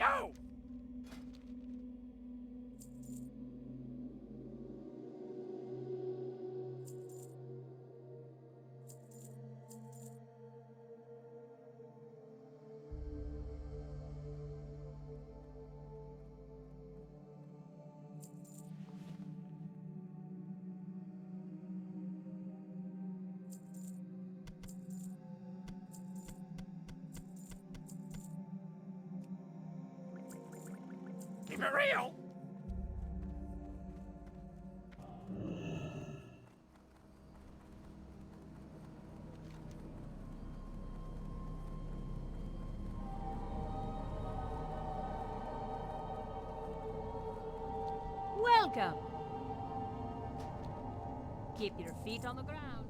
Yo! Keep it real! Welcome! Keep your feet on the ground.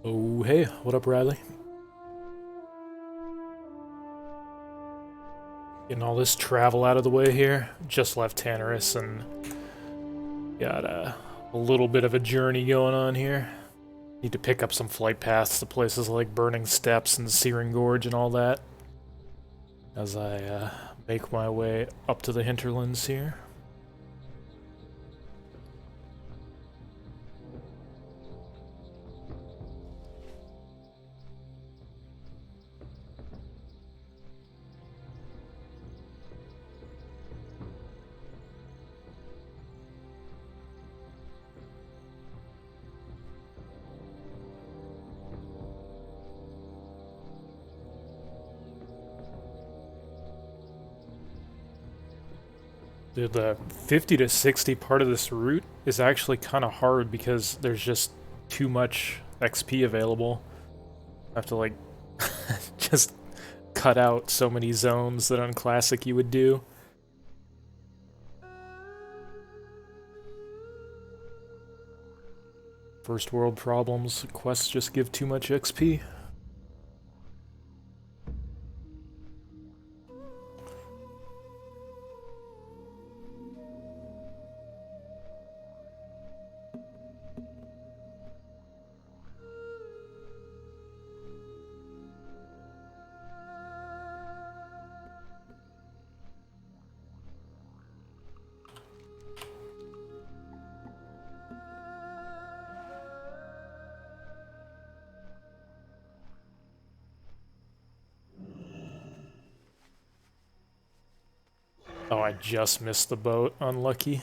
Oh, hey, what up, Riley? Getting all this travel out of the way here. Just left Tannerus and got a little bit of a journey going on here. Need to pick up some flight paths to places like Burning Steppes and Searing Gorge and all that as I make my way up to the Hinterlands here. Dude, the 50 to 60 part of this route is actually kind of hard because there's just too much XP available. I have to, like, just cut out so many zones that on Classic you would do. First world problems, quests just give too much XP. Oh, I just missed the boat. Unlucky.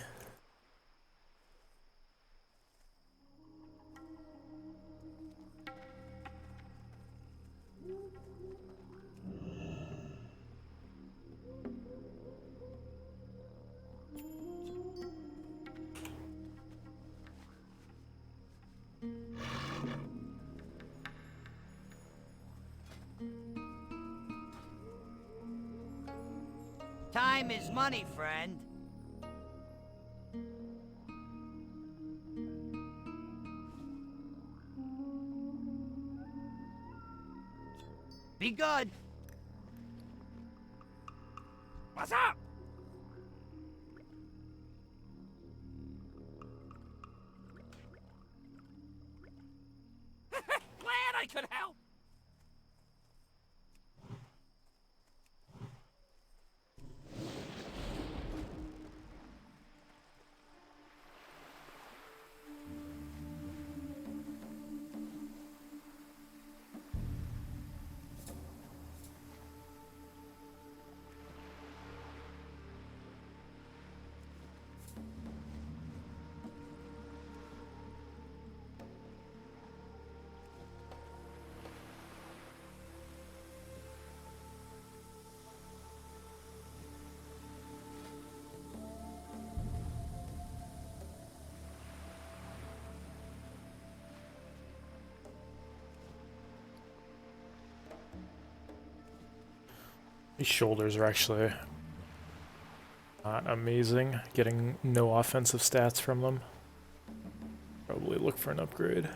Time is money, friend. Be good. What's up? Glad I could help. These shoulders are actually not amazing. Getting no offensive stats from them. Probably look for an upgrade.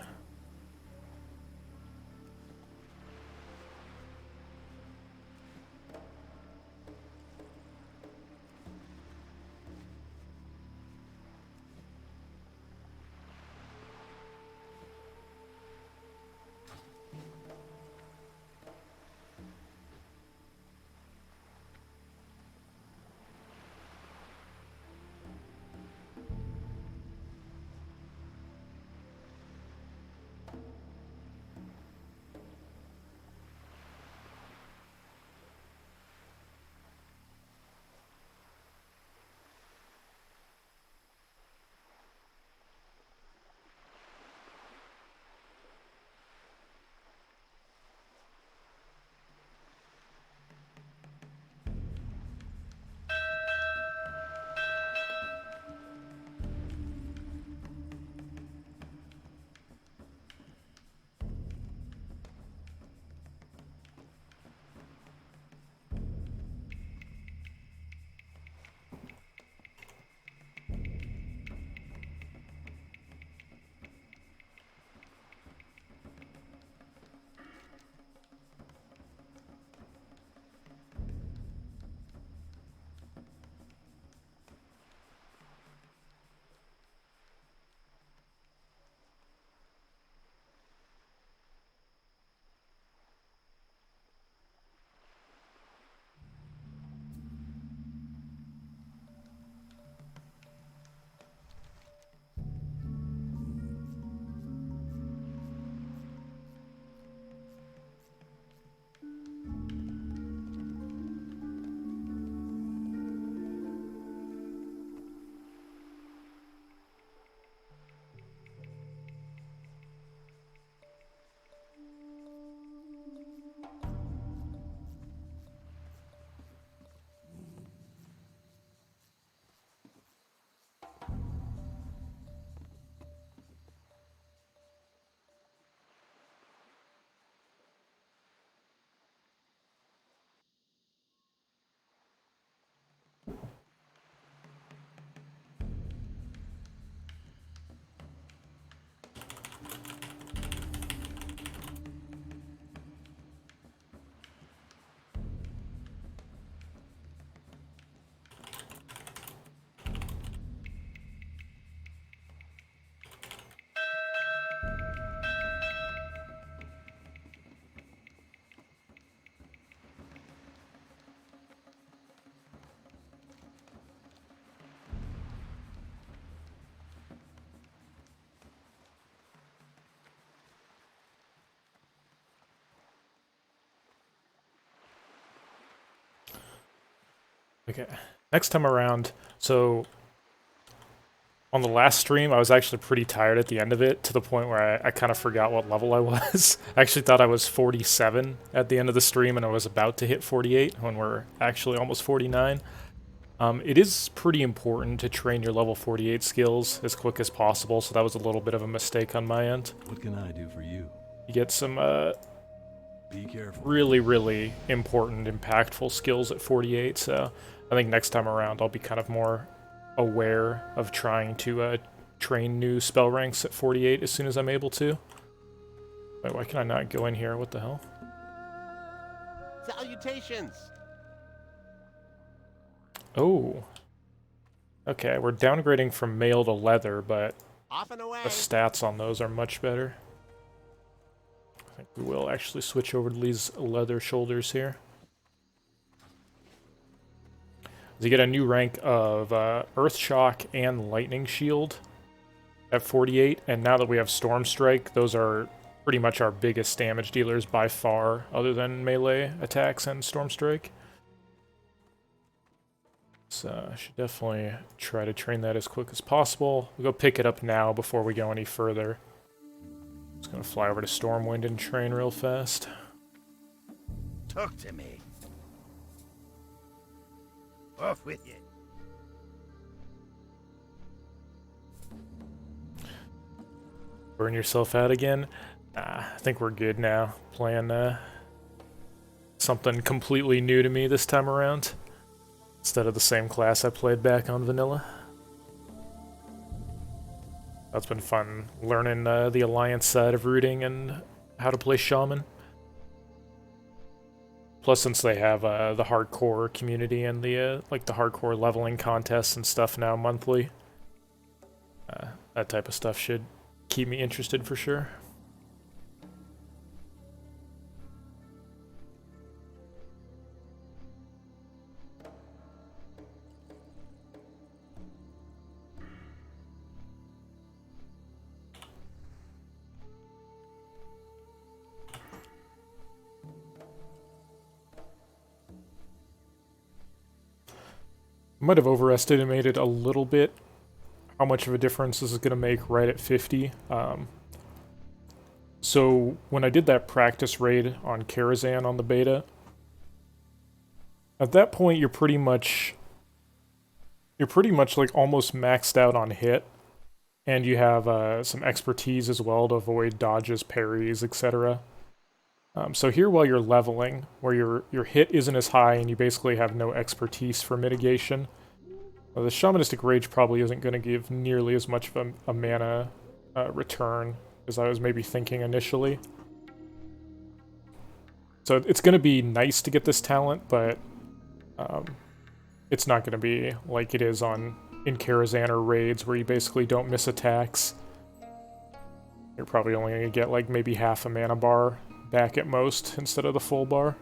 Okay, next time around, so on the last stream, I was actually pretty tired at the end of it, to the point where I kind of forgot what level I was. I actually thought I was 47 at the end of the stream, and I was about to hit 48 when we're actually almost 49. It is pretty important to train your level 48 skills as quick as possible, so that was a little bit of a mistake on my end. What can I do for you? You get some Be careful. really, really important, impactful skills at 48, so I think next time around I'll be kind of more aware of trying to train new spell ranks at 48 as soon as I'm able to. Wait, why can I not go in here? What the hell? Salutations! Oh. Okay, we're downgrading from mail to leather, but Off and away! the stats on those are much better. I think we will actually switch over to these leather shoulders here. You get a new rank of Earth Shock and Lightning Shield at 48, and now that we have Storm Strike, those are pretty much our biggest damage dealers by far, other than melee attacks and Storm Strike. So I should definitely try to train that as quick as possible. We'll go pick it up now before we go any further. Just gonna fly over to Stormwind and train real fast. Talk to me. Off with you. Burn yourself out again? Nah, I think we're good now. Playing something completely new to me this time around, instead of the same class I played back on vanilla. That's been fun, learning the Alliance side of rooting and how to play Shaman. Plus, since they have the hardcore community and the like the hardcore leveling contests and stuff now monthly, that type of stuff should keep me interested for sure. Might have overestimated a little bit how much of a difference this is going to make right at 50. So when I did that practice raid on Karazhan on the beta, at that point you're pretty much like almost maxed out on hit, and you have some expertise as well to avoid dodges, parries, etc. So here, while you're leveling, where your hit isn't as high and you basically have no expertise for mitigation, the Shamanistic Rage probably isn't going to give nearly as much of a mana return as I was maybe thinking initially. So it's going to be nice to get this talent, but it's not going to be like it is in Karazhan or raids, where you basically don't miss attacks. You're probably only going to get like maybe half a mana bar back at most, instead of the full bar.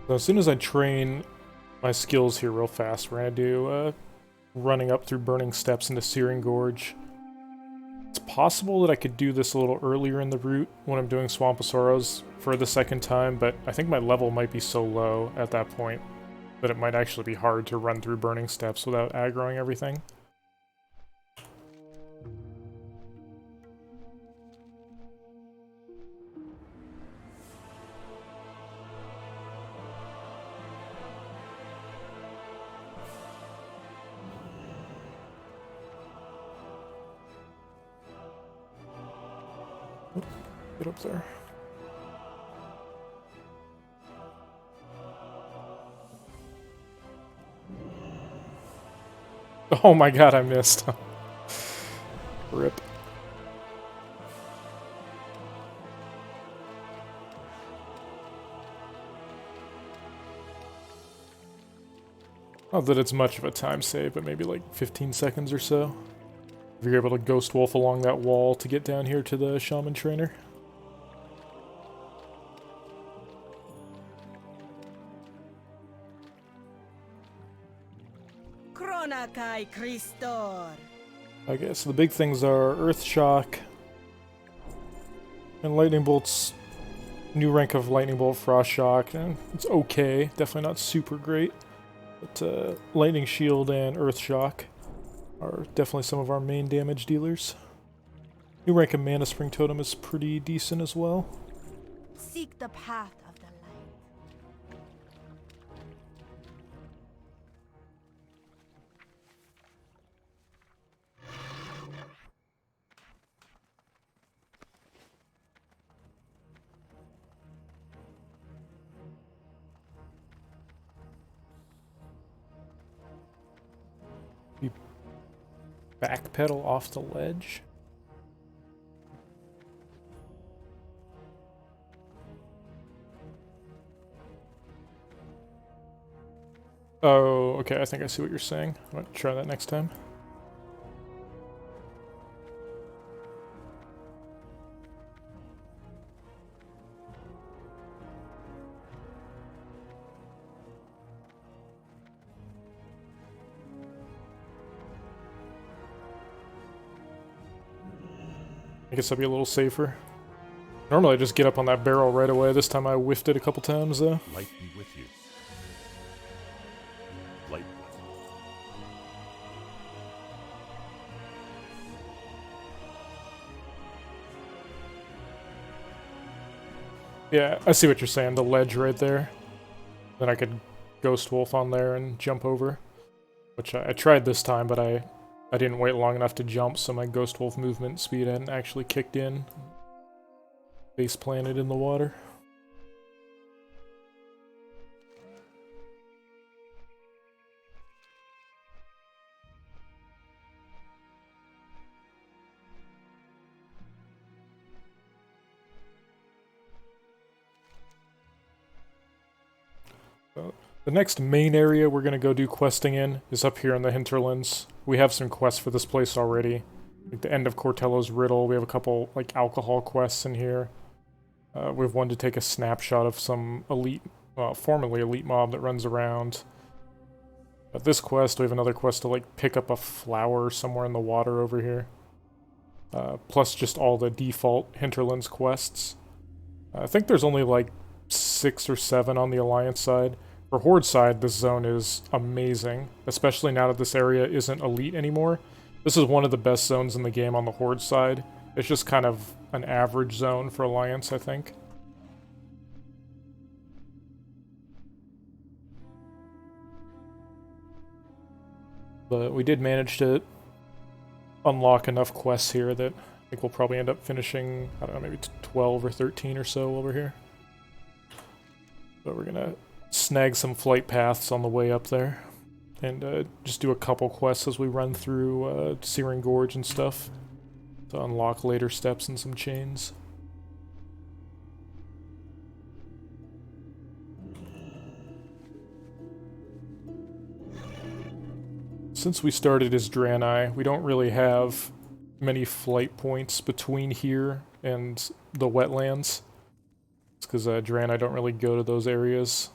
So as soon as I train my skills here real fast, we're going to do running up through Burning Steps into Searing Gorge. It's possible that I could do this a little earlier in the route when I'm doing Swamposaurus for the second time, but I think my level might be so low at that point that it might actually be hard to run through Burning Steps without aggroing everything. Get up there. Oh my god, I missed. Rip. Not that it's much of a time save, but maybe like 15 seconds or so. If you're able to ghost wolf along that wall to get down here to the shaman trainer. Kronakai Christor. Okay, so the big things are Earth Shock and Lightning Bolt's new rank of Lightning Bolt, Frost Shock. And it's okay, definitely not super great. But Lightning Shield and Earth Shock are definitely some of our main damage dealers. New rank of Mana Spring Totem is pretty decent as well. Seek the path of the light. You backpedal off the ledge. Oh, okay, I think I see what you're saying. I'm gonna try that next time. I guess I'll be a little safer. Normally I just get up on that barrel right away. This time I whiffed it a couple times though. Light be with you. Light with you. Yeah, I see what you're saying. The ledge right there. Then I could Ghost Wolf on there and jump over. Which I tried this time, but I didn't wait long enough to jump, so my Ghost Wolf movement speed hadn't actually kicked in. Base planted in the water. The next main area we're going to go do questing in is up here in the Hinterlands. We have some quests for this place already. Like the end of Cortello's Riddle, we have a couple like alcohol quests in here. We have one to take a snapshot of some elite, formerly elite mob that runs around. At this quest, we have another quest to like pick up a flower somewhere in the water over here. Plus just all the default Hinterlands quests. I think there's only like 6 or 7 on the Alliance side. For Horde side, this zone is amazing, especially now that this area isn't elite anymore. This is one of the best zones in the game on the Horde side. It's just kind of an average zone for Alliance, I think. But we did manage to unlock enough quests here that I think we'll probably end up finishing, I don't know, maybe 12 or 13 or so over here. So we're gonna snag some flight paths on the way up there, and just do a couple quests as we run through Searing Gorge and stuff to unlock later steps and some chains. Since we started as Draenei, we don't really have many flight points between here and the wetlands. It's because Draenei don't really go to those areas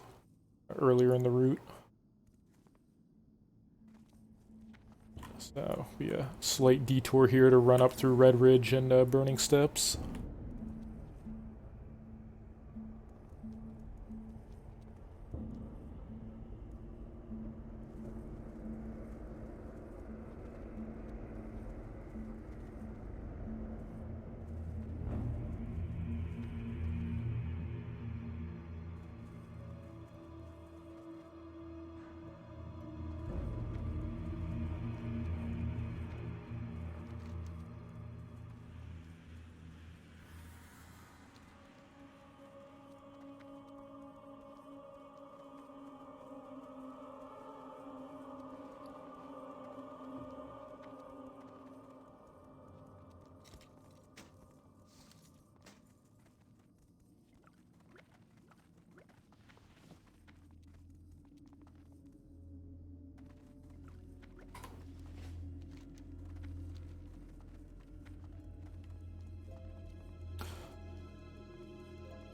earlier in the route. So, be a slight detour here to run up through Red Ridge and Burning Steps.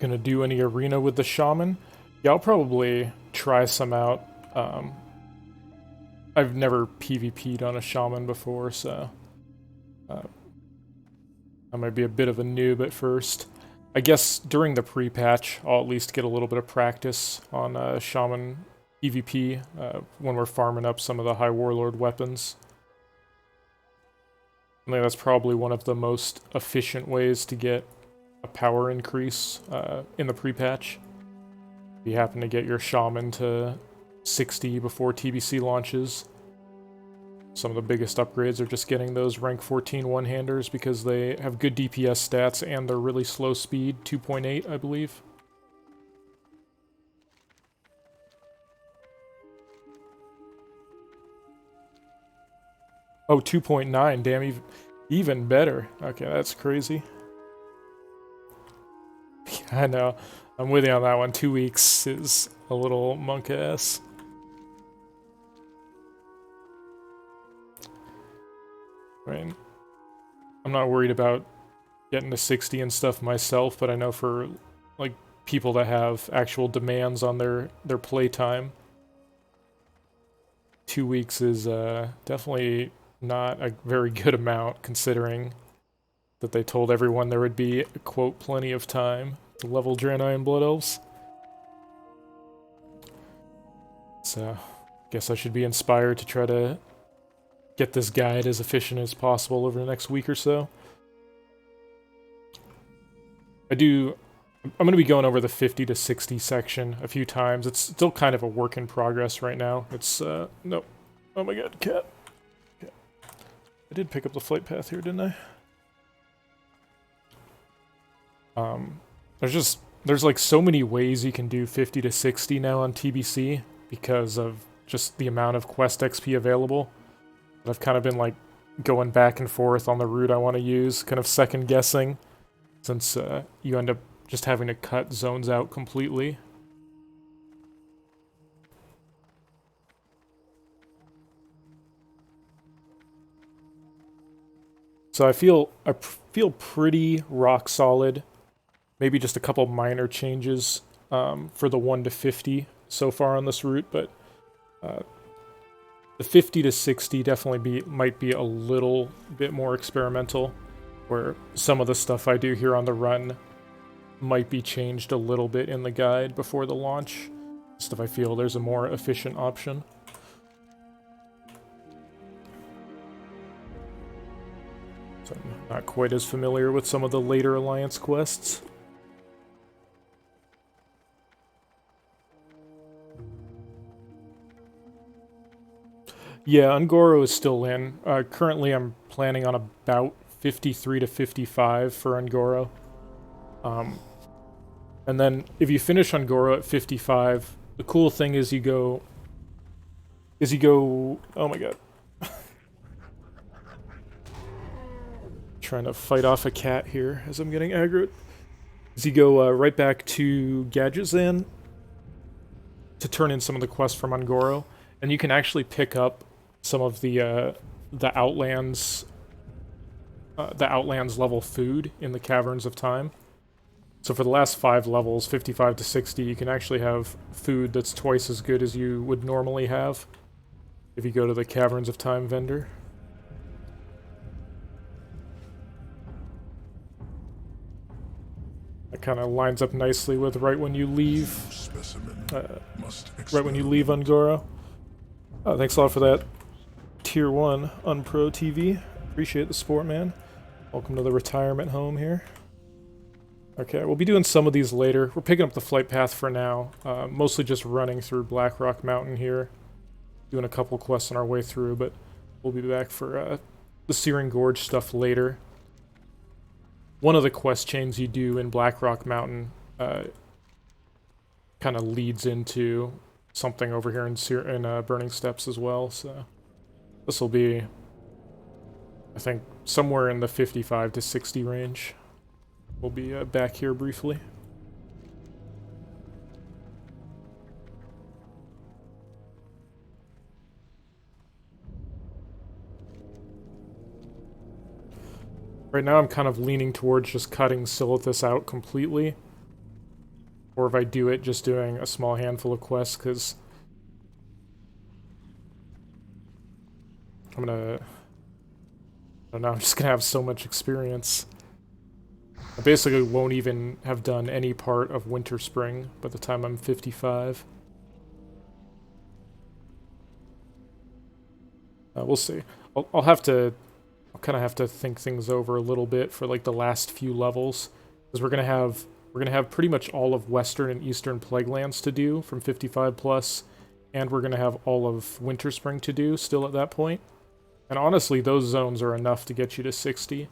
gonna do any arena with the shaman. Yeah, I'll probably try some out. I've never PvP'd on a shaman before, so I might be a bit of a noob at first. I guess during the pre-patch, I'll at least get a little bit of practice on shaman PvP when we're farming up some of the high warlord weapons. I think that's probably one of the most efficient ways to get a power increase in the pre-patch. If you happen to get your shaman to 60 before TBC launches. Some of the biggest upgrades are just getting those rank 14 one-handers because they have good DPS stats and they're really slow speed, 2.8 I believe. Oh, 2.9, damn, even better. Okay, that's crazy. I know, I'm with you on that one. 2 weeks is a little monk-ass. I mean, I'm not worried about getting to 60 and stuff myself, but I know for, like, people that have actual demands on their playtime, 2 weeks is definitely not a very good amount, considering that they told everyone there would be, quote, plenty of time to level Draenei and Blood Elves. So, I guess I should be inspired to try to get this guide as efficient as possible over the next week or so. I'm going to be going over the 50 to 60 section a few times. It's still kind of a work in progress right now. It's, nope. Oh my god, cat. Okay. I did pick up the flight path here, didn't I? There's like so many ways you can do 50 to 60 now on TBC because of just the amount of quest XP available. I've kind of been like going back and forth on the route I want to use, kind of second guessing, since you end up just having to cut zones out completely. So I feel pretty rock solid. Maybe just a couple minor changes for the 1 to 50 so far on this route, but the 50 to 60 definitely might be a little bit more experimental, where some of the stuff I do here on the run might be changed a little bit in the guide before the launch, just if I feel there's a more efficient option. So I'm not quite as familiar with some of the later Alliance quests. Yeah, Ungoro is still in. Currently I'm planning on about 53 to 55 for Ungoro. And then if you finish Ungoro at 55, the cool thing is you go... Oh my god. Trying to fight off a cat here as I'm getting aggroed. Is you go right back to Gadgetzan to turn in some of the quests from Ungoro, and you can actually pick up some of the Outlands level food in the Caverns of Time. So for the last 5 levels, 55 to 60, you can actually have food that's twice as good as you would normally have if you go to the Caverns of Time vendor. That kind of lines up nicely with right when you leave Ungoro. Oh, thanks a lot for that. Tier 1 Unpro TV. Appreciate the support, man. Welcome to the retirement home here. Okay, we'll be doing some of these later. We're picking up the flight path for now. Mostly just running through Blackrock Mountain here. Doing a couple quests on our way through, but we'll be back for the Searing Gorge stuff later. One of the quest chains you do in Blackrock Mountain kind of leads into something over here in Burning Steps as well, so this will be, I think, somewhere in the 55 to 60 range. We'll be back here briefly. Right now I'm kind of leaning towards just cutting Silithus out completely. or if I do it just doing a small handful of quests, because I'm gonna... I don't know, I'm just gonna have so much experience. I basically won't even have done any part of Winter Spring by the time I'm 55. We'll see. I'll kind of have to think things over a little bit for like the last few levels, because we're gonna have pretty much all of Western and Eastern Plaguelands to do from 55 plus, and we're gonna have all of Winter Spring to do still at that point. And honestly, those zones are enough to get you to 60.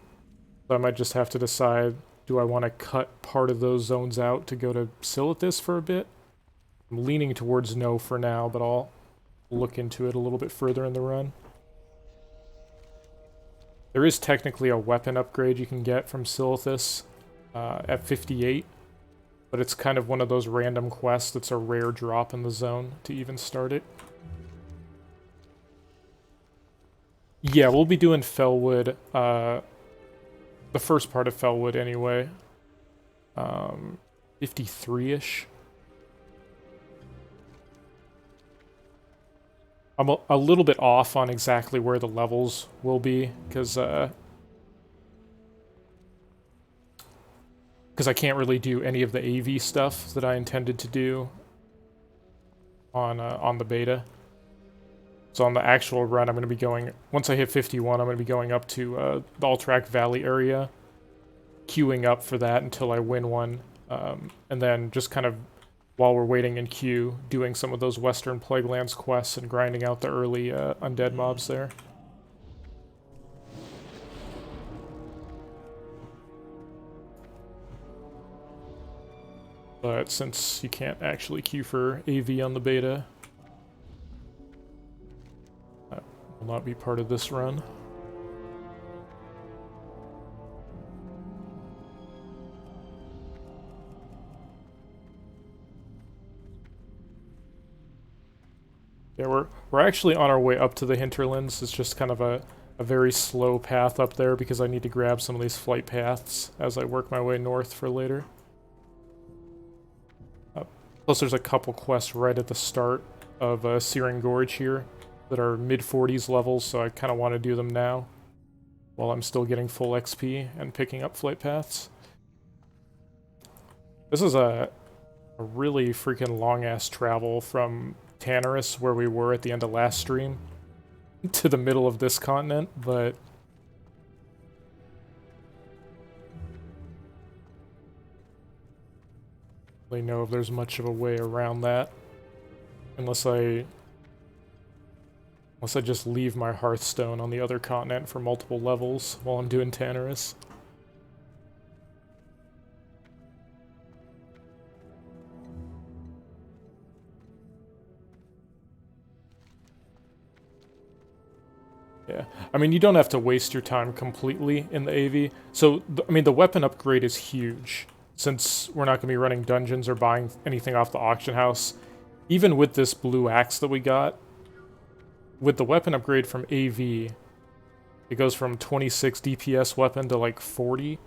So I might just have to decide, do I want to cut part of those zones out to go to Silithus for a bit? I'm leaning towards no for now, but I'll look into it a little bit further in the run. There is technically a weapon upgrade you can get from Silithus at 58, but it's kind of one of those random quests that's a rare drop in the zone to even start it. Yeah, we'll be doing Felwood, the first part of Felwood anyway. 53-ish. I'm a little bit off on exactly where the levels will be, because I can't really do any of the AV stuff that I intended to do on the beta. So on the actual run, I'm going to be going, once I hit 51, I'm going to be going up to the Alterac Valley area, queuing up for that until I win one, and then just kind of, while we're waiting in queue, doing some of those Western Plaguelands quests and grinding out the early undead mobs there. But since you can't actually queue for AV on the beta, that will not be part of this run. Yeah, we're actually on our way up to the Hinterlands. It's just kind of a very slow path up there because I need to grab some of these flight paths as I work my way north for later. Plus there's a couple quests right at the start of Searing Gorge here that are mid-40s levels, so I kind of want to do them now while I'm still getting full XP and picking up flight paths. This is a really freaking long-ass travel from Tannerus, where we were at the end of last stream, to the middle of this continent, but I don't know if there's much of a way around that, unless I just leave my Hearthstone on the other continent for multiple levels while I'm doing Tannerus. Yeah, I mean, you don't have to waste your time completely in the AV. So, I mean, the weapon upgrade is huge, since we're not going to be running dungeons or buying anything off the auction house. Even with this blue axe that we got, with the weapon upgrade from AV, it goes from 26 DPS weapon to like 40.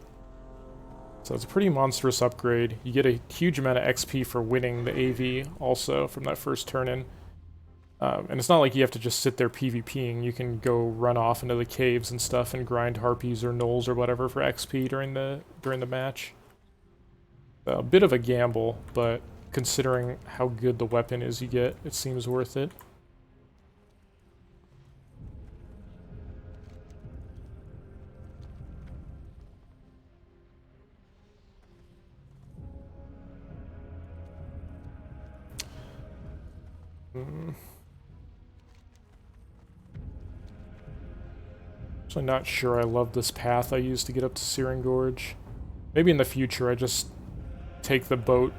So it's a pretty monstrous upgrade. You get a huge amount of XP for winning the AV also from that first turn-in. And it's not like you have to just sit there PvPing. You can go run off into the caves and stuff and grind harpies or gnolls or whatever for XP during the match. A bit of a gamble, but considering how good the weapon is you get, it seems worth it. Actually not sure I love this path I used to get up to Searing Gorge. Maybe in the future I just take the boat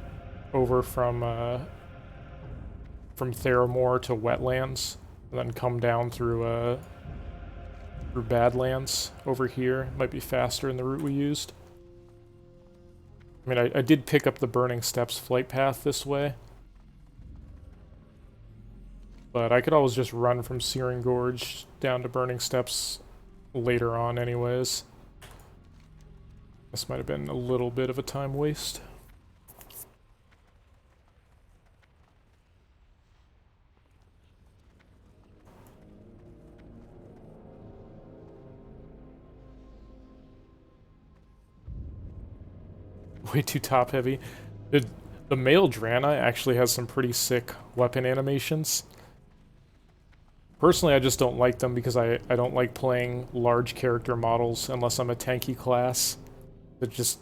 over from Theramore to Wetlands, and then come down through Badlands over here. Might be faster than the route we used. I mean, I did pick up the Burning Steps flight path this way, but I could always just run from Searing Gorge down to Burning Steps later on anyways. This might have been a little bit of a time waste. way too top heavy. The male Draenei actually has some pretty sick weapon animations. Personally, I just don't like them because I don't like playing large character models unless I'm a tanky class. It just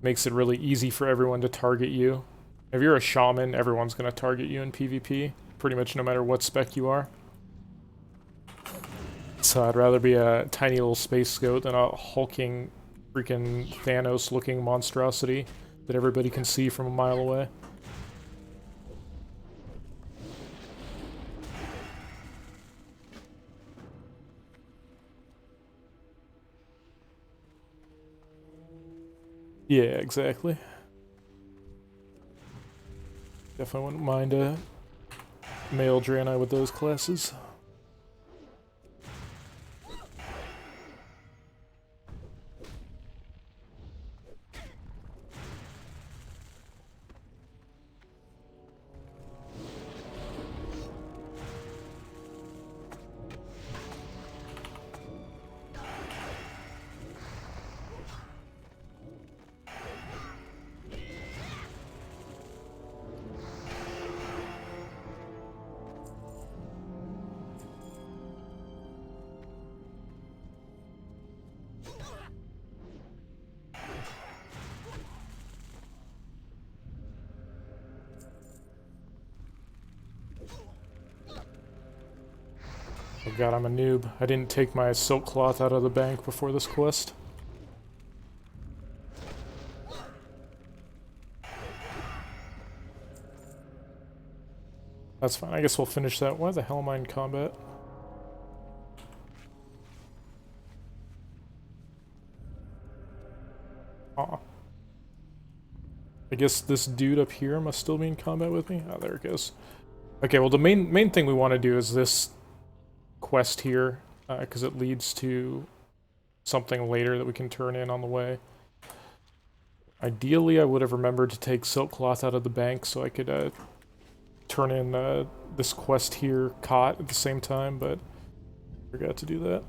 makes it really easy for everyone to target you. If you're a shaman, everyone's going to target you in PvP, pretty much no matter what spec you are. So I'd rather be a tiny little space scout than a hulking, freaking Thanos-looking monstrosity that everybody can see from a mile away. Yeah, exactly. Definitely wouldn't mind a male Draenei with those classes. Oh god, I'm a noob. I didn't take my silk cloth out of the bank before this quest. That's fine, I guess we'll finish that. Why the hell am I in combat? Aw. I guess this dude up here must still be in combat with me? Oh, there it goes. Okay, well the main thing we want to do is this quest here, because it leads to something later that we can turn in on the way. Ideally, I would have remembered to take silk cloth out of the bank so I could turn in this quest here caught at the same time, but forgot to do that.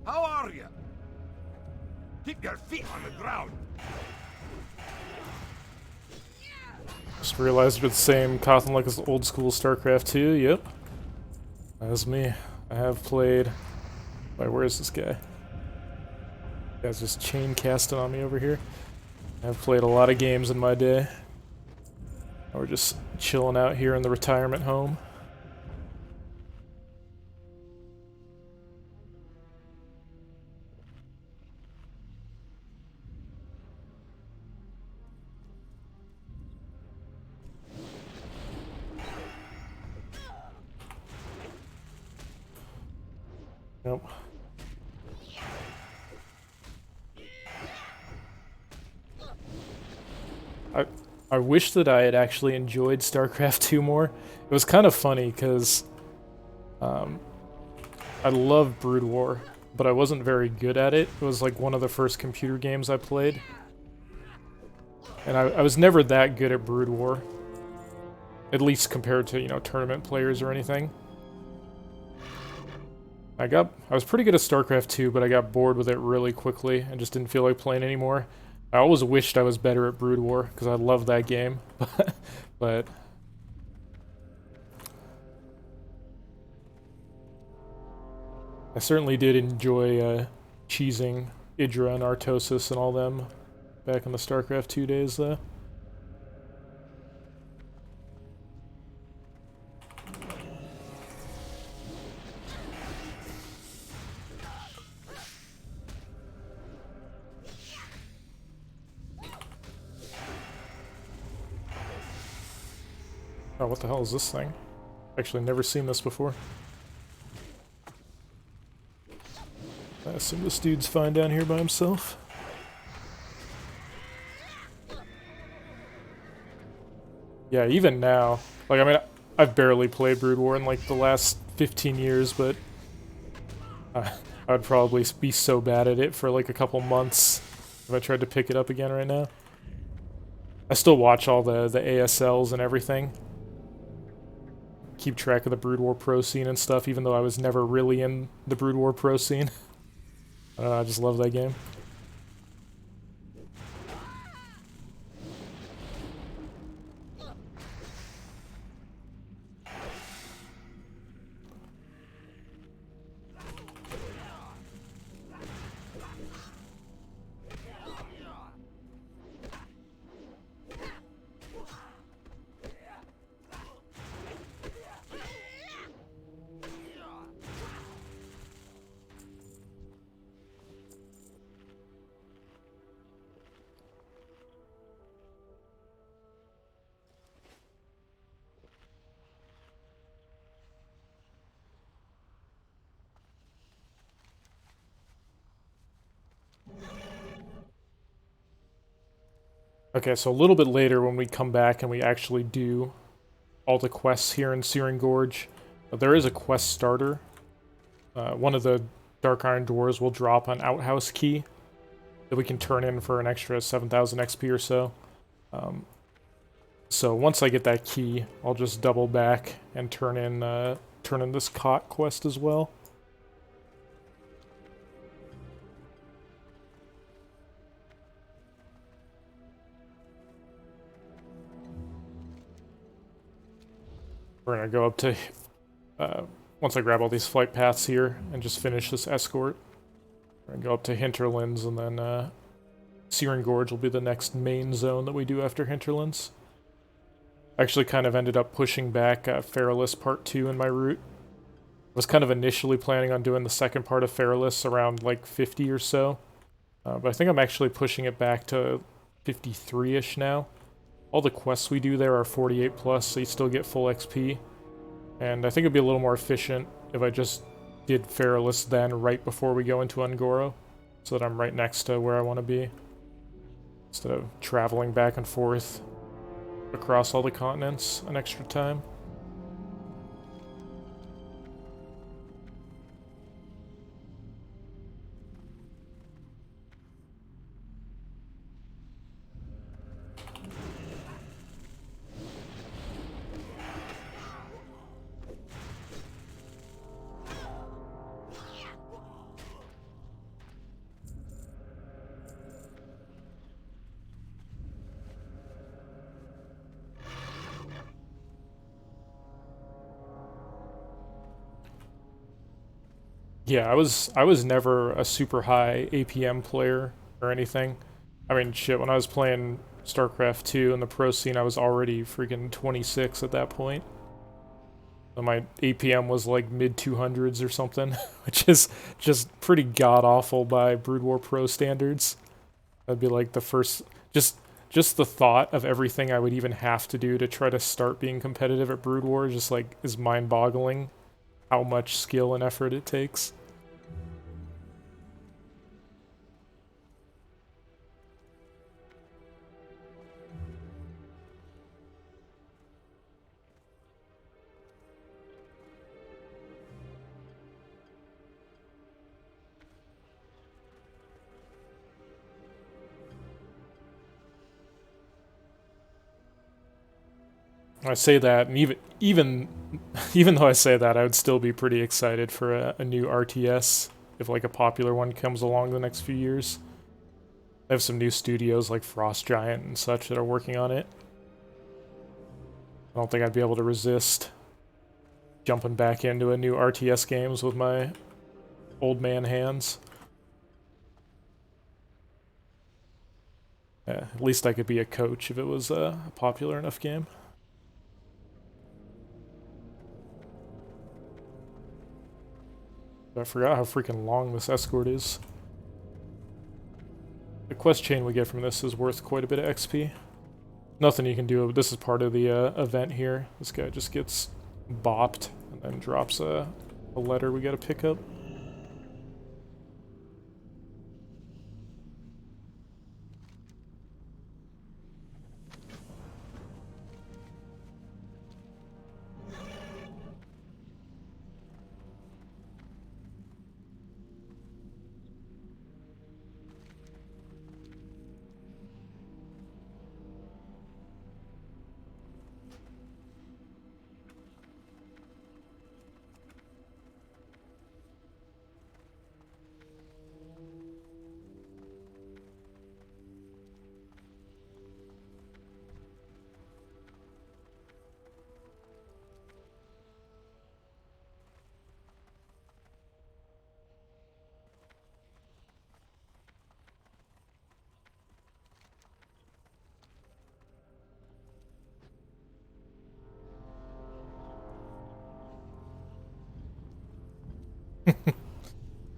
How are you? Keep your feet on the ground. Just realized we're the same Cotton like as old school StarCraft 2, yep. That's me. I have played... Wait, where is this guy? Guy's just chain casting on me over here. I've played a lot of games in my day. We're just chilling out here in the retirement home. Nope. I wish that I had actually enjoyed StarCraft 2 more. It was kind of funny because I love Brood War, but I wasn't very good at it. It was like one of the first computer games I played. And I was never that good at Brood War. At least compared to, you know, tournament players or anything. I was pretty good at StarCraft 2, but I got bored with it really quickly and just didn't feel like playing anymore. I always wished I was better at Brood War, because I love that game. But I certainly did enjoy cheesing Idra and Artosis and all them back in the StarCraft 2 days, though. Oh, what the hell is this thing? Actually, never seen this before. I assume this dude's fine down here by himself. Yeah, even now. Like, I mean, I've barely played Brood War in, like, the last 15 years, but I'd probably be so bad at it for, like, a couple months if I tried to pick it up again right now. I still watch all the ASLs and everything. Keep track of the Brood War Pro scene and stuff, even though I was never really in the Brood War Pro scene. I don't know, I just love that game. Okay, so a little bit later when we come back and we actually do all the quests here in Searing Gorge, there is a quest starter. One of the Dark Iron Dwarves will drop an outhouse key that we can turn in for an extra 7,000 XP or so. So once I get that key, I'll just double back and turn in this cot quest as well. We're gonna go up to, once I grab all these flight paths here and just finish this escort, we're gonna go up to Hinterlands, and then Searing Gorge will be the next main zone that we do after Hinterlands. I actually kind of ended up pushing back Feralus Part 2 in my route. I was kind of initially planning on doing the second part of Feralus around like 50 or so, but I think I'm actually pushing it back to 53-ish now. All the quests we do there are 48 plus, so you still get full XP. And I think it'd be a little more efficient if I just did Feralus then right before we go into Ungoro, so that I'm right next to where I want to be, instead of traveling back and forth across all the continents an extra time. Yeah, I was never a super high APM player or anything. I mean, shit, when I was playing StarCraft 2 in the pro scene, I was already freaking 26 at that point. So my APM was like mid 200s or something, which is just pretty god-awful by Brood War Pro standards. That'd be like the first, just the thought of everything I would even have to do to try to start being competitive at Brood War just like is mind-boggling. How much skill and effort it takes. I say that, and even though I say that, I would still be pretty excited for a new RTS if like a popular one comes along the next few years. I have some new studios like Frost Giant and such that are working on it. I don't think I'd be able to resist jumping back into a new RTS games with my old man hands. Yeah, at least I could be a coach if it was a popular enough game. I forgot how freaking long this escort is. The quest chain we get from this is worth quite a bit of XP. Nothing you can do. This is part of the event here. This guy just gets bopped and then drops a letter we gotta pick up.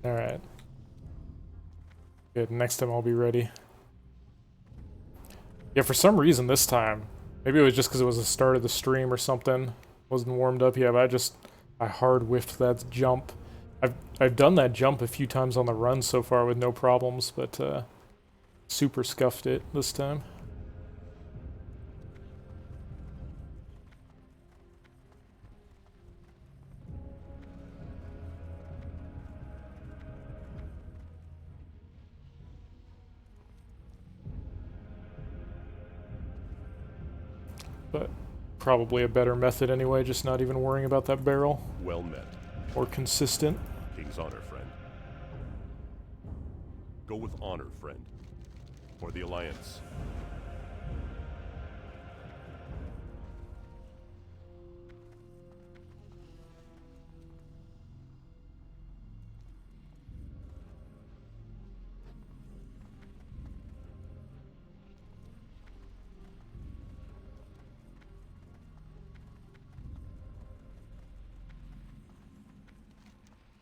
Alright. Good, next time I'll be ready. Yeah, for some reason this time, maybe it was just because it was the start of the stream or something, wasn't warmed up yet, but I hard whiffed that jump. I've done that jump a few times on the run so far with no problems, but super scuffed it this time. But probably a better method anyway, just not even worrying about that barrel. Well met. More consistent. King's honor, friend. Go with honor, friend. For the Alliance.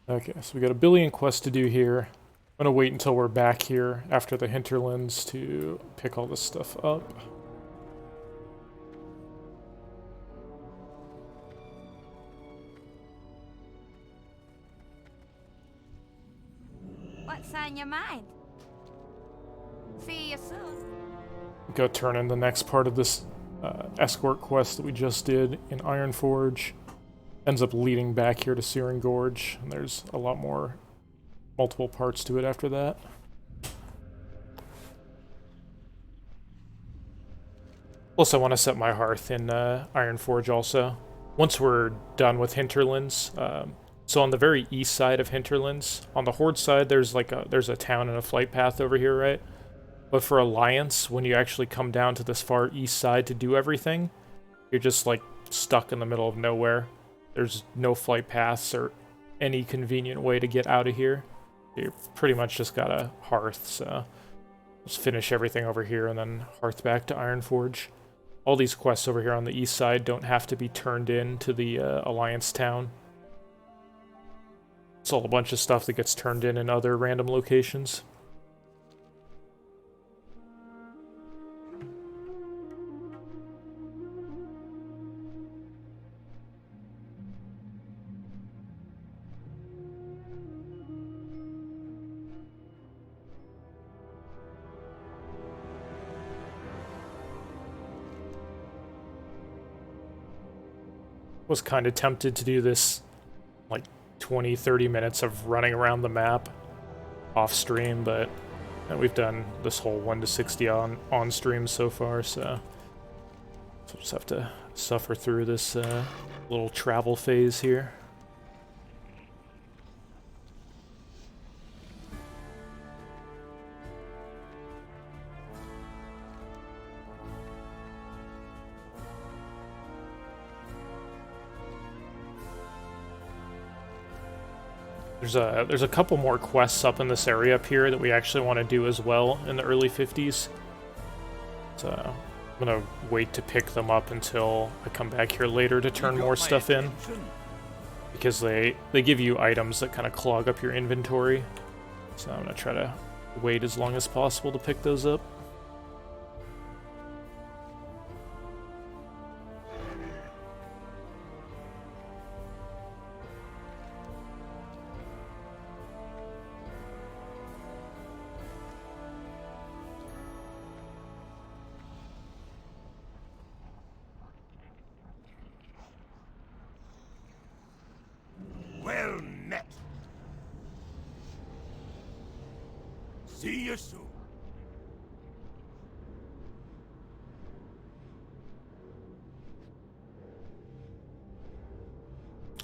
Okay, so we got a billion quests to do here. I'm gonna wait until we're back here after the Hinterlands to pick all this stuff up. What's on your mind? See you soon. Go turn in the next part of this escort quest that we just did in Ironforge. Ends up leading back here to Searing Gorge, and there's a lot more, multiple parts to it after that. Plus, I want to set my hearth in Ironforge also. Once we're done with Hinterlands, so on the very east side of Hinterlands, on the Horde side, there's a town and a flight path over here, right? But for Alliance, when you actually come down to this far east side to do everything, you're just like stuck in the middle of nowhere. There's no flight paths or any convenient way to get out of here. You pretty much just got a hearth, so let's finish everything over here and then hearth back to Ironforge. All these quests over here on the east side don't have to be turned in to the Alliance town. It's all a bunch of stuff that gets turned in other random locations. Was kind of tempted to do this like 20-30 minutes of running around the map off stream, but we've done this whole 1 to 60 on stream so far, so just have to suffer through this little travel phase here. There's a couple more quests up in this area up here that we actually want to do as well in the early 50s. So I'm gonna wait to pick them up until I come back here later to turn more stuff in, because they give you items that kind of clog up your inventory. So I'm gonna try to wait as long as possible to pick those up. Well met. See you soon.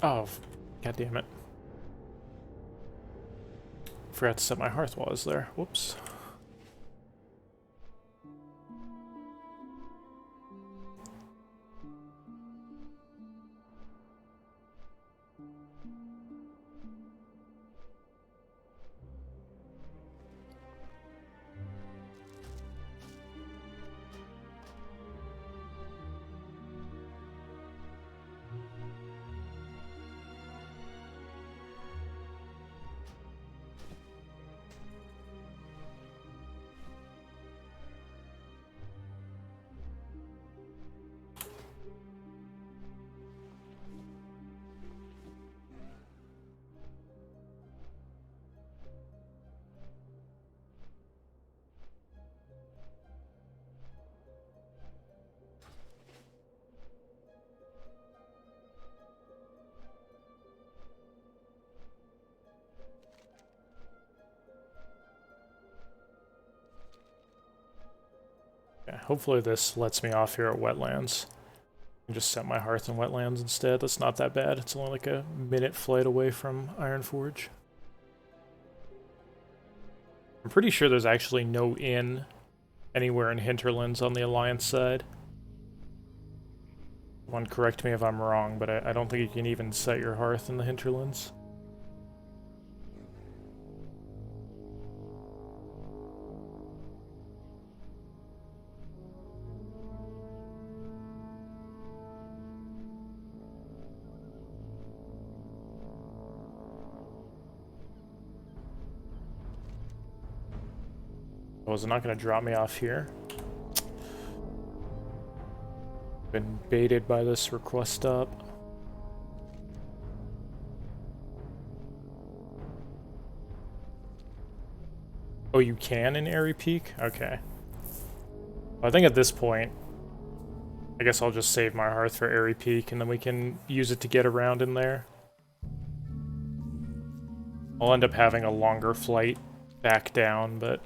Oh, god damn it. Forgot to set my hearth while I was there. Whoops. Yeah, hopefully this lets me off here at Wetlands. And just set my hearth in Wetlands instead. That's not that bad. It's only like a minute flight away from Ironforge. I'm pretty sure there's actually no inn anywhere in Hinterlands on the Alliance side. One, correct me if I'm wrong, but I don't think you can even set your hearth in the Hinterlands. Oh, is it not going to drop me off here? Been baited by this request stop. Oh, you can in Airy Peak? Okay. Well, I think at this point, I guess I'll just save my hearth for Airy Peak, and then we can use it to get around in there. I'll end up having a longer flight back down, but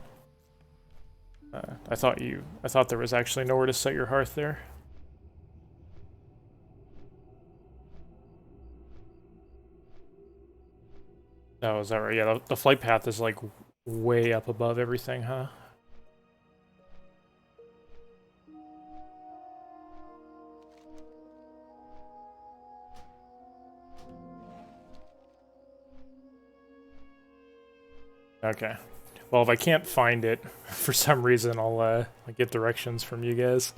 I thought there was actually nowhere to set your hearth there. Oh, is that right? Yeah, the flight path is like way up above everything, huh? Okay. Well, if I can't find it for some reason, I'll get directions from you guys.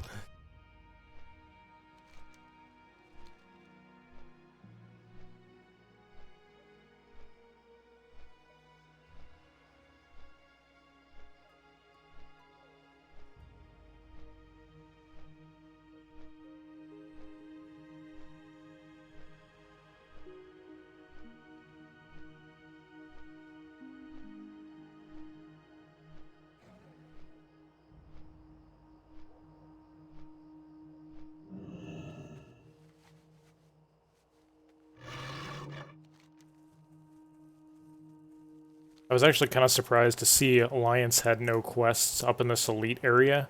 I was actually kind of surprised to see Alliance had no quests up in this elite area.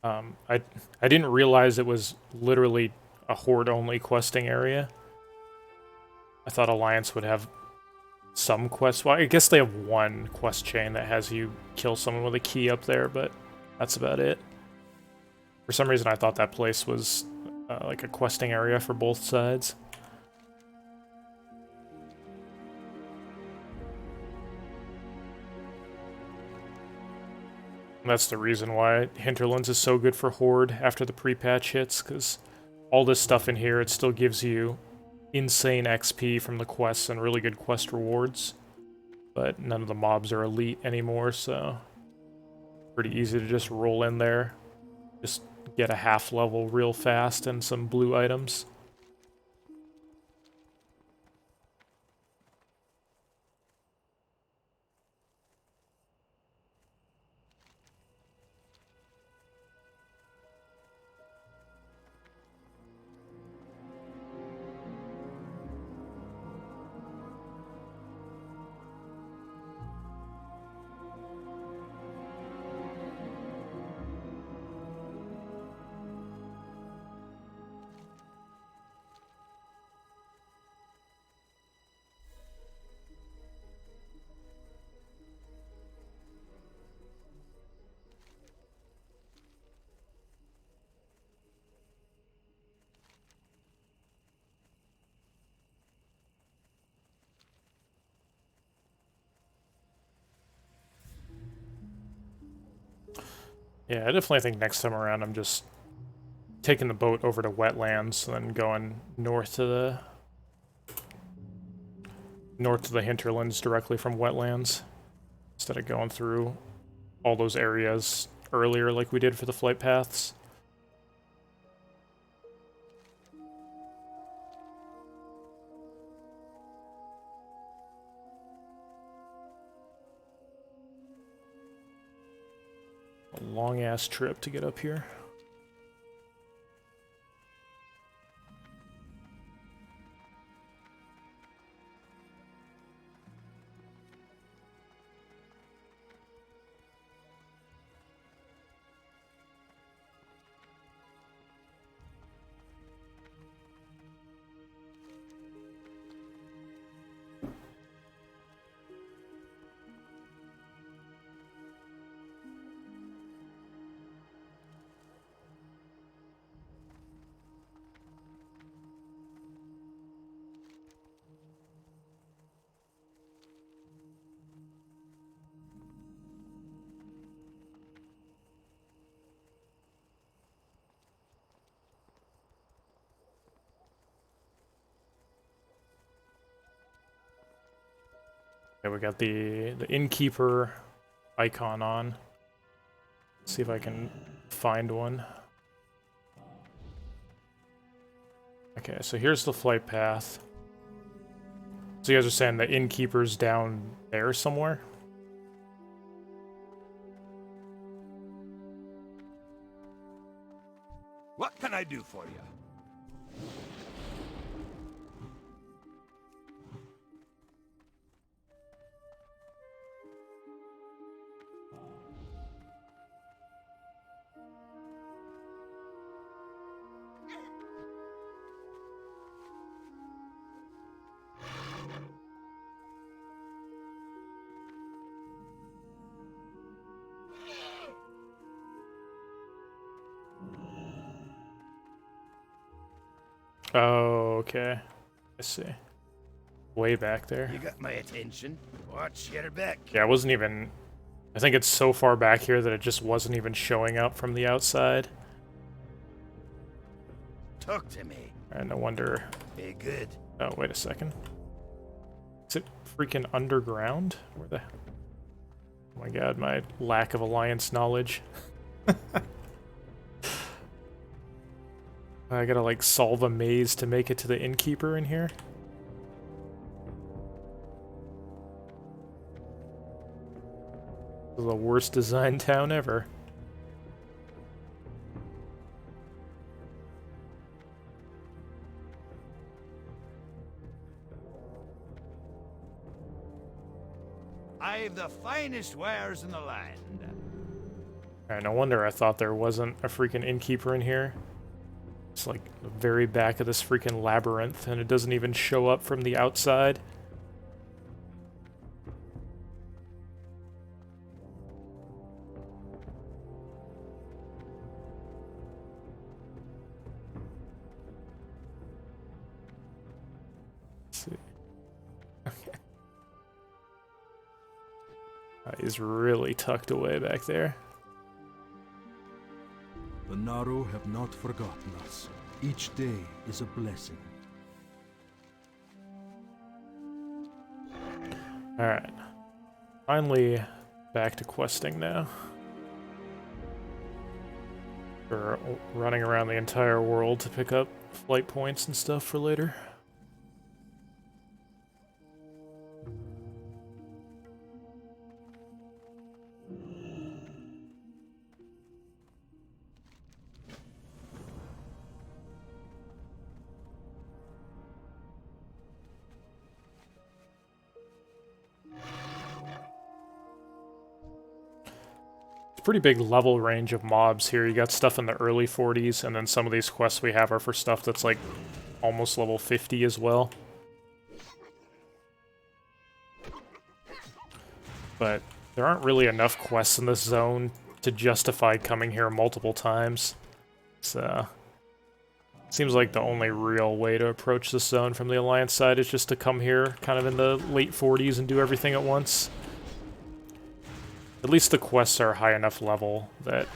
I didn't realize it was literally a horde-only questing area. I thought Alliance would have some quests. Well, I guess they have one quest chain that has you kill someone with a key up there, but that's about it. For some reason, I thought that place was like a questing area for both sides. And that's the reason why Hinterlands is so good for Horde after the pre-patch hits, because all this stuff in here, it still gives you insane XP from the quests and really good quest rewards. But none of the mobs are elite anymore, so pretty easy to just roll in there. Just get a half level real fast and some blue items. Yeah, I definitely think next time around I'm just taking the boat over to Wetlands and then going north to the Hinterlands directly from Wetlands instead of going through all those areas earlier like we did for the flight paths. A long-ass trip to get up here. Okay, we got the innkeeper icon on. Let's see if I can find one. Okay, so here's the flight path. So you guys are saying the innkeeper's down there somewhere? What can I do for you? Oh, okay. I see. Way back there. You got my attention. Watch your back. Yeah, I wasn't even... I think it's so far back here that it just wasn't even showing up from the outside. Talk to me. And no wonder... Be good. Oh, wait a second. Is it freaking underground? Where the... Oh my god, my lack of Alliance knowledge. I gotta, like, solve a maze to make it to the innkeeper in here. This is the worst designed town ever. I've the finest wares in the land. Alright, no wonder I thought there wasn't a freaking innkeeper in here. It's like the very back of this freaking labyrinth, and it doesn't even show up from the outside. Let's see. Okay. He's really tucked away back there. The Naru have not forgotten us. Each day is a blessing. Alright. Finally back to questing now. We're running around the entire world to pick up flight points and stuff for later. Pretty big level range of mobs here. You got stuff in the early 40s, and then some of these quests we have are for stuff that's like almost level 50 as well. But there aren't really enough quests in this zone to justify coming here multiple times. So seems like the only real way to approach this zone from the Alliance side is just to come here kind of in the late 40s and do everything at once. At least the quests are high enough level that,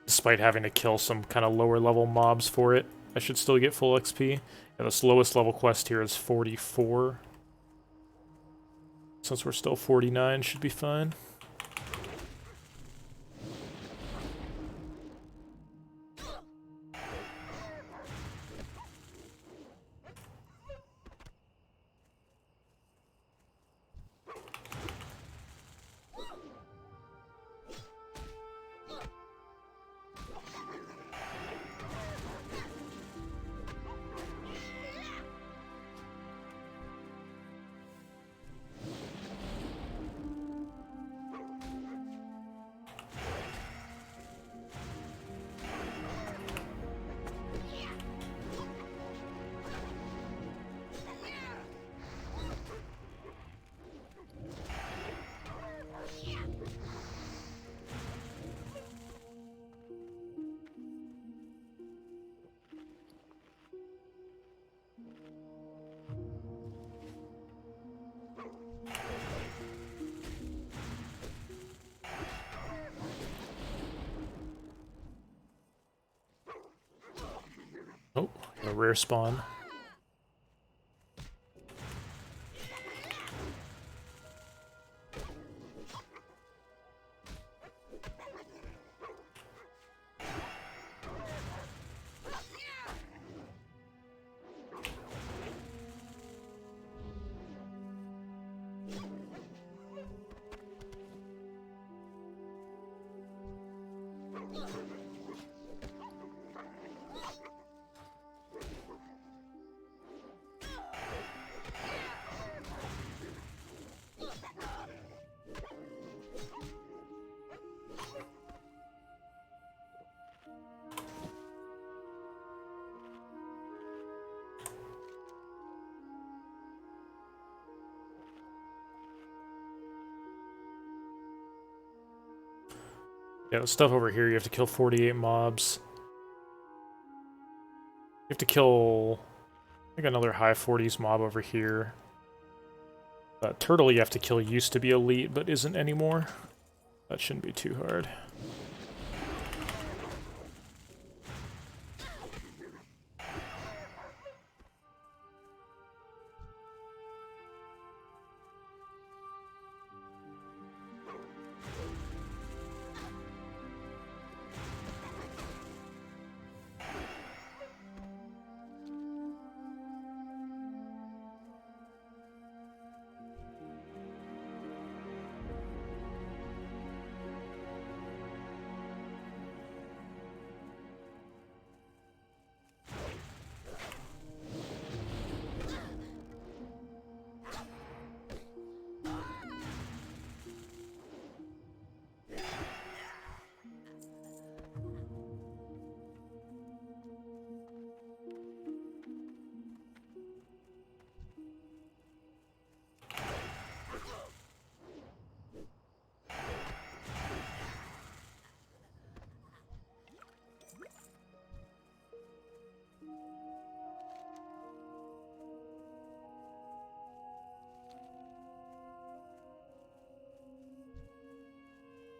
despite having to kill some kind of lower level mobs for it, I should still get full XP. And the lowest level quest here is 44. Since we're still 49, should be fine. Oh, a rare spawn. Yeah, the stuff over here, you have to kill 48 mobs. You have to kill, I think, another high 40s mob over here. Turtle you have to kill used to be elite, but isn't anymore. That shouldn't be too hard.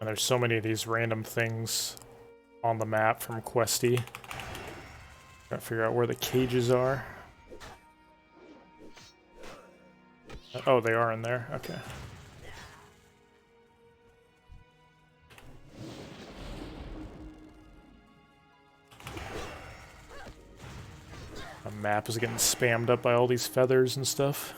And there's so many of these random things on the map from Questy. Gotta figure out where the cages are. Oh, they are in there. Okay. The map is getting spammed up by all these feathers and stuff.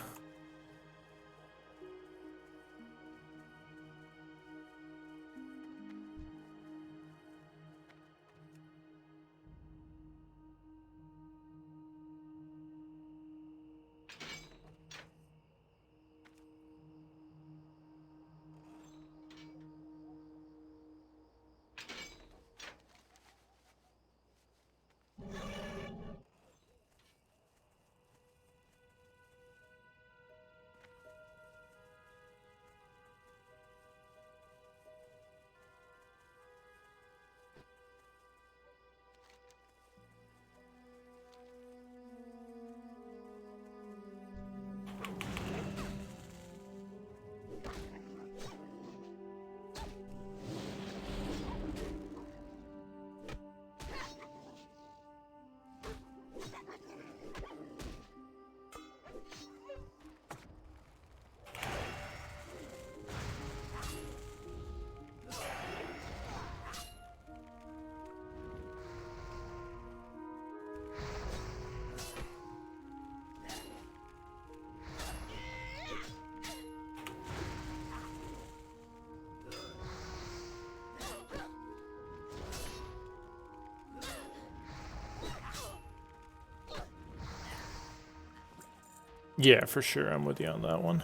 Yeah, for sure. I'm with you on that one.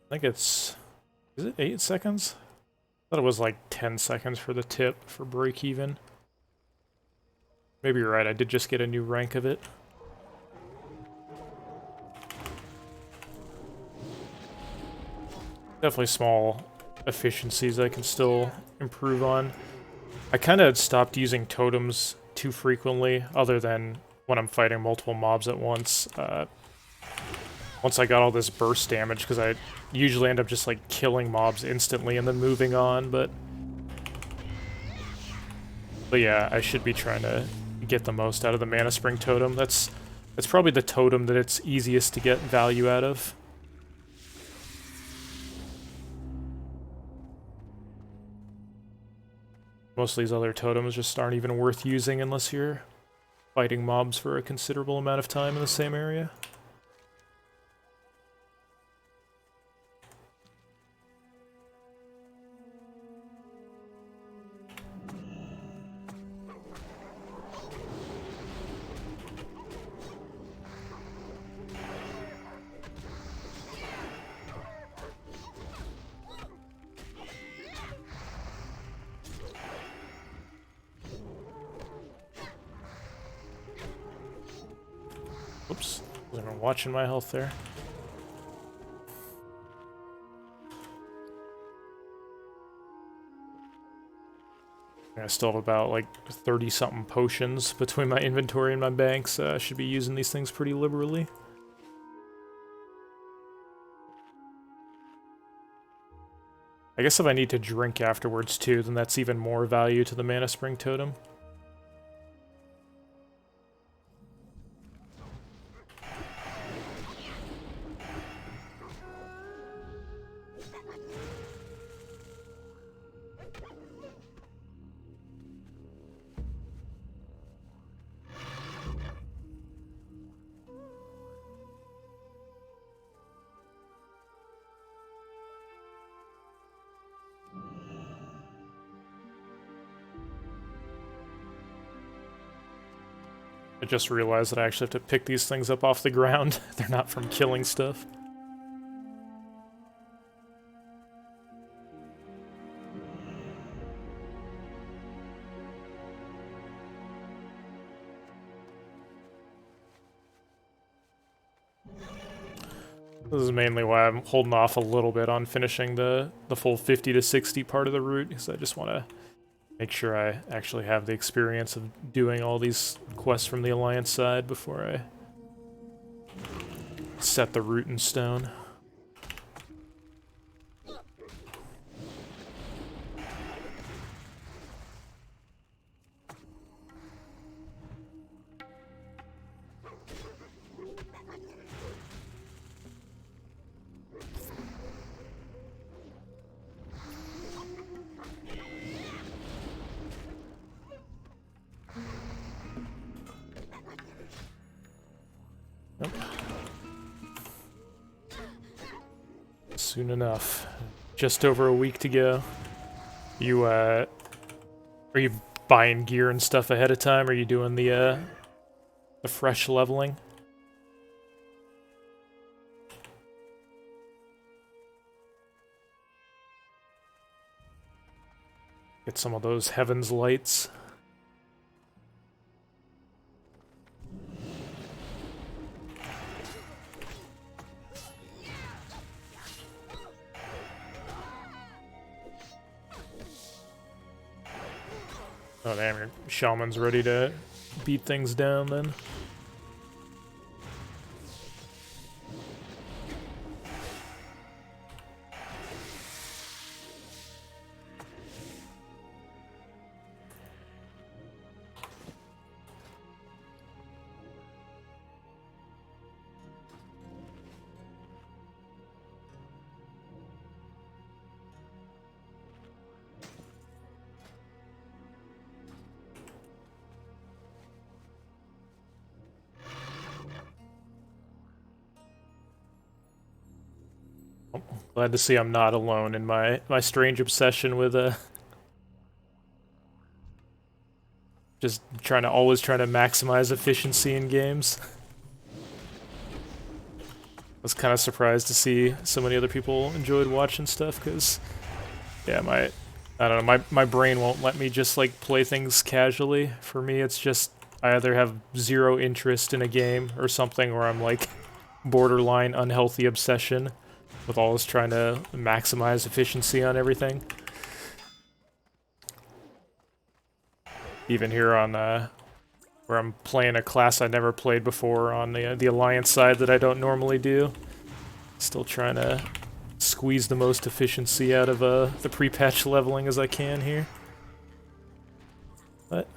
I think it's... Is it 8 seconds? I thought it was like 10 seconds for the tip for break even. Maybe you're right. I did just get a new rank of it. Definitely small efficiencies I can still improve on. I kind of stopped using totems too frequently, other than when I'm fighting multiple mobs at once. Once I got all this burst damage, because I usually end up just like killing mobs instantly and then moving on, but yeah, I should be trying to get the most out of the Mana Spring totem. That's probably the totem that it's easiest to get value out of. Most of these other totems just aren't even worth using unless you're fighting mobs for a considerable amount of time in the same area. Oops, wasn't even watching my health there. I still have about like 30-something potions between my inventory and my banks. I should be using these things pretty liberally. I guess if I need to drink afterwards too, then that's even more value to the Mana Spring Totem. I just realized that I actually have to pick these things up off the ground. They're not from killing stuff. This is mainly why I'm holding off a little bit on finishing the full 50 to 60 part of the route, because I just want to make sure I actually have the experience of doing all these quests from the Alliance side before I set the route in stone. Soon enough. Just over a week to go. You, are you buying gear and stuff ahead of time? Or are you doing the fresh leveling? Get some of those Heaven's Lights. Oh damn, your shaman's ready to beat things down then. Glad to see I'm not alone in my strange obsession with just always trying to maximize efficiency in games. I was kind of surprised to see so many other people enjoyed watching stuff, because yeah, I don't know, my brain won't let me just like play things casually. For me, it's just I either have zero interest in a game or something, or I'm like borderline unhealthy obsession with always trying to maximize efficiency on everything. Even here on where I'm playing a class I never played before on the Alliance side that I don't normally do, still trying to squeeze the most efficiency out of the pre-patch leveling as I can here. But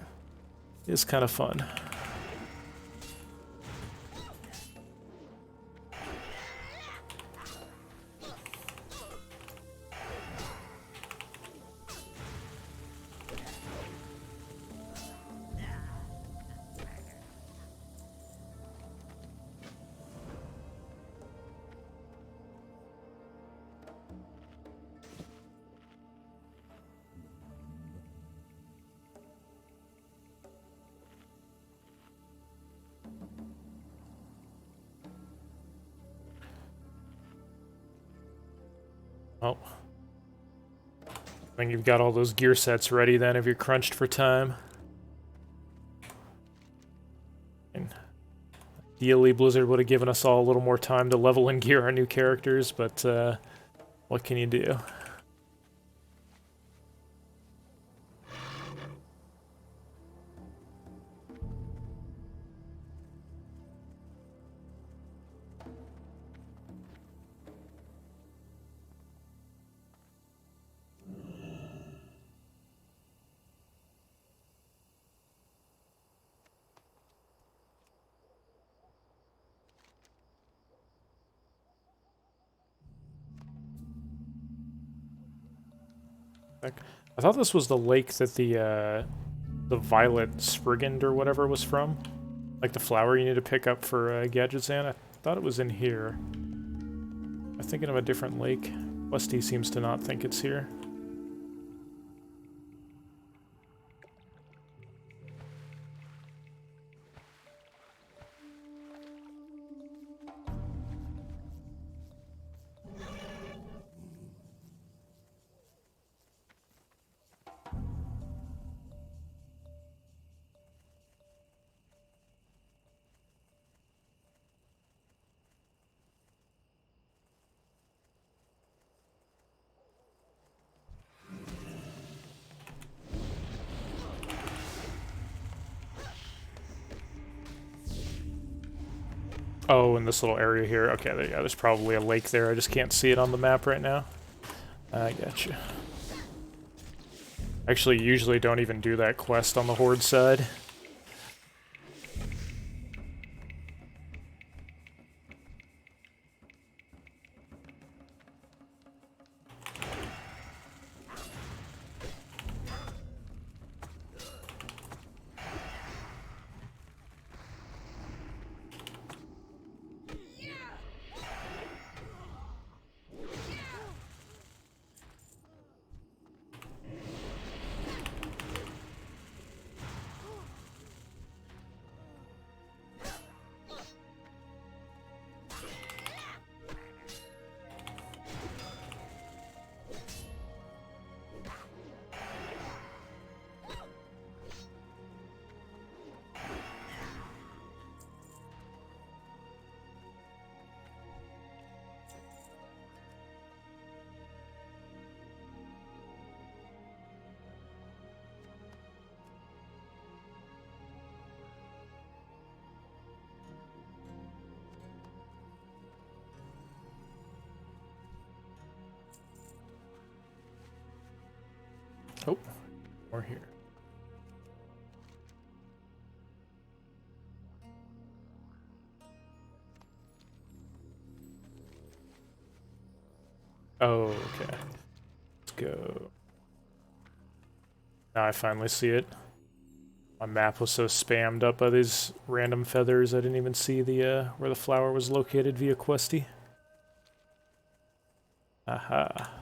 it's kind of fun. Oh. I think you've got all those gear sets ready then if you're crunched for time. And ideally, Blizzard would have given us all a little more time to level and gear our new characters, but what can you do? I thought this was the lake that the violet sprigand or whatever was from. Like the flower you need to pick up for Gadgetzan. I thought it was in here. I'm thinking of a different lake. Westy seems to not think it's here. Oh, in this little area here. Okay, yeah, there's probably a lake there. I just can't see it on the map right now. I gotcha. Actually, usually don't even do that quest on the Horde side. Oh, more here. Oh, okay. Let's go. Now I finally see it. My map was so spammed up by these random feathers I didn't even see the where the flower was located via Questy. Aha.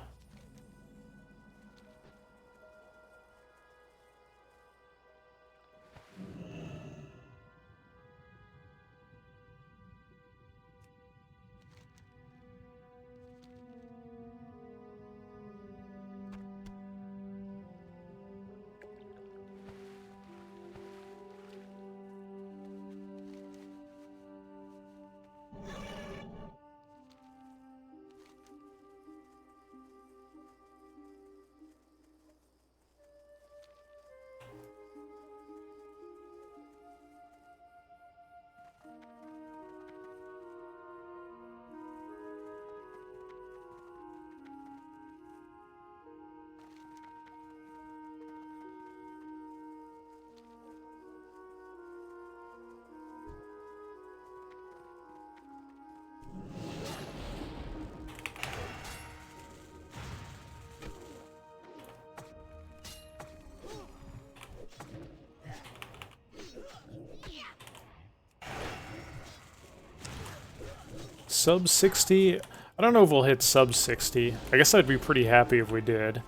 Sub 60? I don't know if we'll hit sub 60. I guess I'd be pretty happy if we did.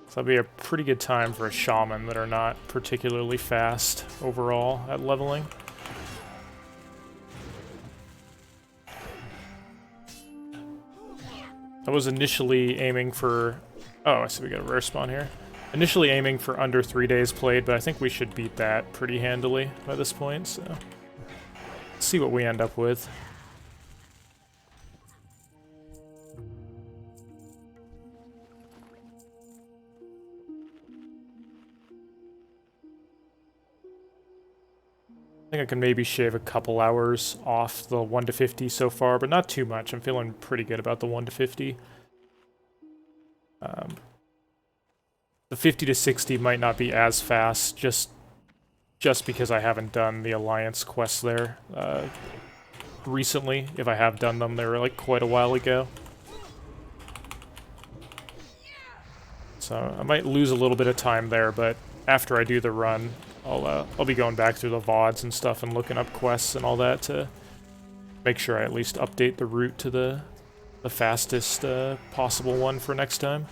So that'd be a pretty good time for a shaman that are not particularly fast overall at leveling. I was initially aiming for... Oh, I see we got a rare spawn here. Initially aiming for under 3 days played, but I think we should beat that pretty handily by this point, so... Let's see what we end up with. I think I can maybe shave a couple hours off the 1 to 50 so far, but not too much. I'm feeling pretty good about the 1 to 50. The 50 to 60 might not be as fast, just because I haven't done the Alliance quests there recently. If I have done them, they were like quite a while ago. So I might lose a little bit of time there, but after I do the run, I'll be going back through the VODs and stuff and looking up quests and all that to make sure I at least update the route to the fastest possible one for next time.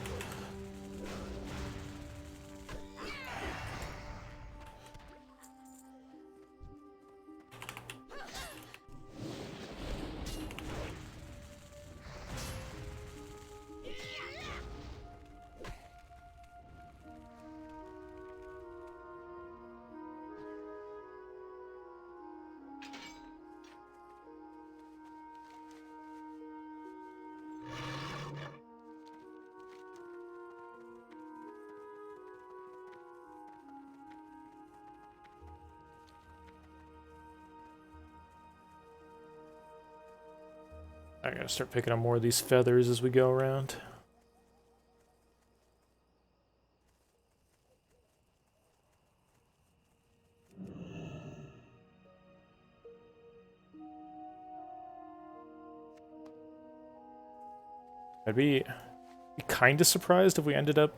I gotta start picking up more of these feathers as we go around. I'd be kind of surprised if we ended up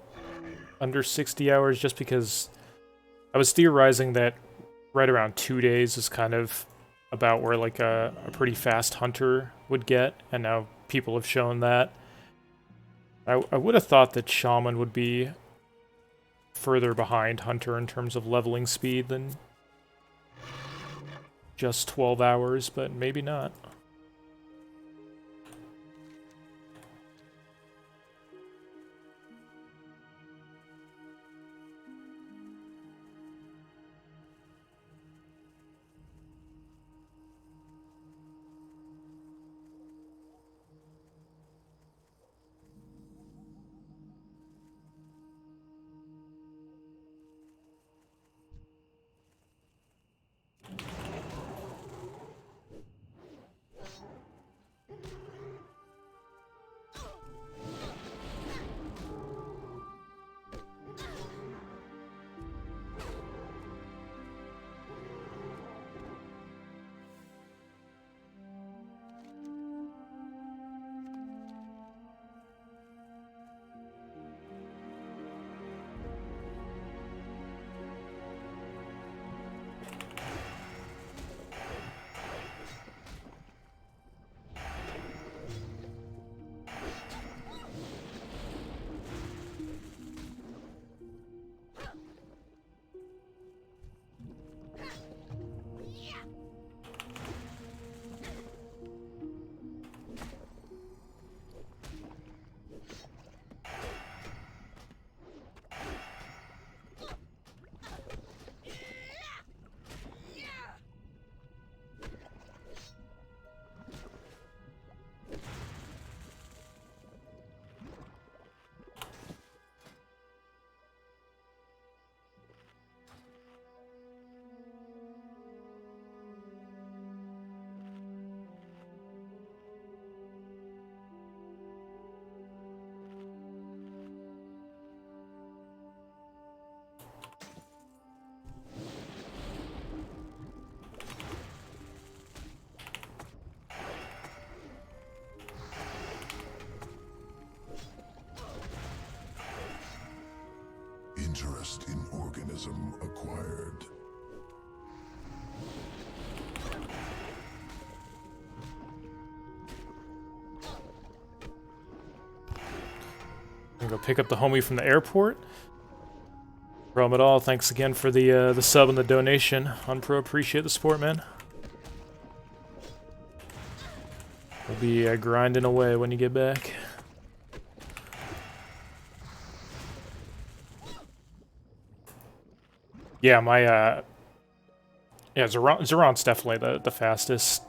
under 60 hours, just because I was theorizing that right around 2 days is kind of about where like a pretty fast hunter would get, and now people have shown that. I would have thought that Shaman would be further behind Hunter in terms of leveling speed than just 12 hours, but maybe not. Interest in organism acquired. I'm gonna go pick up the homie from the airport. Problem at all. Thanks again for the sub and the donation. Unpro, appreciate the support, man. We'll be grinding away when you get back. Yeah, Zeron's definitely the fastest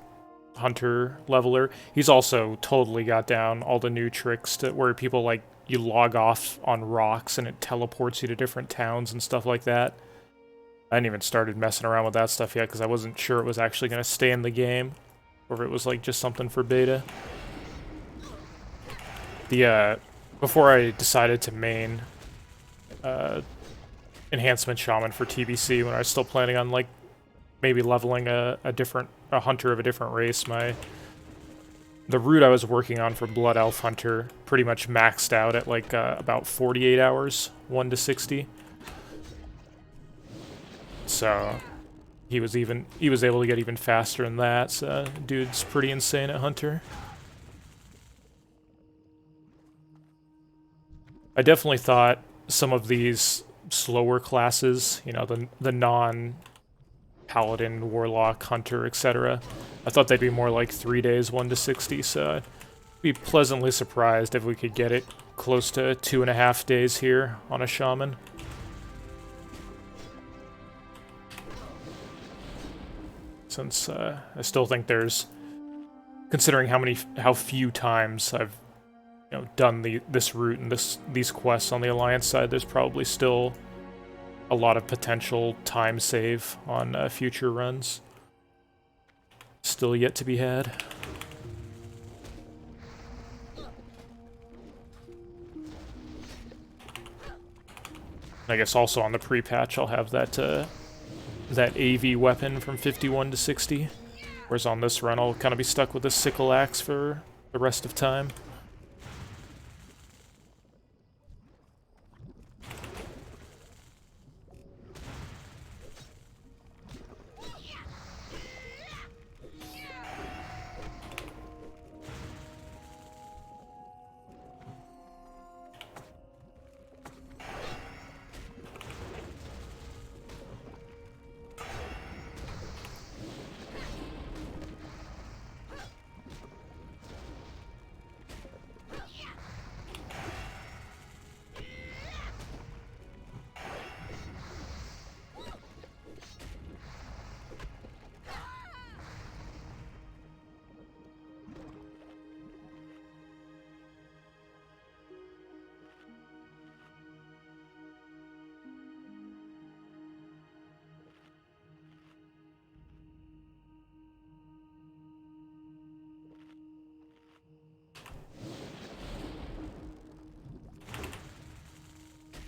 hunter leveler. He's also totally got down all the new tricks to where people like you log off on rocks and it teleports you to different towns and stuff like that. I hadn't even started messing around with that stuff yet because I wasn't sure it was actually going to stay in the game, or if it was like just something for beta. Before I decided to main Enhancement Shaman for TBC, when I was still planning on like maybe leveling a hunter of a different race, my the route I was working on for Blood Elf Hunter pretty much maxed out at like about 48 hours, 1 to 60. So he was able to get even faster than that. So dude's pretty insane at Hunter. I definitely thought some of these slower classes, you know, the non-Paladin, Warlock, Hunter, etc., I thought they'd be more like 3 days, 1 to 60, so I'd be pleasantly surprised if we could get it close to 2.5 days here on a Shaman. Since I still think there's, considering how few times I've done this route and these quests on the Alliance side, there's probably still a lot of potential time save on future runs. Still yet to be had. I guess also on the pre-patch I'll have that AV weapon from 51 to 60, whereas on this run I'll kind of be stuck with a sickle axe for the rest of time.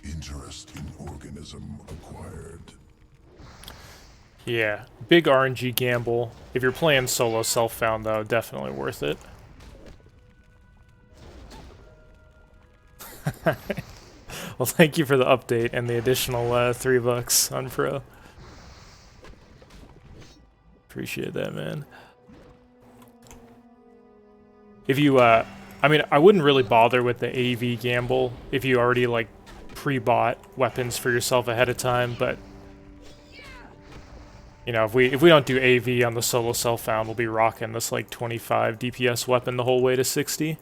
Interesting organism acquired. Yeah, big RNG gamble. If you're playing solo self-found though, definitely worth it. Well, thank you for the update and the additional $3 on Pro. Appreciate that, man. If you, I mean, I wouldn't really bother with the AV gamble if you already, like, pre-bought weapons for yourself ahead of time, but, you know, if we don't do AV on the solo self-found, we'll be rocking this, like, 25 DPS weapon the whole way to 60.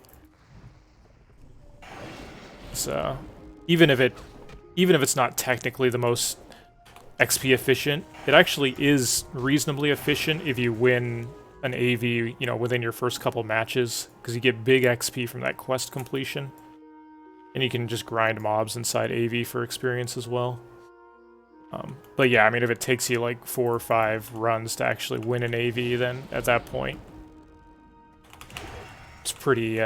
So, even if it's not technically the most XP efficient, it actually is reasonably efficient if you win an AV, you know, within your first couple matches, because you get big XP from that quest completion. And you can just grind mobs inside AV for experience as well. But yeah, I mean, if it takes you like 4 or 5 runs to actually win an AV, then at that point, it's pretty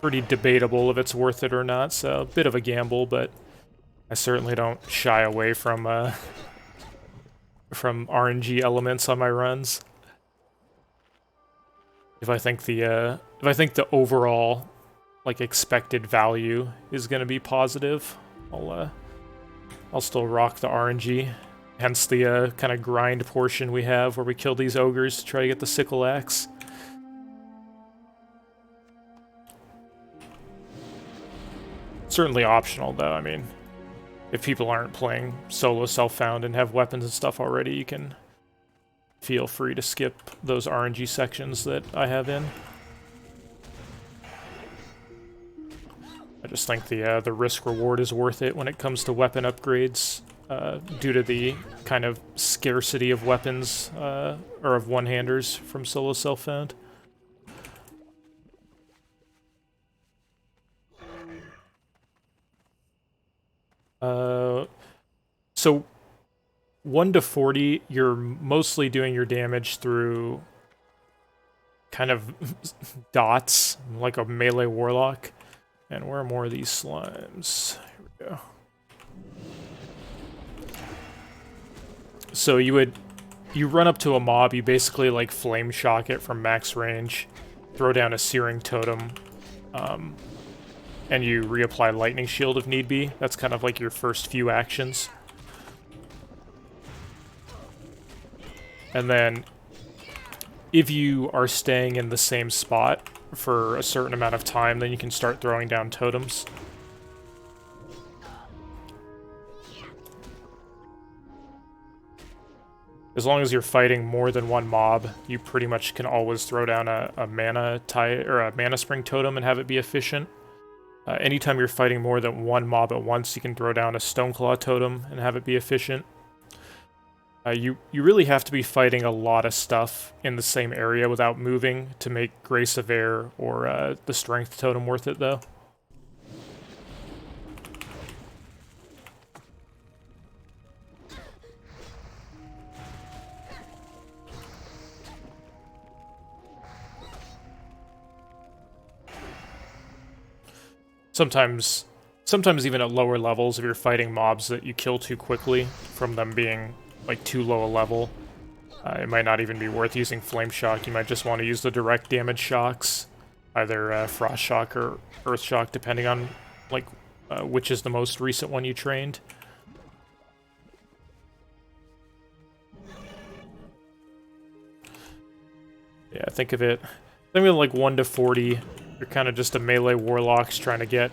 debatable if it's worth it or not. So a bit of a gamble, but I certainly don't shy away from RNG elements on my runs. If I think the overall, like, expected value is going to be positive, I'll still rock the RNG. Hence the kind of grind portion we have where we kill these ogres to try to get the sickle axe. Certainly optional though. I mean, if people aren't playing solo self-found and have weapons and stuff already, you can feel free to skip those RNG sections that I have in. I just think the risk-reward is worth it when it comes to weapon upgrades, due to the kind of scarcity of weapons, or of one-handers from solo self-found. So 1 to 40, you're mostly doing your damage through kind of dots, like a melee warlock. And where are more of these slimes? Here we go. So you run up to a mob, you basically like flame shock it from max range throw down a Searing Totem, and you reapply Lightning Shield if need be. That's kind of like your first few actions. And then, if you are staying in the same spot for a certain amount of time, then you can start throwing down totems. As long as you're fighting more than one mob, you pretty much can always throw down a mana spring totem and have it be efficient. Anytime you're fighting more than one mob at once, you can throw down a Stoneclaw totem and have it be efficient. You really have to be fighting a lot of stuff in the same area without moving to make Grace of Air or the Strength totem worth it, though. Sometimes even at lower levels, if you're fighting mobs that you kill too quickly from them being like too low a level, it might not even be worth using Flame Shock. You might just want to use the direct damage shocks, either Frost Shock or Earth Shock, depending on like which is the most recent one you trained. Yeah, think of it like 1 to 40. You're kind of just a melee warlocks trying to get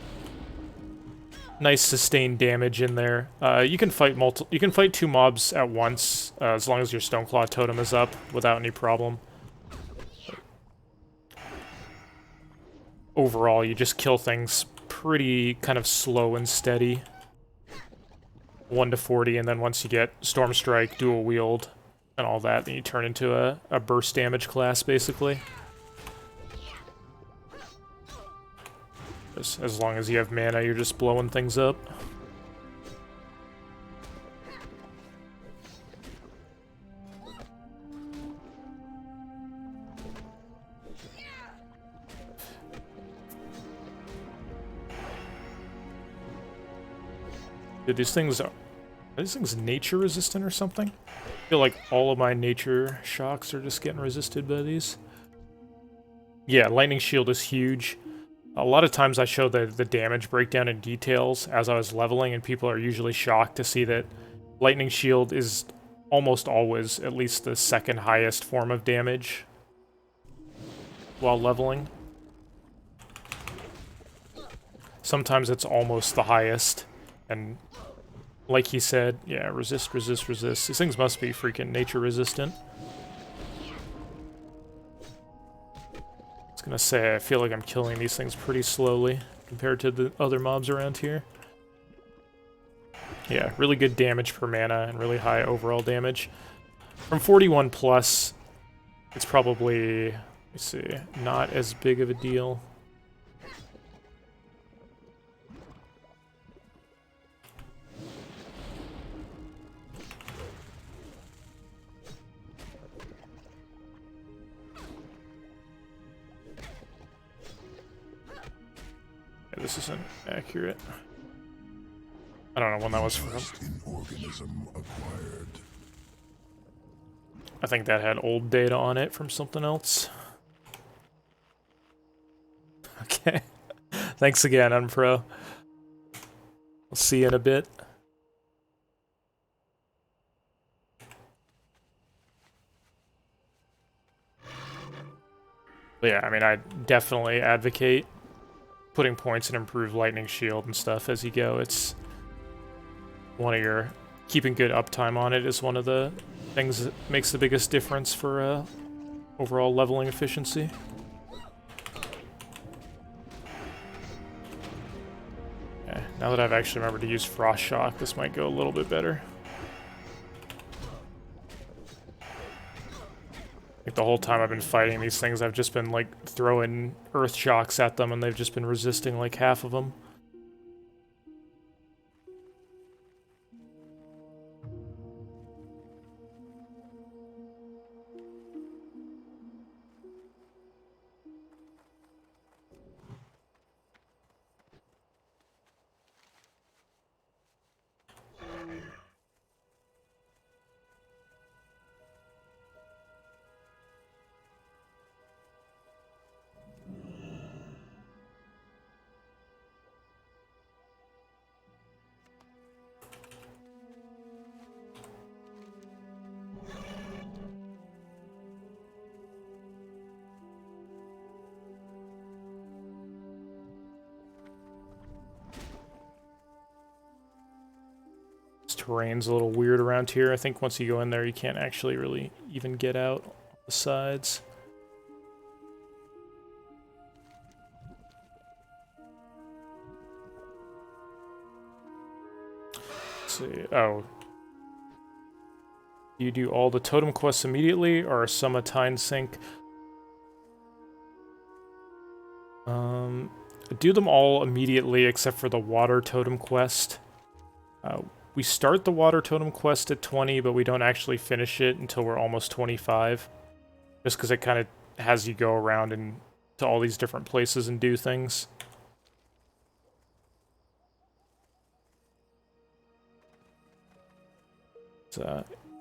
nice sustained damage in there. You can fight two mobs at once as long as your Stoneclaw totem is up without any problem. Overall, you just kill things pretty kind of slow and steady. 1 to 40, and then once you get Storm Strike, Dual Wield, and all that, then you turn into a burst damage class, basically. As long as you have mana, you're just blowing things up. Dude, are these things nature resistant or something? I feel like all of my nature shocks are just getting resisted by these. Yeah, Lightning Shield is huge. A lot of times I show the damage breakdown in details as I was leveling, and people are usually shocked to see that Lightning Shield is almost always at least the second highest form of damage while leveling. Sometimes it's almost the highest, and like he said, yeah, resist, resist, resist. These things must be freaking nature resistant. I was gonna say, I feel like I'm killing these things pretty slowly compared to the other mobs around here. Yeah, really good damage per mana and really high overall damage. From 41 plus, it's probably, let's see, not as big of a deal. This isn't accurate. I don't know when that was from. Organism acquired. I think that had old data on it from something else. Okay. Thanks again, Unpro. We'll see you in a bit. But yeah, I mean, I definitely advocate putting points in improved Lightning Shield and stuff as you go. It's one of your... Keeping good uptime on it is one of the things that makes the biggest difference for overall leveling efficiency. Okay, now that I've actually remembered to use Frost Shock, this might go a little bit better. Like the whole time I've been fighting these things, I've just been like throwing Earth Shocks at them and they've just been resisting like half of them. terrain's a little weird around here. I think once you go in there, you can't actually really even get out the sides. Let's see. Oh. You do all the totem quests immediately, or some a time sync? Do them all immediately except for the water totem quest. We start the water totem quest at 20, but we don't actually finish it until we're almost 25. Just because it kind of has you go around and to all these different places and do things.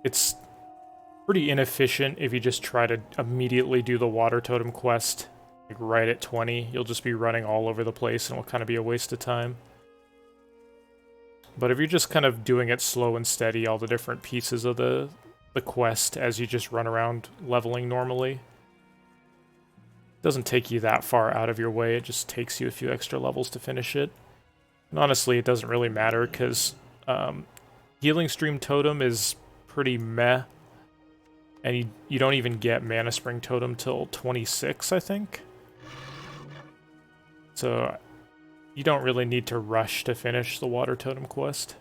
It's pretty inefficient if you just try to immediately do the water totem quest. Like right at 20, you'll just be running all over the place and it'll kind of be a waste of time. But if you're just kind of doing it slow and steady, all the different pieces of the quest as you just run around leveling normally, it doesn't take you that far out of your way, it just takes you a few extra levels to finish it. And honestly, it doesn't really matter because Healing Stream Totem is pretty meh, and you don't even get Mana Spring Totem till 26, I think. So you don't really need to rush to finish the Water Totem quest.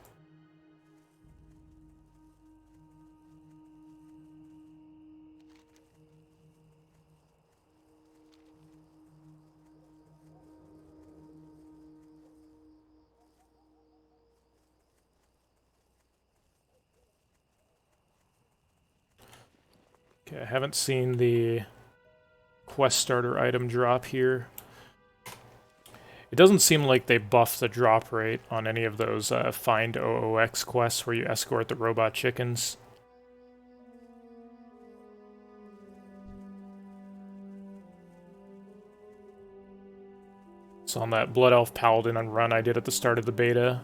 Okay, I haven't seen the quest starter item drop here. It doesn't seem like they buffed the drop rate on any of those Find OOX quests where you escort the robot chickens. So on that Blood Elf Paladin on run I did at the start of the beta,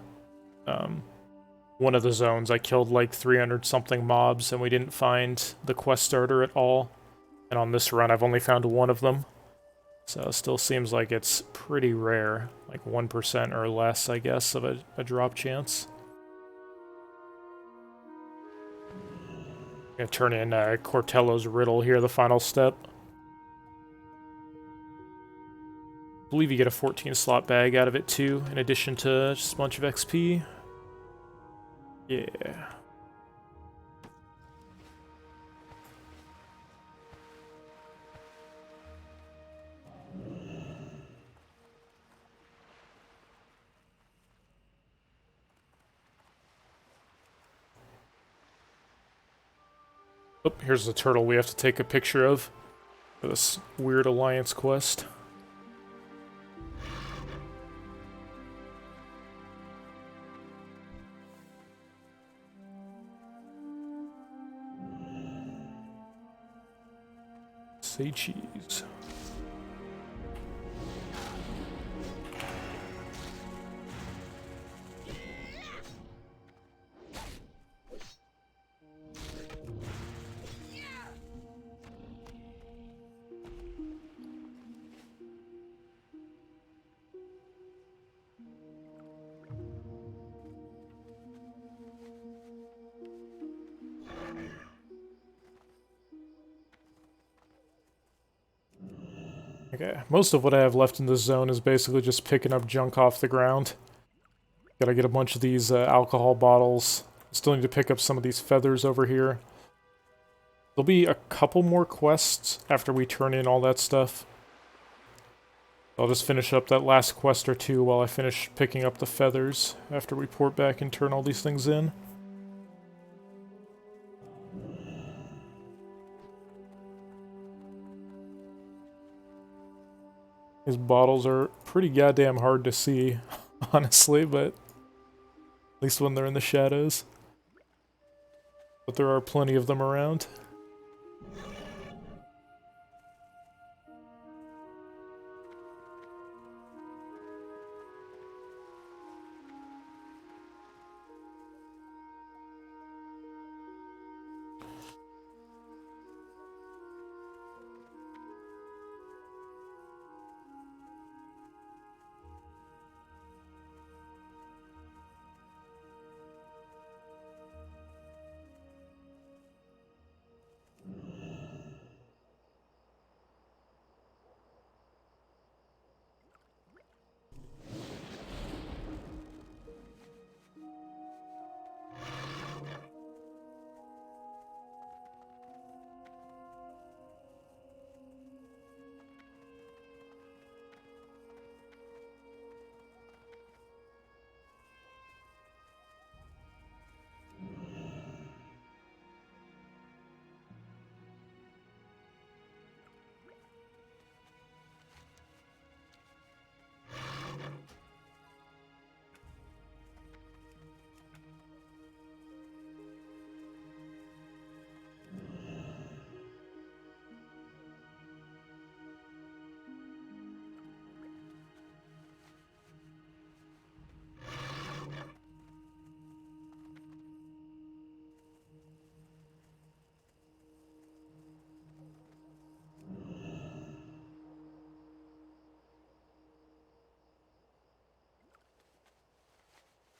one of the zones I killed like 300 something mobs and we didn't find the quest starter at all. And on this run I've only found one of them. So it still seems like it's pretty rare, like 1% or less, I guess, of a drop chance. I'm gonna turn in Cortello's Riddle here, the final step. I believe you get a 14 slot bag out of it too, in addition to just a bunch of XP. Yeah. Oh, here's the turtle we have to take a picture of for this weird alliance quest. Say cheese. Okay, most of what I have left in this zone is basically just picking up junk off the ground. Gotta get a bunch of these alcohol bottles. Still need to pick up some of these feathers over here. There'll be a couple more quests after we turn in all that stuff. I'll just finish up that last quest or two while I finish picking up the feathers after we port back and turn all these things in. These bottles are pretty goddamn hard to see, honestly, but at least when they're in the shadows. But there are plenty of them around.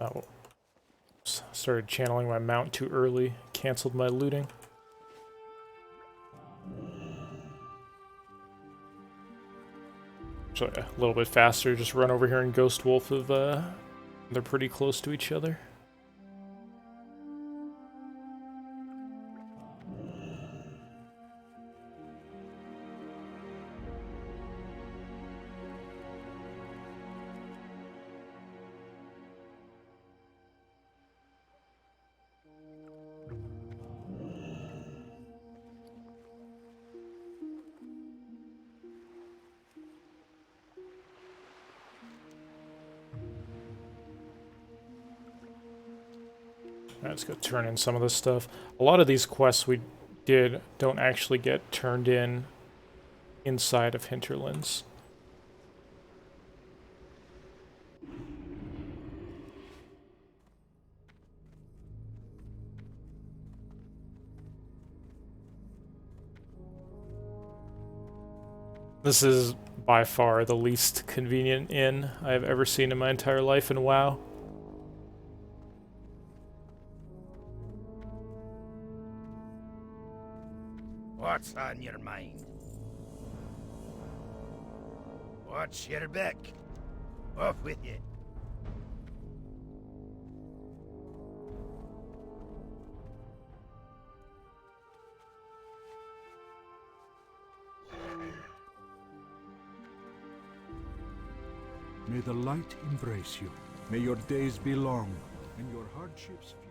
Oh, started channeling my mount too early. Canceled my looting. So yeah, a little bit faster. Just run over here and Ghost Wolf if they're pretty close to each other. Alright, let's go turn in some of this stuff. A lot of these quests we did don't actually get turned in inside of Hinterlands. This is by far the least convenient inn I've ever seen in my entire life in WoW. What's on your mind? What's your back? Off with you. May the light embrace you. May your days be long, and your hardships few.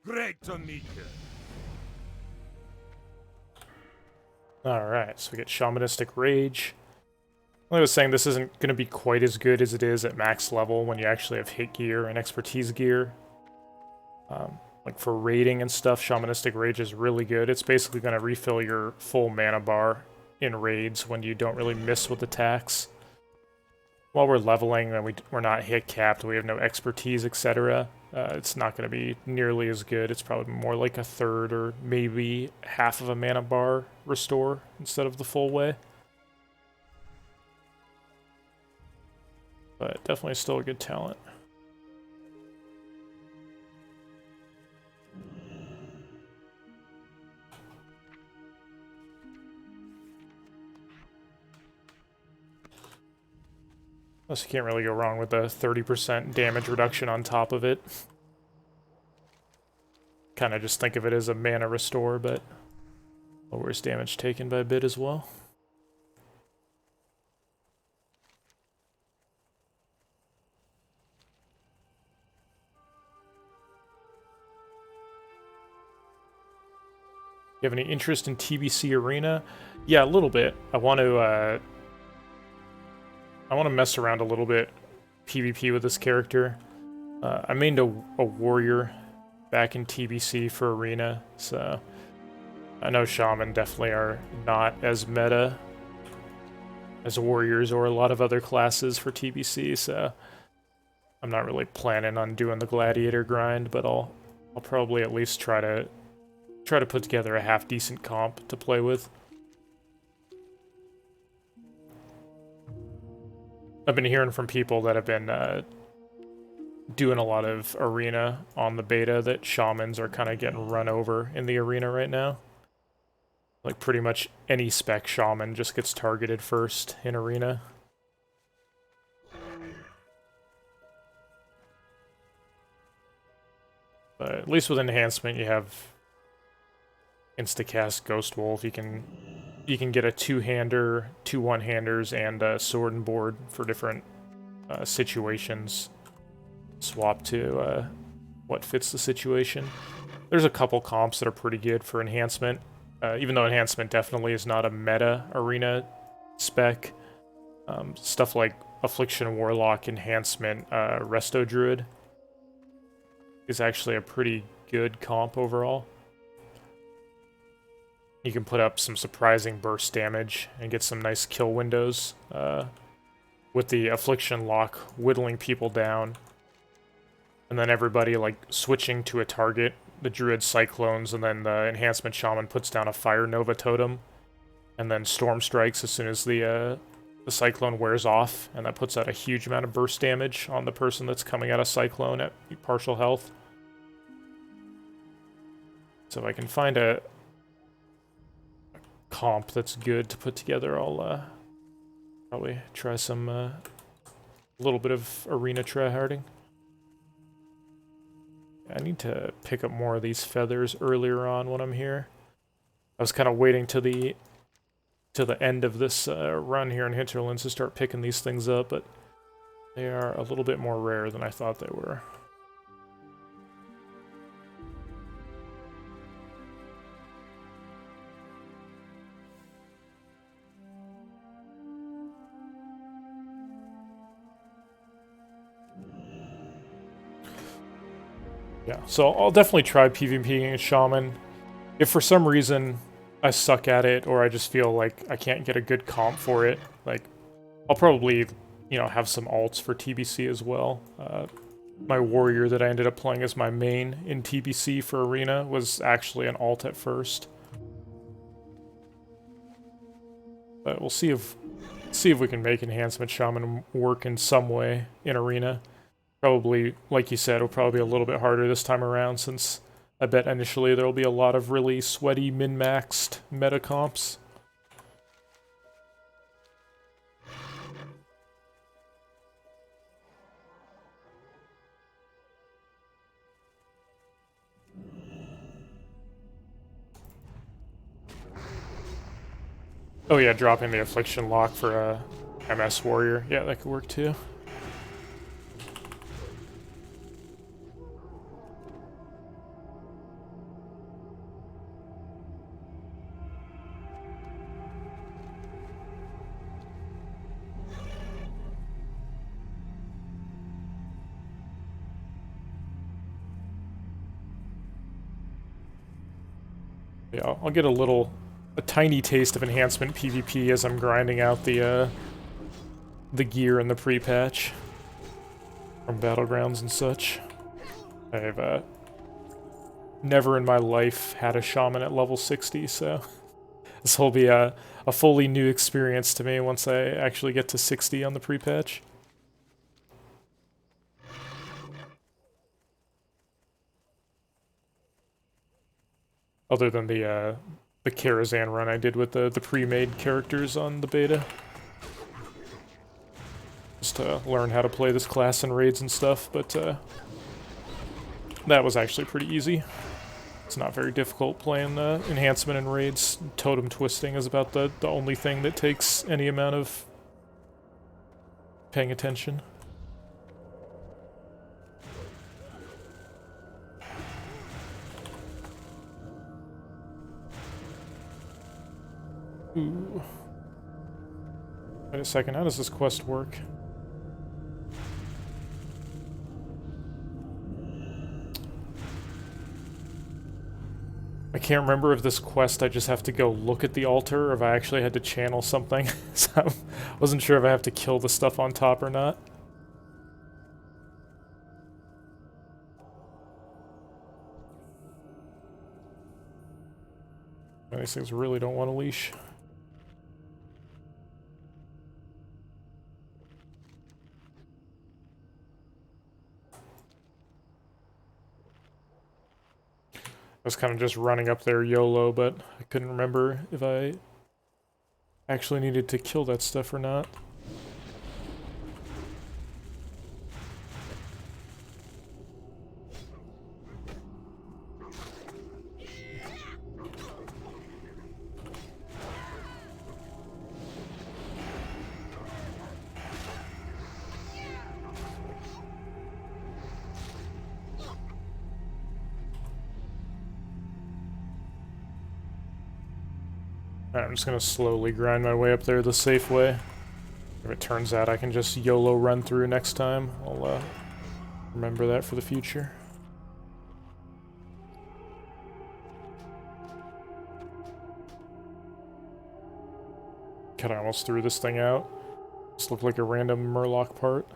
Great to meet you. Alright, so we get Shamanistic Rage. Like I was saying, this isn't going to be quite as good as it is at max level when you actually have hit gear and expertise gear. Like for raiding and stuff, Shamanistic Rage is really good. It's basically going to refill your full mana bar in raids when you don't really miss with attacks. While we're leveling and we're not hit capped, we have no expertise, etc. It's not going to be nearly as good. It's probably more like a third or maybe half of a mana bar restore instead of the full way. But definitely still a good talent. Plus, you can't really go wrong with the 30% damage reduction on top of it. Kind of just think of it as a mana restore, but lowers damage taken by a bit as well. You have any interest in TBC Arena? Yeah, a little bit. I want to mess around a little bit PvP with this character. I mained a warrior back in TBC for Arena, so I know Shaman definitely are not as meta as warriors or a lot of other classes for TBC, so I'm not really planning on doing the gladiator grind, but I'll probably at least try to put together a half-decent comp to play with. I've been hearing from people that have been doing a lot of arena on the beta that shamans are kind of getting run over in the arena right now. Like pretty much any spec shaman just gets targeted first in arena. But at least with enhancement you have instacast Ghost Wolf. You can get a two-hander, two one-handers, and a sword and board for different situations. Swap to what fits the situation. There's a couple comps that are pretty good for enhancement. Even though enhancement definitely is not a meta arena spec, Stuff like Affliction Warlock, Enhancement, Resto Druid is actually a pretty good comp overall. You can put up some surprising burst damage and get some nice kill windows with the Affliction Lock whittling people down. And then everybody like switching to a target. The Druid Cyclones, and then the Enhancement Shaman puts down a Fire Nova Totem. And then Storm Strikes as soon as the Cyclone wears off, and that puts out a huge amount of burst damage on the person that's coming out of Cyclone at partial health. So if I can find a comp that's good to put together, I'll probably try some a little bit of arena tryharding. I need to pick up more of these feathers earlier on when I'm here. I was kind of waiting to the end of this run here in Hinterlands to start picking these things up, but they are a little bit more rare than I thought they were. Yeah, so I'll definitely try PvPing a Shaman. If for some reason I suck at it, or I just feel like I can't get a good comp for it, like, I'll probably, you know, have some alts for TBC as well. My warrior that I ended up playing as my main in TBC for Arena was actually an alt at first. But we'll see if we can make Enhancement Shaman work in some way in Arena. Probably, like you said, it'll probably be a little bit harder this time around, since I bet initially there'll be a lot of really sweaty min-maxed meta comps. Oh yeah, dropping the Affliction Lock for a MS Warrior. Yeah, that could work too. Yeah, I'll get a tiny taste of enhancement PvP as I'm grinding out the gear in the pre-patch from Battlegrounds and such. I've never in my life had a shaman at level 60, so this will be a fully new experience to me once I actually get to 60 on the pre-patch. Other than the Karazhan run I did with the pre-made characters on the beta. Just to learn how to play this class in raids and stuff, but that was actually pretty easy. It's not very difficult playing enhancement in raids. Totem twisting is about the only thing that takes any amount of paying attention. Ooh. Wait a second, how does this quest work? I can't remember if this quest I just have to go look at the altar or if I actually had to channel something. So I wasn't sure if I have to kill the stuff on top or not. These things really don't want a leash. I was kind of just running up there YOLO, but I couldn't remember if I actually needed to kill that stuff or not. I'm just gonna slowly grind my way up there the safe way. If it turns out I can just YOLO run through next time, I'll remember that for the future. God, I almost threw this thing out. This looked like a random Murloc part.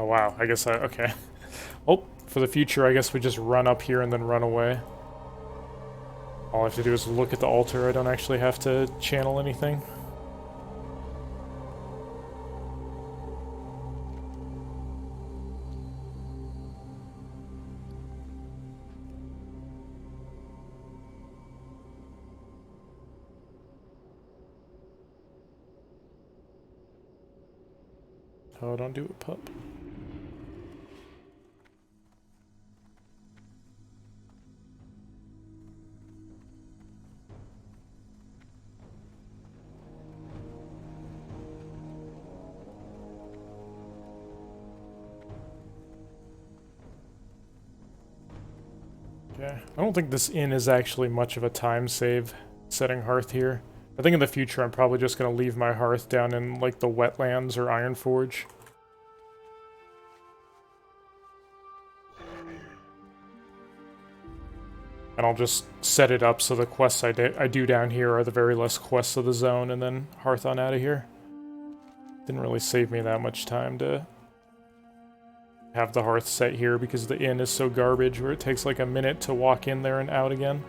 Oh wow, I guess okay. Oh, for the future, I guess we just run up here and then run away. All I have to do is look at the altar, I don't actually have to channel anything. Oh, don't do it, pup. Okay. I don't think this inn is actually much of a time save setting hearth here. I think in the future I'm probably just going to leave my hearth down in like the wetlands or Ironforge. And I'll just set it up so the quests I do down here are the very last quests of the zone, and then hearth on out of here. Didn't really save me that much time to have the hearth set here because the inn is so garbage where it takes like a minute to walk in there and out again.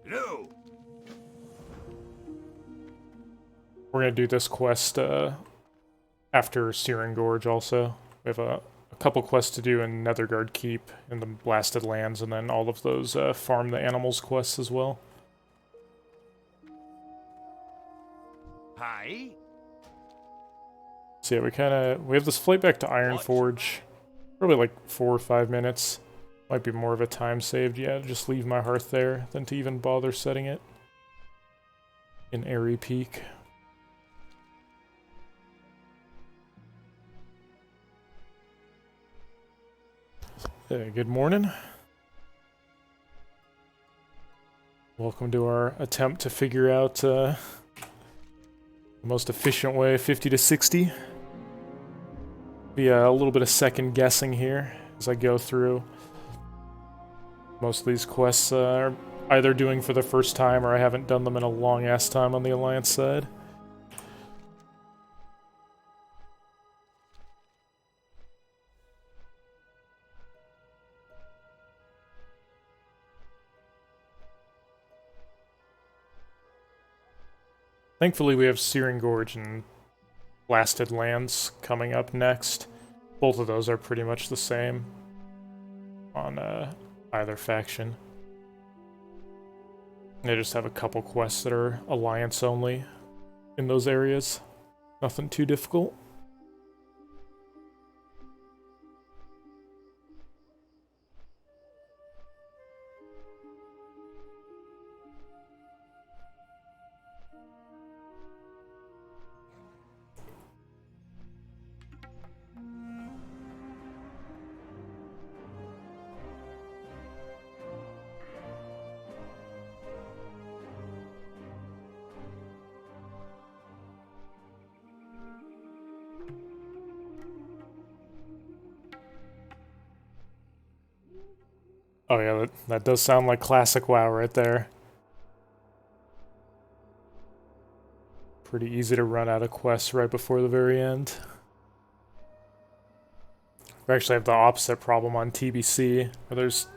Hello. We're gonna do this quest after Searing Gorge also. We have a couple quests to do in Netherguard Keep in the Blasted Lands, and then all of those Farm the Animals quests as well. Hi. So yeah, we have this flight back to Ironforge. Probably like 4 or 5 minutes. Might be more of a time saved, yeah, to just leave my hearth there than to even bother setting it in Airy Peak. Good morning. Welcome to our attempt to figure out the most efficient way, 50 to 60. Be a little bit of second guessing here as I go through. Most of these quests are either doing for the first time or I haven't done them in a long-ass time on the Alliance side. Thankfully we have Searing Gorge and Blasted Lands coming up next. Both of those are pretty much the same on either faction. They just have a couple quests that are Alliance only in those areas. Nothing too difficult. Oh yeah, that does sound like classic WoW right there. Pretty easy to run out of quests right before the very end. We actually have the opposite problem on TBC, where there's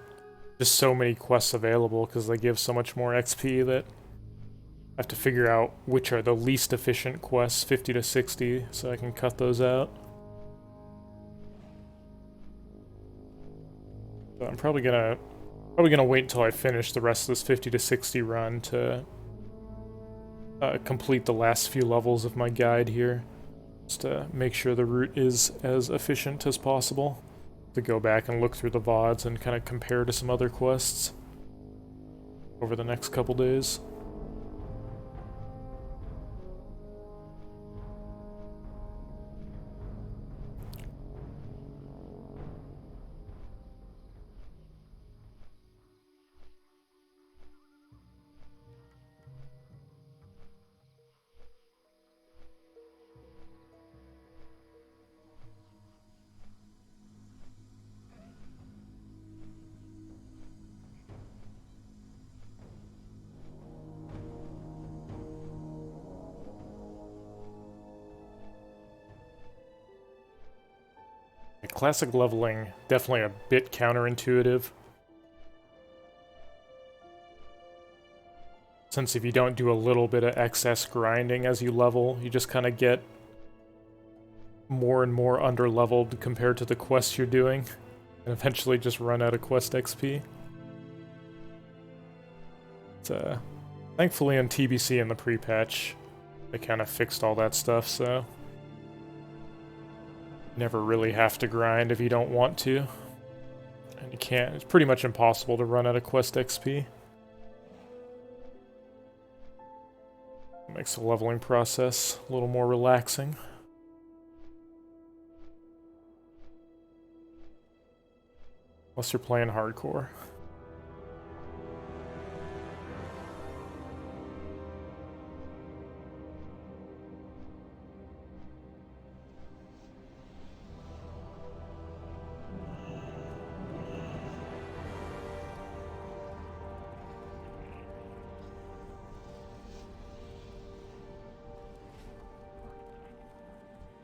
just so many quests available because they give so much more XP that I have to figure out which are the least efficient quests, 50 to 60, so I can cut those out. So I'm probably gonna wait until I finish the rest of this 50 to 60 run to complete the last few levels of my guide here, just to make sure the route is as efficient as possible. To go back and look through the VODs and kind of compare to some other quests over the next couple days. Classic leveling, definitely a bit counterintuitive. Since if you don't do a little bit of excess grinding as you level, you just kind of get more and more underleveled compared to the quests you're doing, and eventually just run out of quest XP. But, thankfully on TBC in the pre-patch, they kind of fixed all that stuff, so never really have to grind if you don't want to. And you can't, it's pretty much impossible to run out of quest XP. It makes the leveling process a little more relaxing. Unless you're playing hardcore.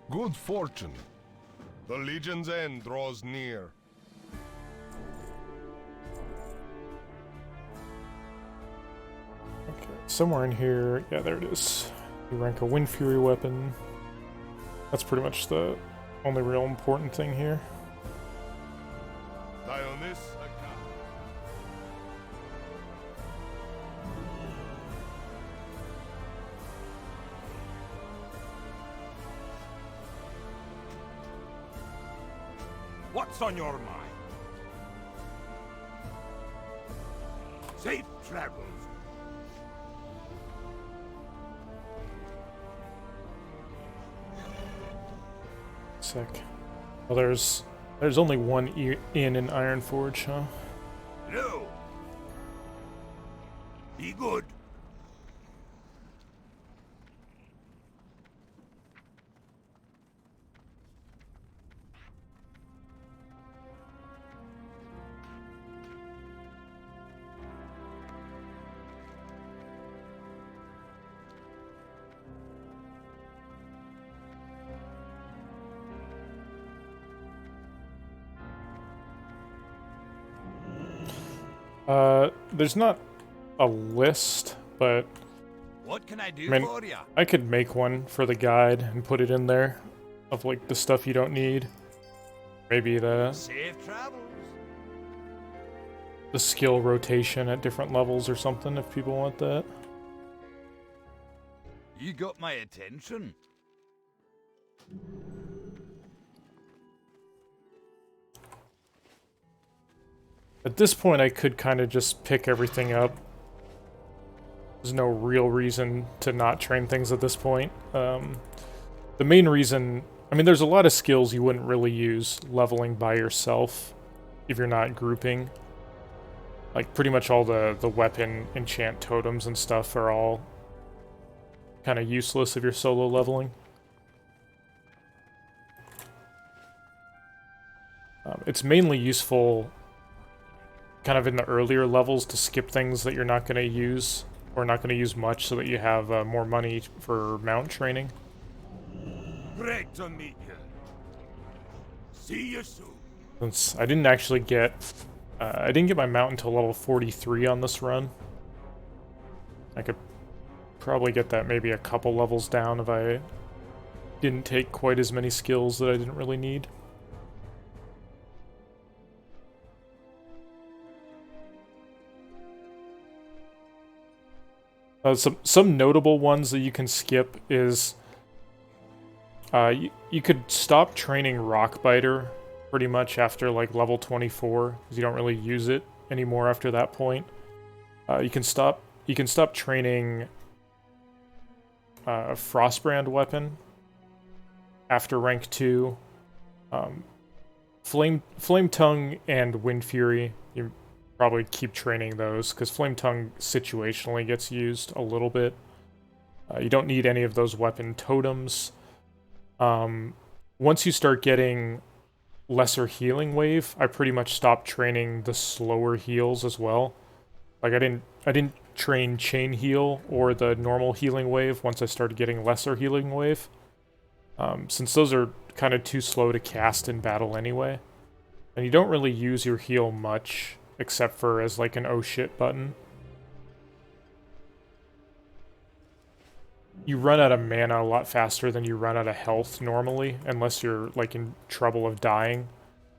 Good fortune. The Legion's end draws near. Okay, somewhere in here, yeah, there it is. You rank a Wind Fury weapon. That's pretty much the only real important thing here. Dionys, What's on your mind? Safe travels. Sick. Well, there's only one inn in Ironforge, huh? No. Be good. There's not a list, but What can I do I mean, for ya? I could make one for the guide and put it in there of like the stuff you don't need. Maybe the Safe travels. skill rotation at different levels or something if people want that. You got my attention. At this point, I could kind of just pick everything up. There's no real reason to not train things at this point. The main reason... I mean, there's a lot of skills you wouldn't really use leveling by yourself if you're not grouping. Like, pretty much all the weapon enchant totems and stuff are all kind of useless if you're solo leveling. It's mainly useful kind of in the earlier levels to skip things that you're not going to use or not going to use much so that you have more money for mount training. Great to meet you. See you soon. Since I didn't actually get... I didn't get my mount until level 43 on this run. I could probably get that maybe a couple levels down if I didn't take quite as many skills that I didn't really need. Some notable ones that you can skip is you could stop training Rockbiter pretty much after like level 24 because you don't really use it anymore after that point. You can stop training Frostbrand weapon after rank 2. Flame Tongue and Wind Fury, you probably keep training those because Flame Tongue situationally gets used a little bit. You don't need any of those weapon totems. Once you start getting lesser healing wave, I pretty much stopped training the slower heals as well. Like I didn't train chain heal or the normal healing wave once I started getting lesser healing wave. Since those are kind of too slow to cast in battle anyway. And you don't really use your heal much except for as like an oh shit button. You run out of mana a lot faster than you run out of health normally, unless you're like in trouble of dying.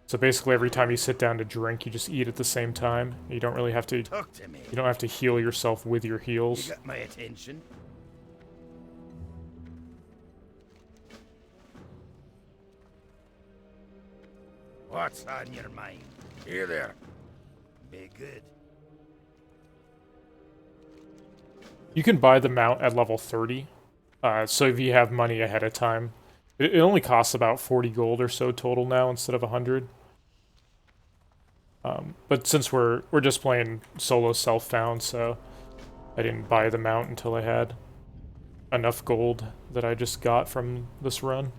So basically every time you sit down to drink, you just eat at the same time. You don't really have to... Talk to me. You don't have to heal yourself with your heals. You got my attention. What's on your mind? Here there. Be good. You can buy the mount at level 30, so if you have money ahead of time. It only costs about 40 gold or so total now instead of 100. But since we're just playing solo self-found, so I didn't buy the mount until I had enough gold that I just got from this run.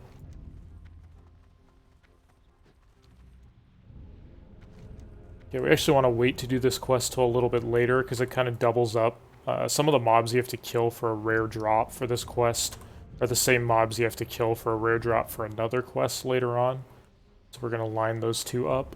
Okay, we actually want to wait to do this quest till a little bit later because it kind of doubles up. Some of the mobs you have to kill for a rare drop for this quest are the same mobs you have to kill for a rare drop for another quest later on. So we're going to line those two up.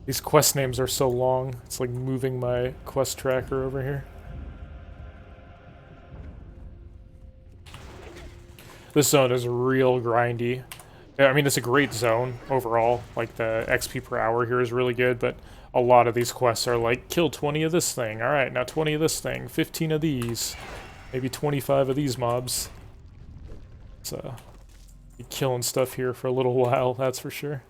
These quest names are so long, it's like moving my quest tracker over here. This zone is real grindy. I mean, it's a great zone overall. Like, the XP per hour here is really good, but a lot of these quests are like, kill 20 of this thing. Alright, now 20 of this thing. 15 of these. Maybe 25 of these mobs. So, be killing stuff here for a little while, that's for sure.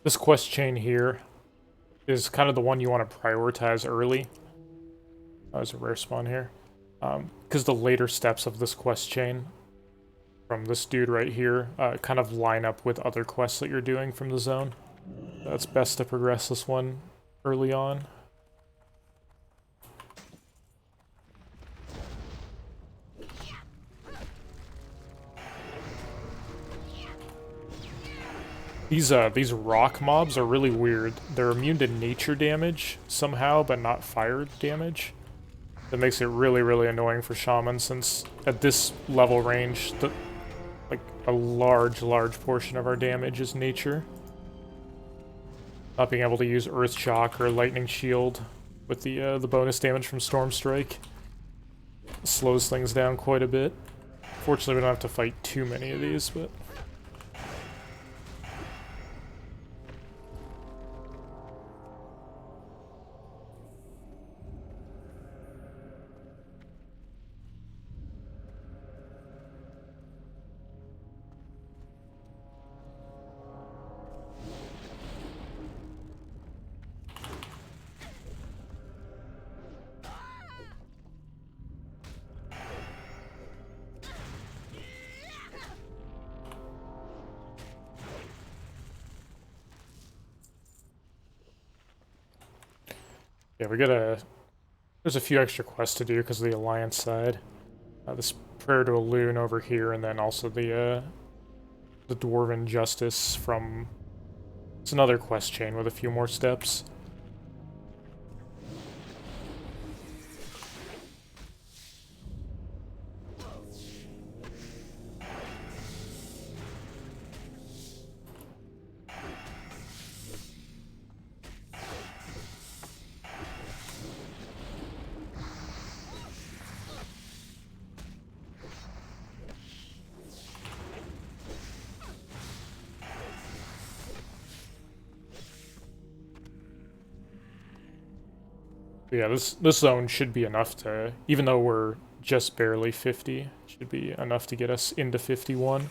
This quest chain here is kind of the one you want to prioritize early. Oh, there's a rare spawn here. Because the later steps of this quest chain from this dude right here kind of line up with other quests that you're doing from the zone. That's best to progress this one early on. These rock mobs are really weird. They're immune to nature damage somehow, but not fire damage. That makes it really, really annoying for Shaman, since at this level range, like a large portion of our damage is nature. Not being able to use Earth Shock or Lightning Shield with the bonus damage from Storm Strike slows things down quite a bit. Fortunately, we don't have to fight too many of these, but... Yeah, we gotta... There's a few extra quests to do because of the Alliance side. This Prayer to a Loon over here, and then also the Dwarven Justice from... It's another quest chain with a few more steps. Yeah, this zone should be enough to, even though we're just barely 50, should be enough to get us into 51.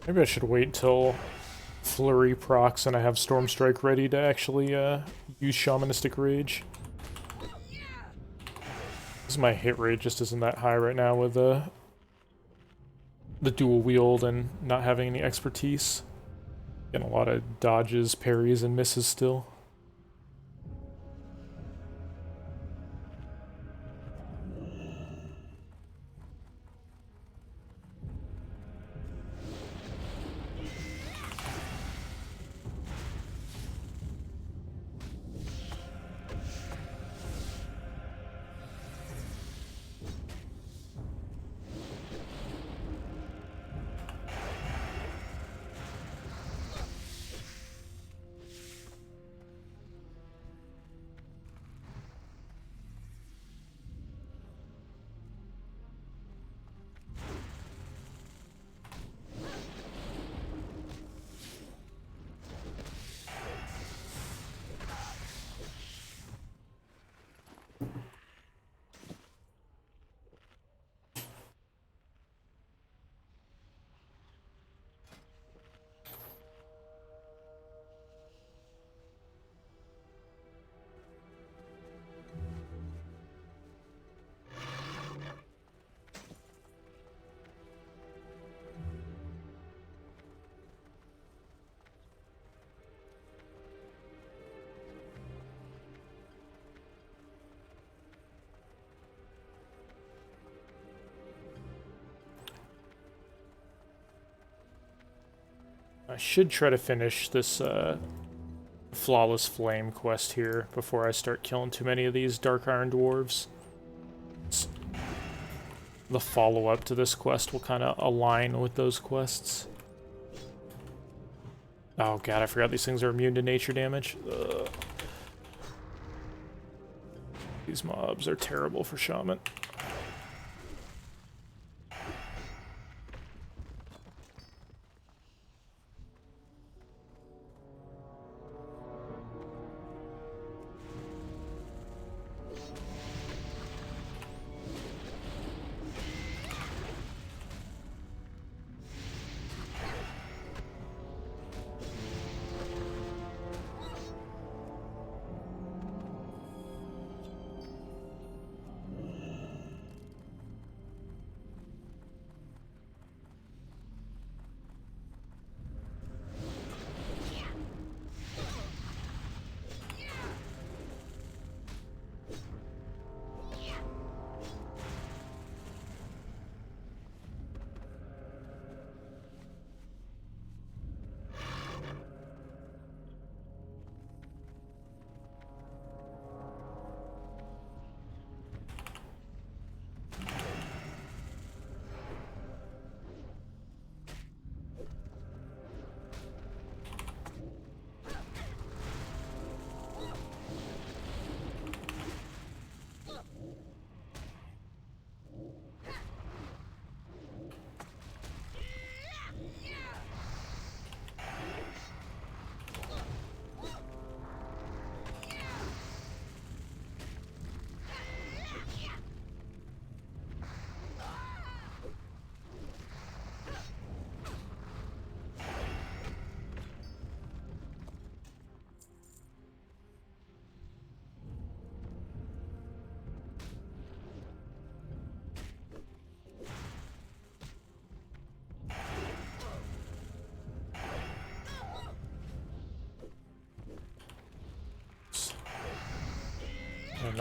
Maybe I should wait till Flurry procs and I have Storm Strike ready to actually use Shamanistic Rage. Because my hit rate just isn't that high right now with the dual wield and not having any expertise. Getting a lot of dodges, parries, and misses still. I should try to finish this Flawless Flame quest here before I start killing too many of these Dark Iron Dwarves. The follow-up to this quest will kind of align with those quests. Oh god, I forgot these things are immune to nature damage. Ugh. These mobs are terrible for Shaman.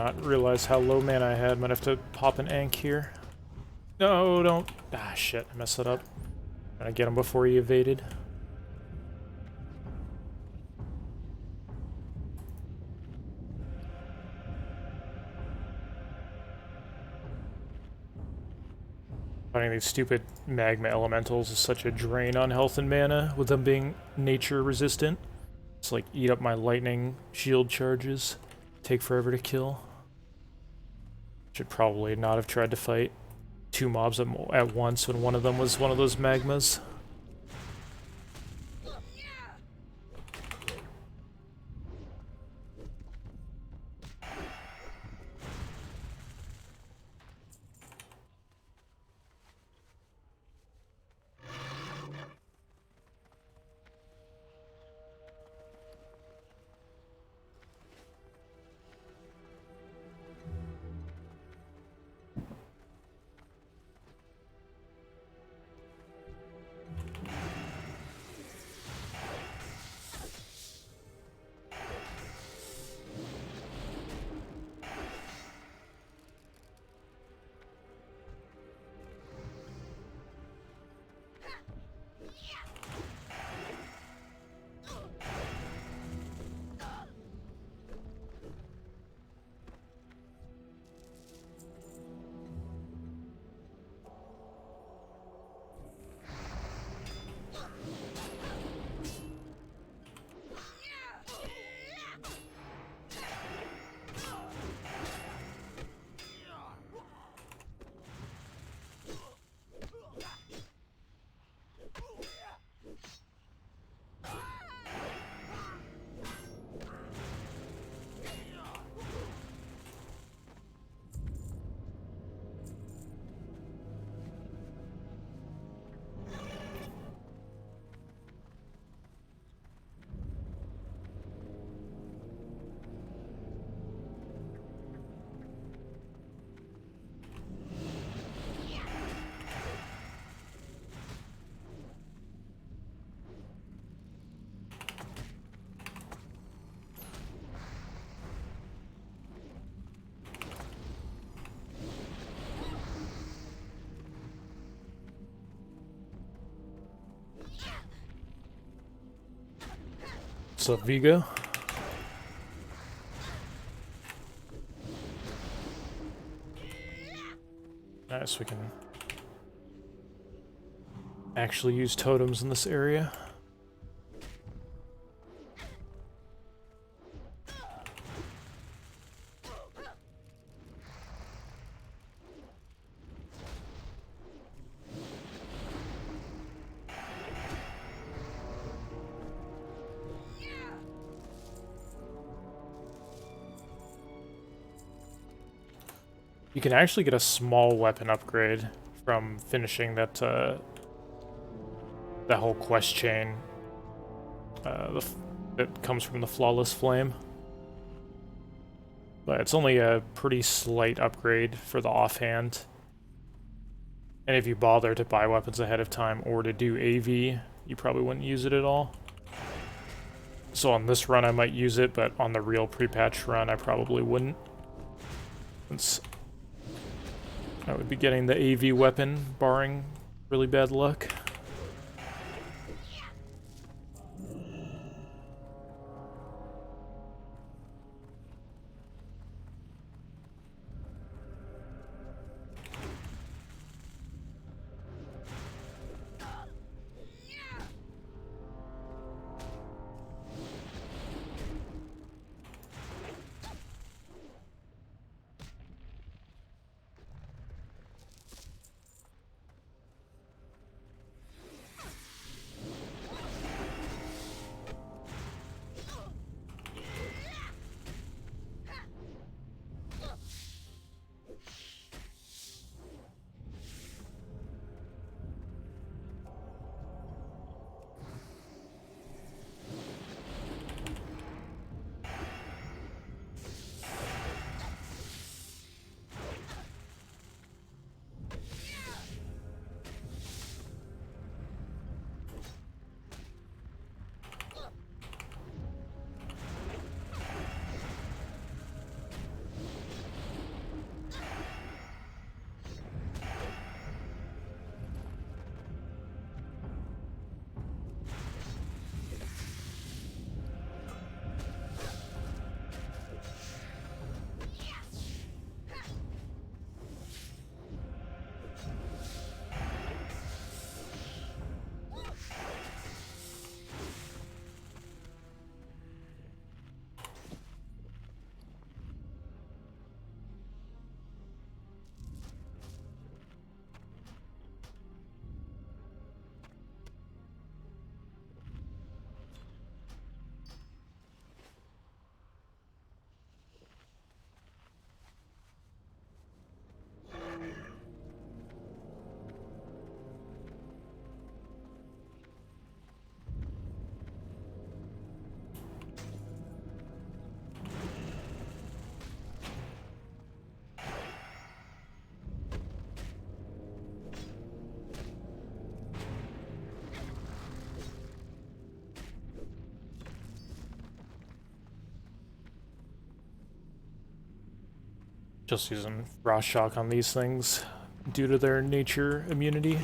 not realize how low mana I had. Might have to pop an Ankh here. No, don't. Ah, shit. I messed it up. Trying to get him before he evaded. Finding these stupid magma elementals is such a drain on health and mana, with them being nature resistant. It's like eat up my lightning shield charges. Take forever to kill. Should probably not have tried to fight 2 mobs at once when one of them was one of those magmas. What's up, Vigo? Nice, we can actually use totems in this area. You can actually get a small weapon upgrade from finishing that that whole quest chain that comes from the Flawless Flame. But it's only a pretty slight upgrade for the offhand. And if you bother to buy weapons ahead of time or to do AV, you probably wouldn't use it at all. So on this run I might use it, but on the real pre-patch run I probably wouldn't. Since I would be getting the AV weapon, barring really bad luck. Just using Frost Shock on these things due to their nature immunity.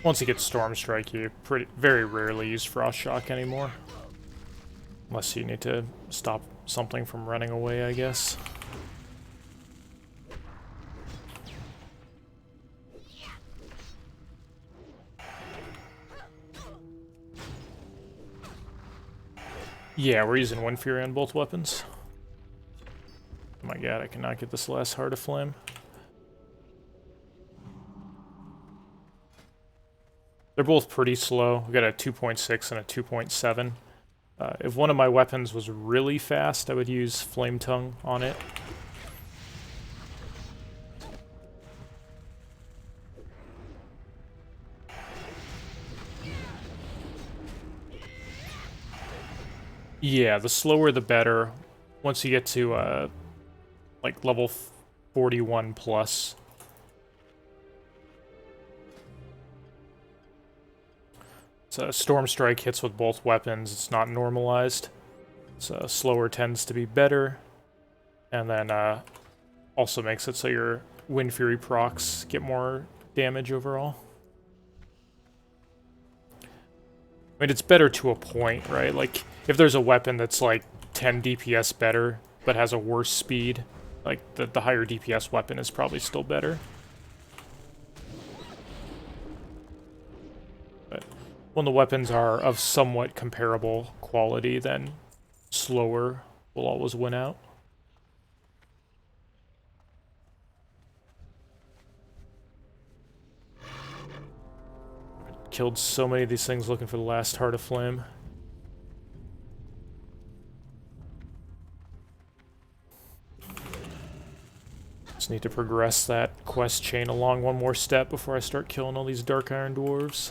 Once you get Storm Strike, you very rarely use Frost Shock anymore. Unless you need to stop something from running away, I guess. Yeah, we're using Wind Fury on both weapons. Oh my god, I cannot get this last Heart of Flame. They're both pretty slow. We got a 2.6 and a 2.7. If one of my weapons was really fast, I would use Flame Tongue on it. Yeah, the slower the better. Once you get to like level 41 plus. So Storm Strike hits with both weapons. It's not normalized. So slower tends to be better. And then also makes it so your Wind Fury procs get more damage overall. I mean, it's better to a point, right? Like, if there's a weapon that's like 10 DPS better, but has a worse speed, like the higher DPS weapon is probably still better. But when the weapons are of somewhat comparable quality, then slower will always win out. Killed so many of these things looking for the last Heart of Flame. Just need to progress that quest chain along one more step before I start killing all these Dark Iron Dwarves.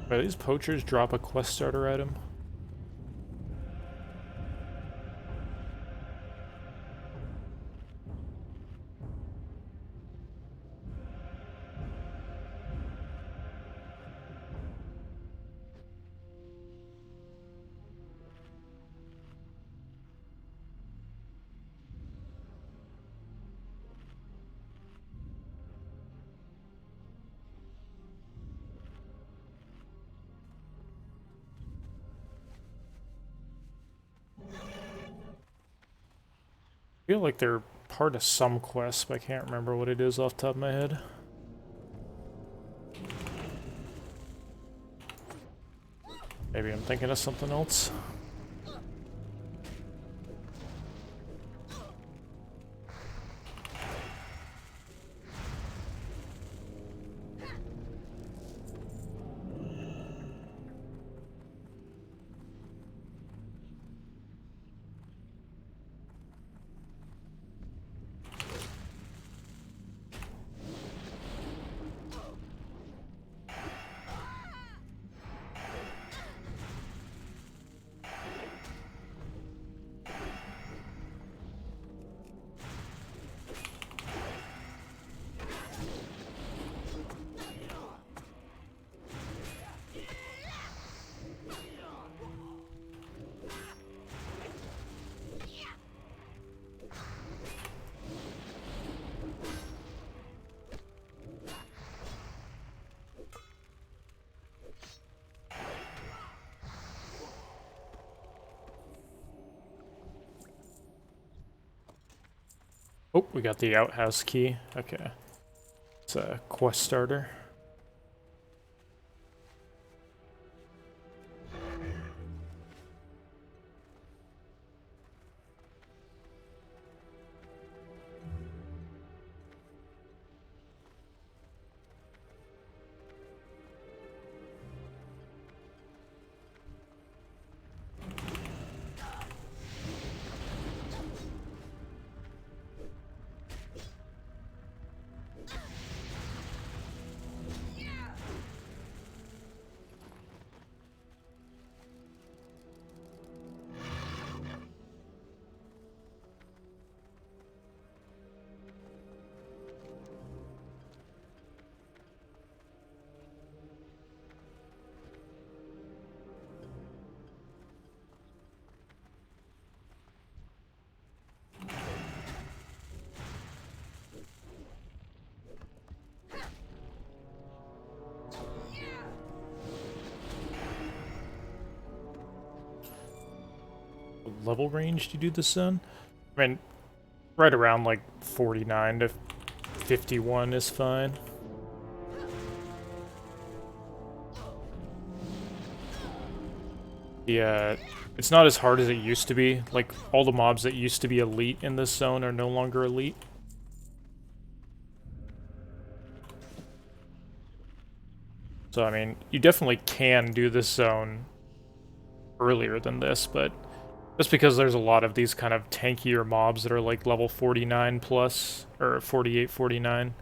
These poachers drop a quest starter item? I feel like they're part of some quest, but I can't remember what it is off the top of my head. Maybe I'm thinking of something else. Oh, we got the outhouse key. Okay. It's a quest starter. level range do you do this in? I mean, right around like 49 to 51 is fine. Yeah, it's not as hard as it used to be. Like, all the mobs that used to be elite in this zone are no longer elite. So, I mean, you definitely can do this zone earlier than this, but just because there's a lot of these kind of tankier mobs that are like level 49 plus, or 48, 49.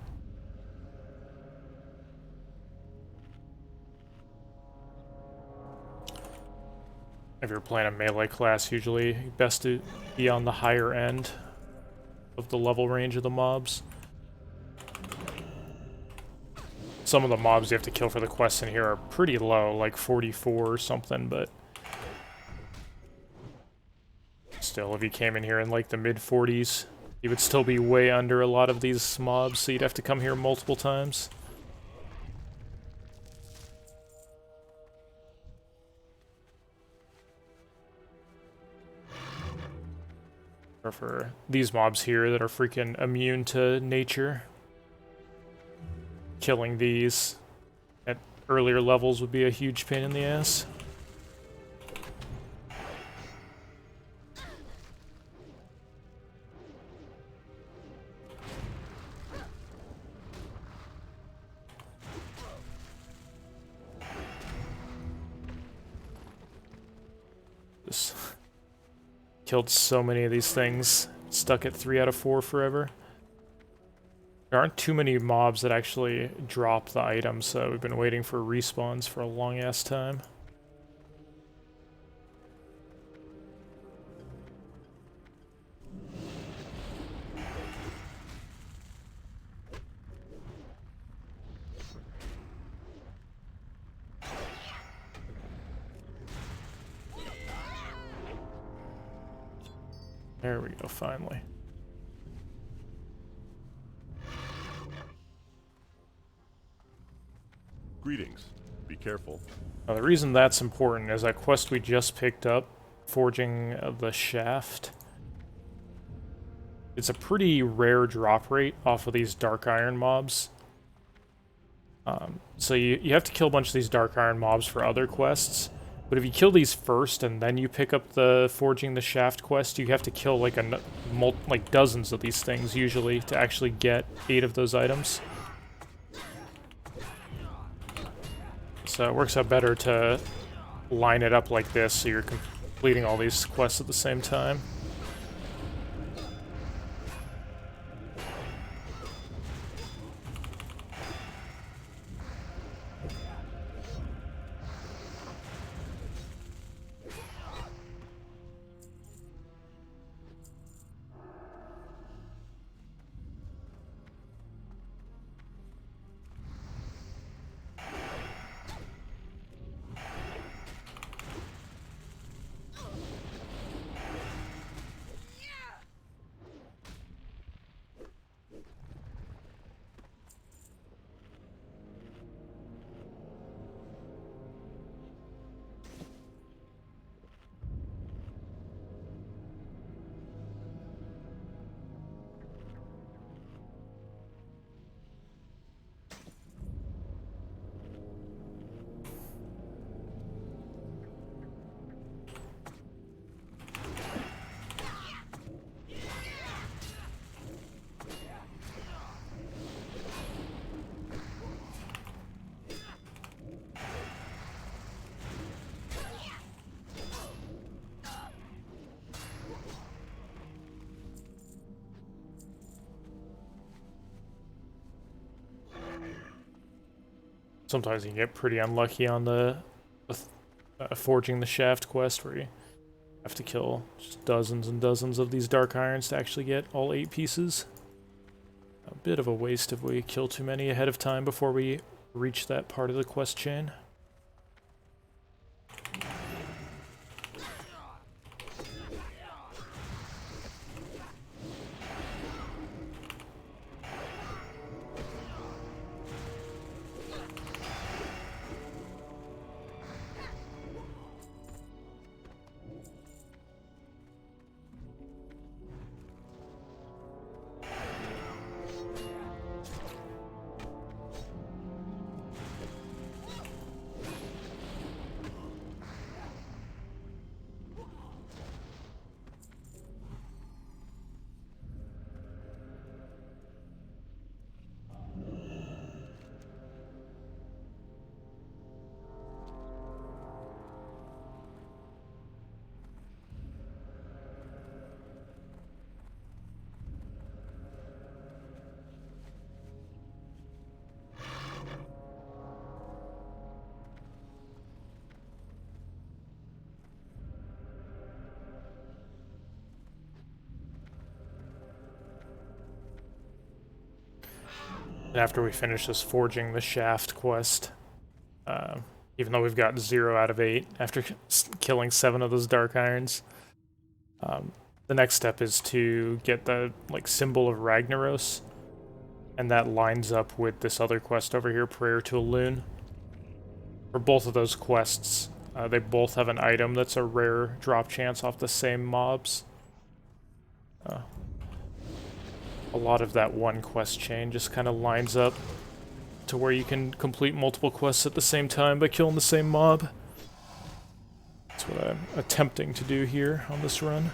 If you're playing a melee class, usually best to be on the higher end of the level range of the mobs. Some of the mobs you have to kill for the quests in here are pretty low, like 44 or something, but still, if you came in here in like the mid-40s, you would still be way under a lot of these mobs, so you'd have to come here multiple times. Or for these mobs here that are freaking immune to nature, killing these at earlier levels would be a huge pain in the ass. Just killed so many of these things, stuck at 3 out of 4 forever. There aren't too many mobs that actually drop the items, so we've been waiting for respawns for a long-ass time. There we go, finally. Greetings. Be careful. Now, the reason that's important is that quest we just picked up, Forging the Shaft. It's a pretty rare drop rate off of these Dark Iron mobs. So you have to kill a bunch of these Dark Iron mobs for other quests. But if you kill these first and then you pick up the Forging the Shaft quest, you have to kill like like dozens of these things usually to actually get 8 of those items. So it works out better to line it up like this so you're completing all these quests at the same time. Sometimes you can get pretty unlucky on the Forging the Shaft quest where you have to kill just dozens and dozens of these Dark Irons to actually get all 8 pieces. A bit of a waste if we kill too many ahead of time before we reach that part of the quest chain. And after we finish this Forging the Shaft quest, even though we've got 0 out of 8 after killing 7 of those Dark Irons, the next step is to get the symbol of Ragnaros, and that lines up with this other quest over here, Prayer to a Loon. For both of those quests, they both have an item that's a rare drop chance off the same mobs. A lot of that one quest chain just kind of lines up to where you can complete multiple quests at the same time by killing the same mob. That's what I'm attempting to do here on this run.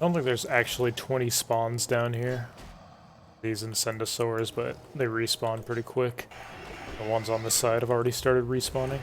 I don't think there's actually 20 spawns down here. These Incendosaurs, but they respawn pretty quick. The ones on this side have already started respawning.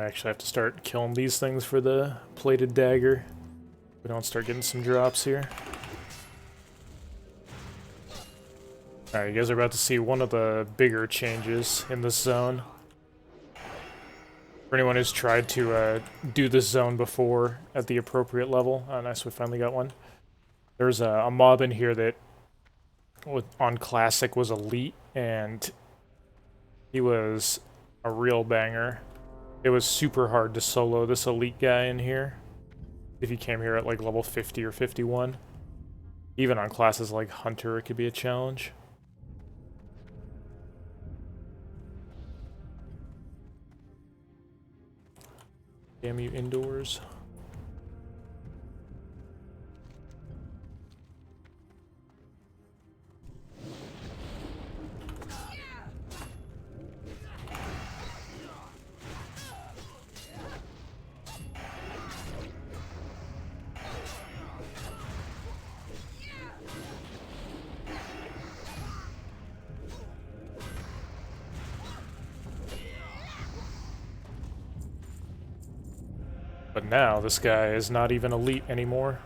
I actually have to start killing these things for the plated dagger. We don't start getting some drops here. Alright, you guys are about to see one of the bigger changes in this zone. For anyone who's tried to do this zone before at the appropriate level. Oh, nice, we finally got one. There's a mob in here that on Classic was elite, and he was a real banger. It was super hard to solo this elite guy in here if you came here at like level 50 or 51. Even on classes like Hunter, it could be a challenge. Damn you indoors. But now, this guy is not even elite anymore.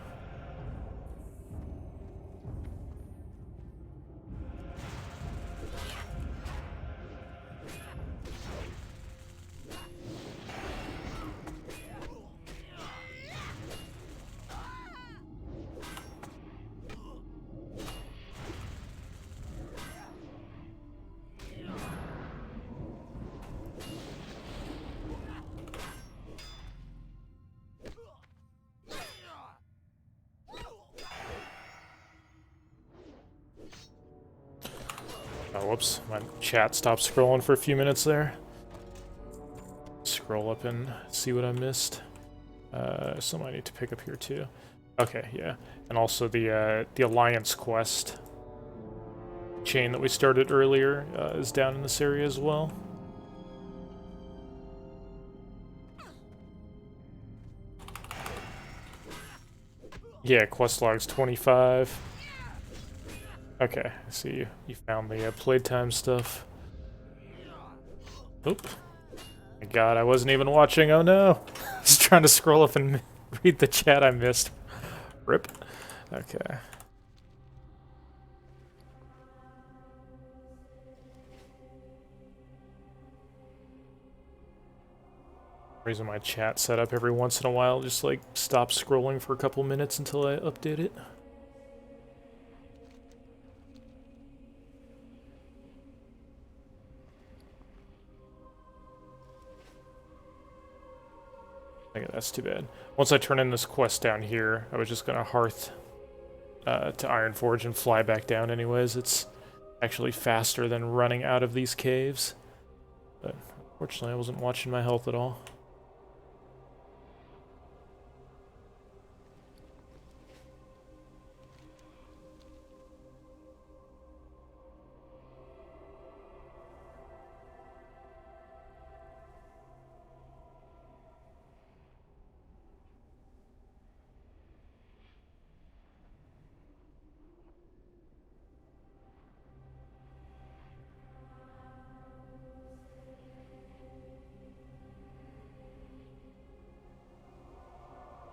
Oh, whoops. My chat stopped scrolling for a few minutes there. Scroll up and see what I missed. Some I need to pick up here too. Okay, yeah. And also the Alliance quest chain that we started earlier is down in this area as well. Yeah, quest logs 25. Okay, I see you. You found the playtime stuff. Oop. My god, I wasn't even watching. Oh no! I was trying to scroll up and read the chat I missed. Rip. Okay. Reason my chat set up every once in a while, just like stop scrolling for a couple minutes until I update it. Okay, that's too bad. Once I turn in this quest down here, I was just gonna hearth to Ironforge and fly back down anyways. It's actually faster than running out of these caves. But unfortunately, I wasn't watching my health at all.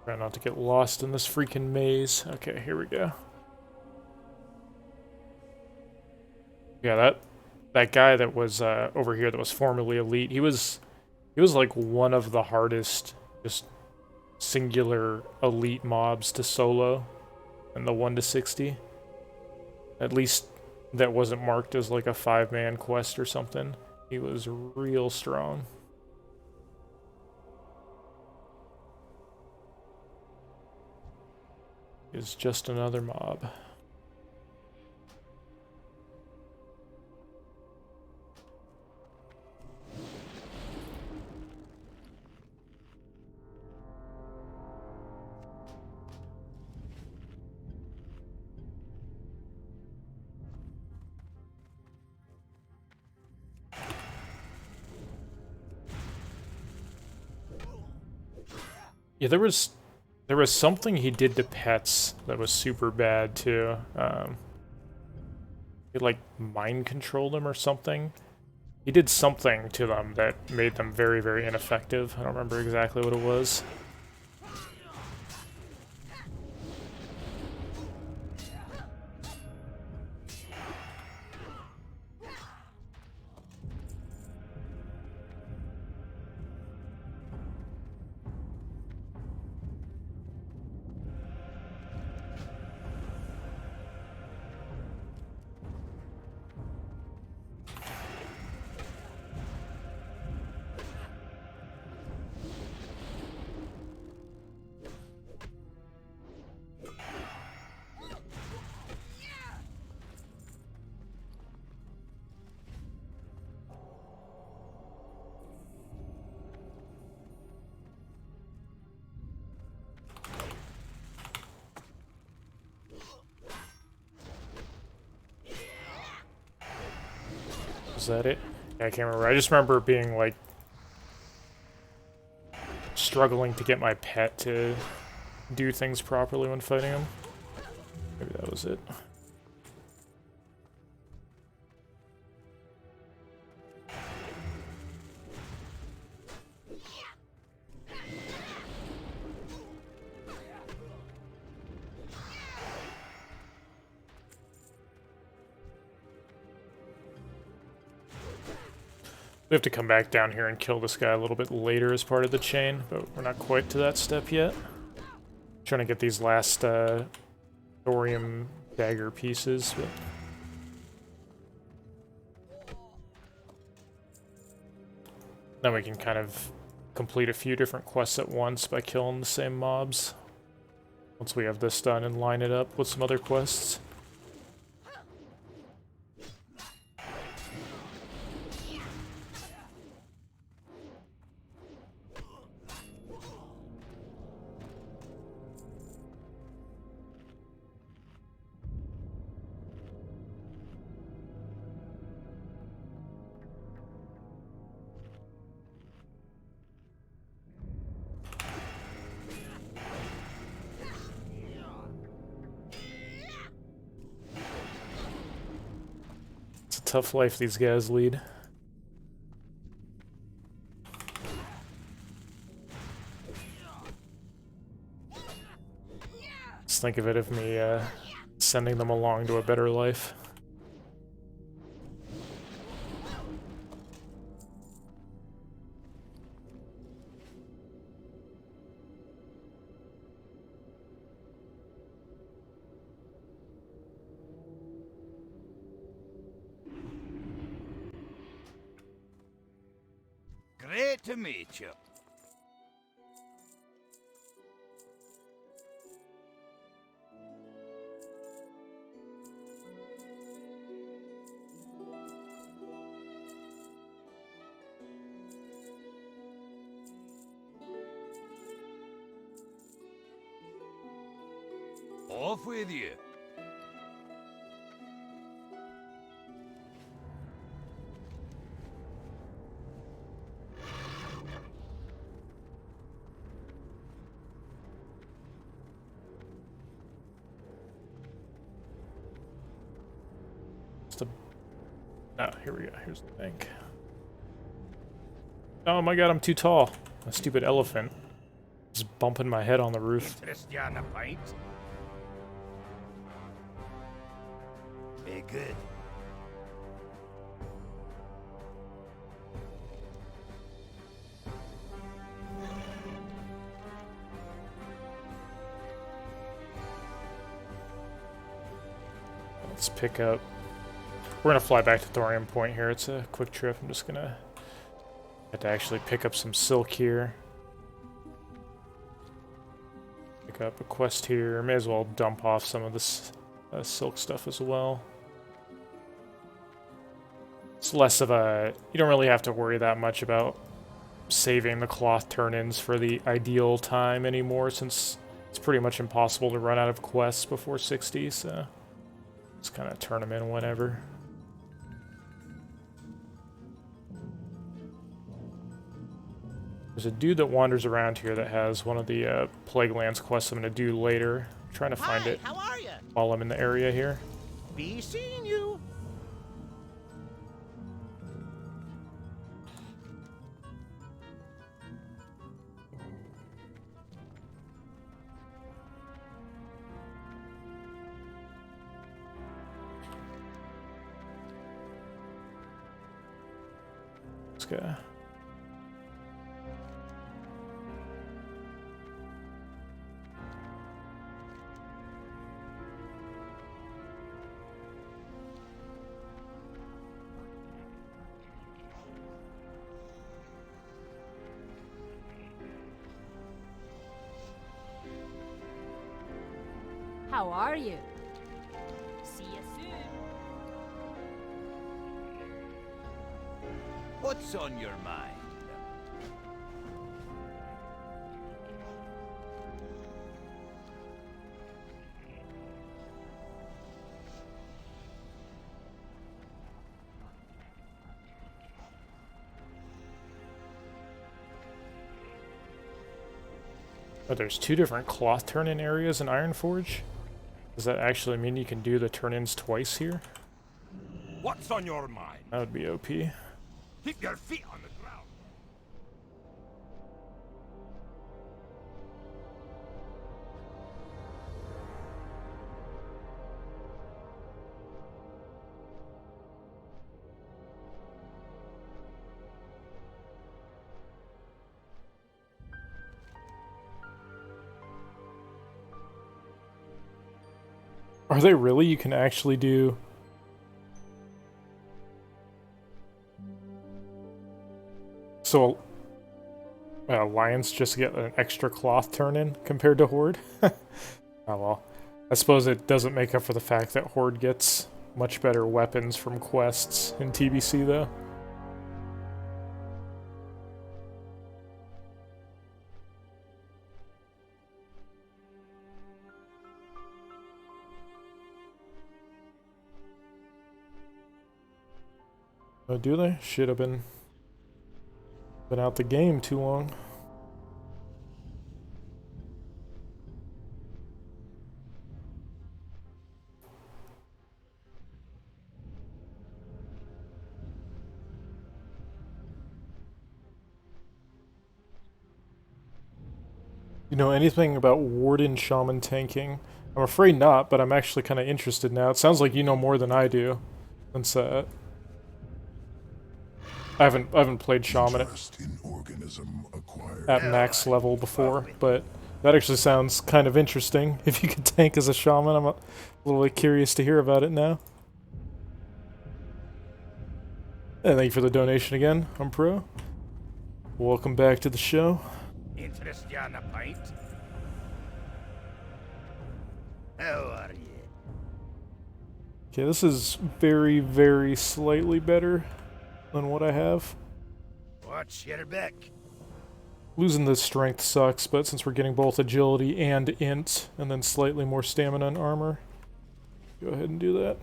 Try not to get lost in this freaking maze. Okay, here we go. Yeah, that guy that was over here that was formerly elite, he was like one of the hardest just singular elite mobs to solo in the 1 to 60. At least that wasn't marked as like a 5-man quest or something. He was real strong. Is just another mob. Yeah, there was something he did to pets that was super bad too. He like mind controlled them or something, He did something to them that made them very, very ineffective. I don't remember exactly what it was. Is that it? Yeah, I can't remember. I just remember being, like, struggling to get my pet to do things properly when fighting him. Maybe that was it. We have to come back down here and kill this guy a little bit later as part of the chain, but we're not quite to that step yet. Trying to get these last thorium dagger pieces, but then we can kind of complete a few different quests at once by killing the same mobs. Once we have this done and line it up with some other quests. Tough life these guys lead. Just think of it of me sending them along to a better life. Great to meet you. Off with you. Oh, here we go. Here's the bank. Oh my god, I'm too tall. A stupid elephant. Just bumping my head on the roof. Interest you on a pint? Very good. Let's pick up. We're gonna fly back to Thorium Point here. It's a quick trip. I'm just gonna have to actually pick up some silk here. Pick up a quest here. May as well dump off some of this silk stuff as well. It's less of a... You don't really have to worry that much about saving the cloth turn-ins for the ideal time anymore, since it's pretty much impossible to run out of quests before 60, so just kind of turn them in whenever. There's a dude that wanders around here that has one of the Plaguelands quests I'm going to do later. I'm trying to find it how are you? while I'm in the area here. Be seeing you. guy. How are you? See you soon. What's on your mind? Oh, there's 2 different cloth turn-in areas in Ironforge? Does that actually mean you can do the turn-ins twice here? What's on your mind? That would be OP. Keep your feet on the ground. Are they really? You can actually do... So, Alliance just get an extra cloth turn-in compared to Horde? Oh well. I suppose it doesn't make up for the fact that Horde gets much better weapons from quests in TBC, though. Oh, do they? Should have been out the game too long. You know anything about Warden Shaman tanking? I'm afraid not, but I'm actually kind of interested now. It sounds like you know more than I do. Since I haven't played Shaman at max level before, but that actually sounds kind of interesting. If you could tank as a Shaman, I'm a little bit curious to hear about it now. And thank you for the donation again, Pro. Welcome back to the show. Interest you on a pint? How are you? Okay, this is very, very slightly better than what I have. Watch your back. Losing the strength sucks, but since we're getting both agility and int, and then slightly more stamina and armor, go ahead and do that.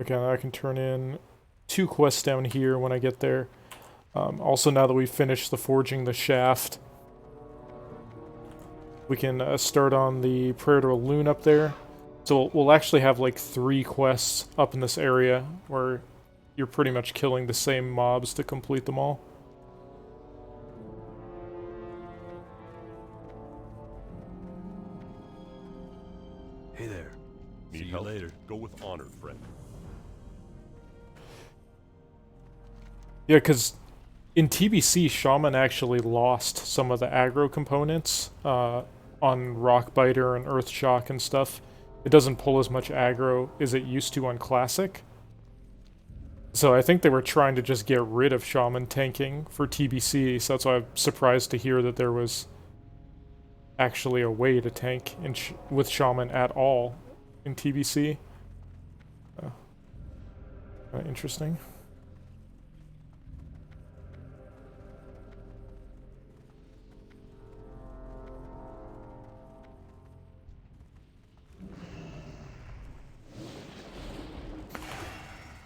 Okay, now I can turn in 2 quests down here when I get there. Also, now that we've finished the forging the shaft, we can start on the Prayer to a Loon up there. So we'll actually have like 3 quests up in this area where you're pretty much killing the same mobs to complete them all. Hey there. Need help? Later. Go with honor, friend. Yeah, because in TBC, Shaman actually lost some of the aggro components on Rockbiter and Earthshock and stuff. It doesn't pull as much aggro as it used to on Classic. So I think they were trying to just get rid of Shaman tanking for TBC, so that's why I'm surprised to hear that there was actually a way to tank with Shaman at all in TBC. Interesting.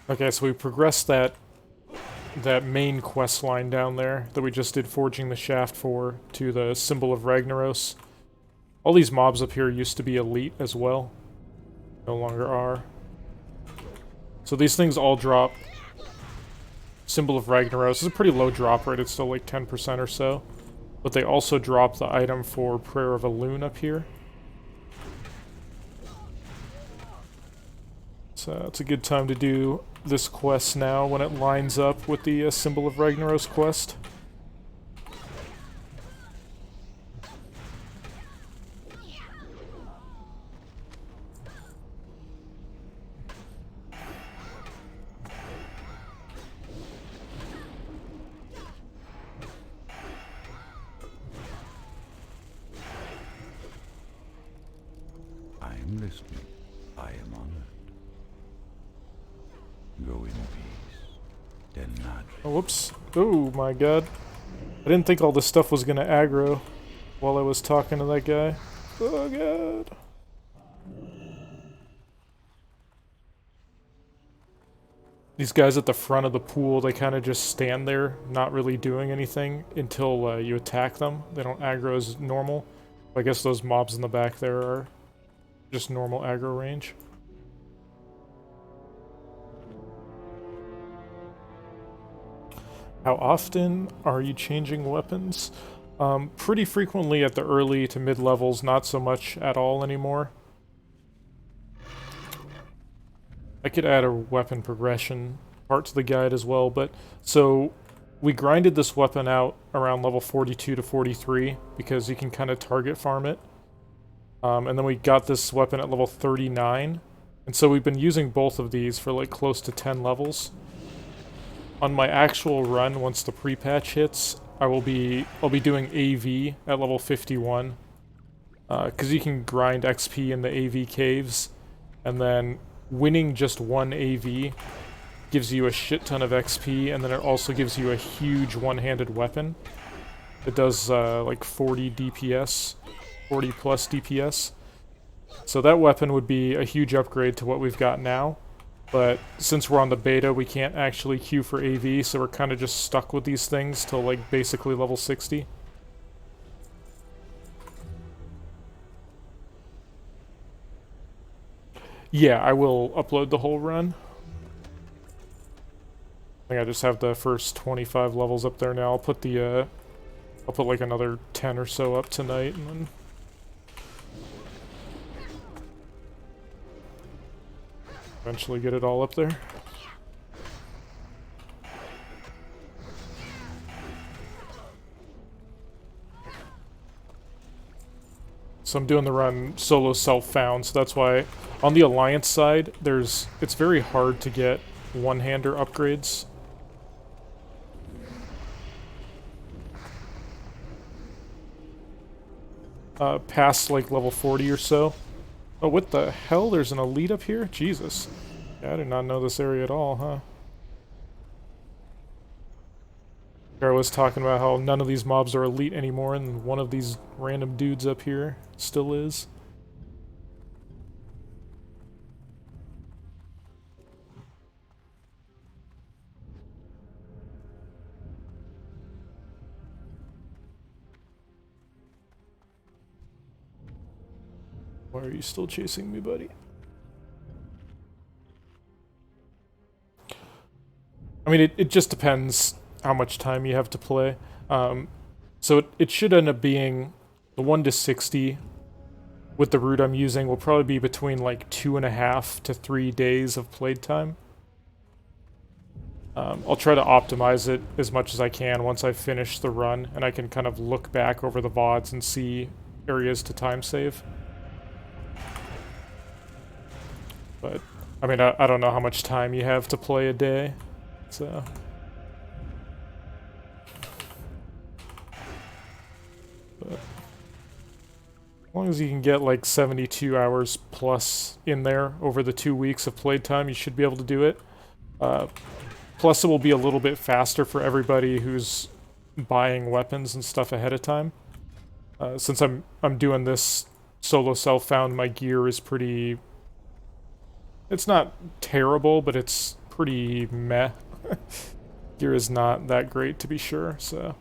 Okay, so we progressed that main quest line down there that we just did Forging the Shaft for to the Symbol of Ragnaros. All these mobs up here used to be elite as well. No longer are. So these things all drop Symbol of Ragnaros. It's a pretty low drop rate, it's still like 10% or so. But they also drop the item for Prayer of a Loon up here. So it's a good time to do this quest now when it lines up with the Symbol of Ragnaros quest. I am listening. I am honored. Go in peace. Then not. Oh, whoops. Oh my god. I didn't think all this stuff was gonna aggro while I was talking to that guy. Oh god. These guys at the front of the pool, they kind of just stand there, not really doing anything until you attack them. They don't aggro as normal. I guess those mobs in the back there are just normal aggro range. How often are you changing weapons? Pretty frequently at the early to mid levels, not so much at all anymore. I could add a weapon progression part to the guide as well, but so we grinded this weapon out around level 42 to 43 because you can kind of target farm it. And then we got this weapon at level 39, and so we've been using both of these for like close to 10 levels. On my actual run, once the pre-patch hits, I'll be doing AV at level 51, because you can grind XP in the AV caves, and then winning just one AV gives you a shit ton of XP, and then it also gives you a huge one-handed weapon. It does like 40 DPS, 40 plus DPS. So that weapon would be a huge upgrade to what we've got now. But since we're on the beta, we can't actually queue for AV, so we're kind of just stuck with these things till like basically level 60. Yeah, I will upload the whole run. I think I just have the first 25 levels up there now. I'll put the I'll put like another 10 or so up tonight, and then eventually get it all up there. So I'm doing the run solo self-found, so that's why on the Alliance side, it's very hard to get one-hander upgrades. Past like level 40 or so. Oh, what the hell? There's an elite up here? Jesus. Yeah, I did not know this area at all, huh? I was talking about how none of these mobs are elite anymore, and one of these random dudes up here still is. Why are you still chasing me, buddy? I mean, it just depends how much time you have to play. So it should end up being the 1 to 60 with the route I'm using will probably be between like 2.5 to 3 days of playtime. I'll try to optimize it as much as I can once I finish the run, and I can kind of look back over the VODs and see areas to time save. But, I mean, I don't know how much time you have to play a day, so... But as long as you can get like 72 hours plus in there over the 2 weeks of playtime, you should be able to do it. Plus it will be a little bit faster for everybody who's buying weapons and stuff ahead of time. Since I'm doing this solo self-found, my gear is pretty... It's not terrible, but it's pretty meh. Gear is not that great, to be sure, so...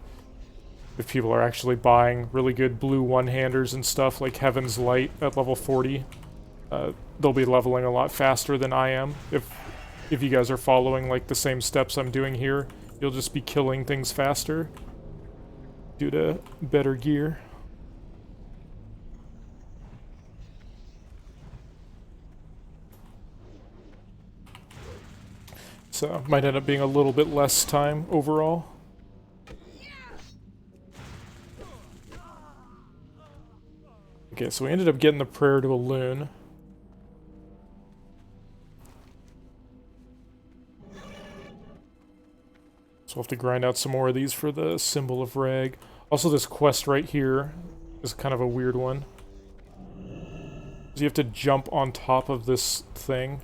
If people are actually buying really good blue one-handers and stuff, like Heaven's Light at level 40, they'll be leveling a lot faster than I am. If you guys are following like the same steps I'm doing here, you'll just be killing things faster due to better gear. So, might end up being a little bit less time overall. Okay, so we ended up getting the prayer to a loon. So we'll have to grind out some more of these for the symbol of rag. Also, this quest right here is kind of a weird one. So you have to jump on top of this thing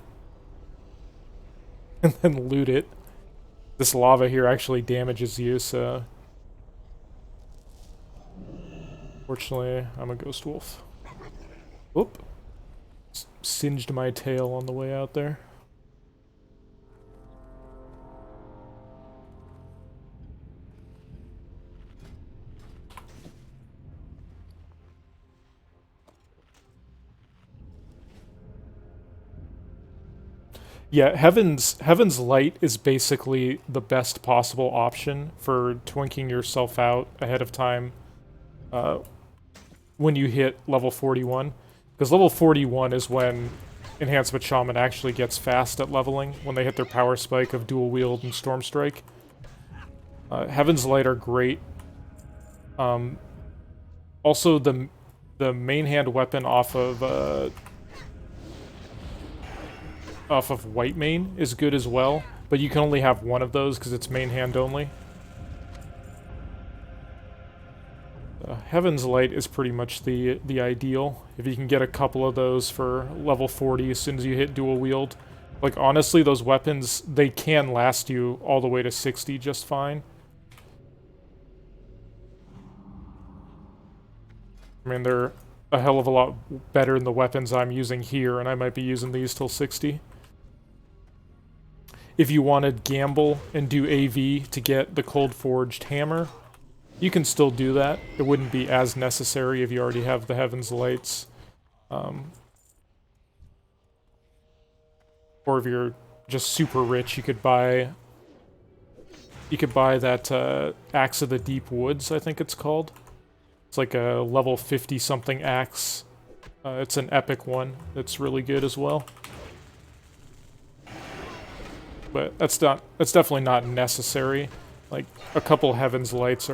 and then loot it. This lava here actually damages you, so... Fortunately, I'm a ghost wolf. Oop. Singed my tail on the way out there. Yeah, Heaven's Light is basically the best possible option for twinking yourself out ahead of time when you hit level 41. Because level 41 is when Enhancement Shaman actually gets fast at leveling, when they hit their power spike of Dual Wield and Storm Strike. Heaven's Light are great. Also, the main hand weapon off of White Mane is good as well, but you can only have one of those because it's main hand only. Heaven's Light is pretty much the ideal. If you can get a couple of those for level 40 as soon as you hit dual wield. Like, honestly, those weapons, they can last you all the way to 60 just fine. I mean, they're a hell of a lot better than the weapons I'm using here, and I might be using these till 60. If you wanted gamble and do AV to get the Cold Forged Hammer, you can still do that. It wouldn't be as necessary if you already have the Heaven's Lights. Or if you're just super rich, you could buy that Axe of the Deep Woods, I think it's called. It's like a level 50-something axe. It's an epic one. It's really good as well. But that's definitely not necessary. Like, a couple Heaven's Lights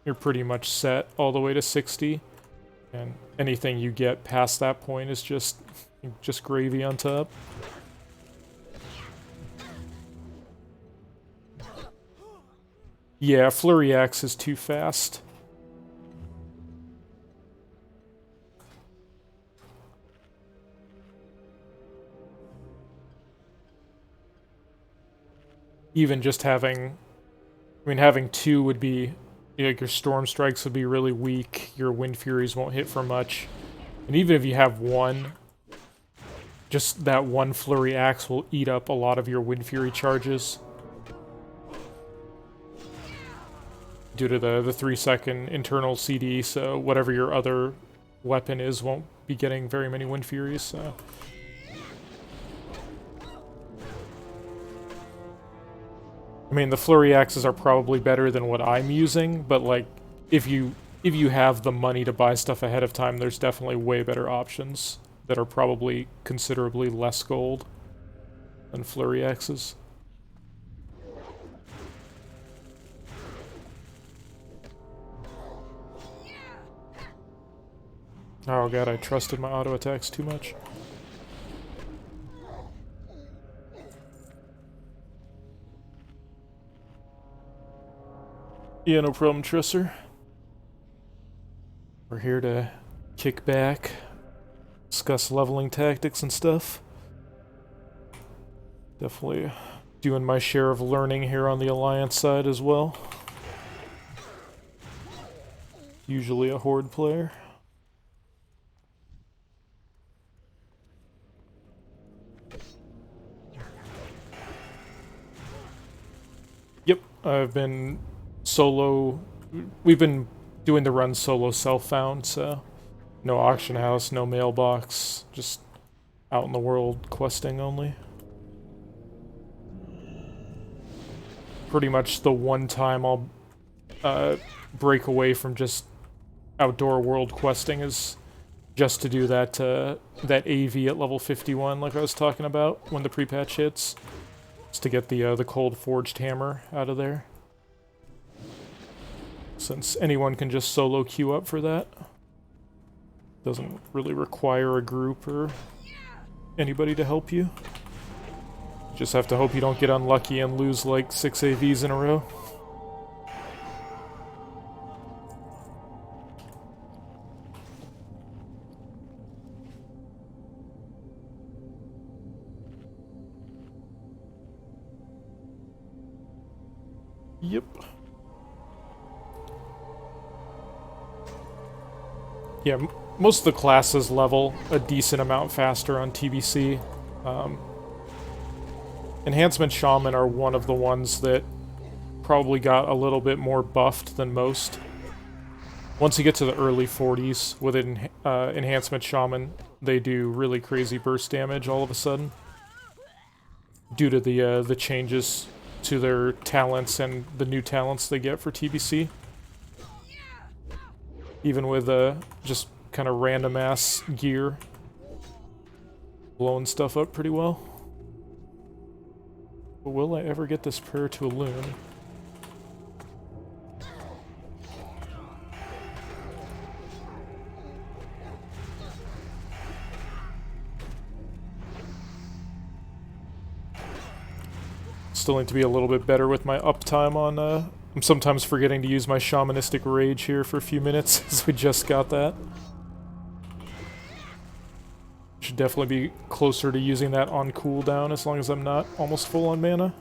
you're pretty much set all the way to 60. And anything you get past that point is just gravy on top. Yeah, Flurry Axe is too fast. Even just having two would be, like, your Storm Strikes would be really weak, your Wind Furies won't hit for much. And even if you have one, just that one Flurry Axe will eat up a lot of your Wind Fury charges. Due to the 3-second internal CD, so whatever your other weapon is won't be getting very many Wind Furies, so... I mean, the Flurry Axes are probably better than what I'm using, but, like, if you have the money to buy stuff ahead of time, there's definitely way better options that are probably considerably less gold than Flurry Axes. Oh god, I trusted my auto attacks too much. Yeah, no problem, Trisser. We're here to kick back, discuss leveling tactics and stuff. Definitely doing my share of learning here on the Alliance side as well. Usually a Horde player. Yep, I've been solo. We've been doing the run solo self-found, so no auction house, no mailbox, just out in the world questing only. Pretty much the one time I'll break away from just outdoor world questing is just to do that AV at level 51 like I was talking about when the pre-patch hits. Just to get the cold forged hammer out of there. Since anyone can just solo queue up for that. Doesn't really require a group or anybody to help you. Just have to hope you don't get unlucky and lose like 6 AVs in a row. Yep. Yeah, most of the classes level a decent amount faster on TBC. Enhancement Shaman are one of the ones that probably got a little bit more buffed than most. Once you get to the early 40s with Enhancement Shaman, they do really crazy burst damage all of a sudden. Due to the changes to their talents and the new talents they get for TBC. Even with just kind of random ass gear. Blowing stuff up pretty well. But will I ever get this prayer to a loon? Still need to be a little bit better with my uptime on, I'm sometimes forgetting to use my Shamanistic Rage here for a few minutes, as we just got that. Should definitely be closer to using that on cooldown as long as I'm not almost full on mana.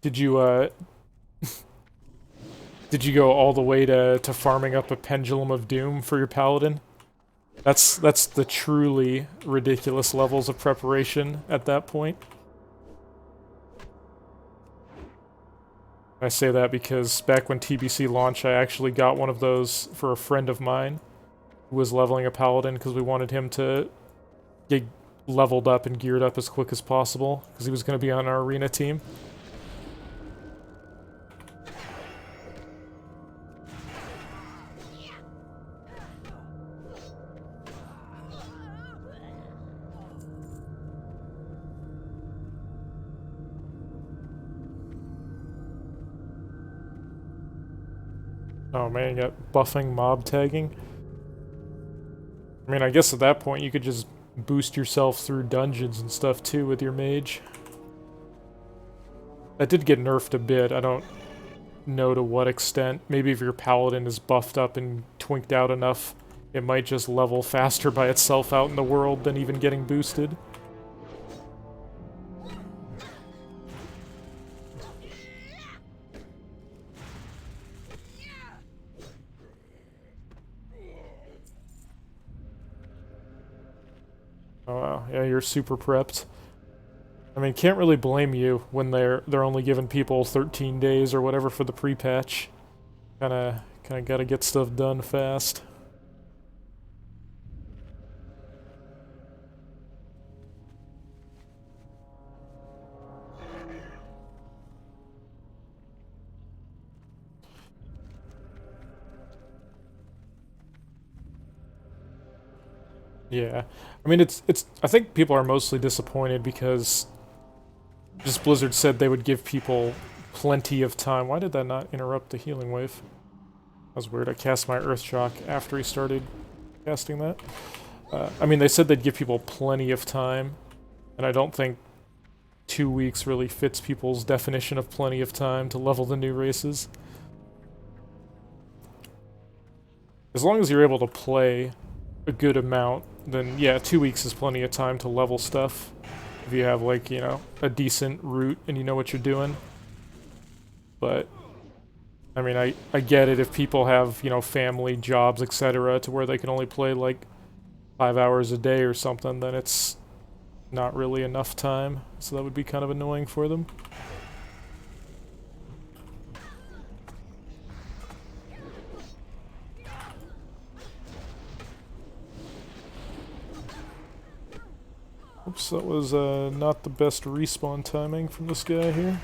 Did you, did you go all the way to farming up a Pendulum of Doom for your Paladin? That's the truly ridiculous levels of preparation at that point. I say that because back when TBC launched, I actually got one of those for a friend of mine who was leveling a Paladin because we wanted him to get leveled up and geared up as quick as possible because he was going to be on our arena team. Oh man, you got buffing mob tagging. I mean, I guess at that point you could just boost yourself through dungeons and stuff too with your mage. That did get nerfed a bit, I don't know to what extent. Maybe if your paladin is buffed up and twinked out enough, it might just level faster by itself out in the world than even getting boosted. Oh wow, yeah, you're super prepped. I mean, can't really blame you when they're only giving people 13 days or whatever for the pre-patch. Kinda gotta get stuff done fast. Yeah, I mean, it's. I think people are mostly disappointed because just Blizzard said they would give people plenty of time. Why did that not interrupt the healing wave? That was weird. I cast my Earth Shock after he started casting that. I mean, they said they'd give people plenty of time, and I don't think 2 weeks really fits people's definition of plenty of time to level the new races. As long as you're able to play a good amount, then yeah, 2 weeks is plenty of time to level stuff. If you have, like, you know, a decent route and you know what you're doing. But, I mean, I get it if people have, you know, family, jobs, etc., to where they can only play, like, 5 hours a day or something, then it's not really enough time. So that would be kind of annoying for them. Oops, that was not the best respawn timing from this guy here.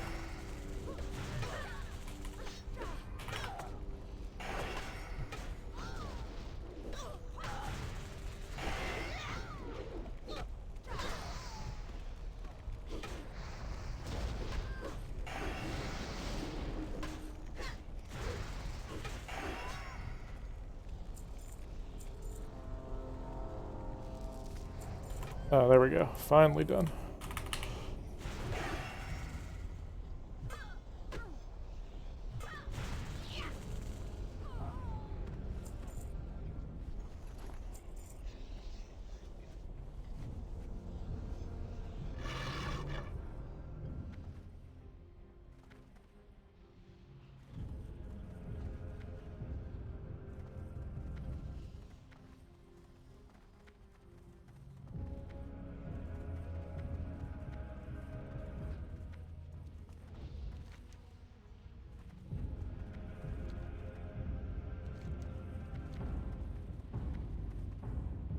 Oh, there we go. Finally done.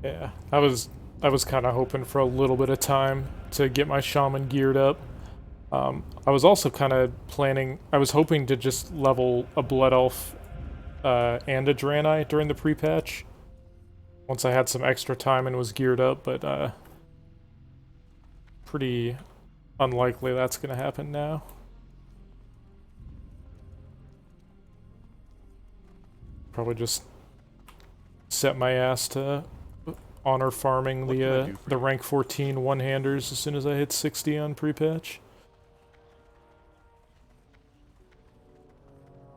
Yeah, I was kind of hoping for a little bit of time to get my shaman geared up. I was also kind of planning. I was hoping to just level a blood elf and a Draenei during the pre-patch once I had some extra time and was geared up, but pretty unlikely that's gonna happen now. Probably just set my ass to honor farming the rank 14 one-handers as soon as I hit 60 on pre-patch.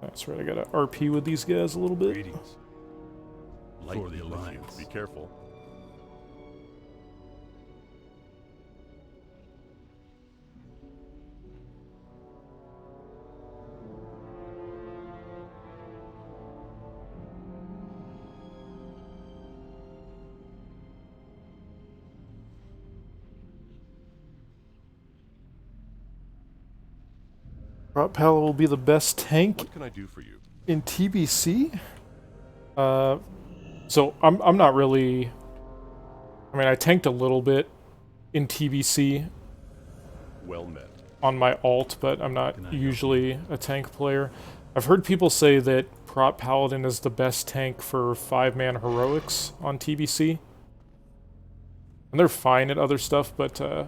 That's right, I gotta RP with these guys a little bit. Greetings. Light for the Alliance. Be careful. Prot Pal will be the best tank What can I do for you? in TBC? So I'm not really... I mean, I tanked a little bit in TBC Well met. on my alt, but I'm not usually a tank player. I've heard people say that Prot Paladin is the best tank for 5-man heroics on TBC. And they're fine at other stuff, but I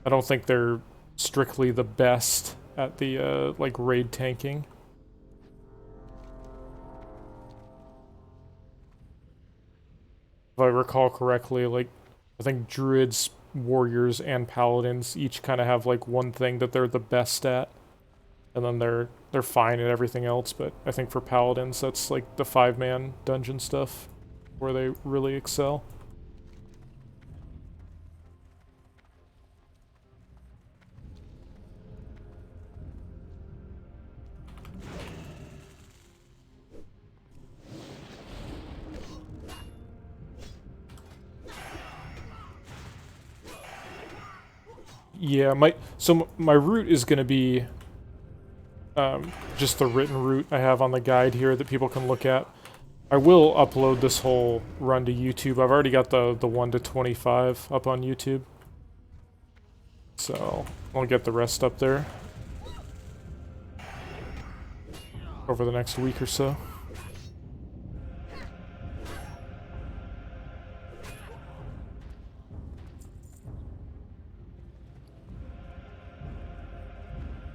don't think they're strictly the best at the, like, raid tanking. If I recall correctly, like, I think druids, warriors, and paladins each kind of have, like, one thing that they're the best at. And then they're fine at everything else, but I think for paladins, that's, like, the 5-man dungeon stuff where they really excel. Yeah, my route is going to be just the written route I have on the guide here that people can look at. I will upload this whole run to YouTube. I've already got the 1 to 25 up on YouTube. So, I'll get the rest up there over the next week or so.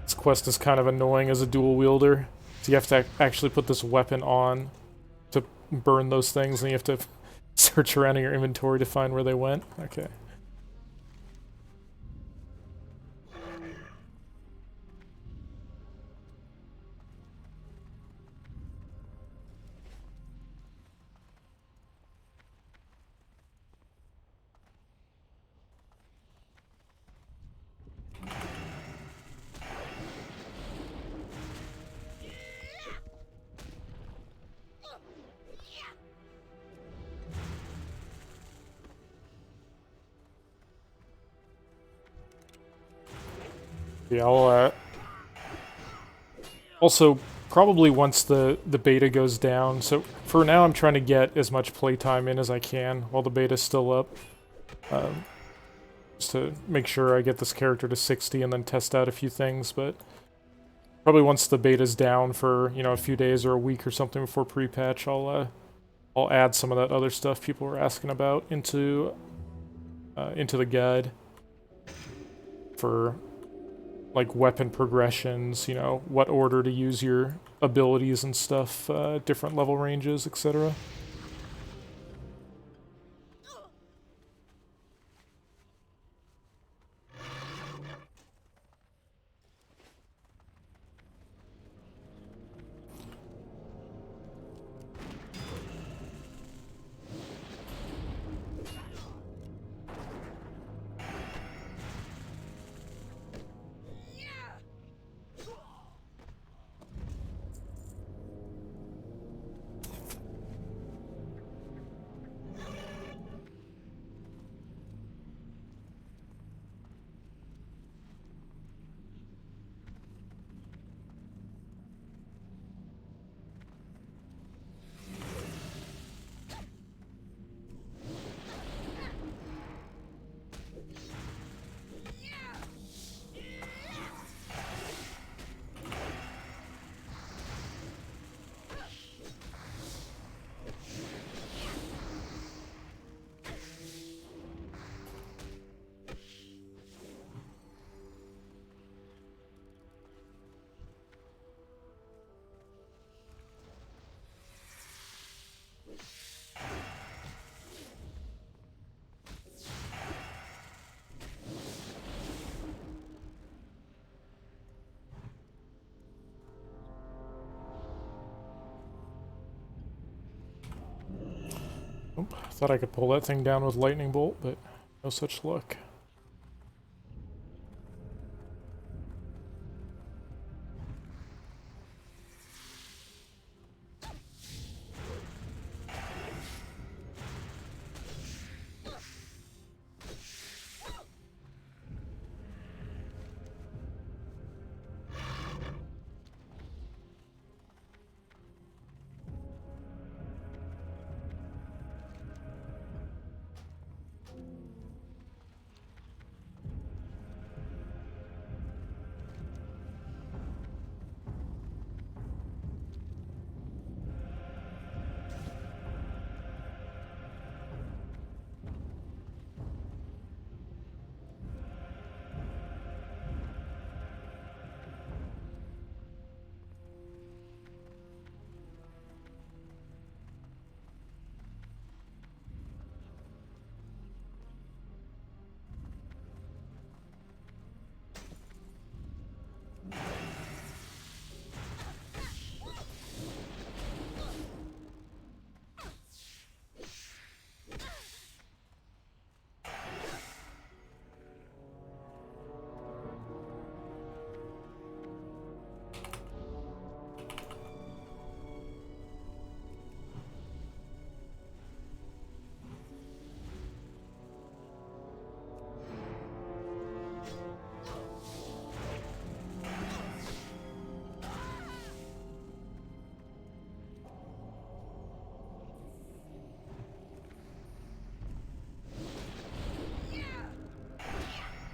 This quest is kind of annoying as a dual wielder. So you have to actually put this weapon on to burn those things, and you have to search around in your inventory to find where they went. Okay. Yeah, I'll, also, probably once the beta goes down, so for now I'm trying to get as much playtime in as I can while the beta's still up. Just to make sure I get this character to 60 and then test out a few things, but probably once the beta's down for, you know, a few days or a week or something before pre-patch, I'll add some of that other stuff people were asking about into the guide for, like, weapon progressions, you know, what order to use your abilities and stuff, different level ranges, etc. Nope. Thought I could pull that thing down with lightning bolt, but no such luck.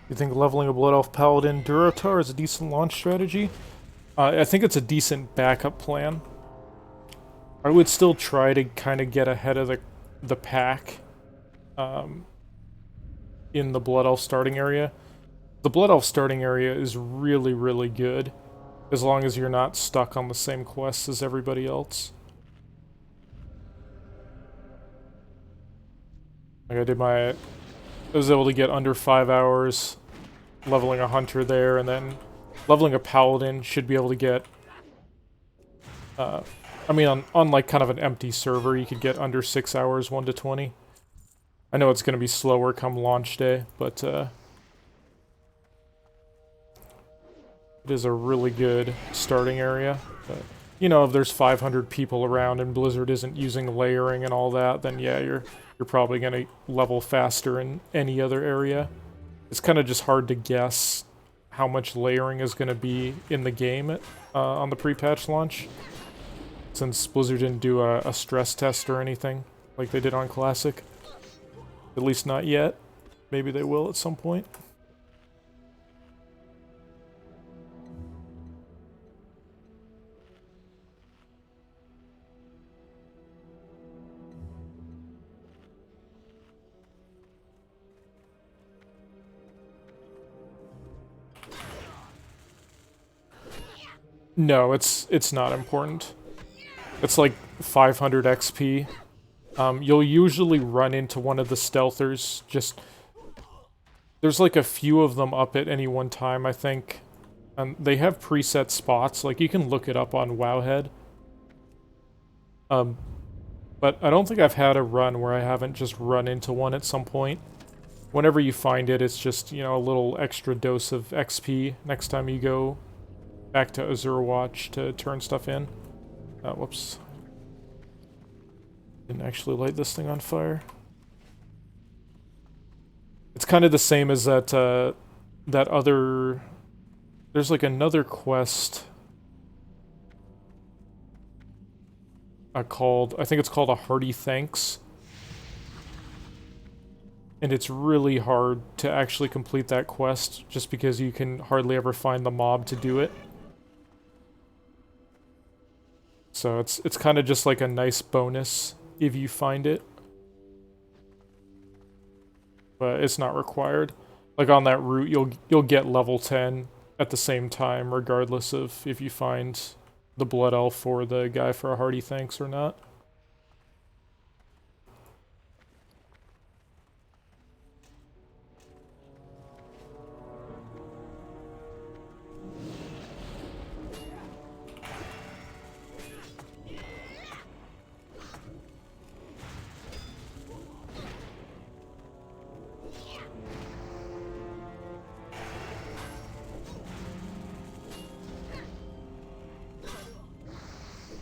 You think leveling a Blood Elf Paladin Durotar is a decent launch strategy? I think it's a decent backup plan. I would still try to kind of get ahead of the pack in the Blood Elf starting area. The Blood Elf starting area is really, really good, as long as you're not stuck on the same quests as everybody else. Like I was able to get under 5 hours leveling a hunter there, and then leveling a paladin should be able to get I mean, on like kind of an empty server, you could get under 6 hours, 1 to 20. I know it's going to be slower come launch day, but it is a really good starting area. But, you know, if there's 500 people around and Blizzard isn't using layering and all that, then yeah, you're probably going to level faster in any other area. It's kind of just hard to guess how much layering is going to be in the game on the pre-patch launch, since Blizzard didn't do a stress test or anything like they did on Classic. At least not yet. Maybe they will at some point. No, it's not important. It's like 500 XP. You'll usually run into one of the stealthers. There's like a few of them up at any one time, I think. And they have preset spots. Like, you can look it up on Wowhead. But I don't think I've had a run where I haven't just run into one at some point. Whenever you find it, it's just, you know, a little extra dose of XP next time you go back to Azure Watch to turn stuff in. Whoops. Didn't actually light this thing on fire. It's kind of the same as that, that other... There's like another quest called... I think it's called A Hearty Thanks. And it's really hard to actually complete that quest, just because you can hardly ever find the mob to do it. So it's kind of just like a nice bonus if you find it. But it's not required. Like on that route, you'll get level 10 at the same time, regardless of if you find the Blood Elf or the guy for A Hearty Thanks or not.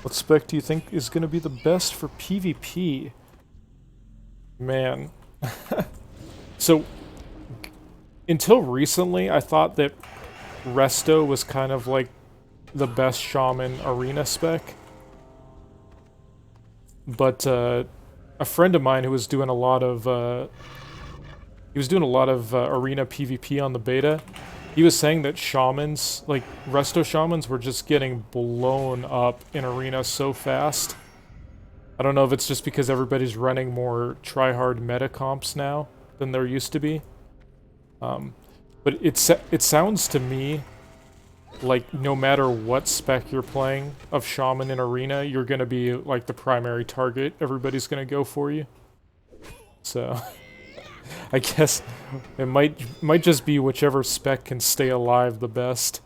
What spec do you think is going to be the best for PvP? Man. So, until recently, I thought that Resto was kind of like the best Shaman arena spec. But a friend of mine who was doing a lot of arena PvP on the beta, he was saying that shamans, like Resto shamans, were just getting blown up in arena so fast. I don't know if it's just because everybody's running more try-hard meta comps now than there used to be. But it sounds to me like no matter what spec you're playing of Shaman in Arena, you're gonna be like the primary target. Everybody's gonna go for you. So, I guess it might just be whichever spec can stay alive the best.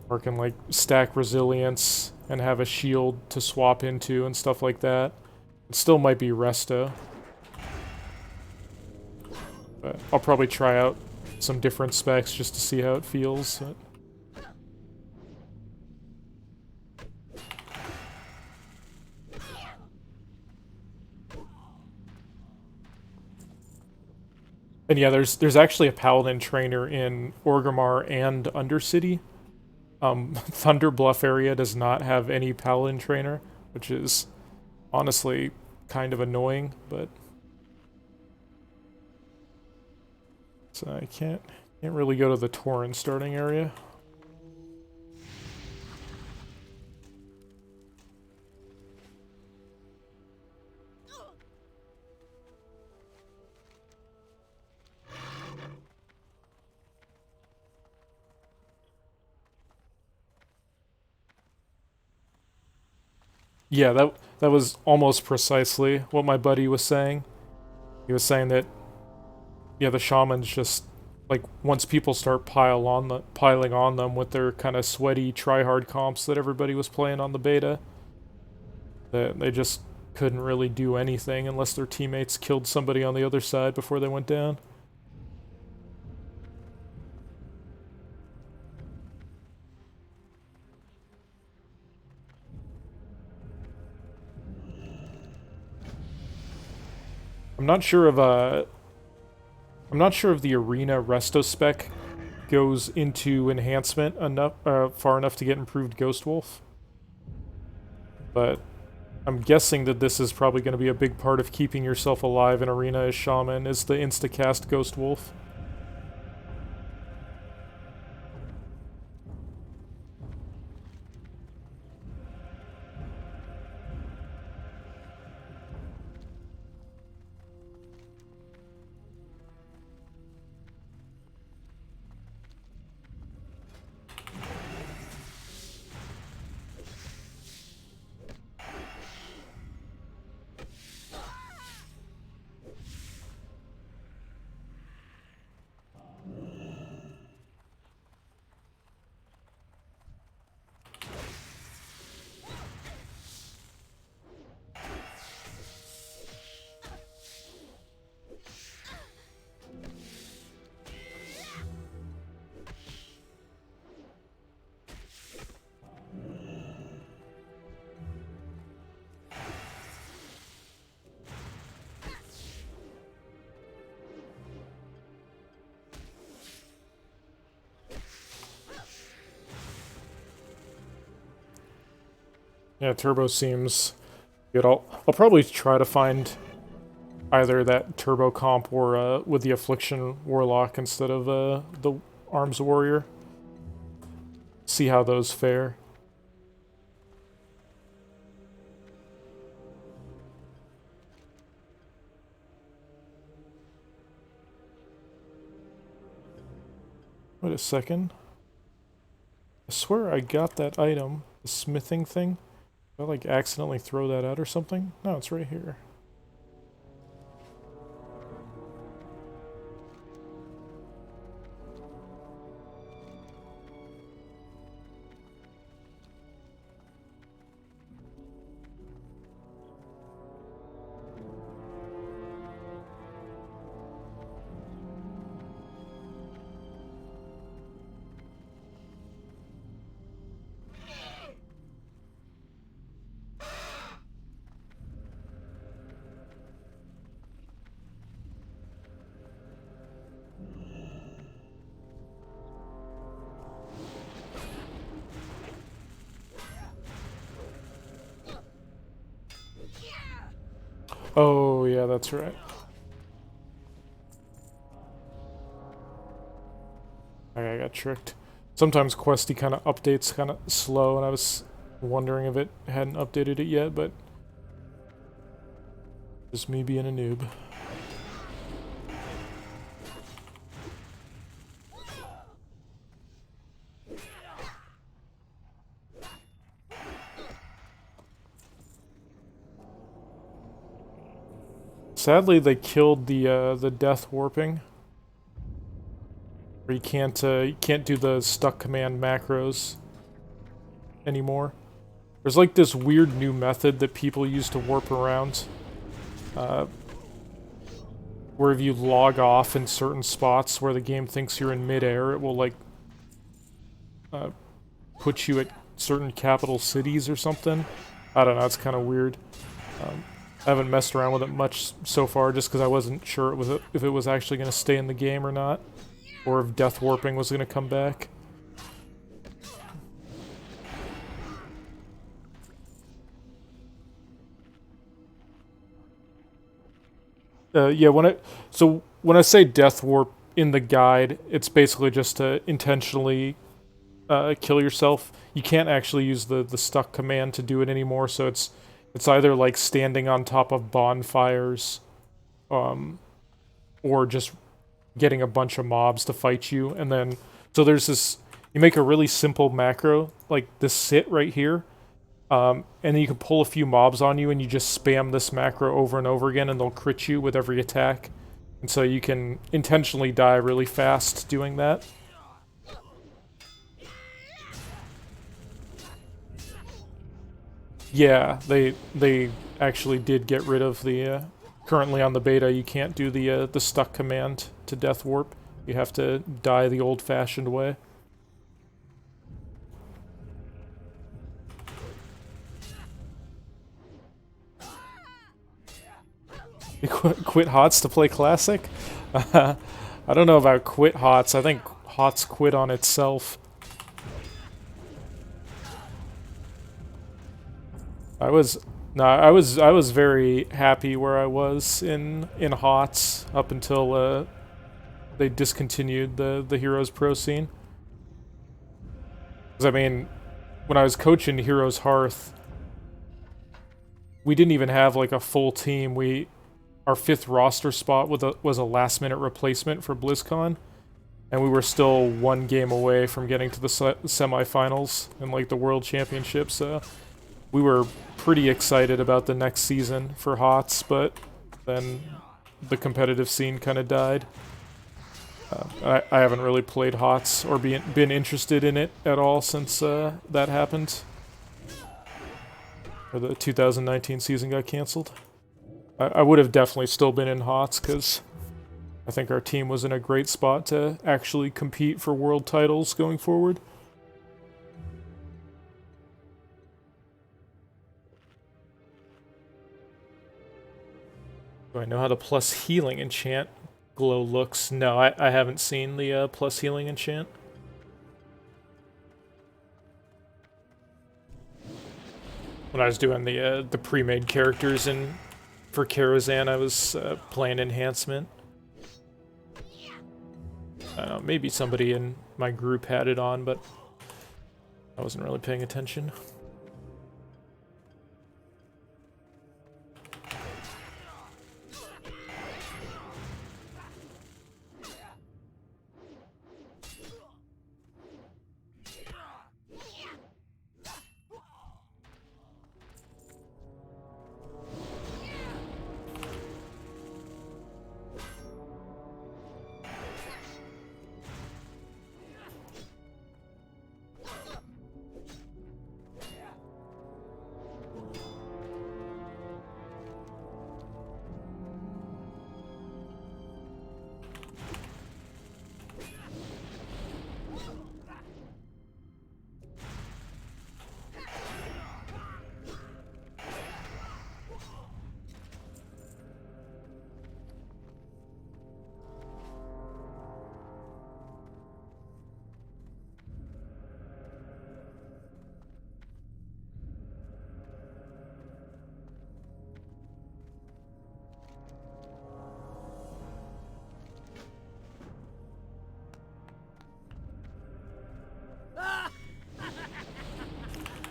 Or can like stack resilience and have a shield to swap into and stuff like that. It still might be Resto. But I'll probably try out some different specs just to see how it feels. And yeah, there's actually a paladin trainer in Orgrimmar and Undercity. Thunder Bluff area does not have any paladin trainer, which is honestly kind of annoying, but so I can't really go to the Tauren starting area. Yeah, that was almost precisely what my buddy was saying. He was saying that, yeah, the shamans just, like, once people start piling on them with their kind of sweaty try-hard comps that everybody was playing on the beta, that they just couldn't really do anything unless their teammates killed somebody on the other side before they went down. I'm not sure if the arena resto spec goes into enhancement enough far enough to get improved Ghost Wolf. But I'm guessing that this is probably going to be a big part of keeping yourself alive in arena as Shaman, is the insta-cast Ghost Wolf. Yeah, Turbo seems good. I'll probably try to find either that Turbo comp or with the Affliction Warlock instead of the Arms Warrior. See how those fare. Wait a second. I swear I got that item, the smithing thing. Did I, like, accidentally throw that out or something? No, it's right here. Oh, yeah, that's right. I got tricked. Sometimes Questy kind of updates kind of slow, and I was wondering if it hadn't updated it yet, but just me being a noob. Sadly, they killed the death warping. Where you can't do the stuck command macros anymore. There's like this weird new method that people use to warp around, where if you log off in certain spots where the game thinks you're in midair, it will like put you at certain capital cities or something. I don't know, it's kind of weird. I haven't messed around with it much so far just because I wasn't sure if it was actually going to stay in the game or not, or if death warping was going to come back. Yeah, when I say death warp in the guide, it's basically just to intentionally kill yourself. You can't actually use the stuck command to do it anymore, so it's either like standing on top of bonfires, or just getting a bunch of mobs to fight you, and then so there's this. You make a really simple macro like this sit right here, and then you can pull a few mobs on you, and you just spam this macro over and over again, and they'll crit you with every attack, and so you can intentionally die really fast doing that. Yeah, they actually did get rid of the. Currently on the beta, you can't do the stuck command to death warp. You have to die the old-fashioned way. You quit HOTS to play Classic? I don't know about quit HOTS. I think HOTS quit on itself. I was very happy where I was in HOTS up until they discontinued the Heroes Pro scene. 'Cause I mean, when I was coaching Heroes Hearth, we didn't even have like a full team. Our 5th roster spot was a last-minute replacement for BlizzCon, and we were still 1 game away from getting to the semifinals and like the World Championship. So we were pretty excited about the next season for HOTS, but then the competitive scene kind of died. I haven't really played HOTS or been interested in it at all since that happened. Or the 2019 season got cancelled. I would have definitely still been in HOTS because I think our team was in a great spot to actually compete for world titles going forward. Do I know how to plus healing enchant glow looks? No, I haven't seen the plus healing enchant. When I was doing the pre-made characters for Karazhan, I was playing Enhancement. Maybe somebody in my group had it on, but I wasn't really paying attention.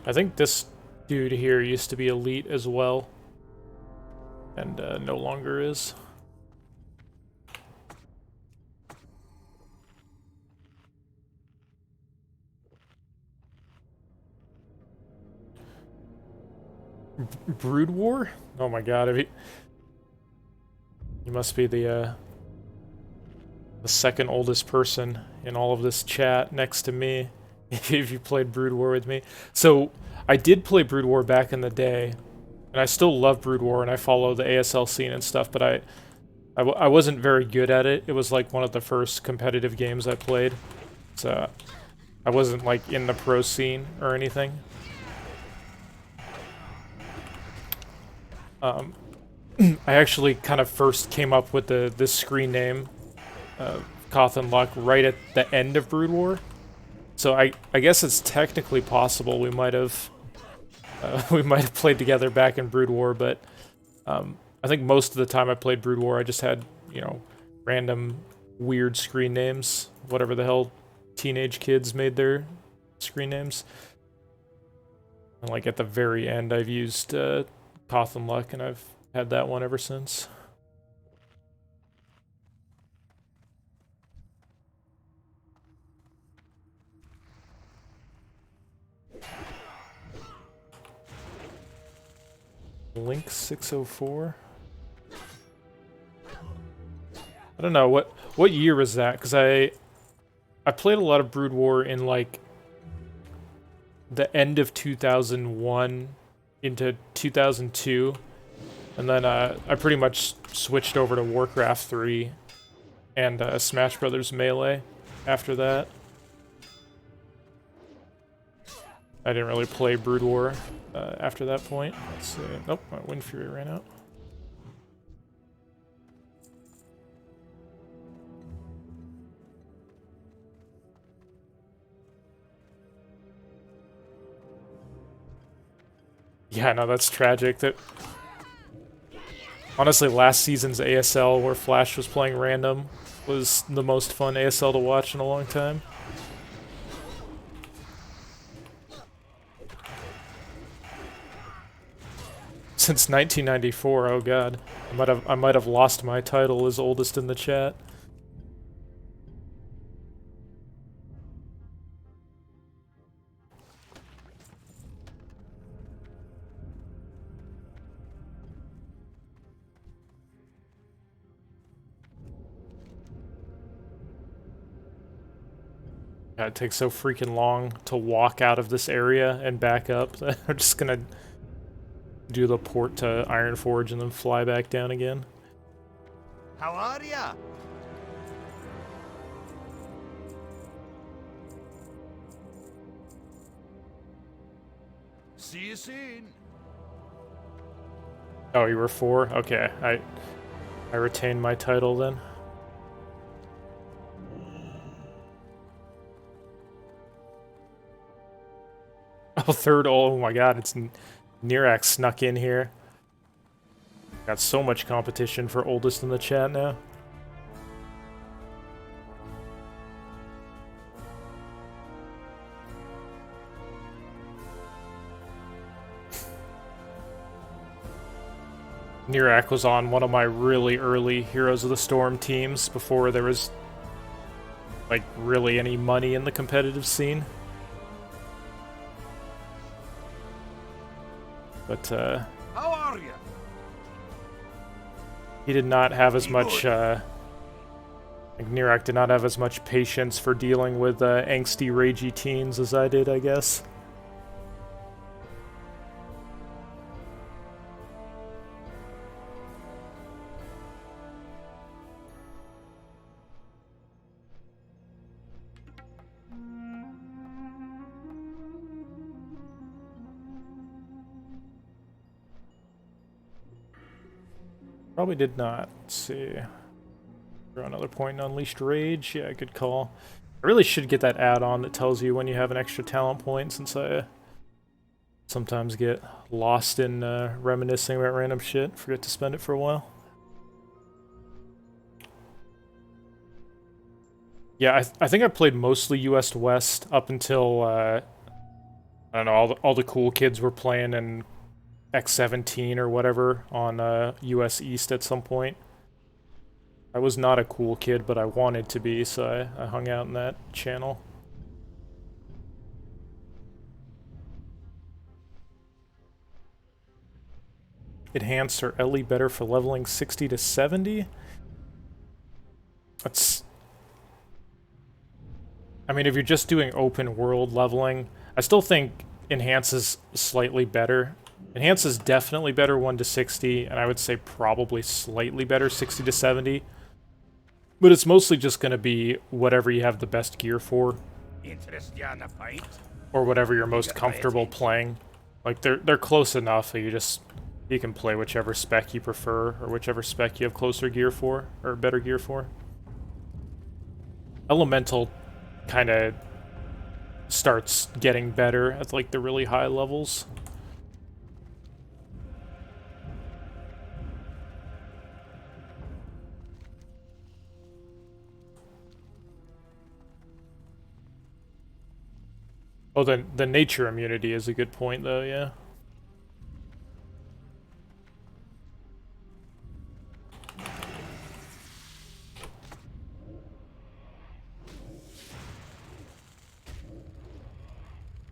I think this dude here used to be elite as well. And no longer is. Brood War? Oh my god, you must be the second oldest person in all of this chat next to me, if you played Brood War with me. So, I did play Brood War back in the day, and I still love Brood War, and I follow the ASL scene and stuff, but I wasn't very good at it. It was like one of the first competitive games I played, so I wasn't like in the pro scene or anything. I actually kind of first came up with this screen name, Cawthon Luck, right at the end of Brood War. So I guess it's technically possible we might have played together back in Brood War, but I think most of the time I played Brood War, I just had, you know, random weird screen names, whatever the hell teenage kids made their screen names. And like at the very end, I've used Cawthon Luck, and I've had that one ever since. Link 604. I don't know what year was that, because I played a lot of Brood War in like the end of 2001 into 2002, and then I pretty much switched over to Warcraft 3 and Smash Brothers Melee after that. I didn't really play Brood War after that point. Let's see. Nope, my Wind Fury ran out. Yeah, no, that's tragic. That honestly, last season's ASL where Flash was playing random was the most fun ASL to watch in a long time. Since 1994, oh god. I might have lost my title as oldest in the chat. God, it takes so freaking long to walk out of this area and back up. I'm just gonna do the port to Ironforge and then fly back down again. How are ya? See you soon. Oh, you were 4? Okay, I retained my title then. Oh, 3rd. Oh my god, it's Nirak snuck in here. Got so much competition for oldest in the chat now. Nirak was on one of my really early Heroes of the Storm teams before there was like really any money in the competitive scene. But How are you? he did not have as much like Nirak did not have as much patience for dealing with angsty, ragey teens as I did, I guess. Probably did not. Let's see. Draw another point in Unleashed Rage. Yeah, good call. I really should get that add-on that tells you when you have an extra talent point, since I sometimes get lost in reminiscing about random shit. Forget to spend it for a while. Yeah, I think I played mostly US West up until I don't know, all the cool kids were playing in X17 or whatever on US East at some point. I was not a cool kid, but I wanted to be, so I hung out in that channel. Enhance or Ellie better for leveling 60 to 70? That's... I mean, if you're just doing open world leveling, I still think Enhance is slightly better. Enhance is definitely better 1 to 60, and I would say probably slightly better 60 to 70. But it's mostly just going to be whatever you have the best gear for. Interest you in a fight? Or whatever you're most comfortable playing. Like, they're close enough that you can play whichever spec you prefer, or whichever spec you have closer gear for, or better gear for. Elemental kind of starts getting better at, like, the really high levels. Oh, the nature immunity is a good point, though, yeah.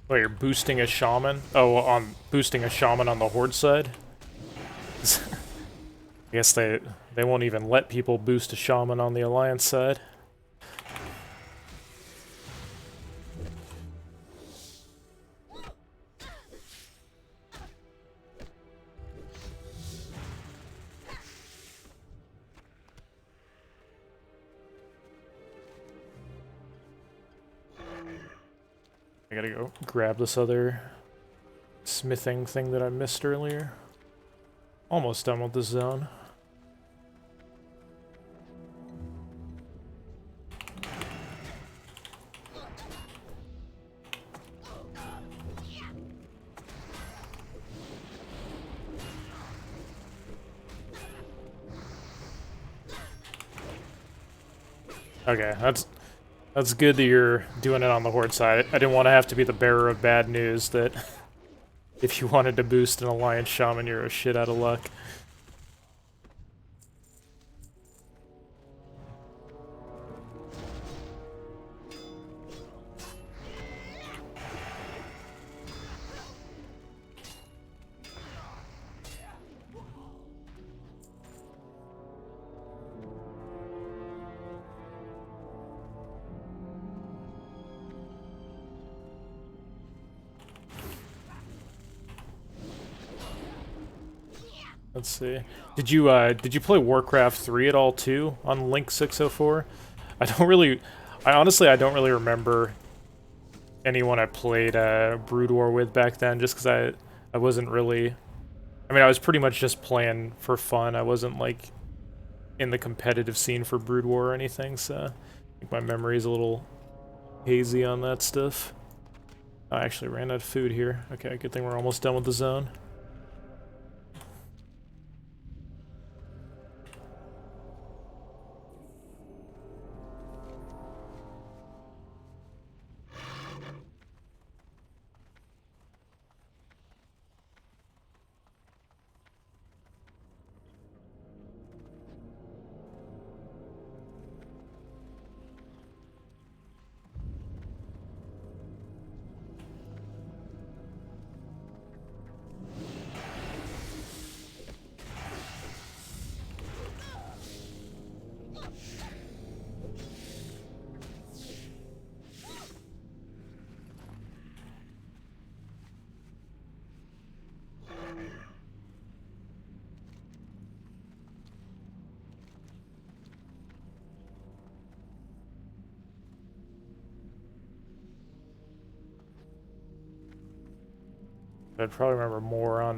Oh, you're boosting a shaman? Oh, boosting a shaman on the horde side? I guess they won't even let people boost a shaman on the alliance side. I gotta go grab this other smithing thing that I missed earlier. Almost done with this zone. Okay, that's good that you're doing it on the horde side. I didn't want to have to be the bearer of bad news that if you wanted to boost an alliance shaman, you're a shit out of luck. Let's see. Did you play Warcraft 3 at all too on Link 604? I honestly don't really remember anyone I played Brood War with back then, just because I wasn't really... I mean, I was pretty much just playing for fun. I wasn't, like, in the competitive scene for Brood War or anything, so I think my memory's a little hazy on that stuff. I actually ran out of food here. Okay, good thing we're almost done with the zone. I'd probably remember more on,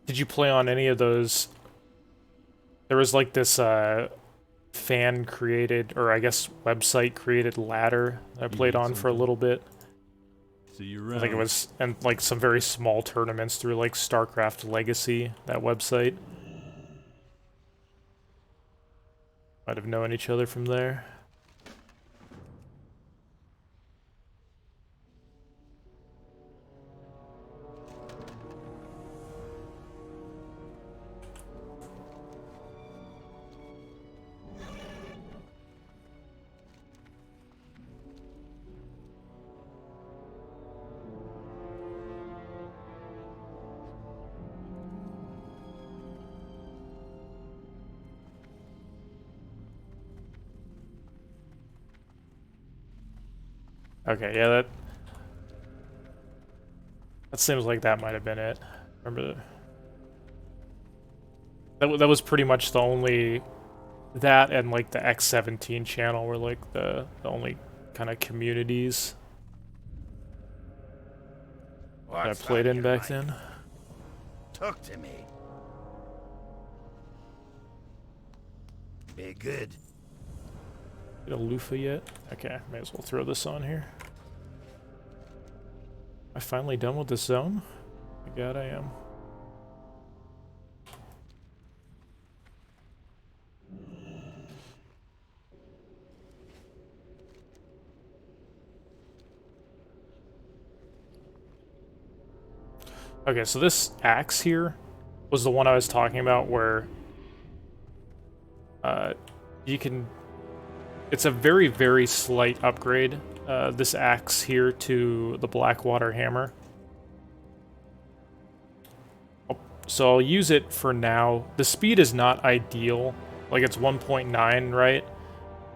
Did you play on any of those? There was like this, fan-created, or I guess website-created ladder I played on for a little bit. See you around. I think it was, and like some very small tournaments through like StarCraft Legacy, that website. Might have known each other from there. Okay, yeah, that seems like that might have been it. Remember that was pretty much the only that and like the X17 channel were like the only kind of communities that I played in back then. Talk to me. Be good. Get a loofah yet? Okay, may as well throw this on here. Am I finally done with this zone? My god, I am. Okay, so this axe here was the one I was talking about where you can... It's a very, very slight upgrade, this axe here to the Blackwater Hammer. So I'll use it for now. The speed is not ideal, like it's 1.9, right?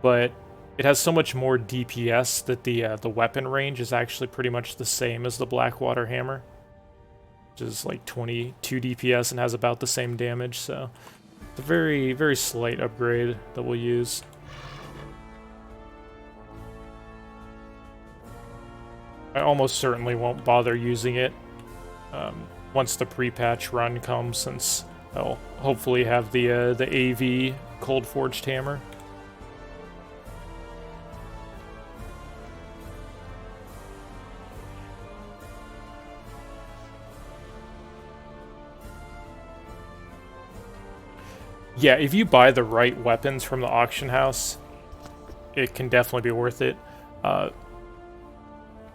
But it has so much more DPS that the weapon range is actually pretty much the same as the Blackwater Hammer, which is like 22 DPS and has about the same damage, so it's a very, very slight upgrade that we'll use. I almost certainly won't bother using it once the pre-patch run comes, since I'll hopefully have the AV Cold Forged Hammer. Yeah, if you buy the right weapons from the auction house, it can definitely be worth it.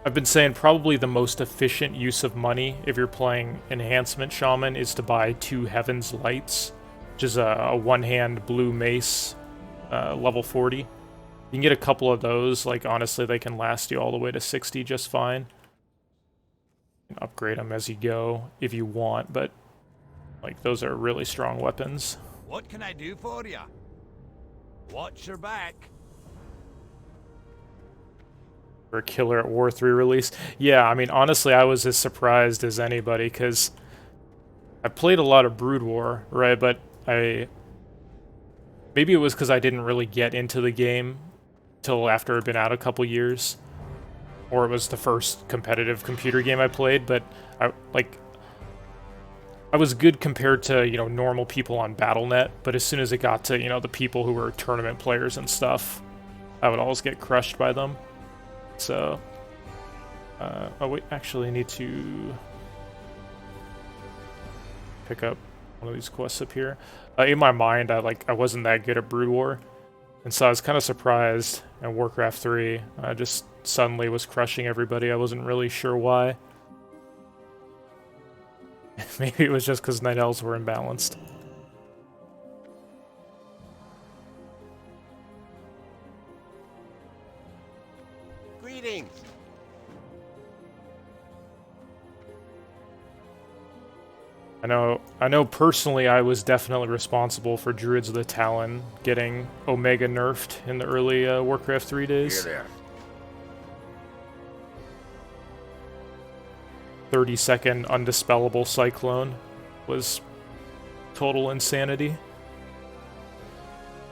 I've been saying probably the most efficient use of money if you're playing Enhancement Shaman is to buy 2 Heaven's Lights, which is a one-hand blue mace, level 40. You can get a couple of those, like honestly they can last you all the way to 60 just fine. You can upgrade them as you go if you want, but like those are really strong weapons. What can I do for you? Watch your back. For a killer at War 3 release. Yeah, I mean, honestly, I was as surprised as anybody, because I played a lot of Brood War, right, but maybe it was because I didn't really get into the game till after it had been out a couple years, or it was the first competitive computer game I played, but I was good compared to, you know, normal people on Battle.net, but as soon as it got to, you know, the people who were tournament players and stuff, I would always get crushed by them. So, oh wait, actually I need to pick up one of these quests up here. In my mind, I wasn't that good at Brood War, and so I was kind of surprised at Warcraft 3. I just suddenly was crushing everybody. I wasn't really sure why. Maybe it was just because Night Elves were imbalanced. Greetings. I know personally I was definitely responsible for Druids of the Talon getting Omega nerfed in the early Warcraft 3 days. Here there. 30-second undispellable cyclone was total insanity.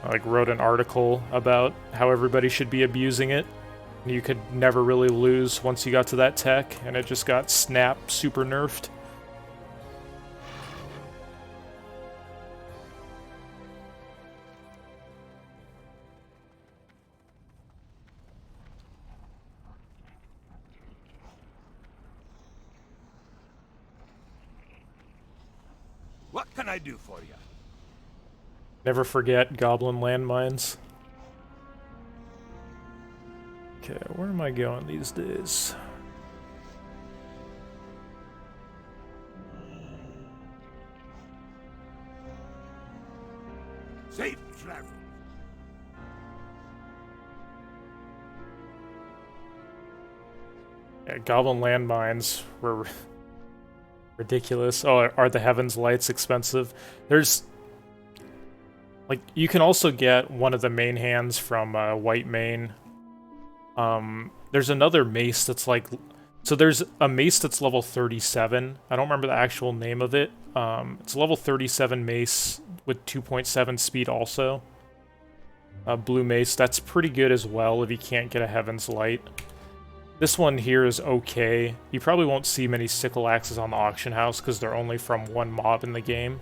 I wrote an article about how everybody should be abusing it. You could never really lose once you got to that tech, and it just got snap super nerfed. What can I do for you? Never forget goblin landmines. Okay, where am I going these days? Safe travel. Yeah, goblin landmines were ridiculous. Oh, are the Heaven's Lights expensive? There's... like, you can also get one of the main hands from White Mane. there's another mace that's like... So there's a mace that's level 37. I don't remember the actual name of it. It's a level 37 mace with 2.7 speed also. Blue mace, that's pretty good as well if you can't get a Heaven's Light. This one here is okay. You probably won't see many sickle axes on the auction house because they're only from one mob in the game.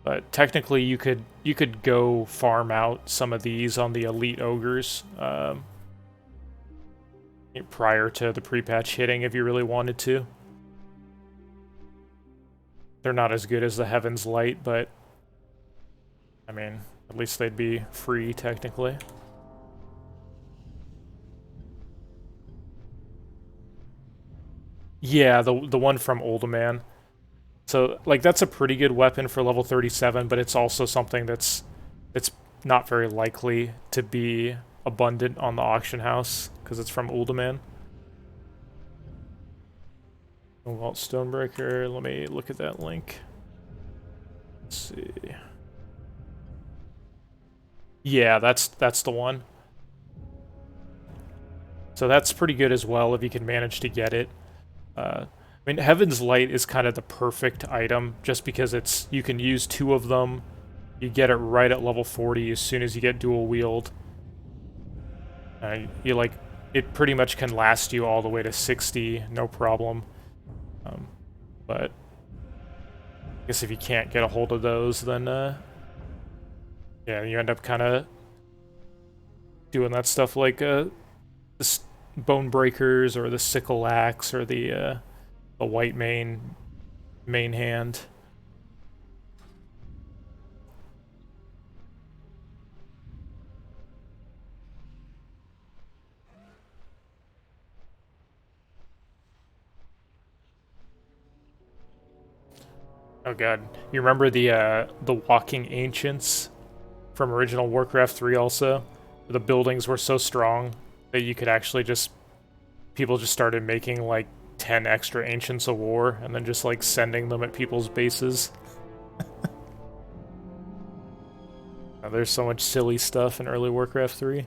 But technically you could go farm out some of these on the elite ogres prior to the pre-patch hitting if you really wanted to. They're not as good as the Heaven's Light, but I mean, at least they'd be free technically. Yeah, the one from Uldaman. So, like, that's a pretty good weapon for level 37, but it's also something that's not very likely to be abundant on the auction house, because it's from Uldaman. Vault Stonebreaker, let me look at that link. Let's see. Yeah, that's the one. So that's pretty good as well if you can manage to get it. I mean, Heaven's Light is kind of the perfect item, just because you can use 2 of them. You get it right at level 40 as soon as you get dual wield. It pretty much can last you all the way to 60, no problem. But I guess if you can't get a hold of those, then yeah, you end up kind of doing that stuff like the Bone Breakers or the Sickle Axe or the White main hand. Oh god, you remember the Walking Ancients from original Warcraft 3 also? The buildings were so strong that you could actually people just started making like 10 extra Ancients of War and then just like sending them at people's bases. There's so much silly stuff in early Warcraft 3.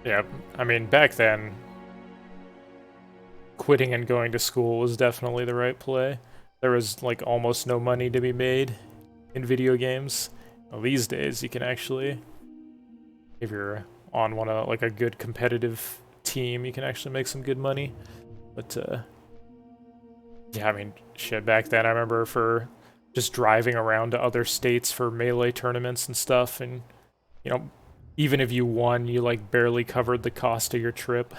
Yeah, I mean, back then, quitting and going to school was definitely the right play. There was, like, almost no money to be made in video games. Well, these days, you can actually, if you're on like, a good competitive team, you can actually make some good money. But, yeah, I mean, shit, back then, I remember for just driving around to other states for Melee tournaments and stuff, and, you know, even if you won, you, like, barely covered the cost of your trip.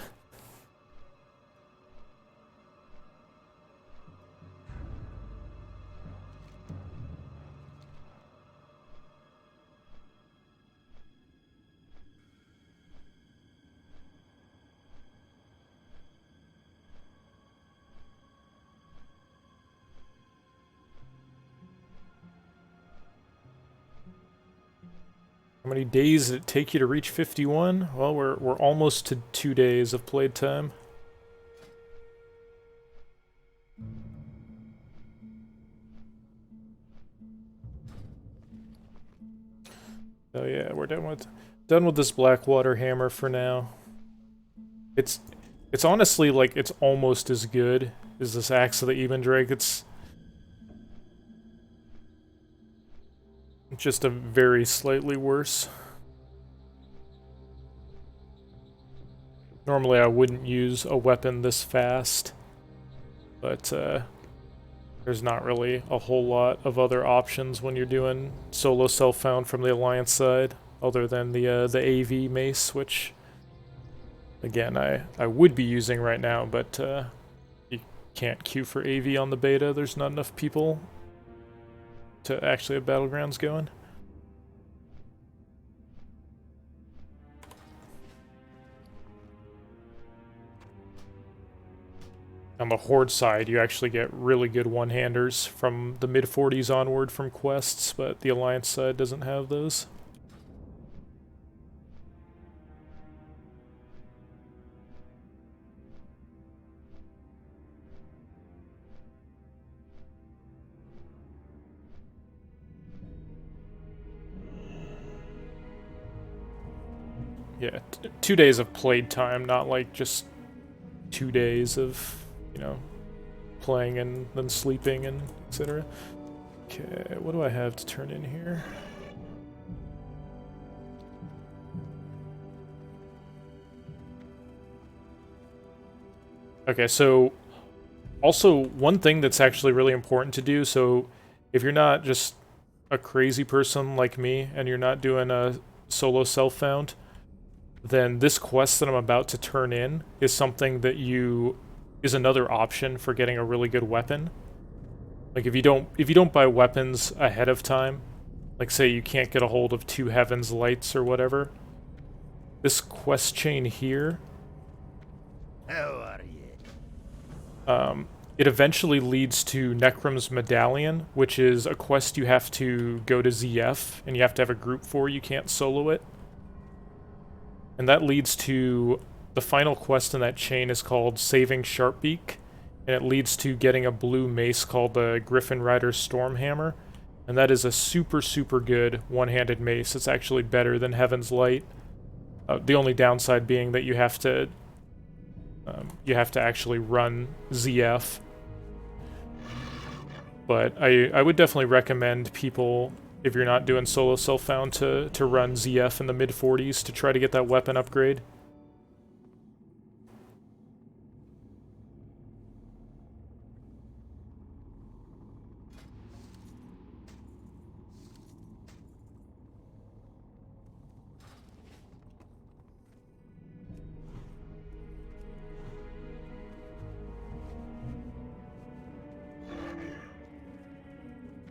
How many days did it take you to reach 51? Well, we're almost to 2 days of played time. Oh yeah, we're done with this Blackwater hammer for now. It's honestly like it's almost as good as this Axe of the Evendrake. It's just a very slightly worse. Normally I wouldn't use a weapon this fast, but there's not really a whole lot of other options when you're doing solo self-found from the Alliance side, other than the AV mace, which, again, I would be using right now, but you can't queue for AV on the beta. There's not enough people to actually have Battlegrounds going. On the Horde side, you actually get really good one-handers from the mid-40s onward from quests, but the Alliance side doesn't have those. Yeah, 2 days of played time, not like just 2 days of, you know, playing and then sleeping and etc. Okay, what do I have to turn in here? Okay, so also one thing that's actually really important to do, so if you're not just a crazy person like me and you're not doing a solo self-found, then this quest that I'm about to turn in is something that is another option for getting a really good weapon. Like if you don't buy weapons ahead of time, like say you can't get a hold of 2 Heaven's Lights or whatever, this quest chain here, How are you? it eventually leads to Necrum's Medallion, which is a quest you have to go to ZF, and you have to have a group for, you can't solo it. And that leads to the final quest in that chain is called Saving Sharpbeak, and it leads to getting a blue mace called the Griffin Rider's Stormhammer, and that is a super, super good one-handed mace. It's actually better than Heaven's Light. The only downside being that you have to actually run ZF. But I would definitely recommend people, if you're not doing solo self-found, to run ZF in the mid-40s to try to get that weapon upgrade.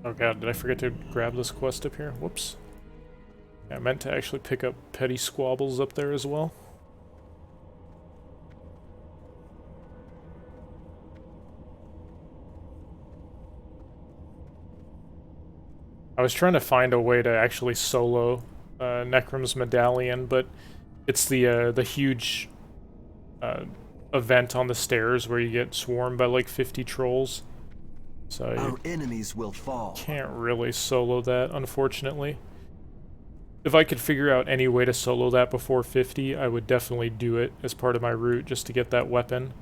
Oh god, did I forget to grab this quest up here? Whoops. Yeah, I meant to actually pick up Petty Squabbles up there as well. I was trying to find a way to actually solo Necrum's Medallion, but it's the huge event on the stairs where you get swarmed by like 50 trolls. So our enemies will fall. Can't really solo that, unfortunately. If I could figure out any way to solo that before 50, I would definitely do it as part of my route just to get that weapon.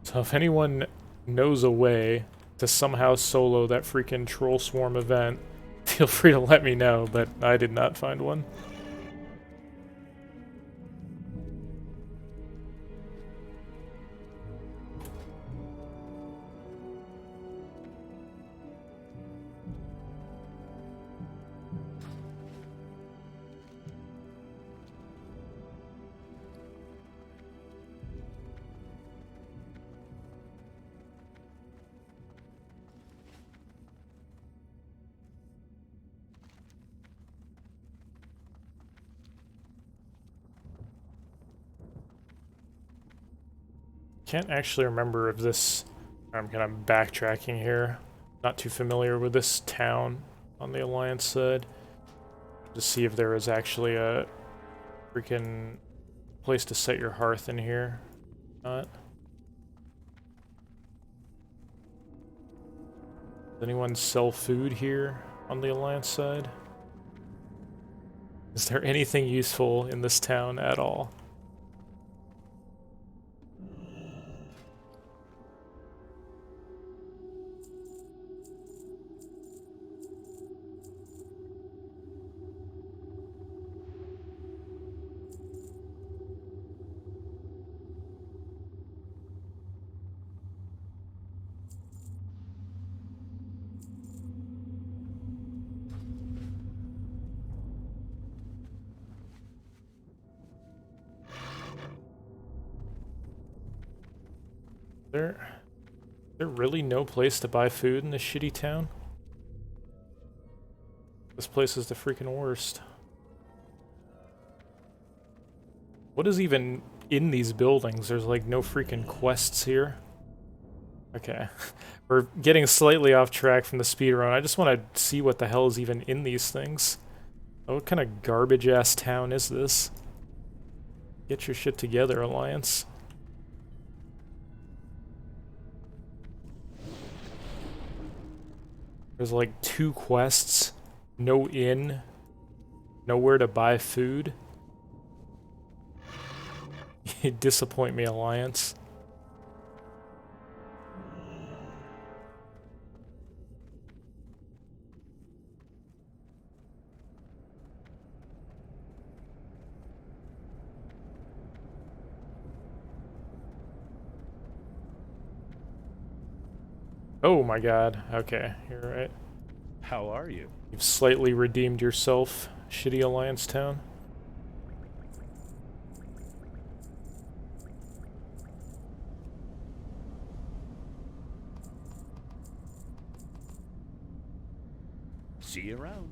So if anyone knows a way to somehow solo that freaking Troll Swarm event, feel free to let me know, but I did not find one. Can't actually remember if this... I'm kind of backtracking here. Not too familiar with this town on the Alliance side. To see if there is actually a freaking place to set your hearth in here. Not. Does anyone sell food here on the Alliance side? Is there anything useful in this town at all? There really no place to buy food in this shitty town? This place is the freaking worst. What is even in these buildings? There's like no freaking quests here. Okay. We're getting slightly off track from the speedrun. I just want to see what the hell is even in these things. Oh, what kind of garbage-ass town is this? Get your shit together, Alliance. There's like 2 quests, no inn, nowhere to buy food. You disappoint me, Alliance. Oh my god. Okay, you're right. How are you? You've slightly redeemed yourself, shitty Alliance town. See you around.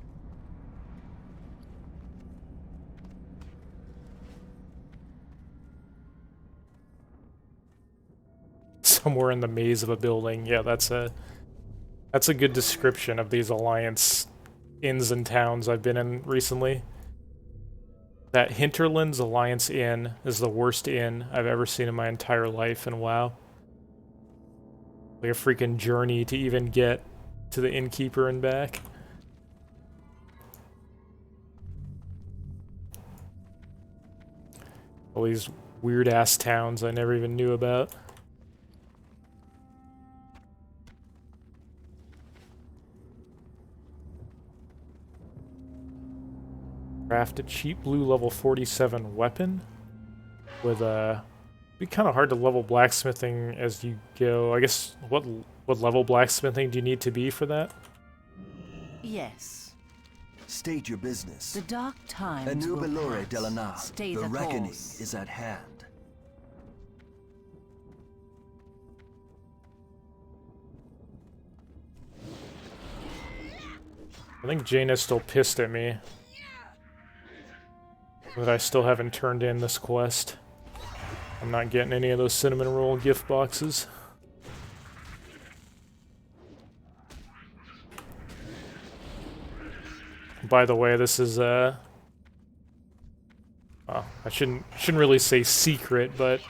Somewhere in the maze of a building. Yeah, that's a good description of these Alliance inns and towns I've been in recently. That Hinterlands Alliance Inn is the worst inn I've ever seen in my entire life in WoW. Like a freaking journey to even get to the innkeeper and back. All these weird-ass towns I never even knew about. Craft a cheap blue level 47 weapon with a... It'd be kind of hard to level blacksmithing as you go. I guess, what level blacksmithing do you need to be for that? Yes. State your business. The dark times Anu will Belore pass. Delanar. Stay The reckoning course. is at hand. I think Jaina's still pissed at me that I still haven't turned in this quest. I'm not getting any of those cinnamon roll gift boxes. By the way, this is well, I shouldn't really say secret, but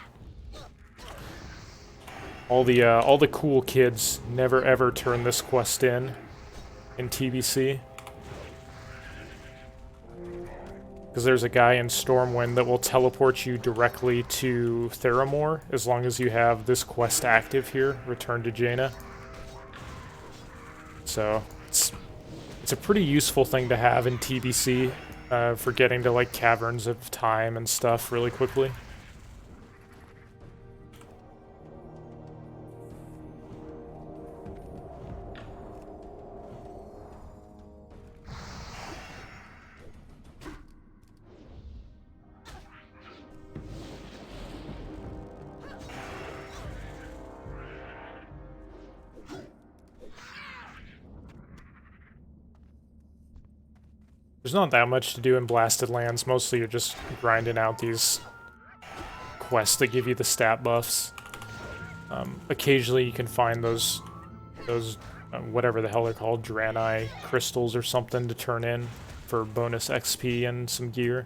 all the cool kids never ever turn this quest in TBC. Because there's a guy in Stormwind that will teleport you directly to Theramore as long as you have this quest active here, Return to Jaina. So, it's a pretty useful thing to have in TBC for getting to like Caverns of Time and stuff really quickly. There's not that much to do in Blasted Lands. Mostly you're just grinding out these quests that give you the stat buffs. Occasionally you can find those whatever the hell they're called, Draenei crystals or something to turn in for bonus XP and some gear.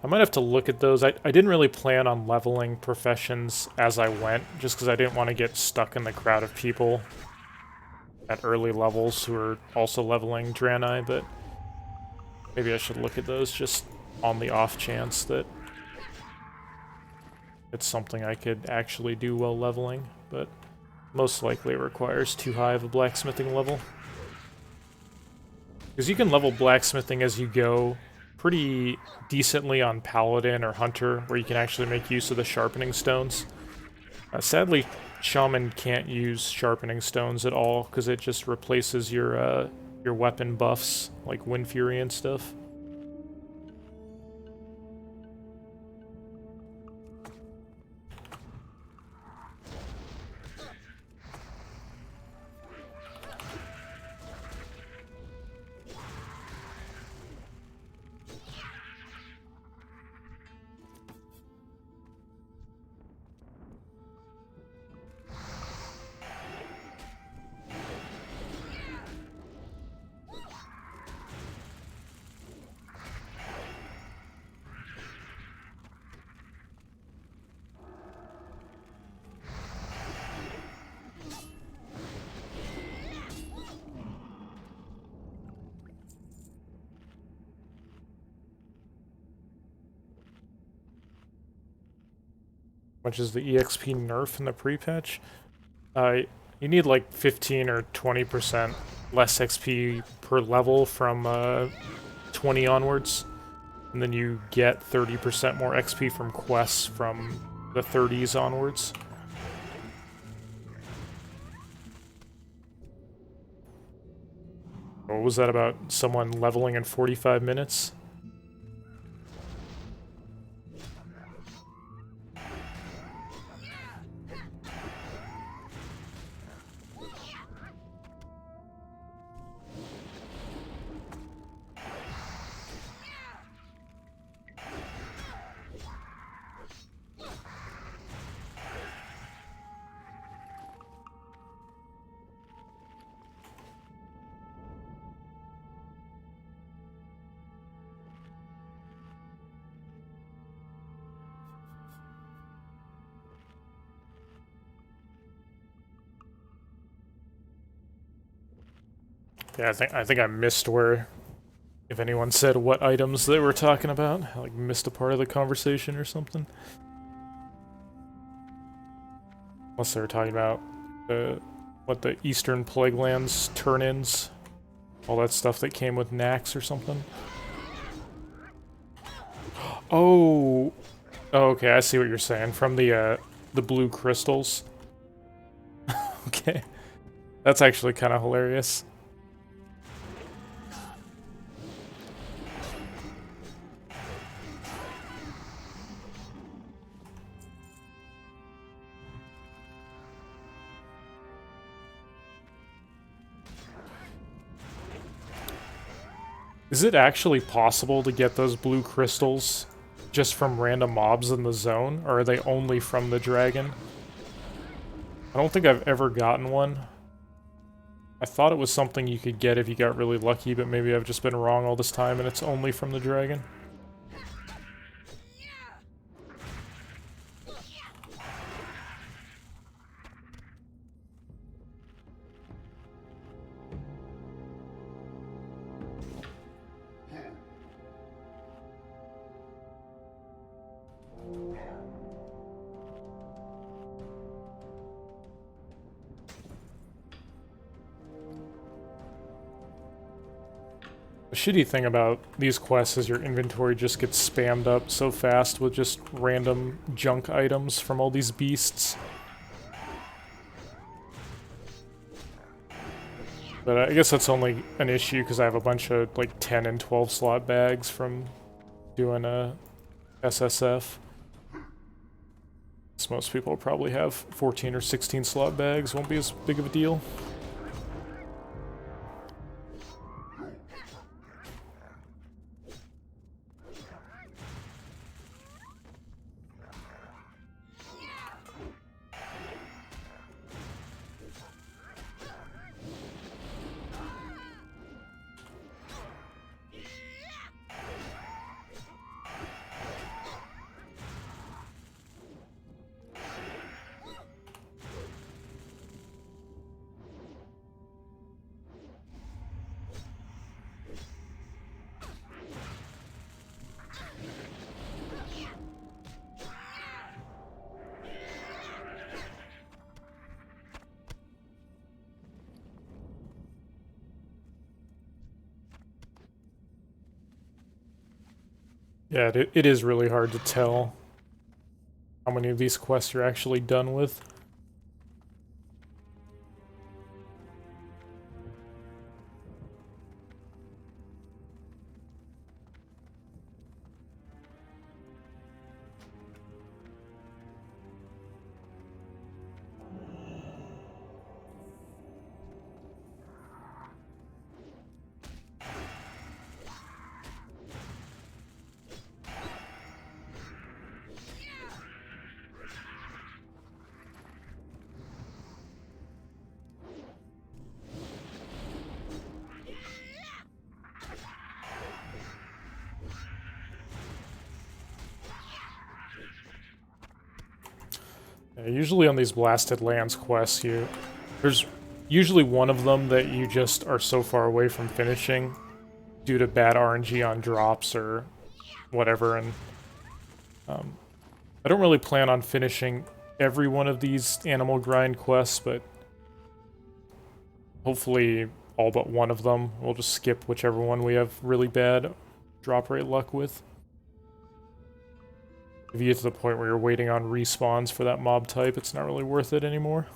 I might have to look at those. I didn't really plan on leveling professions as I went, just because I didn't want to get stuck in the crowd of people at early levels who are also leveling Draenei, but maybe I should look at those just on the off chance that it's something I could actually do while leveling, but most likely it requires too high of a blacksmithing level. Because you can level blacksmithing as you go pretty decently on Paladin or Hunter, where you can actually make use of the sharpening stones. Sadly, Shaman can't use sharpening stones at all, because it just replaces your weapon buffs, like Wind Fury and stuff. Which is the EXP nerf in the pre-patch. You need like 15 or 20% less XP per level from 20 onwards. And then you get 30% more XP from quests from the 30s onwards. What was that about? Someone leveling in 45 minutes? Yeah, I think I missed where, if anyone said what items they were talking about. I like missed a part of the conversation or something. Unless they were talking about what the Eastern Plaguelands turn-ins, all that stuff that came with Nax or something. Oh, okay, I see what you're saying. From the blue crystals. Okay, that's actually kind of hilarious. Is it actually possible to get those blue crystals just from random mobs in the zone, or are they only from the dragon? I don't think I've ever gotten one. I thought it was something you could get if you got really lucky, but maybe I've just been wrong all this time and it's only from the dragon. The shitty thing about these quests is your inventory just gets spammed up so fast with just random junk items from all these beasts. But I guess that's only an issue because I have a bunch of like 10 and 12 slot bags from doing a SSF. So most people probably have 14 or 16 slot bags, won't be as big of a deal. Yeah, it is really hard to tell how many of these quests you're actually done with. Yeah, usually on these Blasted Lands quests, there's usually one of them that you just are so far away from finishing due to bad RNG on drops or whatever, and I don't really plan on finishing every one of these animal grind quests, but hopefully all but one of them. We'll just skip whichever one we have really bad drop rate luck with. If you get to the point where you're waiting on respawns for that mob type, it's not really worth it anymore.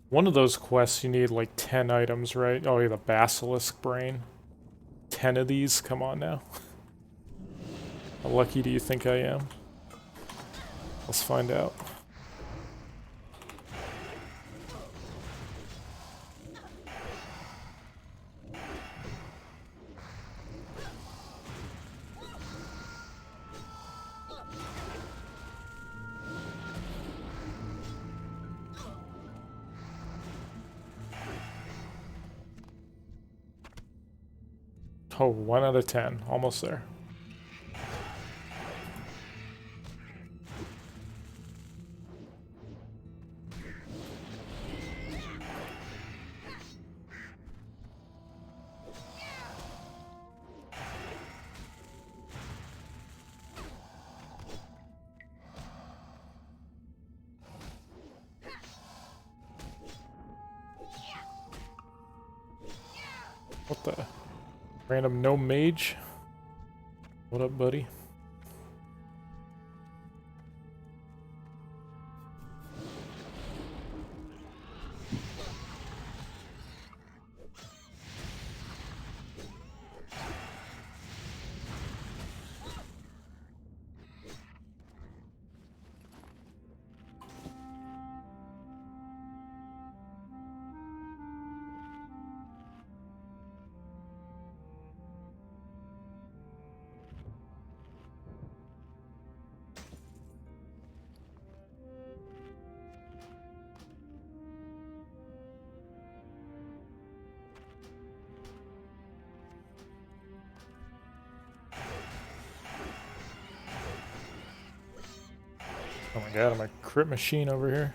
One of those quests you need like 10 items, right? Oh yeah, the basilisk brain. 10 of these? Come on now. How lucky do you think I am? Let's find out. Oh, 1 out of 10. Almost there. What the? Random no mage? What up, buddy? Oh my god, I'm a crit machine over here.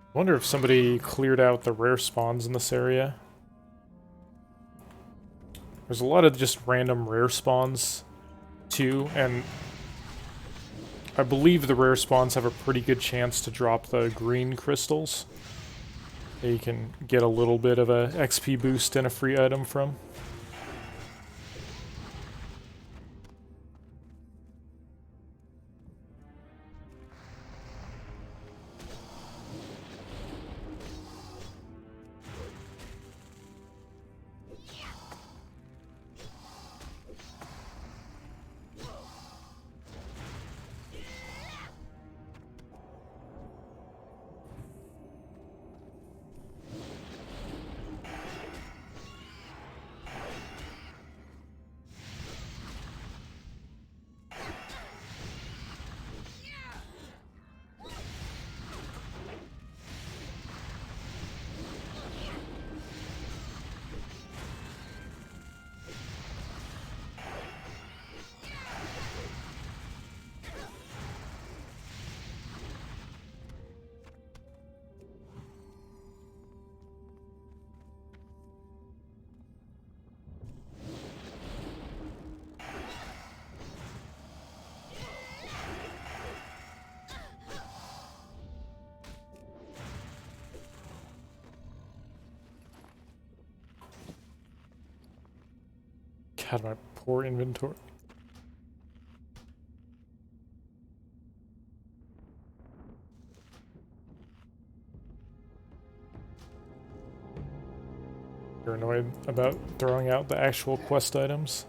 I wonder if somebody cleared out the rare spawns in this area. There's a lot of just random rare spawns, too, and I believe the rare spawns have a pretty good chance to drop the green crystals that you can get a little bit of a XP boost and a free item from. God, my poor inventory. You're annoyed about throwing out the actual quest items?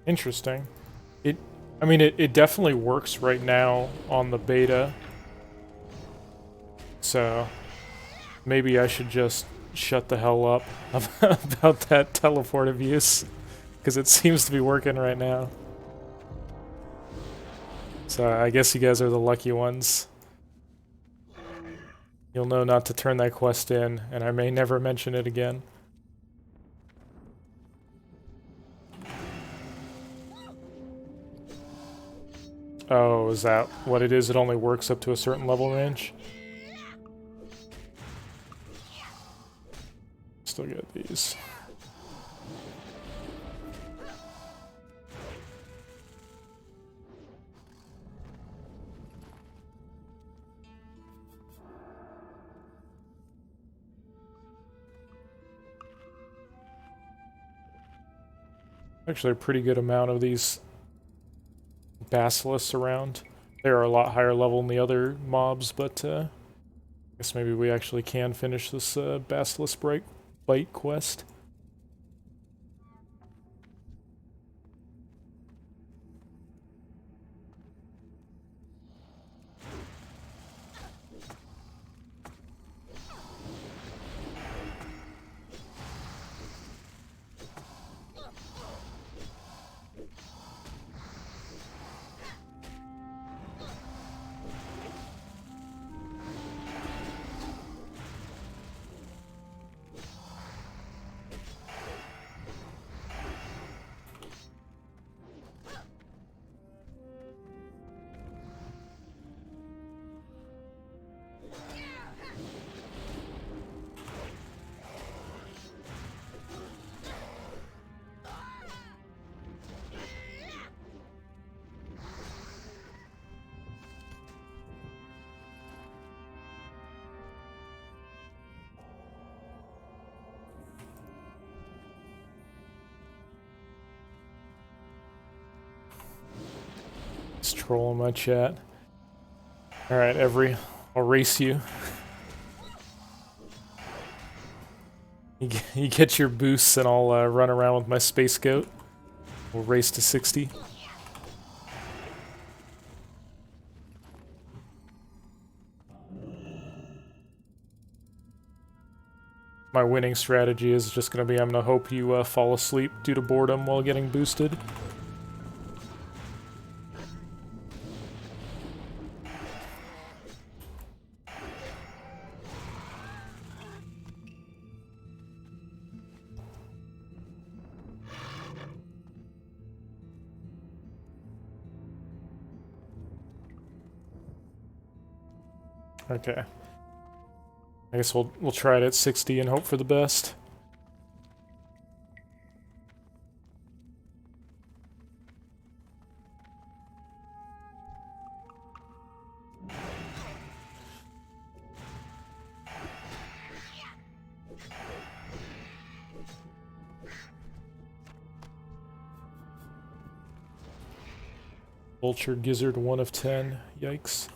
Interesting. I mean, it definitely works right now on the beta. So maybe I should just shut the hell up about that teleport abuse, because it seems to be working right now. So I guess you guys are the lucky ones. You'll know not to turn that quest in, and I may never mention it again. Oh, is that what it is? It only works up to a certain level range? Still get these. Actually, a pretty good amount of these basilisks around. They are a lot higher level than the other mobs, but I guess maybe we actually can finish this basilisk bite quest. Just trolling my chat. Alright, I'll race you. You get your boosts and I'll run around with my space goat. We'll race to 60. My winning strategy is just going to be I'm going to hope you fall asleep due to boredom while getting boosted. Okay. I guess we'll try it at 60 and hope for the best. Vulture Gizzard 1 of 10. Yikes.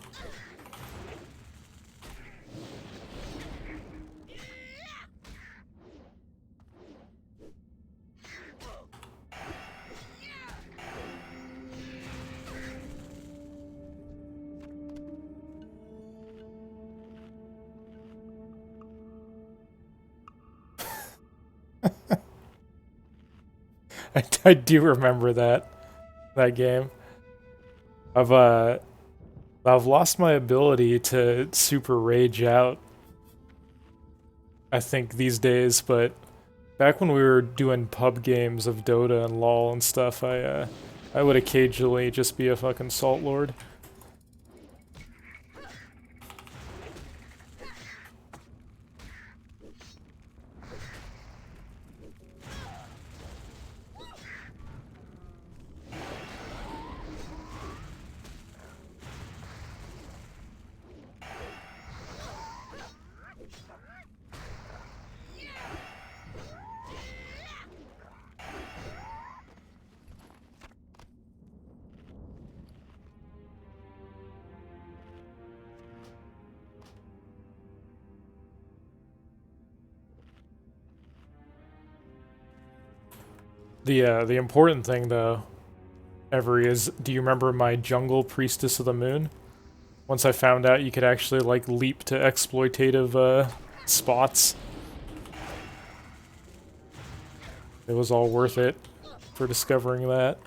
I do remember that game. I've lost my ability to super rage out, I think, these days, but back when we were doing pub games of Dota and LoL and stuff, I would occasionally just be a fucking salt lord. The important thing, though, ever is, do you remember my jungle Priestess of the Moon? Once I found out you could actually, like, leap to exploitative, spots. It was all worth it for discovering that.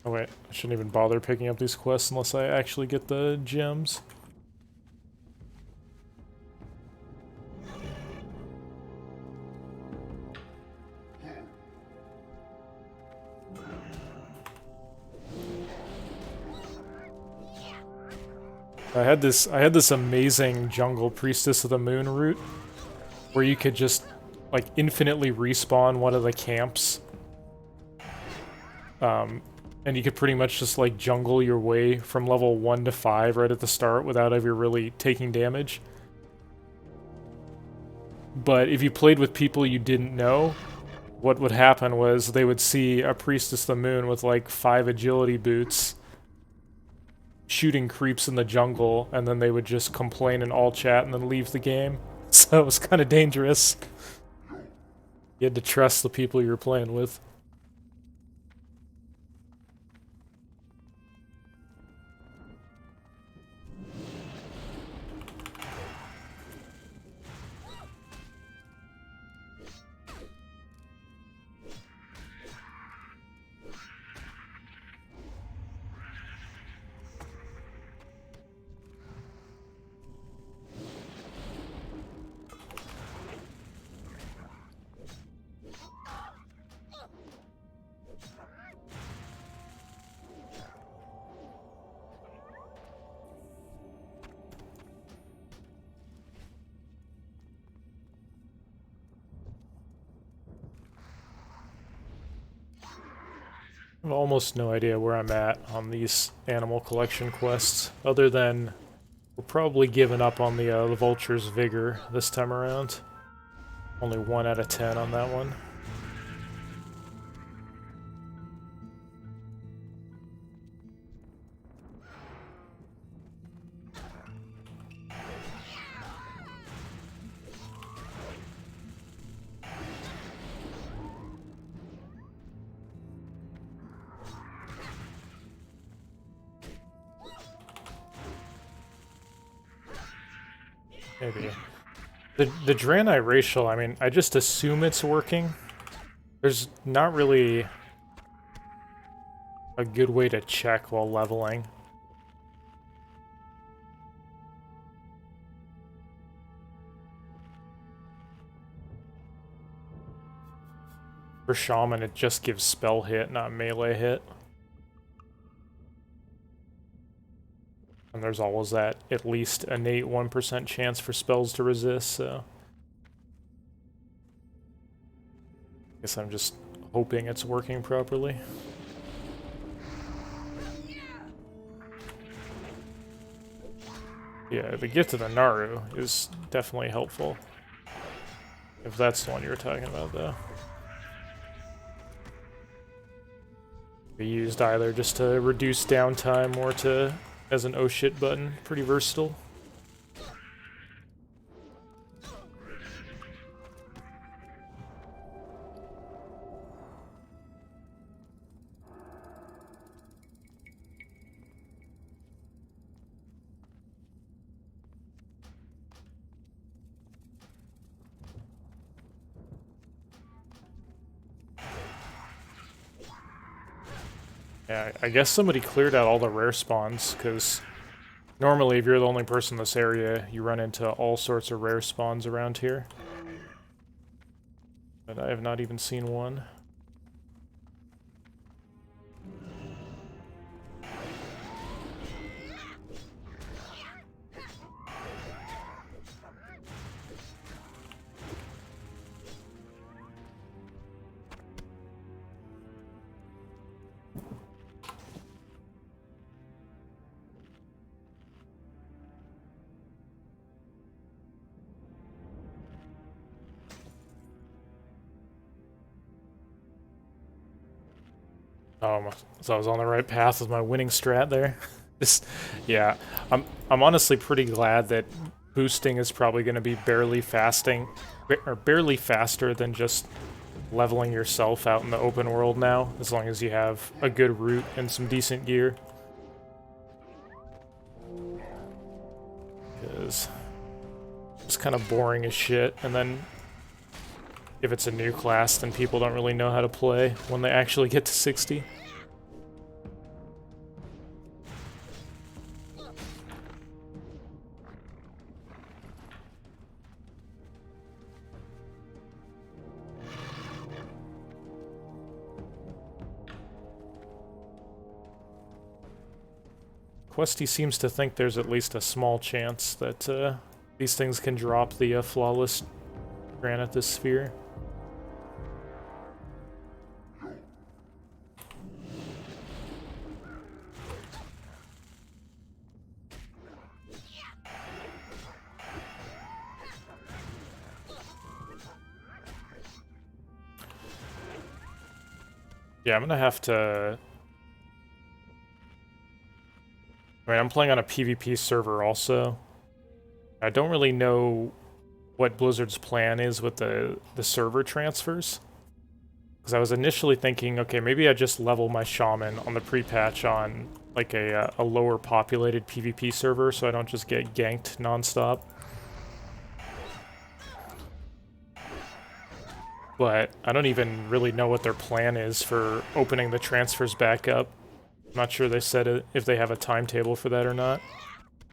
Oh wait, I shouldn't even bother picking up these quests unless I actually get the gems. I had this amazing jungle Priestess of the Moon route where you could just like infinitely respawn one of the camps. And you could pretty much just like jungle your way from level 1 to 5 right at the start without ever really taking damage. But if you played with people you didn't know, what would happen was they would see a Priestess of the Moon with like 5 agility boots shooting creeps in the jungle, and then they would just complain in all chat and then leave the game. So it was kind of dangerous. You had to trust the people you were playing with. I have almost no idea where I'm at on these animal collection quests, other than we're probably giving up on the Vulture's Vigor this time around. Only 1 out of 10 on that one. Maybe. The Draenei racial, I mean, I just assume it's working. There's not really a good way to check while leveling. For Shaman, it just gives spell hit, not melee hit. And there's always that at least innate 1% chance for spells to resist, so... I guess I'm just hoping it's working properly. Yeah, the gift of the Naru is definitely helpful. If that's the one you were talking about, though. Be used either just to reduce downtime or to... as an oh shit button. Pretty versatile. Yeah, I guess somebody cleared out all the rare spawns, because normally if you're the only person in this area, you run into all sorts of rare spawns around here. But I have not even seen one. So I was on the right path with my winning strat there. Yeah, I'm honestly pretty glad that boosting is probably going to be barely faster than just leveling yourself out in the open world now, as long as you have a good route and some decent gear. Because it's kind of boring as shit, and then if it's a new class, then people don't really know how to play when they actually get to 60. Questy seems to think there's at least a small chance that these things can drop the flawless granite sphere. Yeah, I'm gonna have to... I mean, I'm playing on a PvP server also. I don't really know what Blizzard's plan is with the server transfers. Because I was initially thinking, okay, maybe I just level my shaman on the pre-patch on like a lower populated PvP server so I don't just get ganked nonstop. But I don't even really know what their plan is for opening the transfers back up. I'm not sure they said if they have a timetable for that or not.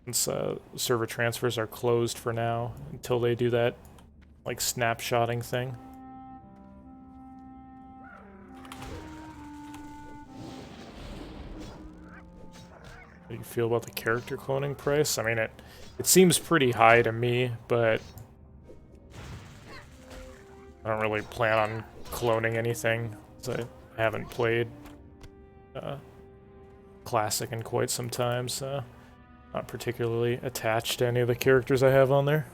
Since server transfers are closed for now until they do that, like, snapshotting thing. How do you feel about the character cloning price? I mean, it seems pretty high to me, but I don't really plan on cloning anything, because I haven't played Classic in quite some time, so not particularly attached to any of the characters I have on there.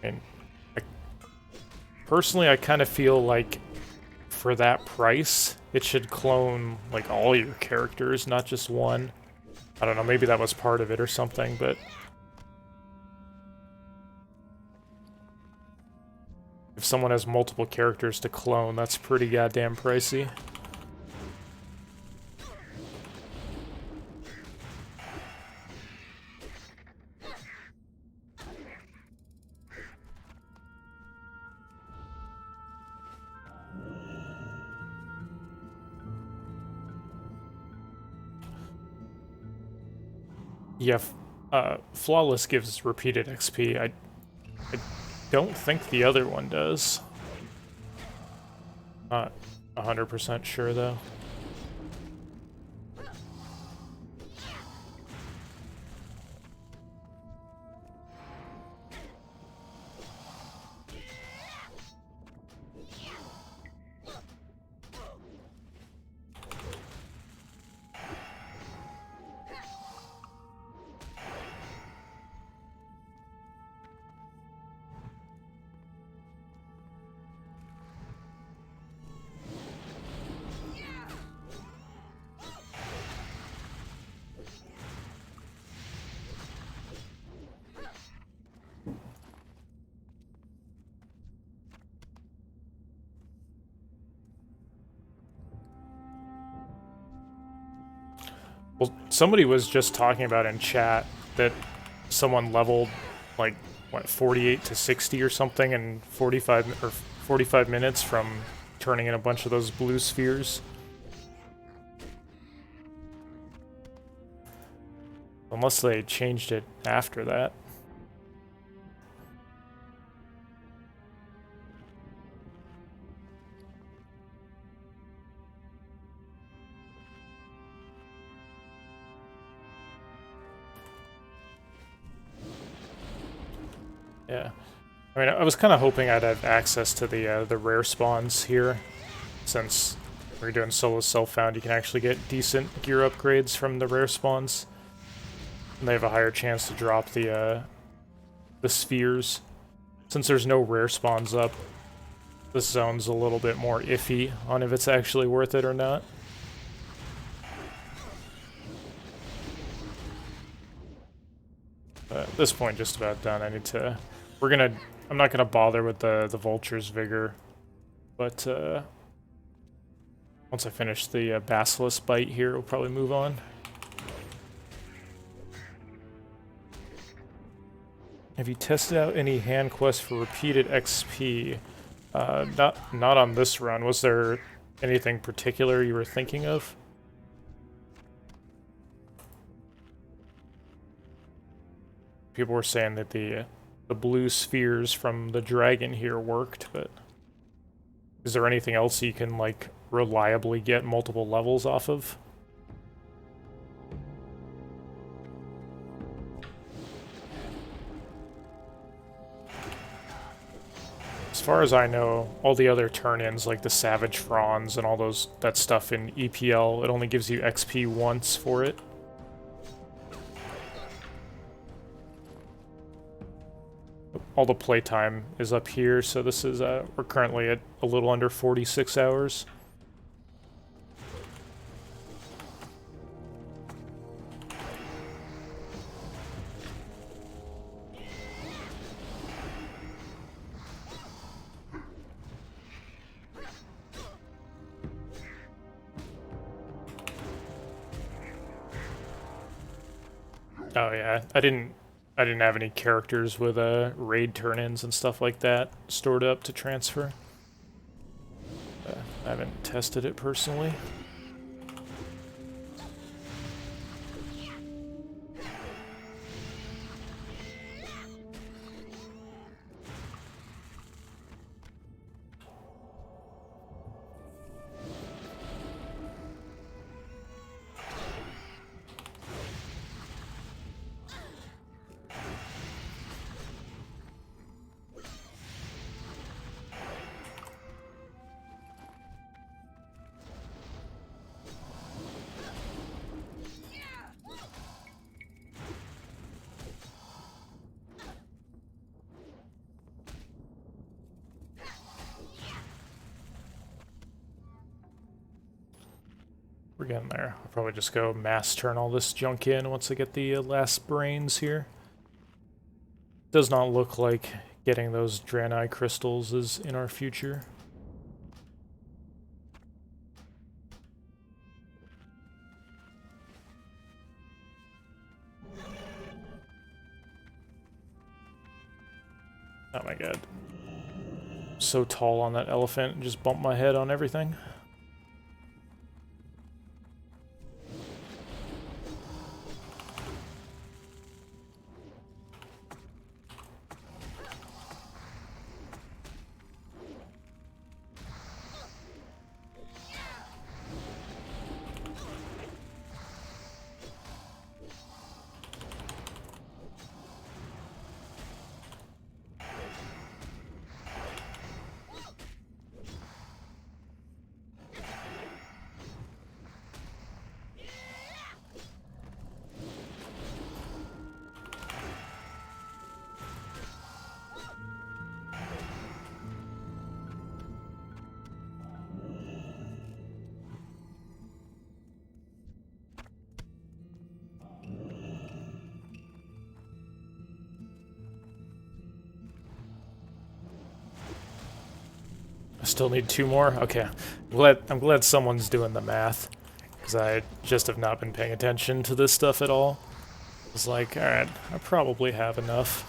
And personally, I kind of feel like for that price, it should clone like all your characters, not just one. I don't know, maybe that was part of it or something, but if someone has multiple characters to clone, that's pretty goddamn pricey. Yeah, Flawless gives repeated XP. I don't think the other one does. Not 100% sure, though. Well, somebody was just talking about in chat that someone leveled, like, what, 48 to 60 or something in 45 minutes from turning in a bunch of those blue spheres. Unless they changed it after that. Yeah, I mean, I was kind of hoping I'd have access to the rare spawns here, since we're doing solo self-found. You can actually get decent gear upgrades from the rare spawns, and they have a higher chance to drop the spheres. Since there's no rare spawns up, This zone's a little bit more iffy on if it's actually worth it or not. At this point, just about done. I need to... I'm not gonna bother with the Vulture's Vigor, but once I finish the Basilisk Bite here, we'll probably move on. Have you tested out any hand quests for repeated XP? Not on this run. Was there anything particular you were thinking of? People were saying that the blue spheres from the dragon here worked, but is there anything else you can like reliably get multiple levels off of? As far as I know, all the other turn-ins, like the Savage Fronds and all that stuff in EPL, it only gives you XP once for it. All the playtime is up here, so this is, we're currently at a little under 46 hours. Oh yeah, I didn't have any characters with raid turn-ins and stuff like that stored up to transfer. I haven't tested it personally. We're getting there. I'll probably just go mass turn all this junk in once I get the last brains here. Does not look like getting those Draenei crystals is in our future. Oh my god. I'm so tall on that elephant and just bumped my head on everything. Still need 2 more? Okay. I'm glad someone's doing the math, because I just have not been paying attention to this stuff at all. It's like, alright, I probably have enough.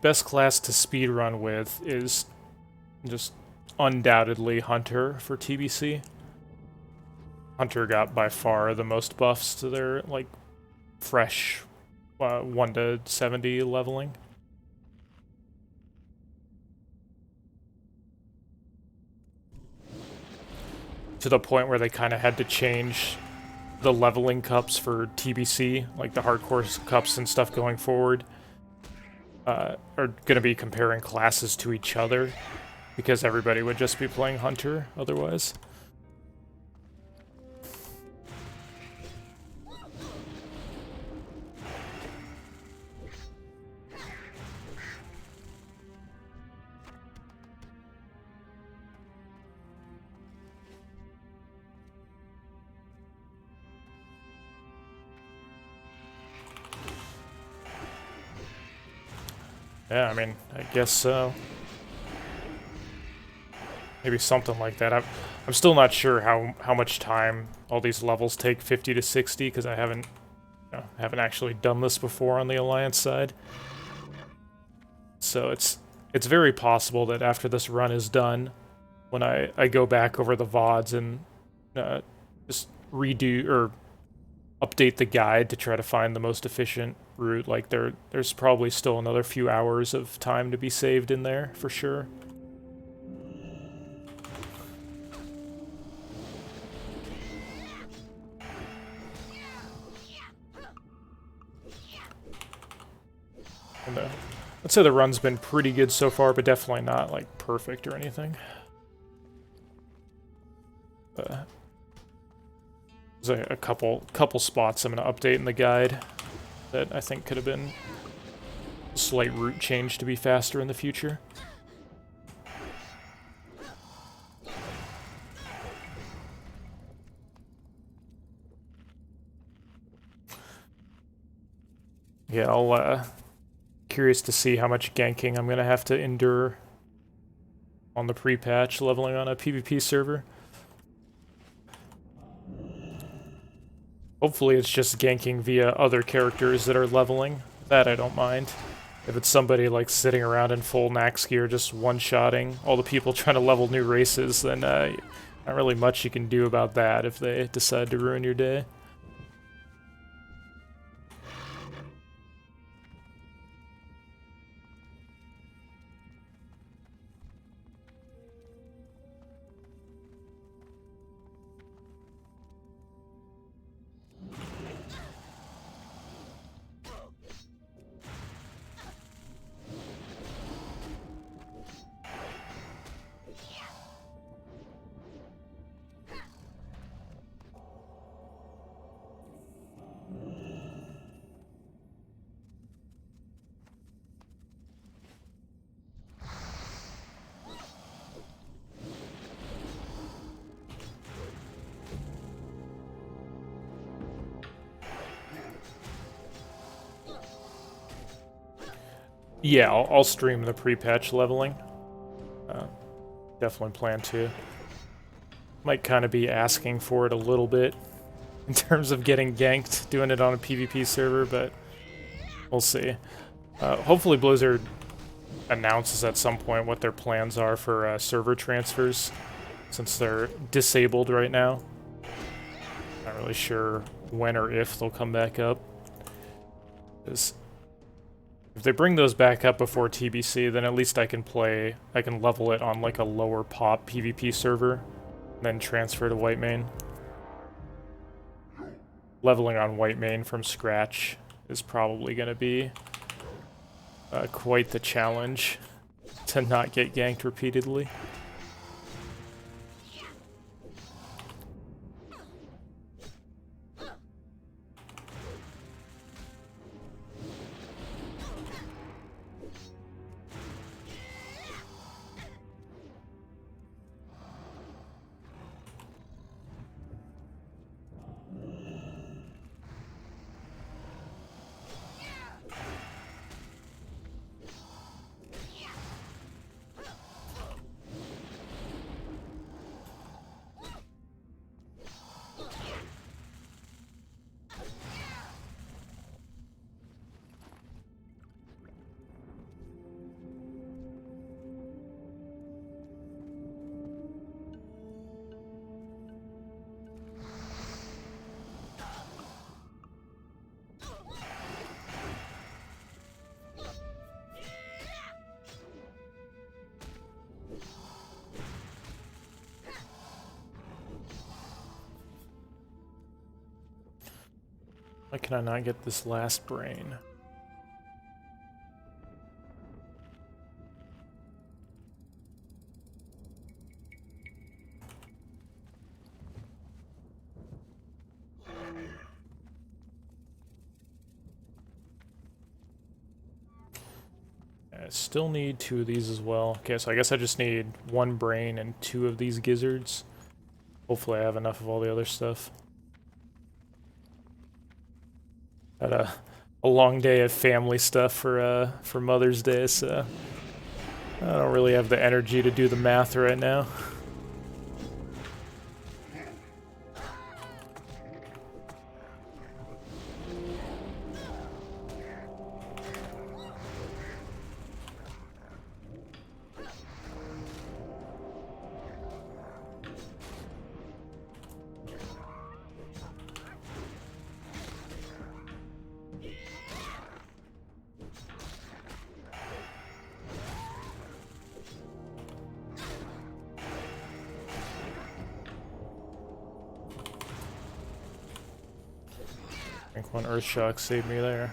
Best class to speedrun with is just undoubtedly Hunter for TBC. Hunter got by far the most buffs to their, like, fresh 1 to 70 leveling. To the point where they kind of had to change the leveling cups for TBC, like the hardcore cups and stuff going forward, are going to be comparing classes to each other, because everybody would just be playing Hunter otherwise. Yeah, I mean, I guess so. Maybe something like that. I'm still not sure how much time all these levels take, 50 to 60, because I haven't actually done this before on the Alliance side. So it's very possible that after this run is done, when I go back over the VODs and just redo or update the guide to try to find the most efficient route, like there's probably still another few hours of time to be saved in there for sure. And I'd say the run's been pretty good so far, but definitely not like perfect or anything. There's a couple spots I'm gonna update in the guide that I think could have been a slight route change to be faster in the future. Yeah, I'll curious to see how much ganking I'm gonna have to endure on the pre-patch leveling on a PvP server. Hopefully it's just ganking via other characters that are leveling. That I don't mind. If it's somebody like sitting around in full Nax gear just one-shotting all the people trying to level new races, then not really much you can do about that if they decide to ruin your day. Yeah, I'll stream the pre-patch leveling. Definitely plan to. Might kind of be asking for it a little bit in terms of getting ganked, doing it on a PvP server, but we'll see. Hopefully Blizzard announces at some point what their plans are for server transfers, since they're disabled right now. Not really sure when or if they'll come back up. Because if they bring those back up before TBC, then at least I can level it on like a lower pop PvP server, and then transfer to Whitemane. Leveling on Whitemane from scratch is probably going to be quite the challenge to not get ganked repeatedly. Why can I not get this last brain? I still need 2 of these as well. Okay, so I guess I just need 1 brain and 2 of these gizzards. Hopefully I have enough of all the other stuff. But a long day of family stuff for Mother's Day, so I don't really have the energy to do the math right now. I think one Earth Shock saved me there.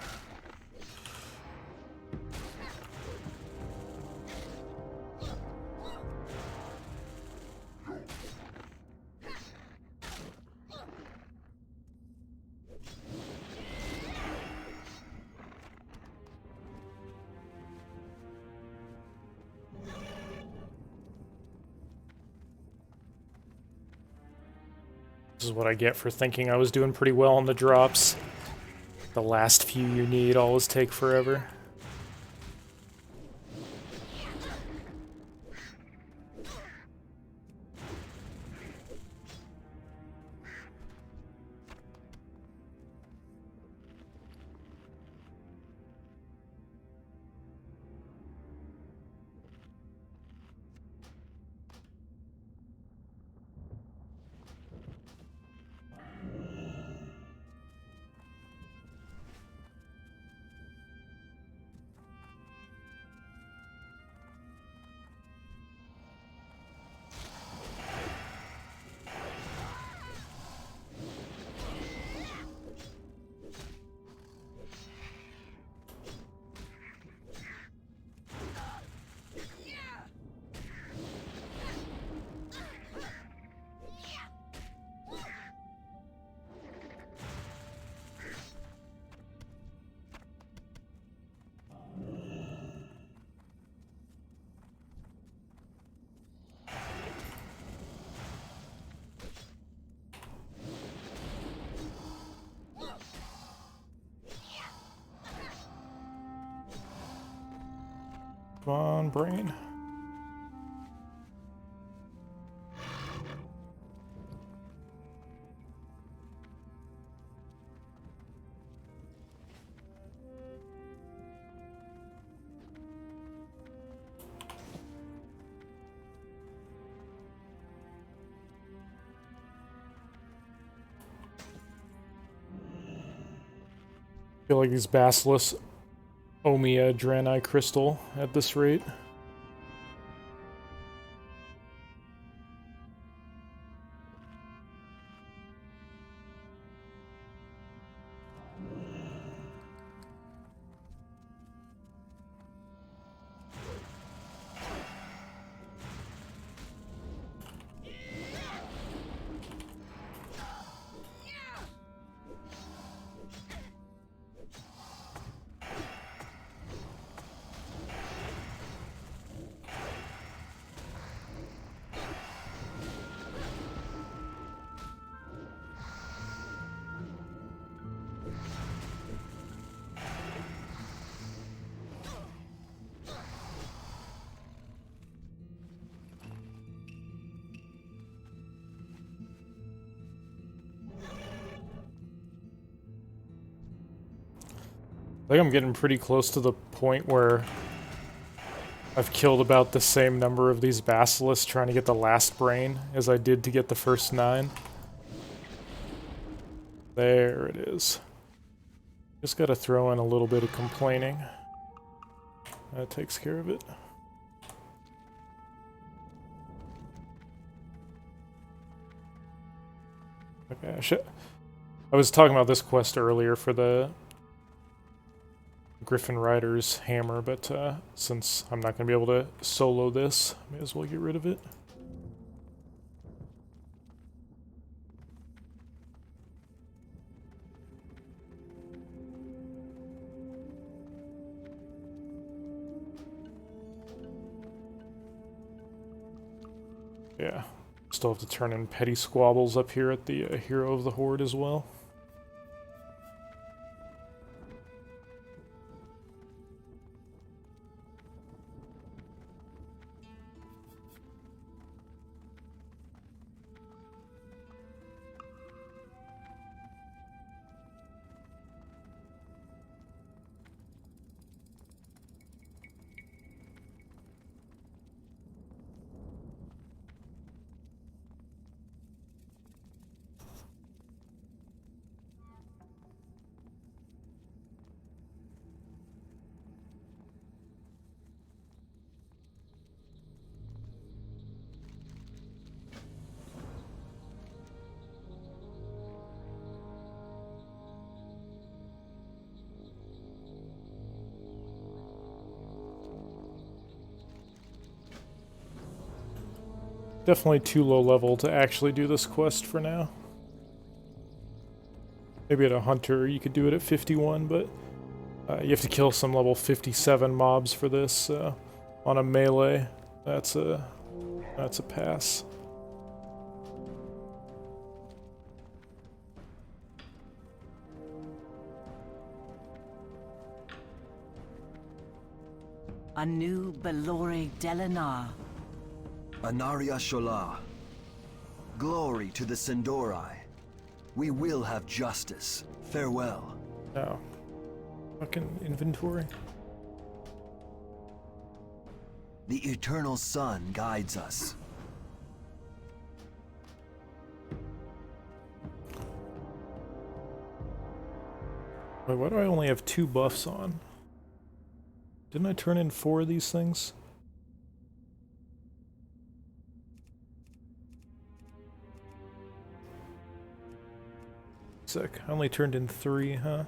This is what I get for thinking I was doing pretty well on the drops. The last few you need always take forever. Come on, brain. I feel like these basilisks owe me a Draenei crystal at this rate. I think I'm getting pretty close to the point where I've killed about the same number of these basilisks trying to get the last brain as I did to get the first 9. There it is. Just gotta throw in a little bit of complaining. That takes care of it. Okay, I was talking about this quest earlier for the Griffin Rider's hammer, but since I'm not going to be able to solo this, may as well get rid of it. Yeah, still have to turn in petty squabbles up here at the Hero of the Horde as well. Definitely too low level to actually do this quest for now. Maybe at a hunter you could do it at 51, but you have to kill some level 57 mobs for this on a melee. That's a pass. A new Belore Delinar. Anaria Shola. Glory to the Sindorai. We will have justice. Farewell. Oh. Fucking inventory. The eternal sun guides us. Wait, why do I only have 2 buffs on? Didn't I turn in 4 of these things? Sick. I only turned in 3, huh?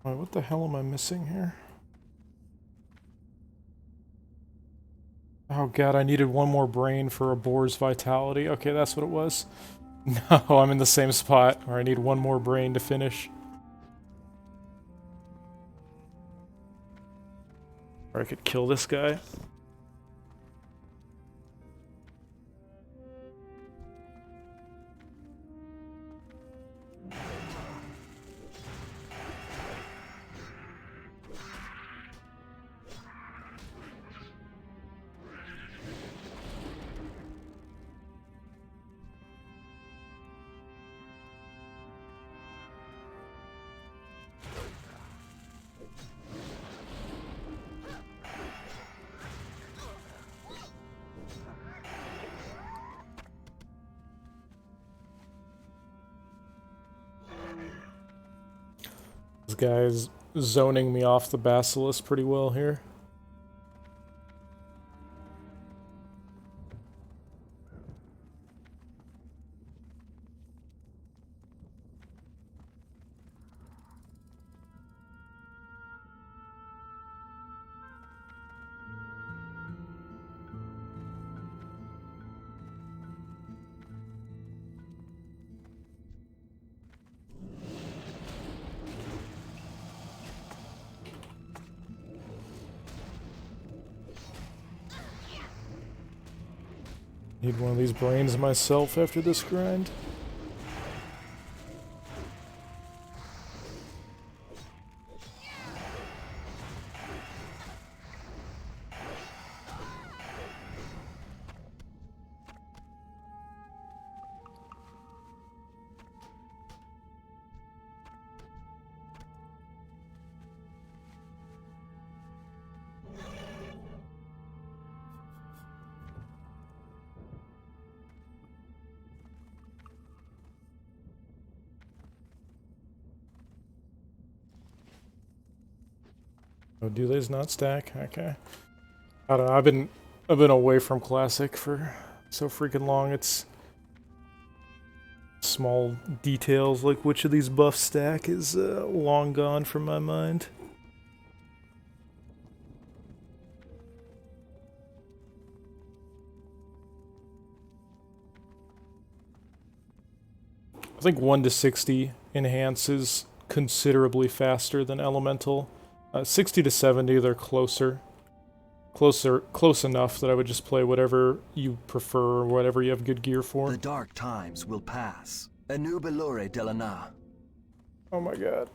Wait, what the hell am I missing here? Oh god, I needed 1 more brain for a boar's vitality. Okay, that's what it was. No, I'm in the same spot where I need 1 more brain to finish. Or I could kill this guy. This guy's zoning me off the Basilisk pretty well here. Need 1 of these brains myself after this grind. Oh, do these not stack? Okay. I don't know. I've been away from Classic for so freaking long. It's small details like which of these buffs stack is long gone from my mind. I think 1 to 60 enhances considerably faster than Elemental. 60 to 70, they're close enough that I would just play whatever you prefer, or whatever you have good gear for. The dark times will pass. A new Belore Delana. Oh my god.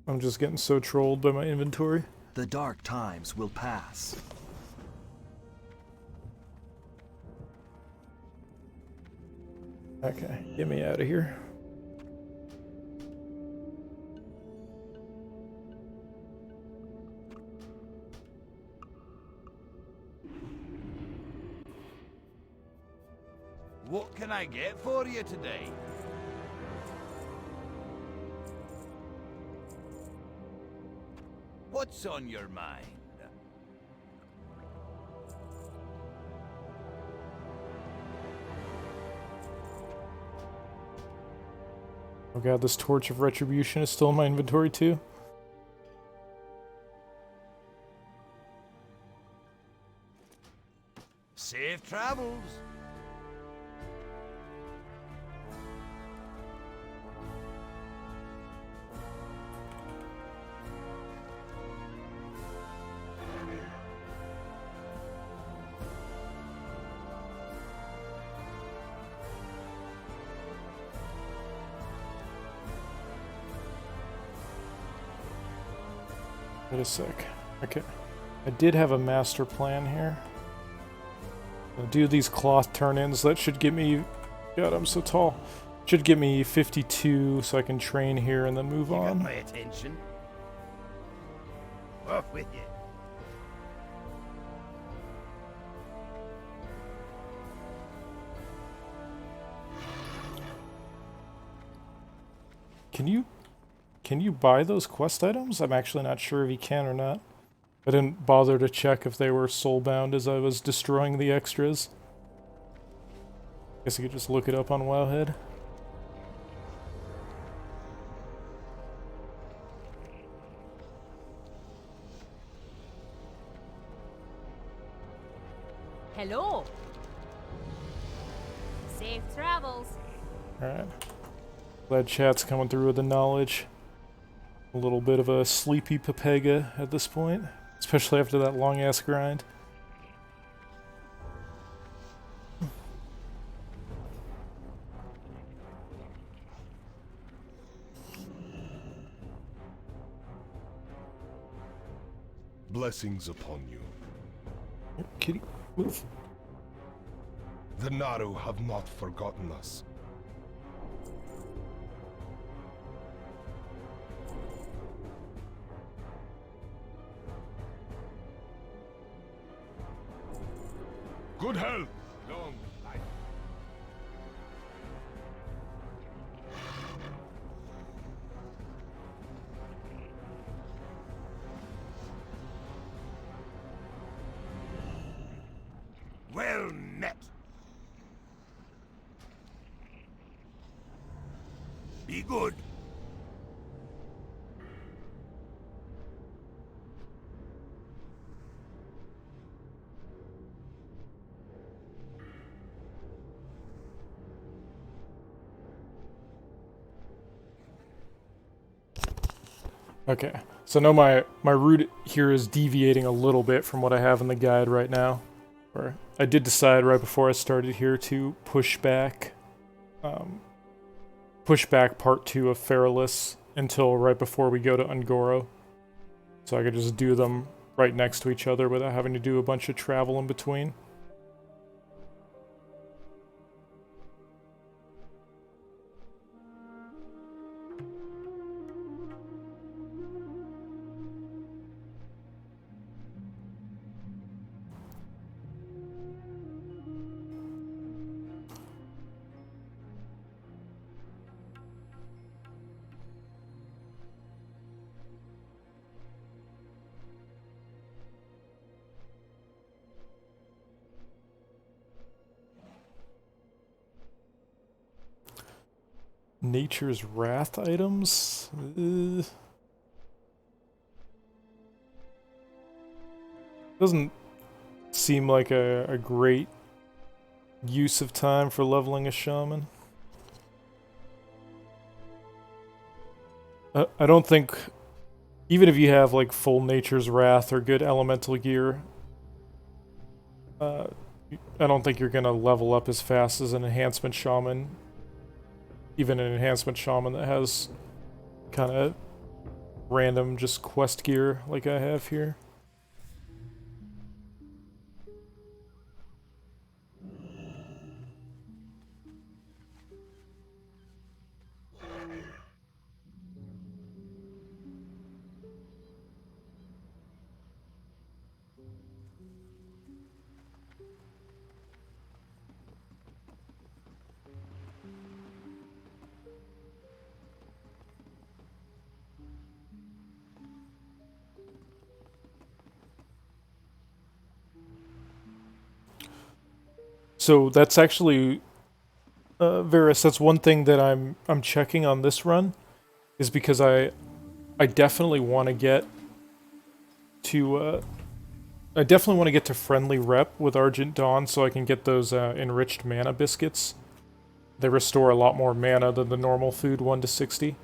I'm just getting so trolled by my inventory. The dark times will pass. Okay, get me out of here. What can I get for you today? What's on your mind? Oh god, this Torch of Retribution is still in my inventory too. Safe travels. Wait a sec. Okay. I did have a master plan here. I'll do these cloth turn-ins. That should get me... God, I'm so tall. Should get me 52 so I can train here and then move You got on. my attention. Off with you. Can you buy those quest items? I'm actually not sure if you can or not. I didn't bother to check if they were soulbound as I was destroying the extras. Guess I could just look it up on Wowhead. Hello. Safe travels. Alright. Glad chat's coming through with the knowledge. A little bit of a sleepy Pepega at this point, especially after that long-ass grind. Blessings upon you. Kitty, move. The Naru have not forgotten us. Good health! Long life. Well met. Be good. Okay, so now my route here is deviating a little bit from what I have in the guide right now. Or I did decide right before I started here to push back part 2 of Feralus until right before we go to Ungoro. So I could just do them right next to each other without having to do a bunch of travel in between. Nature's Wrath items? Doesn't seem like a great use of time for leveling a shaman. I don't think, even if you have like full Nature's Wrath or good elemental gear, I don't think you're gonna level up as fast as an Enhancement Shaman. Even an Enhancement Shaman that has kind of random just quest gear like I have here. So that's actually, Varus, that's one thing that I'm checking on this run, is because I definitely want to get to I definitely want to get to friendly rep with Argent Dawn so I can get those enriched mana biscuits. They restore a lot more mana than the normal food, 1 to 60.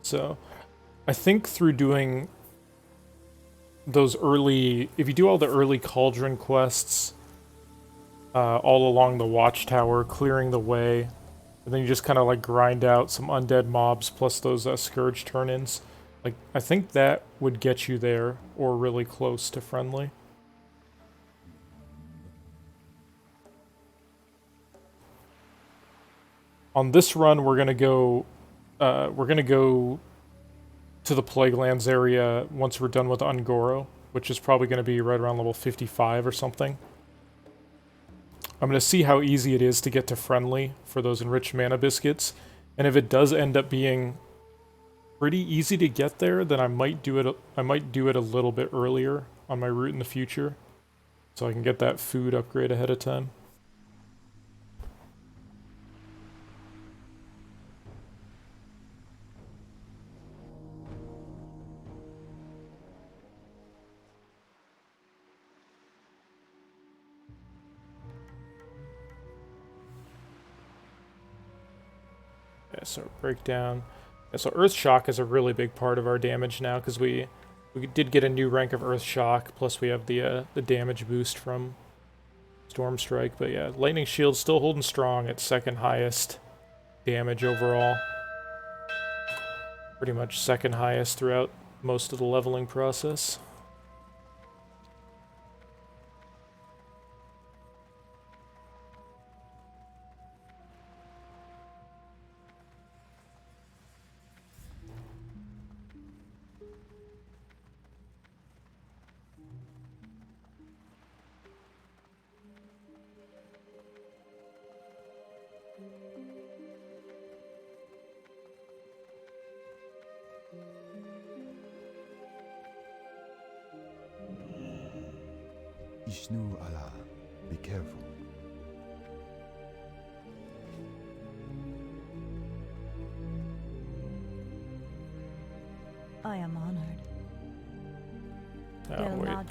So I think through doing those early, if you do all the early Cauldron quests all along the Watchtower, clearing the way, and then you just kind of like grind out some undead mobs plus those Scourge turn-ins, like I think that would get you there or really close to friendly. On this run, we're gonna go to the Plaguelands area once we're done with Ungoro, which is probably going to be right around level 55 or something. I'm going to see how easy it is to get to friendly for those enriched mana biscuits, and if it does end up being pretty easy to get there, then I might do it a little bit earlier on my route in the future, so I can get that food upgrade ahead of time. Yeah, so breakdown. Yeah, so Earth Shock is a really big part of our damage now, because we did get a new rank of Earth Shock, plus we have the damage boost from Storm Strike. But yeah, Lightning Shield's still holding strong at second highest damage overall. Pretty much second highest throughout most of the leveling process. Ishnu Allah, be careful. I am honored. Oh, wait. Delnadis.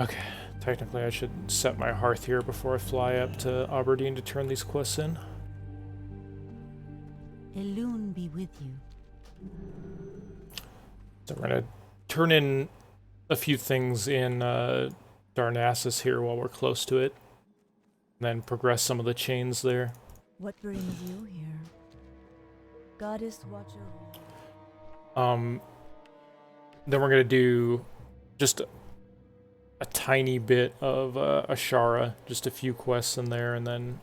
Okay, technically I should set my hearth here before I fly up to Aberdeen to turn these quests in. Elune be with you. So we're gonna turn in a few things in Darnassus here while we're close to it, and then progress some of the chains there. What brings you here? Goddess watcher. Then we're gonna do just a tiny bit of Ashara, just a few quests in there, and then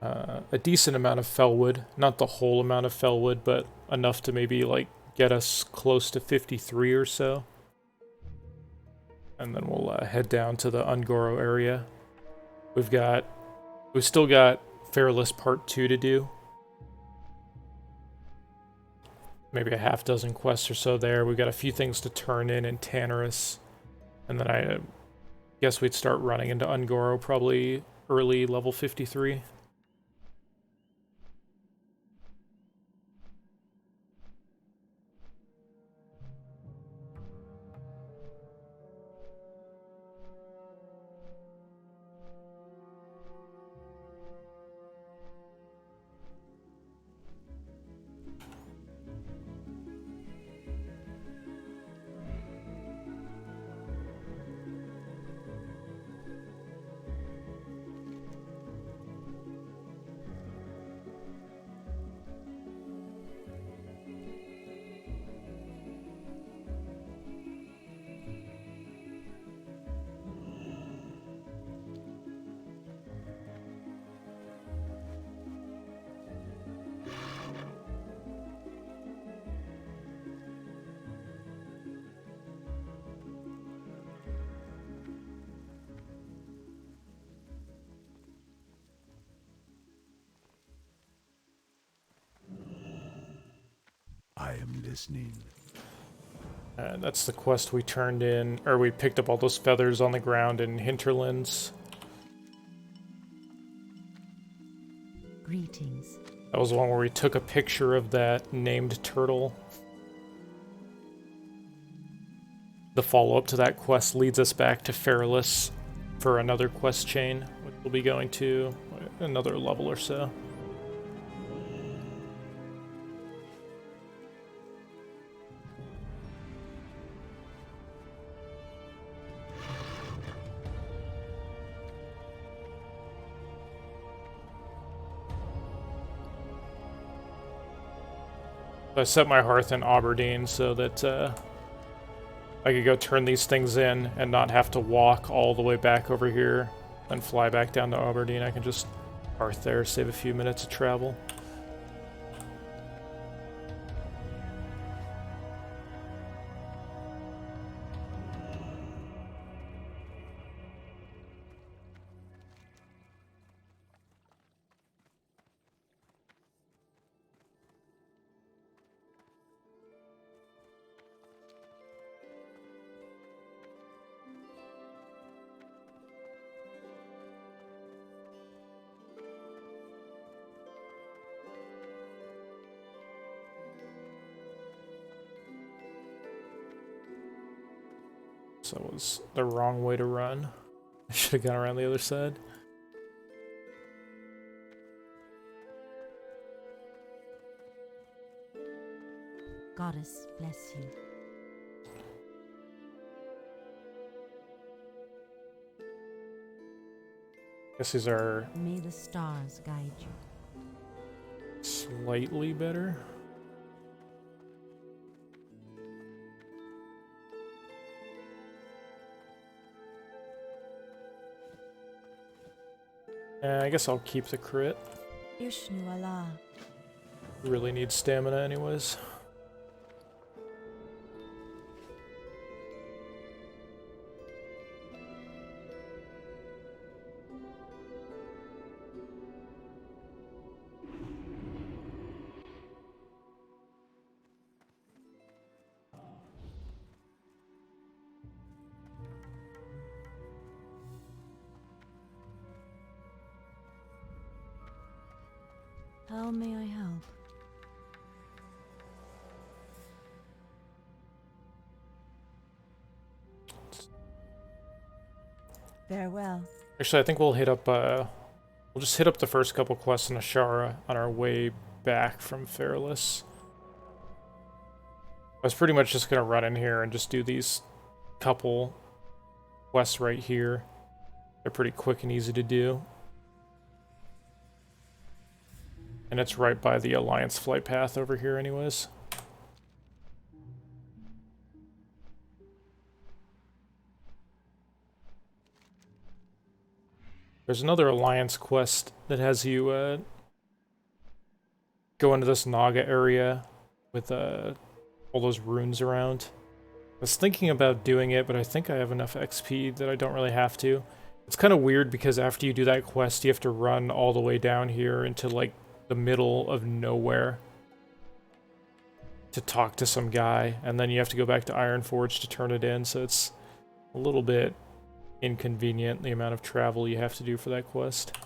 a decent amount of Felwood. Not the whole amount of Felwood, but enough to maybe like get us close to 53 or so. And then we'll head down to the Ungoro area. We've still got Fairless Part 2 to do. Maybe a half dozen quests or so there. We've got a few things to turn in Tannerus. And then I guess we'd start running into Ungoro probably early level 53. I am listening. And that's the quest we turned in, or we picked up all those feathers on the ground in Hinterlands. Greetings. That was the one where we took a picture of that named turtle. The follow-up to that quest leads us back to Fairless for another quest chain, which we'll be going to another level or so. I set my hearth in Aberdeen so that I could go turn these things in and not have to walk all the way back over here and fly back down to Aberdeen. I can just hearth there, save a few minutes of travel. So that was the wrong way to run. I should have gone around the other side. Goddess bless you. Guess these are May the stars guide you. slightly better. I guess I'll keep the crit. Ishnu Allah. Really need stamina anyways. How may I help? Farewell. Actually, I think we'll hit up, we'll just hit up the first couple quests in Ashara on our way back from Fairless. I was pretty much just gonna run in here and just do these couple quests right here. They're pretty quick and easy to do. And it's right by the Alliance flight path over here anyways. There's another Alliance quest that has you go into this Naga area with all those runes around. I was thinking about doing it, but I think I have enough XP that I don't really have to. It's kind of weird because after you do that quest, you have to run all the way down here into like the middle of nowhere to talk to some guy, and then you have to go back to Ironforge to turn it in, so it's a little bit inconvenient, the amount of travel you have to do for that quest.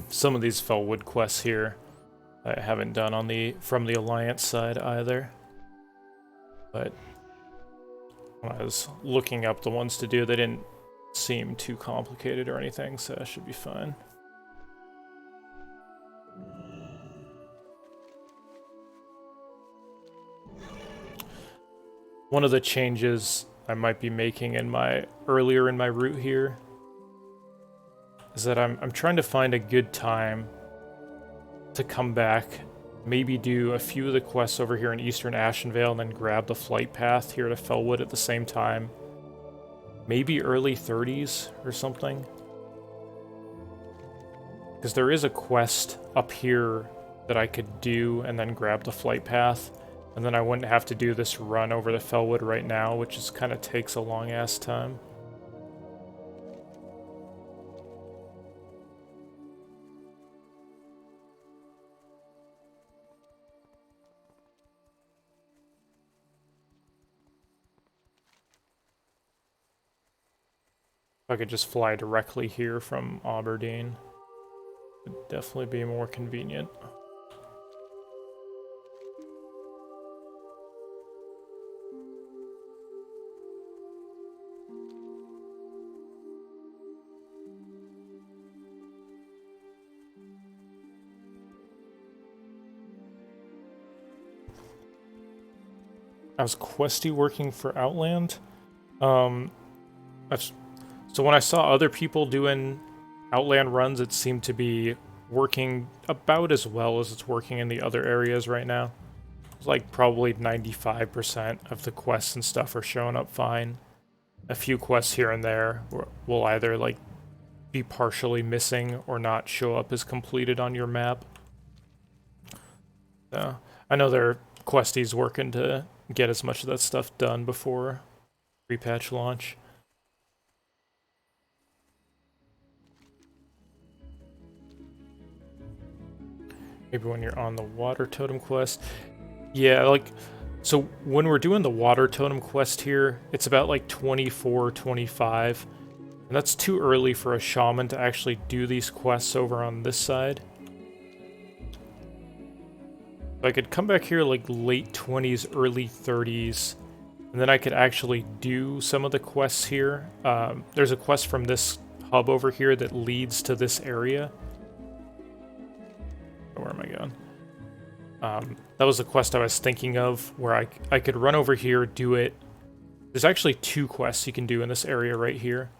some of these Fellwood quests here I haven't done on from the Alliance side either. But when I was looking up the ones to do, they didn't seem too complicated or anything, so that should be fine. One of the changes I might be making earlier in my route here is that I'm trying to find a good time to come back, maybe do a few of the quests over here in Eastern Ashenvale and then grab the flight path here to Fellwood at the same time. Maybe early 30s or something. Because there is a quest up here that I could do and then grab the flight path. And then I wouldn't have to do this run over to Fellwood right now, which is kind of takes a long-ass time. If I could just fly directly here from Aberdeen, it would definitely be more convenient. I was questy working for Outland. So when I saw other people doing Outland runs, it seemed to be working about as well as it's working in the other areas right now. It's like probably 95% of the quests and stuff are showing up fine. A few quests here and there will either like be partially missing or not show up as completed on your map. So I know there are questies working to get as much of that stuff done before pre-patch launch. Maybe when you're on the water totem quest. Yeah, like, so when we're doing the water totem quest here, it's about like 24, 25. And that's too early for a shaman to actually do these quests over on this side. I could come back here like late 20s, early 30s, and then I could actually do some of the quests here. There's a quest from this hub over here that leads to this area. Where am I going? That was the quest I was thinking of, where I could run over here, do it. There's actually 2 quests you can do in this area right here.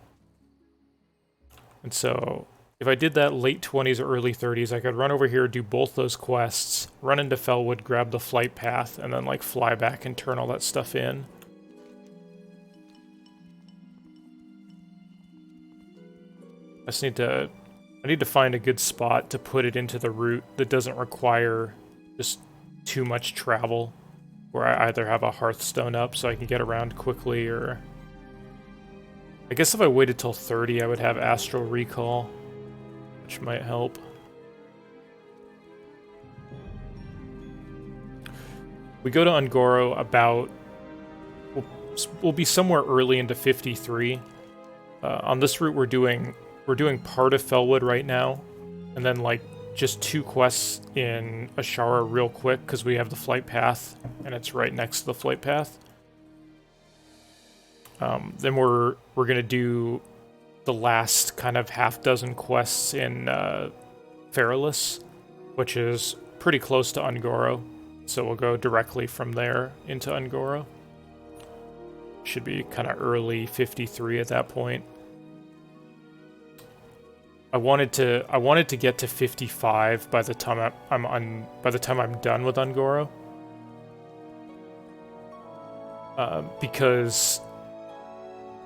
And so if I did that late 20s or early 30s, I could run over here, do both those quests, run into Fellwood, grab the flight path, and then like fly back and turn all that stuff in. I need to find a good spot to put it into the route that doesn't require just too much travel, where I either have a Hearthstone up so I can get around quickly, or I guess if I waited till 30 I would have Astral Recall, which might help. We go to Ungoro about, we'll be somewhere early into 53. On this route we're doing part of Fellwood right now, and then like just 2 quests in Ashara real quick because we have the flight path and it's right next to the flight path. Then we're gonna do the last kind of half-dozen quests in Feralus, which is pretty close to Ungoro, so we'll go directly from there into Ungoro. Should be kind of early 53 at that point. I wanted to get to 55 by the time I'm done with Ungoro, because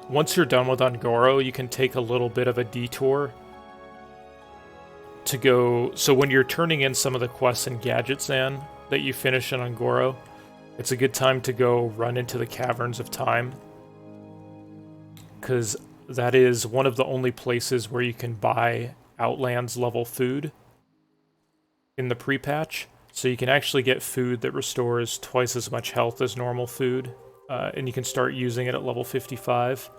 once you're done with Ungoro, you can take a little bit of a detour to go. So when you're turning in some of the quests in Gadgetzan that you finish in Ungoro, it's a good time to go run into the Caverns of Time, because that is one of the only places where you can buy Outlands level food in the pre-patch. So you can actually get food that restores twice as much health as normal food, and you can start using it at level 55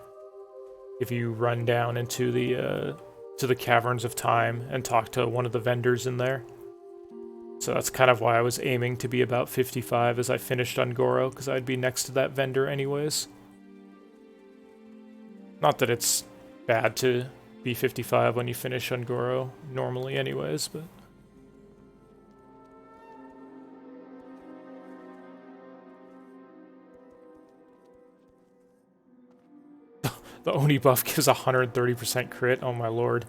if you run down into the to the Caverns of Time and talk to one of the vendors in there. So that's kind of why I was aiming to be about 55 as I finished Ungoro, because I'd be next to that vendor anyways. Not that it's bad to be 55 when you finish Ungoro normally anyways, but... The Oni buff gives 130% crit, oh my lord.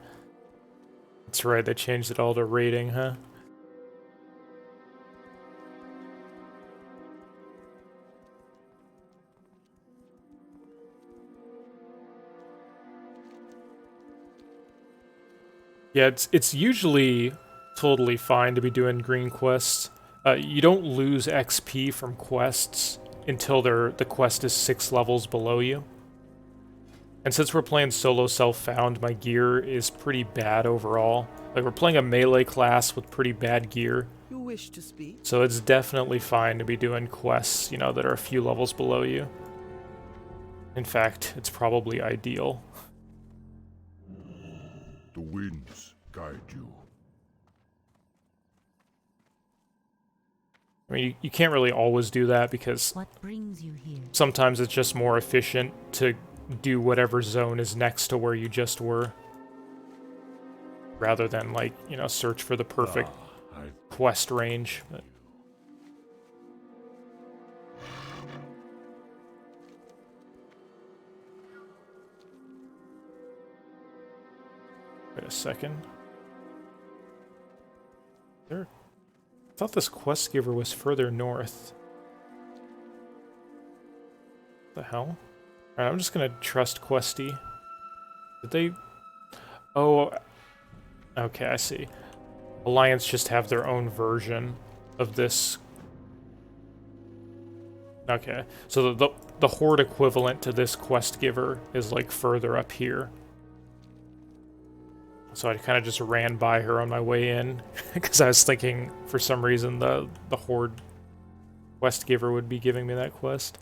That's right, they changed it all to rating, huh? Yeah, it's usually totally fine to be doing green quests. You don't lose XP from quests until the quest is 6 levels below you. And since we're playing solo self-found, my gear is pretty bad overall. Like, we're playing a melee class with pretty bad gear. You wish to speak? So it's definitely fine to be doing quests, you know, that are a few levels below you. In fact, it's probably ideal. The winds guide you. I mean, you can't really always do that because What brings you here? sometimes it's just more efficient to do whatever zone is next to where you just were. Rather than, like, you know, search for the perfect quest range. But... Wait a second. I thought this quest giver was further north. What the hell? Alright, I'm just gonna trust Questy. Did they... Oh... Okay, I see. Alliance just have their own version of this. Okay, so the Horde equivalent to this quest giver is, like, further up here. So I kind of just ran by her on my way in, because I was thinking, for some reason, the Horde quest giver would be giving me that quest.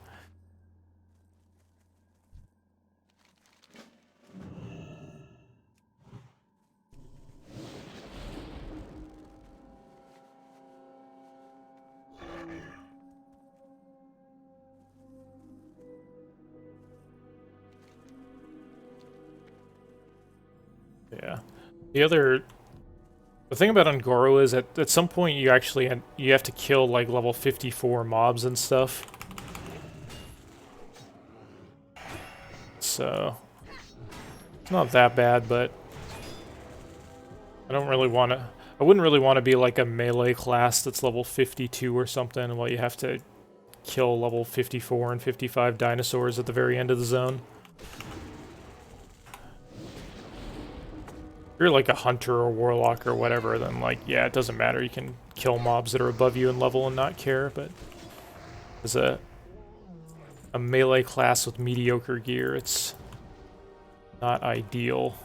Yeah. The thing about Ungoro is at some point you actually you have to kill like level 54 mobs and stuff. So it's not that bad, but I wouldn't really want to be like a melee class that's level 52 or something while you have to kill level 54 and 55 dinosaurs at the very end of the zone. If you're like a hunter or warlock or whatever, then like, yeah, it doesn't matter. You can kill mobs that are above you in level and not care, but as a melee class with mediocre gear, it's not ideal.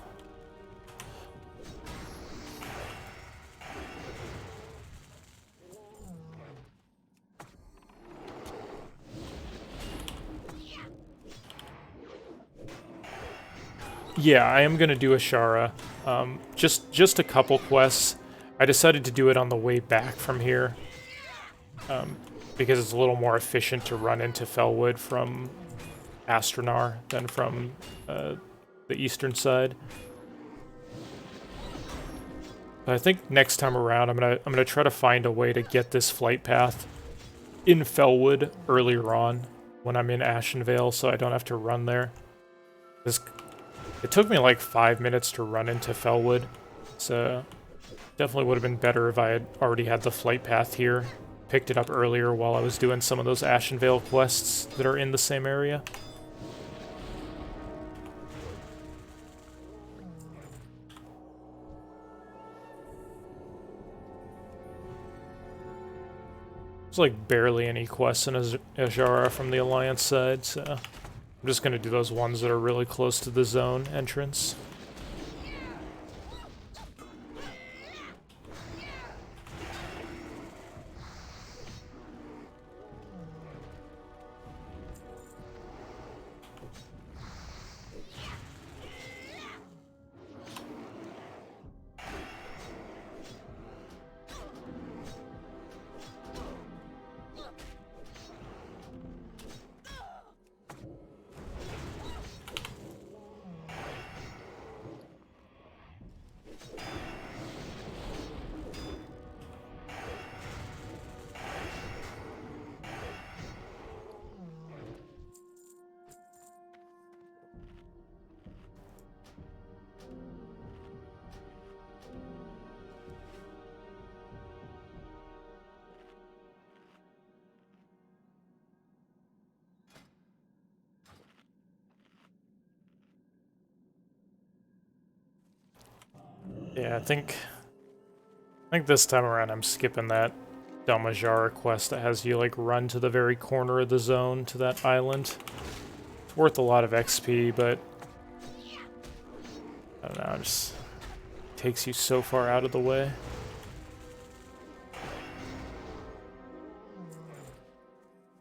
Yeah, I am gonna do Ashara. Just a couple quests. I decided to do it on the way back from here, because it's a little more efficient to run into Felwood from Astronar than from the eastern side. But I think next time around, I'm gonna try to find a way to get this flight path in Felwood earlier on when I'm in Ashenvale, so I don't have to run there. It took me like 5 minutes to run into Felwood, so definitely would have been better if I had already had the flight path here. Picked it up earlier while I was doing some of those Ashenvale quests that are in the same area. There's like barely any quests in Azshara from the Alliance side, so I'm just gonna do those ones that are really close to the zone entrance. Yeah, I think this time around I'm skipping that Dalmajara quest that has you like run to the very corner of the zone to that island. It's worth a lot of XP, but I don't know, it just takes you so far out of the way.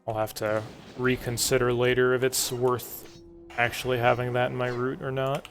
I'll have to reconsider later if it's worth actually having that in my route or not.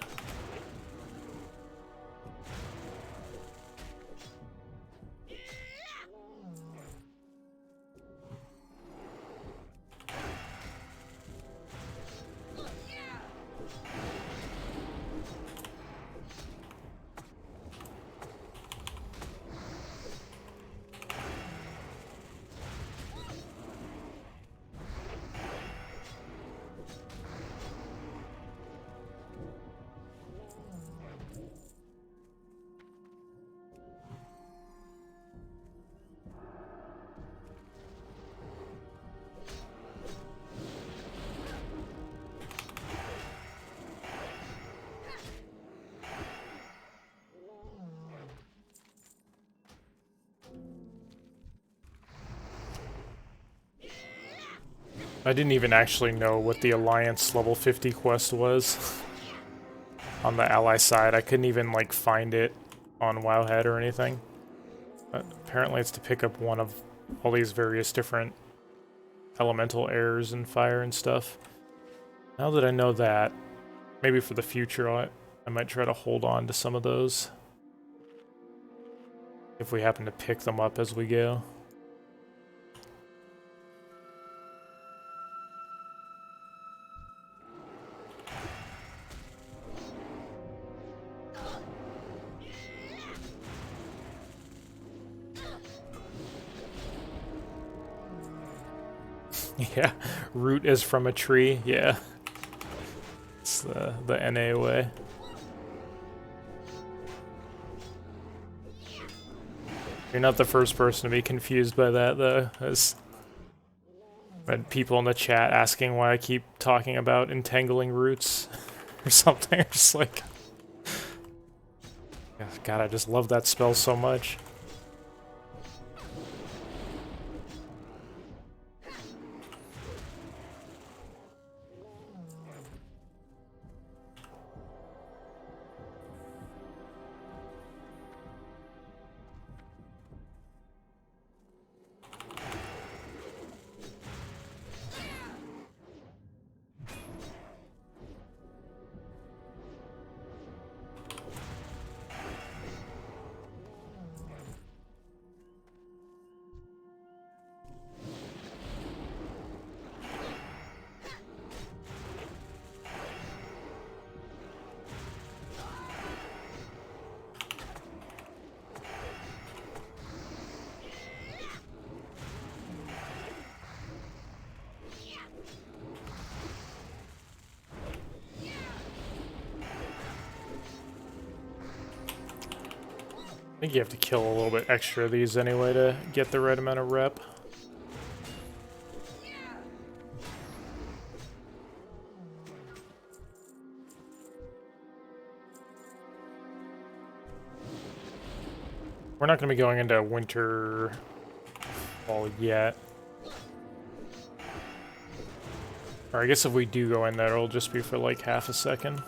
I didn't even actually know what the Alliance level 50 quest was on the ally side. I couldn't even like find it on Wowhead or anything. But apparently it's to pick up one of all these various different elemental airs and fire and stuff. Now that I know that, maybe for the future I might try to hold on to some of those if we happen to pick them up as we go. Yeah, root is from a tree, yeah. It's the NA way. You're not the first person to be confused by that, though. I've had people in the chat asking why I keep talking about entangling roots or something. I'm just like... God, I just love that spell so much. I think you have to kill a little bit extra of these anyway to get the right amount of rep. We're not going to be going into winter fall yet. Or I guess if we do go in there, it'll just be for like half a second.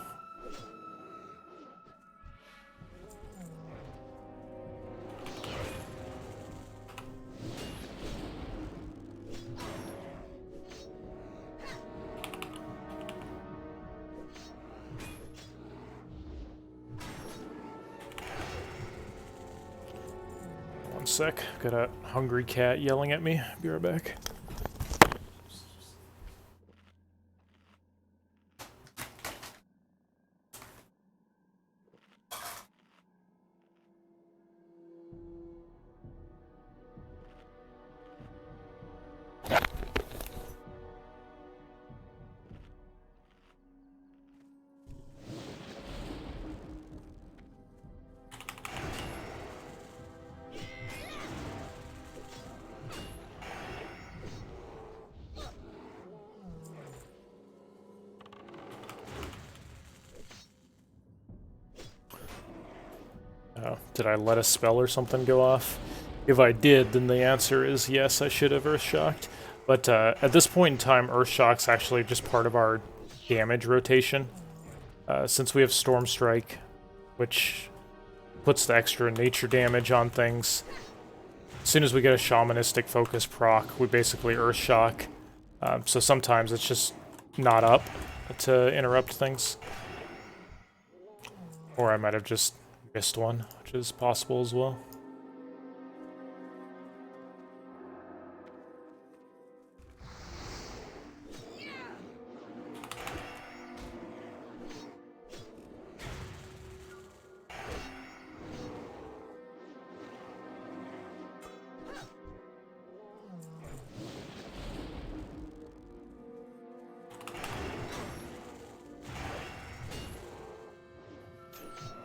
One sec, got a hungry cat yelling at me. Be right back. Oh, did I let a spell or something go off? If I did, then the answer is yes, I should have Earthshocked. But at this point in time, Earthshock's actually just part of our damage rotation. Since we have Storm Strike, which puts the extra nature damage on things, as soon as we get a Shamanistic Focus proc, we basically Earthshock. So sometimes it's just not up to interrupt things. Or I might have just missed one, which is possible as well.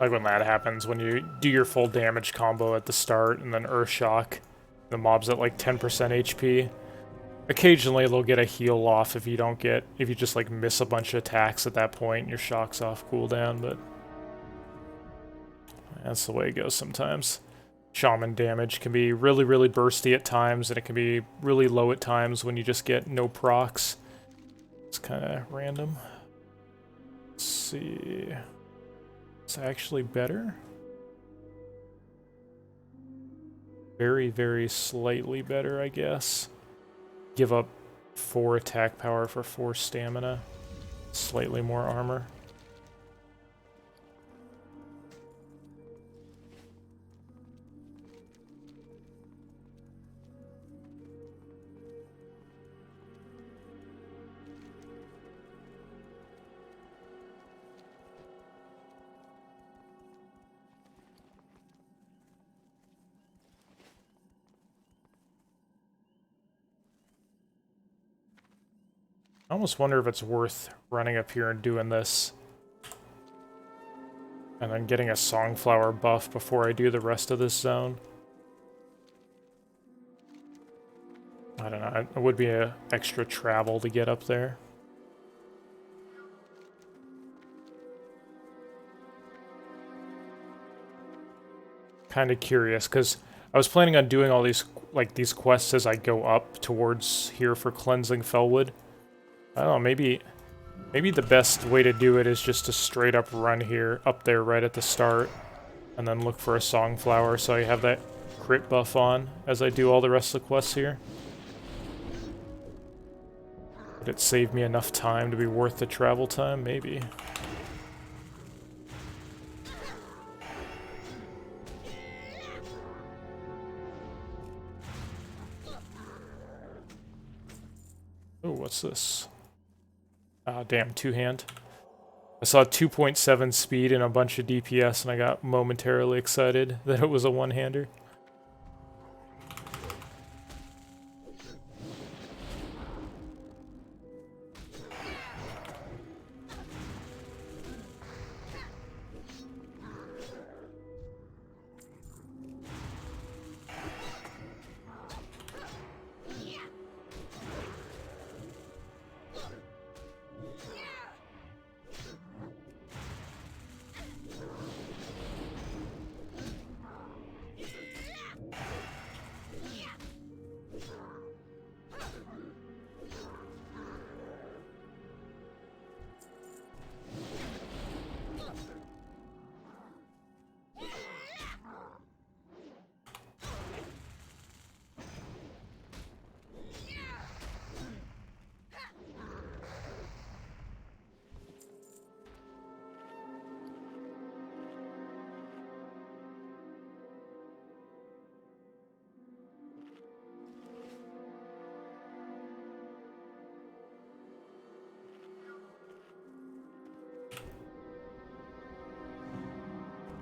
Like when that happens, when you do your full damage combo at the start and then Earthshock, the mob's at like 10% HP. Occasionally they'll get a heal off if you just like miss a bunch of attacks at that point and your shock's off cooldown, but that's the way it goes sometimes. Shaman damage can be really, really bursty at times, and it can be really low at times when you just get no procs. It's kind of random. Let's see. It's actually better. Very, very slightly better, I guess. Give up 4 attack power for 4 stamina. Slightly more armor. I almost wonder if it's worth running up here and doing this. And then getting a Songflower buff before I do the rest of this zone. I don't know, it would be an extra travel to get up there. Kind of curious, because I was planning on doing all these quests as I go up towards here for Cleansing Fellwood. I don't know, maybe the best way to do it is just to straight up run here, up there right at the start, and then look for a Songflower so I have that crit buff on as I do all the rest of the quests here. Would it save me enough time to be worth the travel time? Maybe. Oh, what's this? Ah, damn, two-hand. I saw 2.7 speed and a bunch of DPS, and I got momentarily excited that it was a one-hander.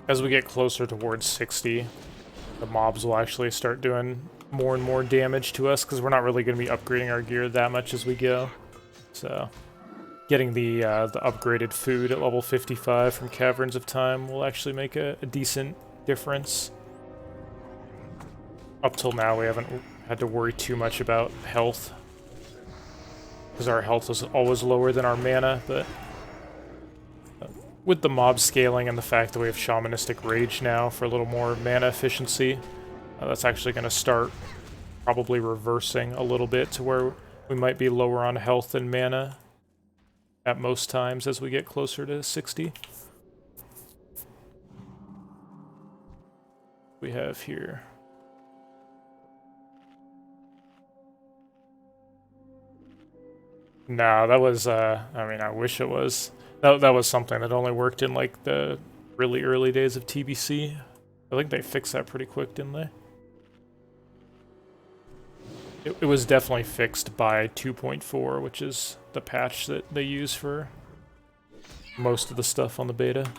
As we get closer towards 60, the mobs will actually start doing more and more damage to us, because we're not really going to be upgrading our gear that much as we go. So, getting the upgraded food at level 55 from Caverns of Time will actually make a decent difference. Up till now, we haven't had to worry too much about health, because our health is always lower than our mana, but with the mob scaling and the fact that we have Shamanistic Rage now for a little more mana efficiency, that's actually going to start probably reversing a little bit to where we might be lower on health and mana at most times as we get closer to 60. We have here. No, that was, I mean, I wish it was. That was something that only worked in, like, the really early days of TBC. I think they fixed that pretty quick, didn't they? It was definitely fixed by 2.4, which is the patch that they use for most of the stuff on the beta.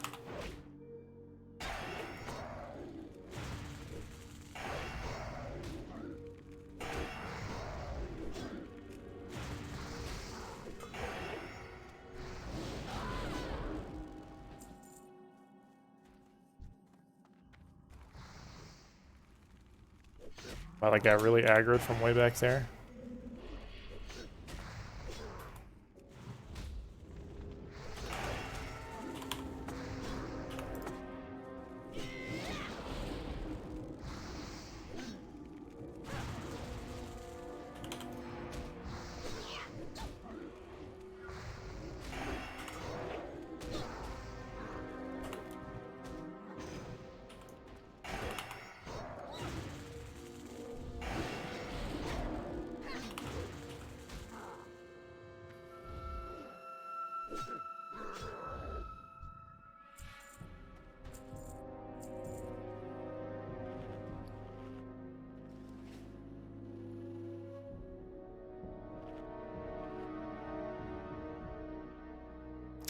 Wow, that got really aggroed from way back there.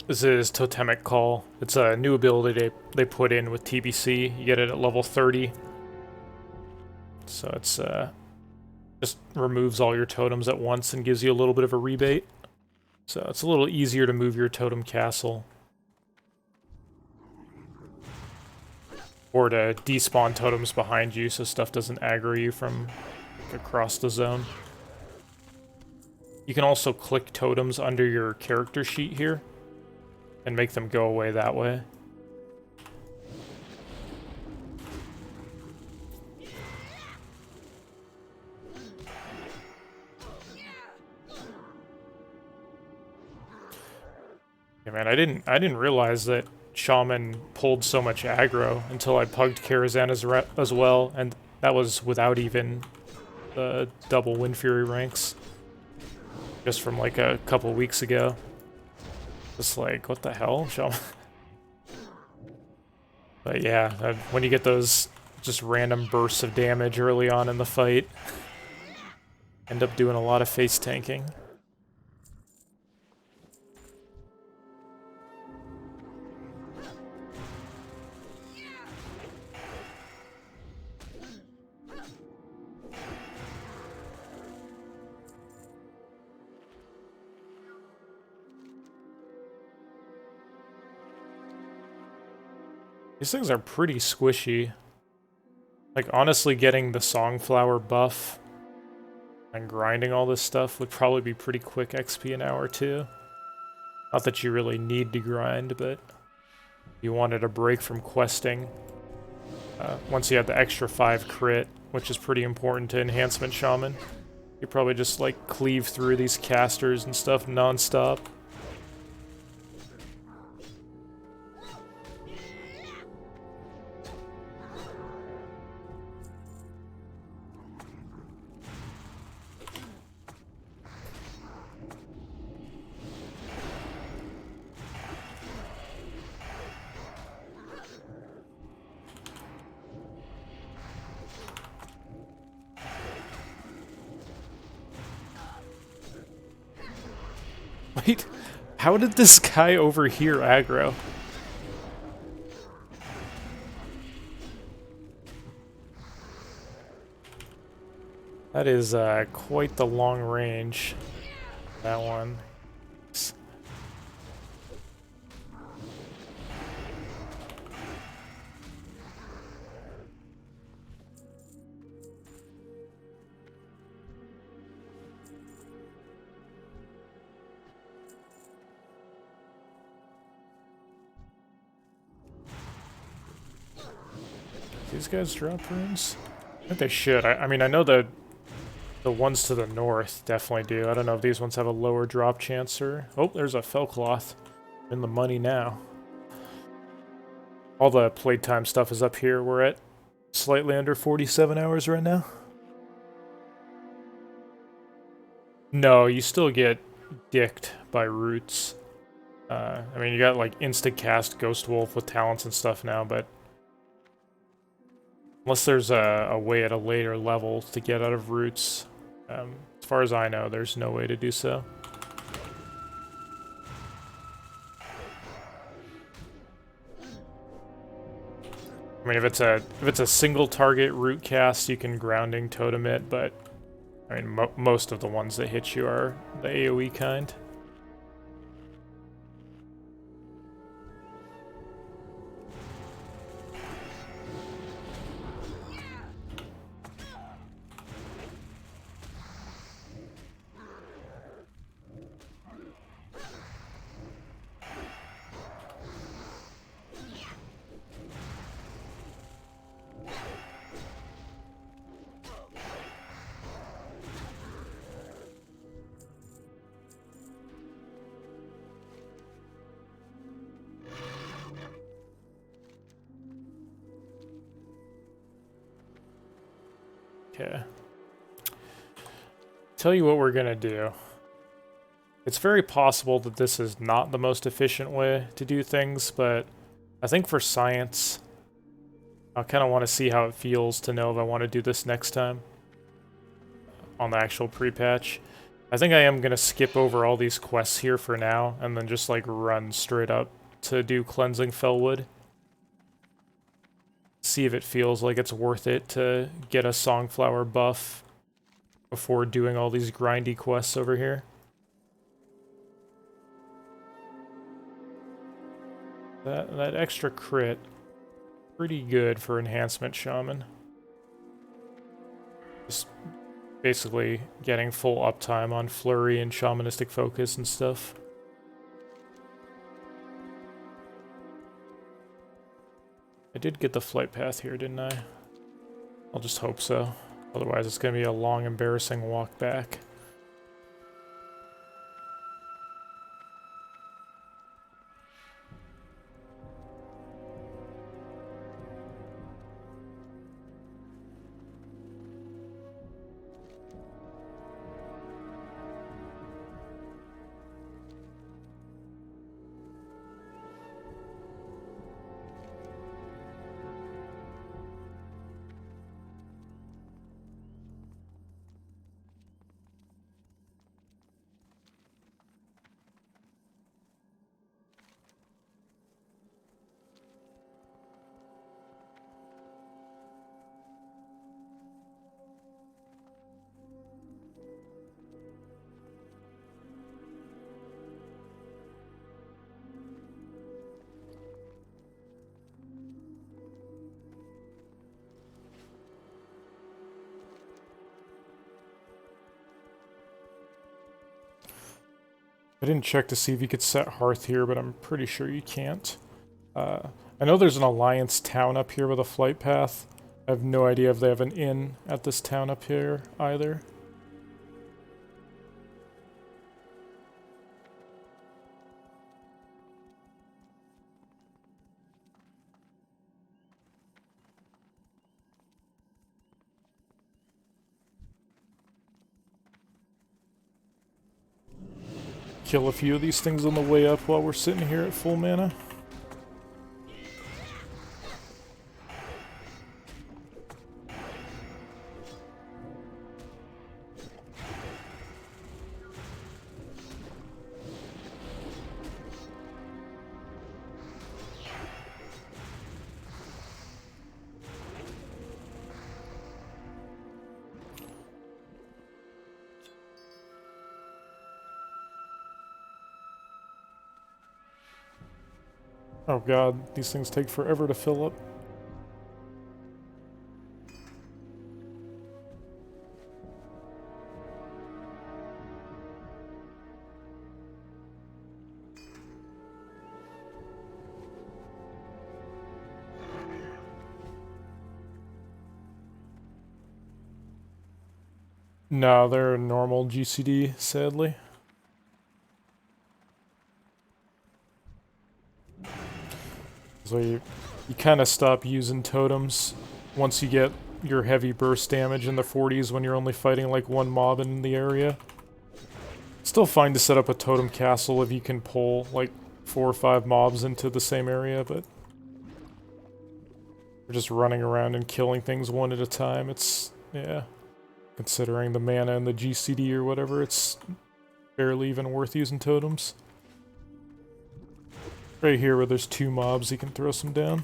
This is Totemic Call. It's a new ability they put in with TBC. You get it at level 30. So it's just removes all your totems at once and gives you a little bit of a rebate. So it's a little easier to move your totem castle. Or to despawn totems behind you so stuff doesn't aggro you from across the zone. You can also click totems under your character sheet here and make them go away that way. Yeah, man, I didn't realize that Shaman pulled so much aggro until I pugged Karazhan as well, and that was without even the double Wind Fury ranks. Just from like a couple weeks ago. Just like, what the hell, Shaman? But yeah, when you get those just random bursts of damage early on in the fight, end up doing a lot of face tanking. These things are pretty squishy. Like, honestly, getting the Songflower buff and grinding all this stuff would probably be pretty quick XP an hour, too. Not that you really need to grind, but you wanted a break from questing. Once you had the extra 5 crit, which is pretty important to Enhancement Shaman, you probably just, like, cleave through these casters and stuff non-stop. Wait, how did this guy over here aggro? That is quite the long range, that one. These guys drop runes? I think they should. I mean, I know the ones to the north definitely do. I don't know if these ones have a lower drop chance or... Oh, there's a Fellcloth in the money now. All the playtime stuff is up here. We're at slightly under 47 hours right now. No, you still get dicked by roots. I mean, you got like insta-cast Ghost Wolf with talents and stuff now, but unless there's a way at a later level to get out of roots, as far as I know, there's no way to do so. I mean, if it's a single target root cast, you can grounding totem it, but I mean, most of the ones that hit you are the AoE kind. Okay. Tell you what we're gonna do. It's very possible that this is not the most efficient way to do things, but I think for science, I kind of want to see how it feels to know if I want to do this next time on the actual pre-patch. I think I am gonna skip over all these quests here for now, and then just like run straight up to do Cleansing Fellwood. See if it feels like it's worth it to get a Songflower buff before doing all these grindy quests over here. That extra crit, pretty good for Enhancement Shaman. Just basically getting full uptime on Flurry and Shamanistic Focus and stuff. I did get the flight path here, didn't I? I'll just hope so. Otherwise it's going to be a long, embarrassing walk back. I didn't check to see if you could set Hearth here, but I'm pretty sure you can't. I know there's an Alliance town up here with a flight path. I have no idea if they have an inn at this town up here either. Kill a few of these things on the way up while we're sitting here at full mana. Oh god, these things take forever to fill up. No, they're a normal GCD, sadly. So you kind of stop using totems once you get your heavy burst damage in the 40s when you're only fighting like one mob in the area. Still fine to set up a totem castle if you can pull like 4 or 5 mobs into the same area, but you're just running around and killing things one at a time. It's, yeah, considering the mana and the GCD or whatever, it's barely even worth using totems. Right here where there's 2 mobs, you can throw some down.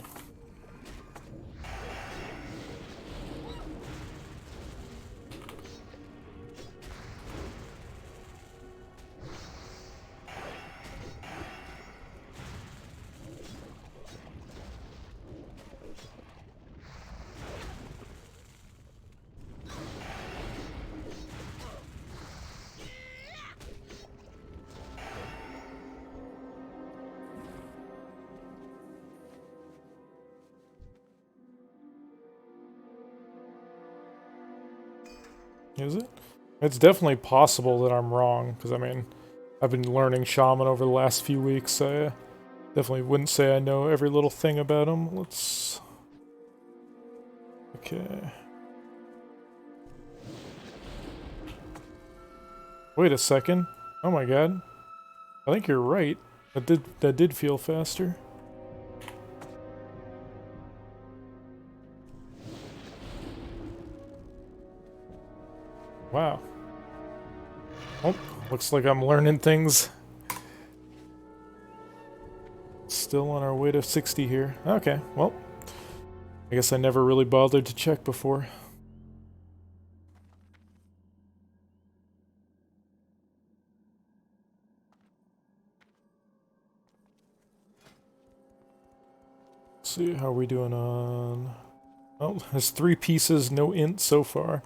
Is it? It's definitely possible that I'm wrong, because I mean, I've been learning Shaman over the last few weeks. I definitely wouldn't say I know every little thing about him. Let's... Okay. Wait a second. Oh my god. I think you're right. That did feel faster. Wow. Oh, looks like I'm learning things. Still on our way to 60 here. Okay, well. I guess I never really bothered to check before. Let's see, how are we doing on... Oh, there's 3 pieces, no int so far.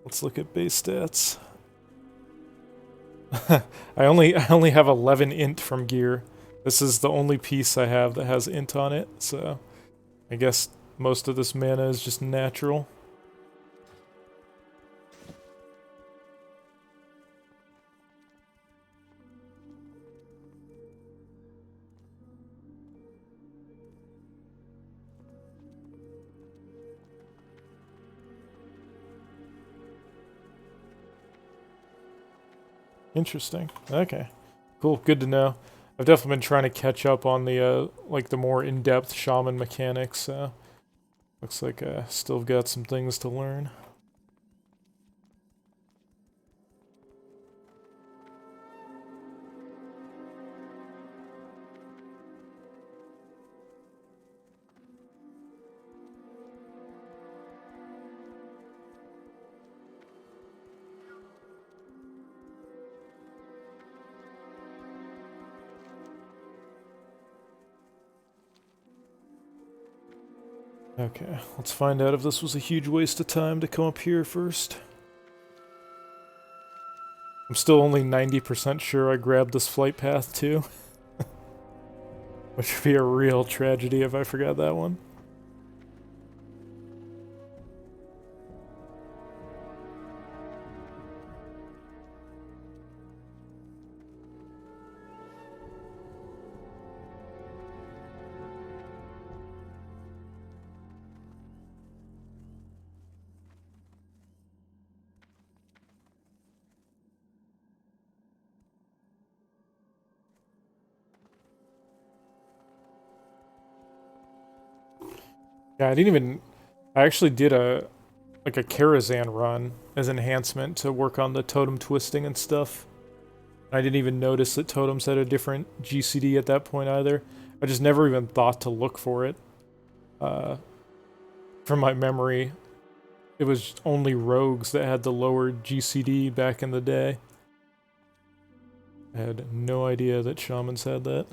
Let's look at base stats. I only have 11 int from gear. This is the only piece I have that has int on it, so I guess most of this mana is just natural. Interesting. Okay. Cool. Good to know. I've definitely been trying to catch up on the, like, the more in-depth shaman mechanics, looks like I still got some things to learn. Okay, let's find out if this was a huge waste of time to come up here first. I'm still only 90% sure I grabbed this flight path too. Which would be a real tragedy if I forgot that one. Yeah, I actually did a Karazhan run as enhancement to work on the totem twisting and stuff. I didn't even notice that totems had a different GCD at that point either. I just never even thought to look for it. From my memory, it was only rogues that had the lower GCD back in the day. I had no idea that shamans had that.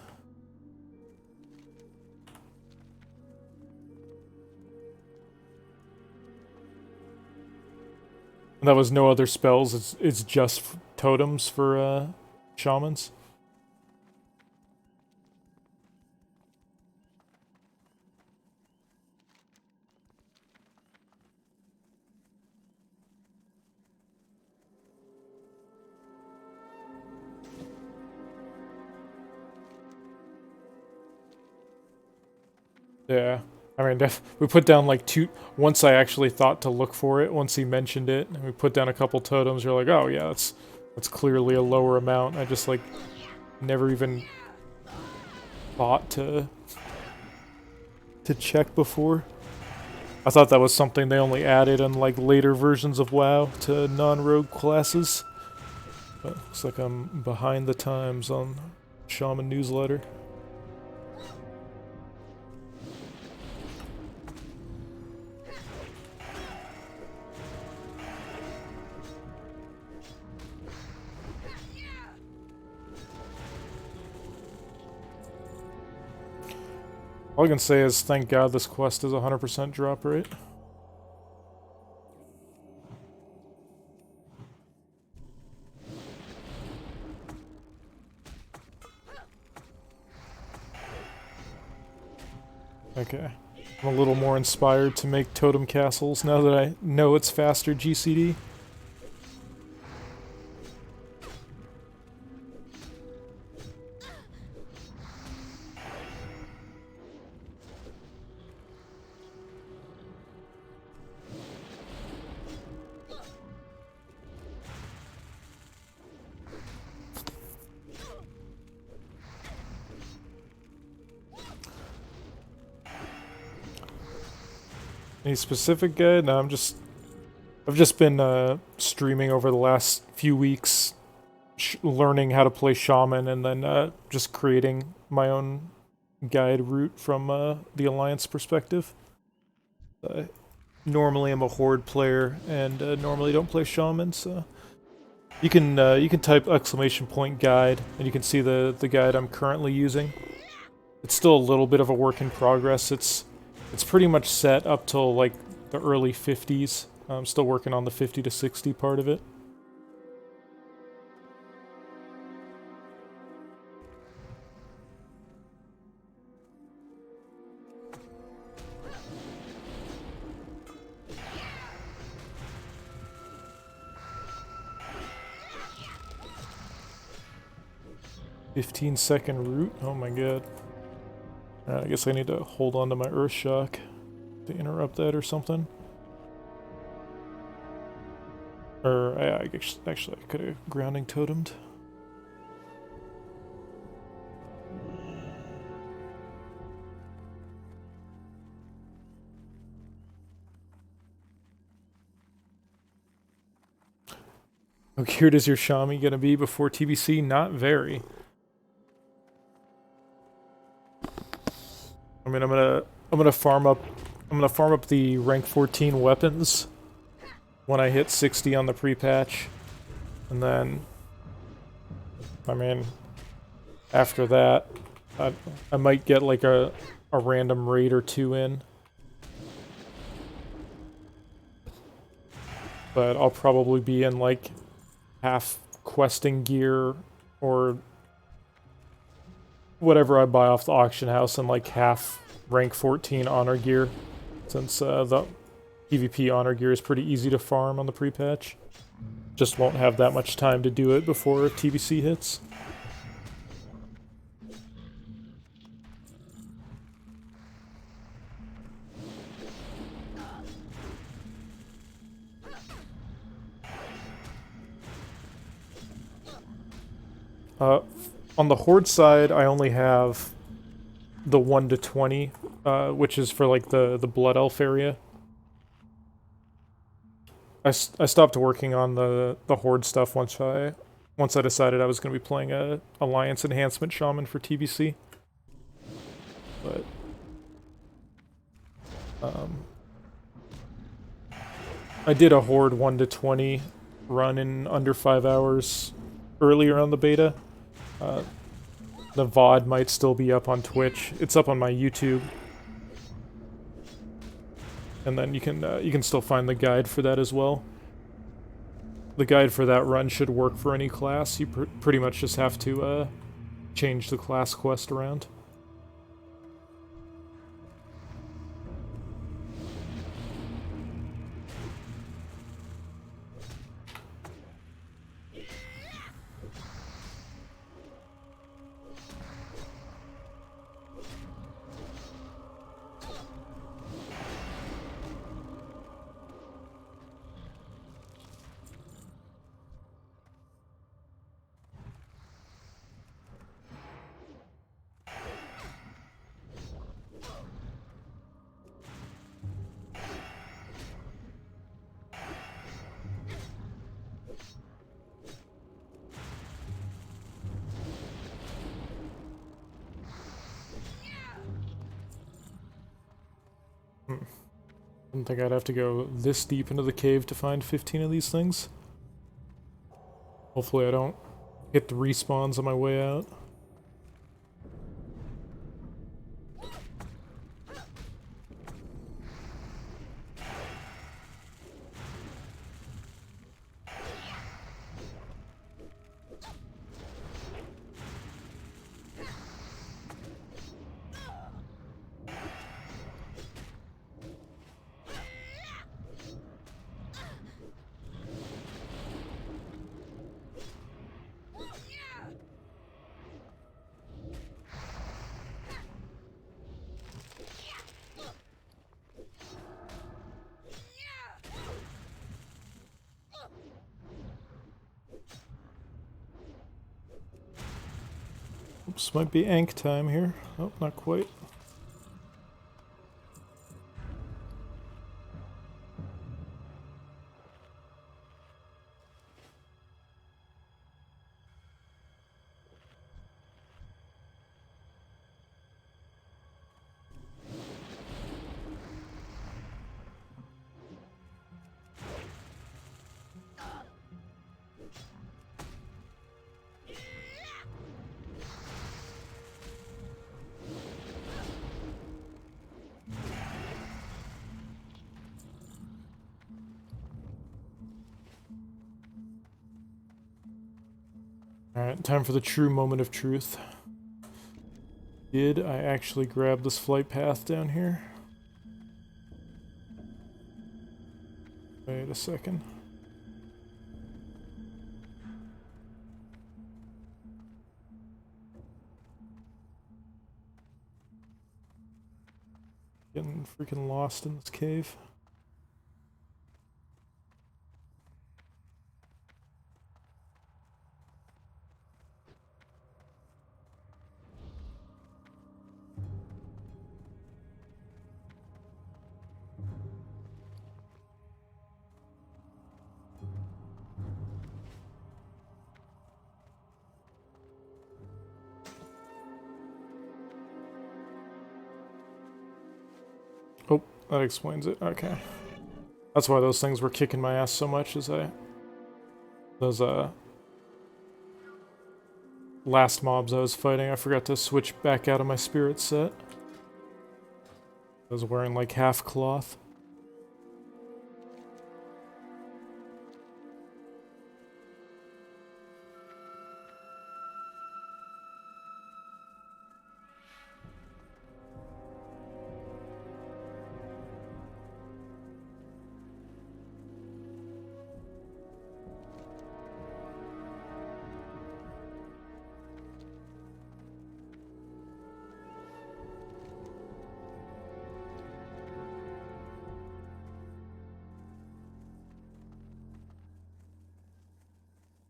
And that was no other spells, it's just totems for shamans. Yeah. I mean, we put down like two... Once I actually thought to look for it, once he mentioned it, and we put down a couple totems, you're like, oh yeah, that's clearly a lower amount. I just, like, never even thought to check before. I thought that was something they only added in, like, later versions of WoW to non-rogue classes. But looks like I'm behind the times on Shaman newsletter. All I can say is, thank God this quest is 100% drop rate. Okay. I'm a little more inspired to make totem castles now that I know it's faster GCD. Any specific guide? No, I've just been streaming over the last few weeks, learning how to play Shaman, and then just creating my own guide route from the Alliance perspective. Normally I'm a Horde player, and normally don't play Shaman, so you can type !guide, and you can see the guide I'm currently using. It's still a little bit of a work in progress. It's pretty much set up till, like, the early 50s. I'm still working on the 50 to 60 part of it. "15-second route? Oh my god. I guess I need to hold on to my Earth Shock to interrupt that or something. Or, actually, I could have grounding totemed. How geared is your Shami gonna be before TBC? Not very. I mean, I'm gonna farm up the rank 14 weapons when I hit 60 on the pre-patch, and then, I mean, after that, I might get like a random raid or two in, but I'll probably be in like half questing gear or whatever I buy off the auction house, and like half rank 14 honor gear, since the PvP honor gear is pretty easy to farm on the pre-patch. Just won't have that much time to do it before TBC hits. On the Horde side, I only have the 1 to 20, which is for like the Blood Elf area. I stopped working on the Horde stuff once I decided I was going to be playing a Alliance Enhancement Shaman for TBC. But I did a Horde 1 to 20 run in under 5 hours earlier on the beta. The VOD might still be up on Twitch. It's up on my YouTube. And then you can still find the guide for that as well. The guide for that run should work for any class. You pretty much just have to change the class quest around. Didn't think I'd have to go this deep into the cave to find 15 of these things. Hopefully I don't hit the respawns on my way out. Oops, might be Ankh time here. Oh, not quite. Alright, time for the true moment of truth. Did I actually grab this flight path down here? Wait a second. Getting freaking lost in this cave. Oh, that explains it. Okay. That's why those things were kicking my ass so much, is those last mobs I was fighting, I forgot to switch back out of my spirit set. I was wearing like half cloth.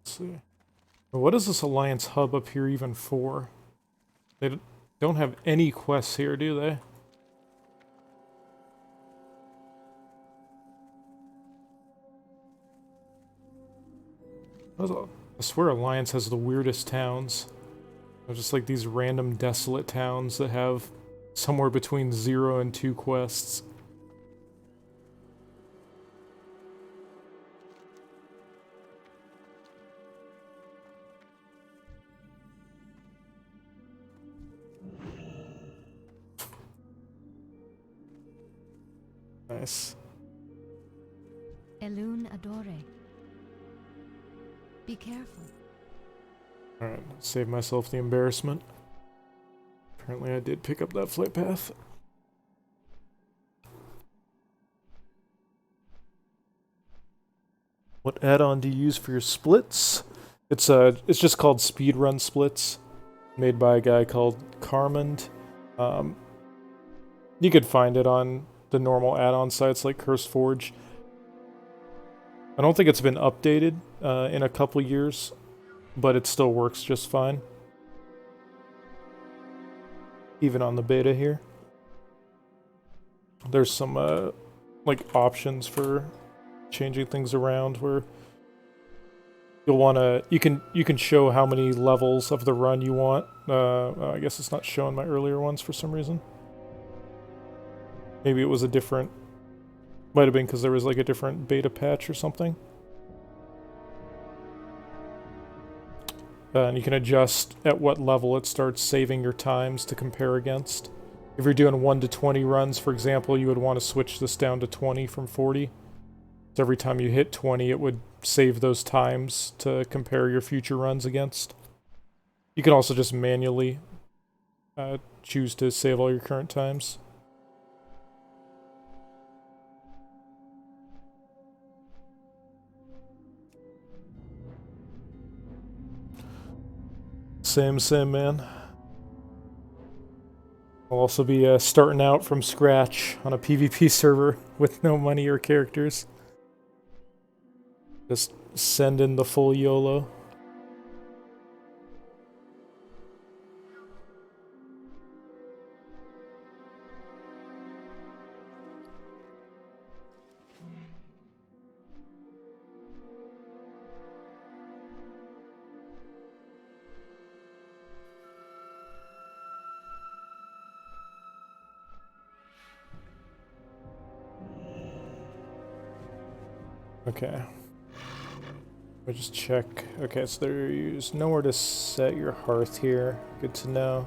See. What is this Alliance hub up here even for? They don't have any quests here, do they? I swear Alliance has the weirdest towns. They're just like these random desolate towns that have somewhere between 0 and 2 quests. Nice. Elun Adore. Be careful. Alright, save myself the embarrassment. Apparently I did pick up that flight path. What add-on do you use for your splits? It's just called Speedrun Splits, made by a guy called Carmond. You could find it on the normal add-on sites like CurseForge. I don't think it's been updated in a couple years, but it still works just fine. Even on the beta here. There's some like options for changing things around where you'll want to you can show how many levels of the run you want. I guess it's not showing my earlier ones for some reason. Maybe it was a different... Might have been because there was like a different beta patch or something. And you can adjust at what level it starts saving your times to compare against. If you're doing 1 to 20 runs, for example, you would want to switch this down to 20 from 40. So every time you hit 20, it would save those times to compare your future runs against. You can also just manually choose to save all your current times. Same, man. I'll also be starting out from scratch on a PvP server with no money or characters. Just send in the full YOLO. Okay. Let me just check. Okay, so there's nowhere to set your hearth here. Good to know.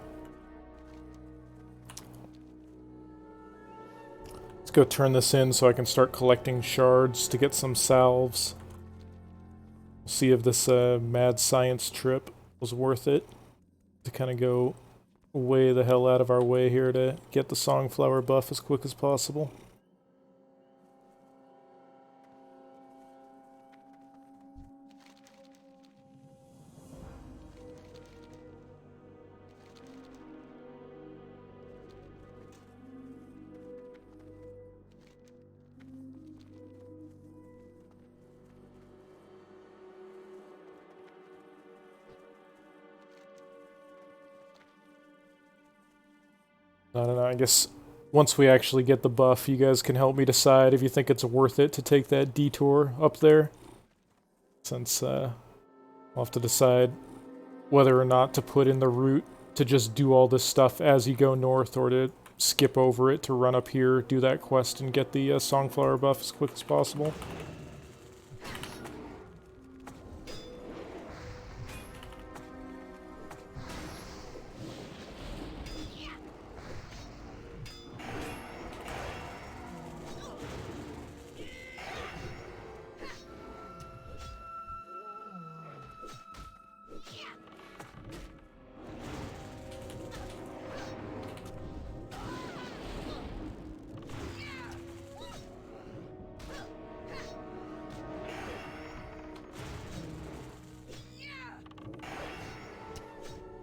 Let's go turn this in so I can start collecting shards to get some salves. See if this mad science trip was worth it. To kind of go way the hell out of our way here to get the Songflower buff as quick as possible. I don't know, I guess once we actually get the buff, you guys can help me decide if you think it's worth it to take that detour up there. Since I'll have to decide whether or not to put in the route to just do all this stuff as you go north, or to skip over it to run up here, do that quest, and get the Songflower buff as quick as possible.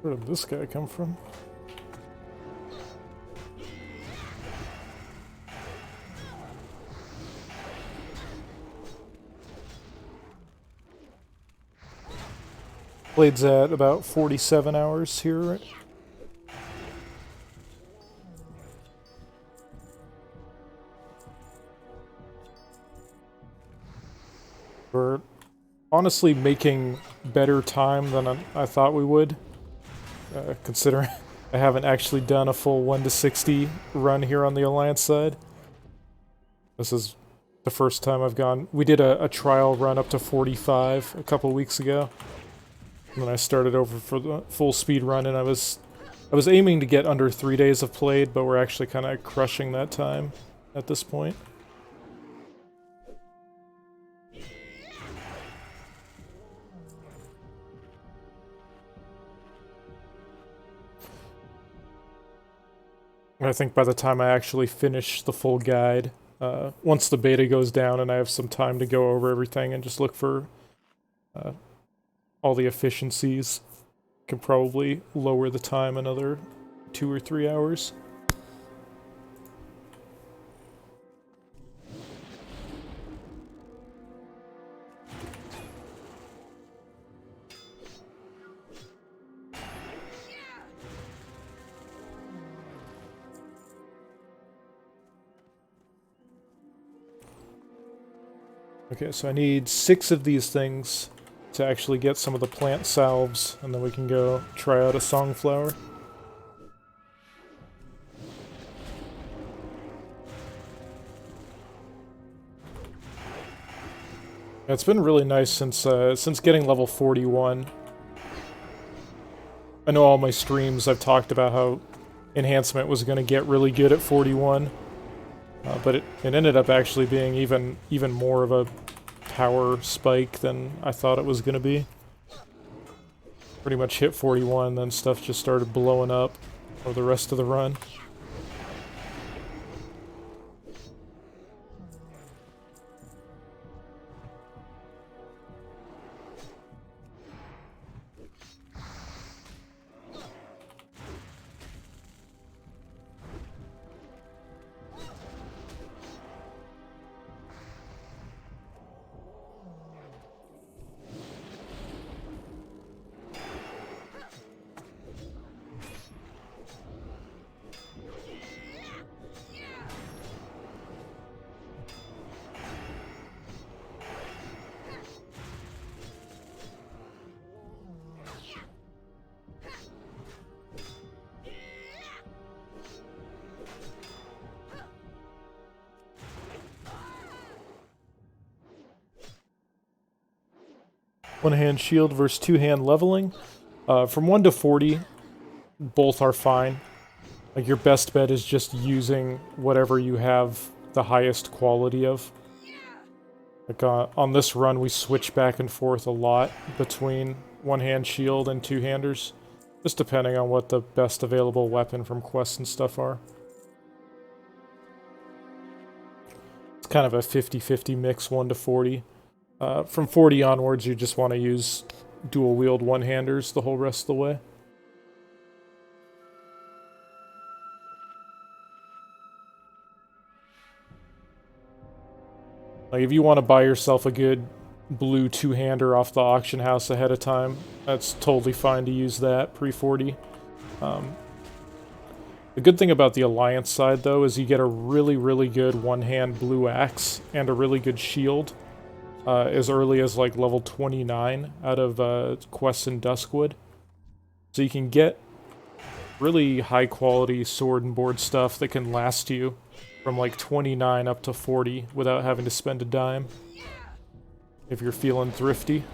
Where did this guy come from? Blade's at about 47 hours here, right? We're honestly making better time than I thought we would. Considering I haven't actually done a full 1 to 60 run here on the Alliance side. This is the first time I've gone... We did a trial run up to 45 a couple weeks ago. And then I started over for the full speed run, and I was aiming to get under 3 days of played, but we're actually kind of crushing that time at this point. I think by the time I actually finish the full guide, once the beta goes down and I have some time to go over everything and just look for all the efficiencies, I can probably lower the time another 2 or 3 hours. Okay, so I need 6 of these things to actually get some of the plant salves, and then we can go try out a Songflower. It's been really nice since getting level 41. I know all my streams I've talked about how enhancement was going to get really good at 41, but it ended up actually being even more of a power spike than I thought it was going to be. Pretty much hit 41, then stuff just started blowing up for the rest of the run. One-hand shield versus two-hand leveling. From 1 to 40, both are fine. Like, your best bet is just using whatever you have the highest quality of. Like, on this run, we switch back and forth a lot between one-hand shield and two-handers, just depending on what the best available weapon from quests and stuff are. It's kind of a 50-50 mix, 1 to 40. From 40 onwards, you just want to use dual-wield one-handers the whole rest of the way. Like, if you want to buy yourself a good blue two-hander off the auction house ahead of time, that's totally fine to use that pre-40. The good thing about the Alliance side, though, is you get a really, really good one-hand blue axe and a really good shield. As early as like level 29 out of quests in Duskwood. So you can get really high quality sword and board stuff that can last you from like 29 up to 40 without having to spend a dime. If you're feeling thrifty.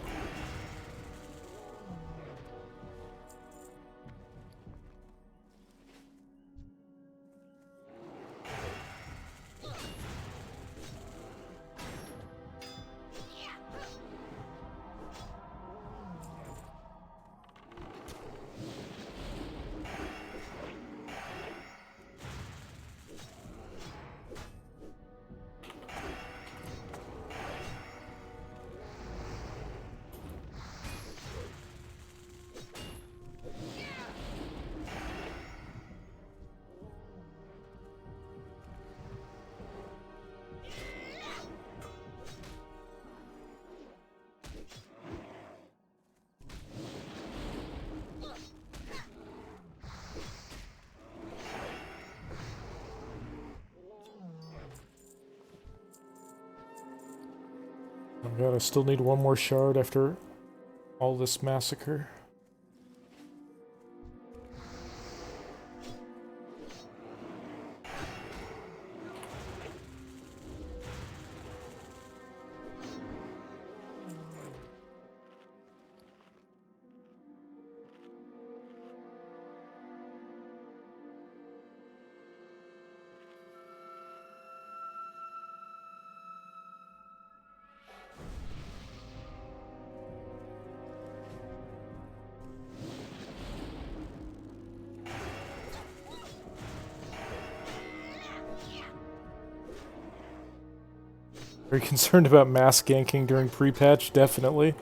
Oh god, I still need one more shard after all this massacre. Are you concerned about mass ganking during pre-patch? Definitely.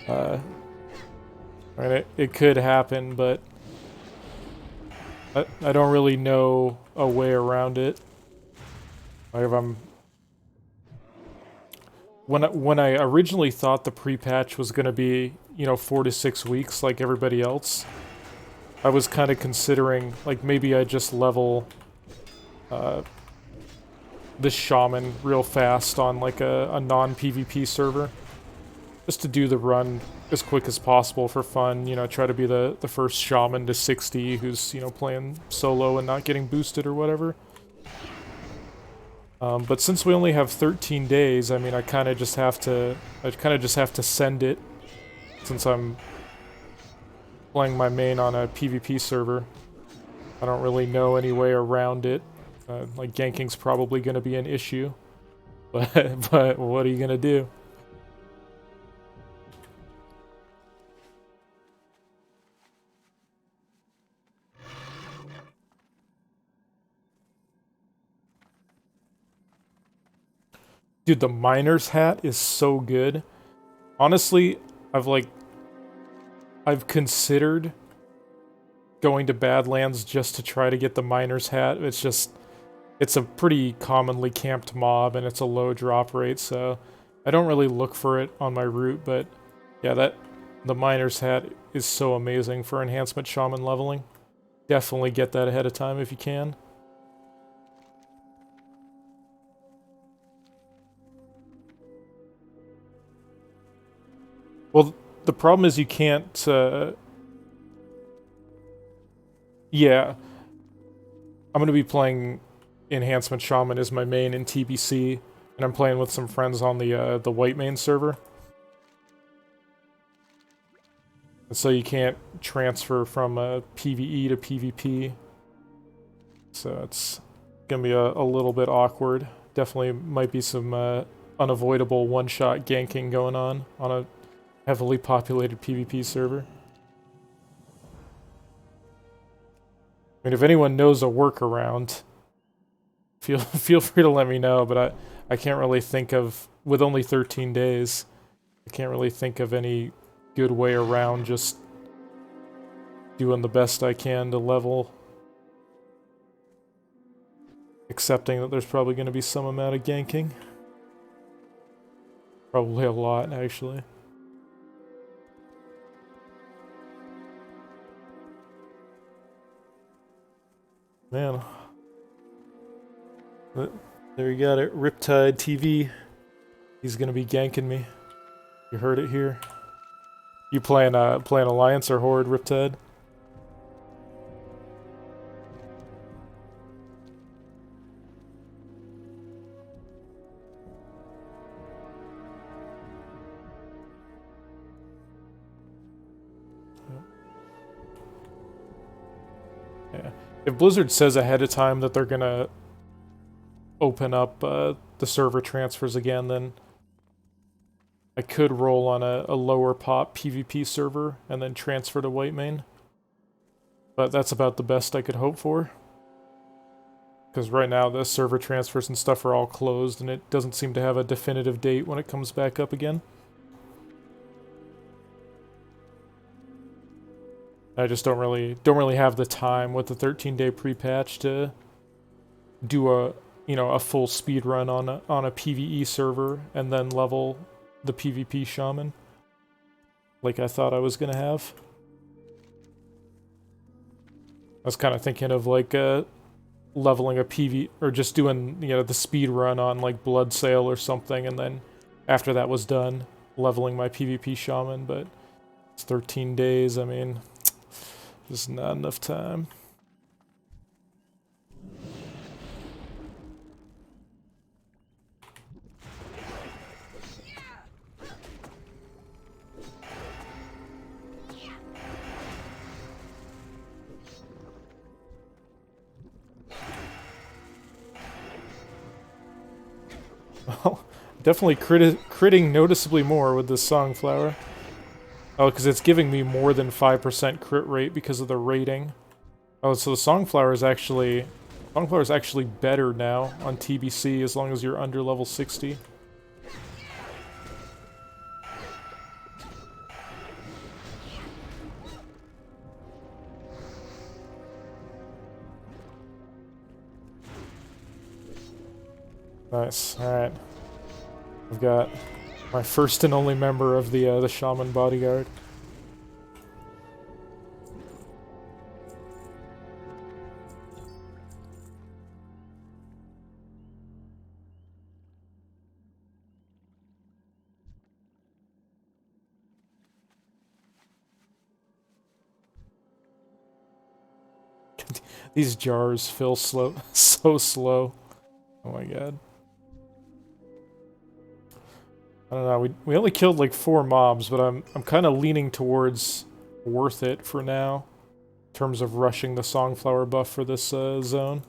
I mean, it could happen, but I don't really know a way around it. Like if I'm... When I originally thought the pre-patch was going to be, you know, 4 to 6 weeks like everybody else, I was kind of considering, like, maybe I just level this shaman real fast on like a non-PvP server, just to do the run as quick as possible for fun, you know, try to be the first shaman to 60 who's, you know, playing solo and not getting boosted or whatever. But since we only have 13 days, I mean, I kind of just have to send it, since I'm playing my main on a PvP server. I don't really know any way around it. Like, ganking's probably going to be an issue, but what are you going to do? Dude, the miner's hat is so good. Honestly, I've considered going to Badlands just to try to get the miner's hat. It's a pretty commonly camped mob, and it's a low drop rate, so I don't really look for it on my route, but yeah, the miner's hat is so amazing for Enhancement Shaman leveling. Definitely get that ahead of time if you can. Well, the problem is you can't, yeah. I'm going to be playing Enhancement Shaman as my main in TBC, and I'm playing with some friends on the white main server. And so you can't transfer from PvE to PvP. So it's going to be a little bit awkward. Definitely might be some unavoidable one-shot ganking going on a heavily populated PvP server. I mean, if anyone knows a workaround, feel free to let me know, but I can't really think of, with only 13 days, I can't really think of any good way around just doing the best I can to level. Accepting that there's probably going to be some amount of ganking. Probably a lot, actually. Man. There you got it. Riptide TV. He's gonna be ganking me. You heard it here. You playing Alliance or Horde, Riptide? Yeah. If Blizzard says ahead of time that they're gonna open up the server transfers again, then I could roll on a lower pop PvP server and then transfer to white main. But that's about the best I could hope for. Because right now the server transfers and stuff are all closed, and it doesn't seem to have a definitive date when it comes back up again. I just don't really have the time with the 13-day pre-patch to do a full speed run on a PvE server and then level the PvP shaman like I thought I was gonna have. I was kind of thinking of like leveling a PV, or just doing the speed run on like Blood Sail or something, and then after that was done, leveling my PvP shaman. But it's 13 days. I mean, just not enough time. Well, definitely critting noticeably more with this Songflower. Oh, because it's giving me more than 5% crit rate because of the rating. Oh, so the Songflower is actually better now on TBC as long as you're under level 60. Nice. All right. I've got my first and only member of the Shaman bodyguard. These jars fill so slow. Oh my god. I don't know, we only killed like 4 mobs, but I'm kind of leaning towards worth it for now, in terms of rushing the Songflower buff for this zone.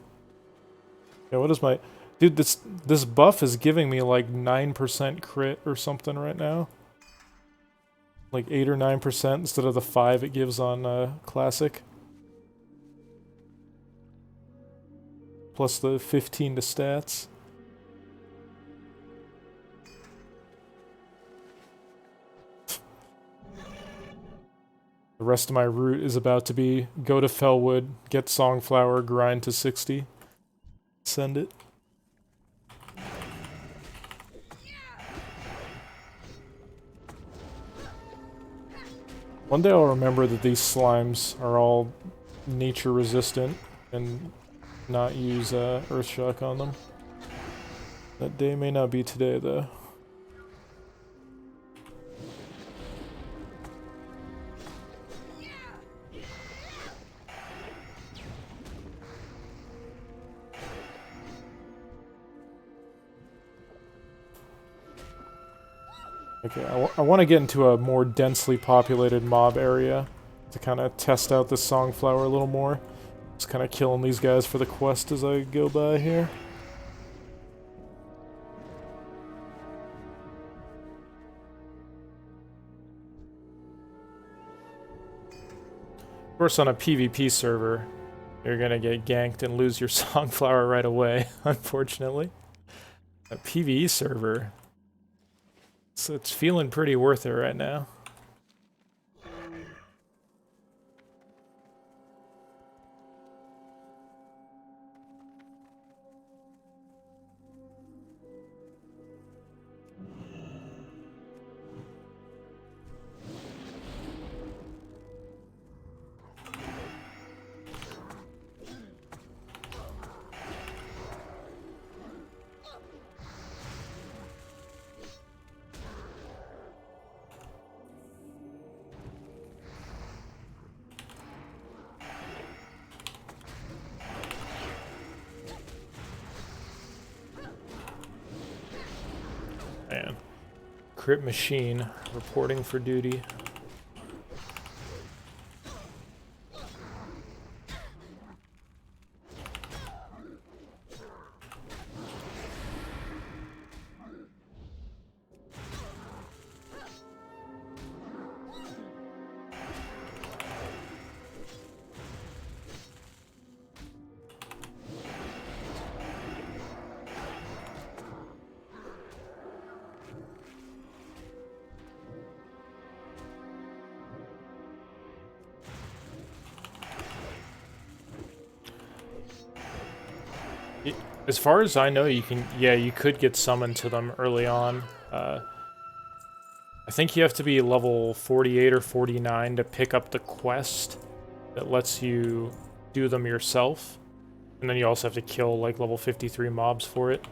Yeah, what is my... Dude, this buff is giving me like 9% crit or something right now. Like 8 or 9% instead of the 5 it gives on Classic. Plus the 15 to stats. The rest of my route is about to be go to Fellwood, get Songflower, grind to 60, send it. One day I'll remember that these slimes are all nature resistant and not use Earthshock on them. That day may not be today though. Okay, I want to get into a more densely populated mob area to kind of test out the Songflower a little more. Just kind of killing these guys for the quest as I go by here. Of course, on a PvP server, you're gonna get ganked and lose your Songflower right away, unfortunately. A PvE server... So it's feeling pretty worth it right now. Man. Crit Machine reporting for duty. As far as I know, you can, yeah, you could get summoned to them early on. I think you have to be level 48 or 49 to pick up the quest that lets you do them yourself. And then you also have to kill, like, level 53 mobs for it.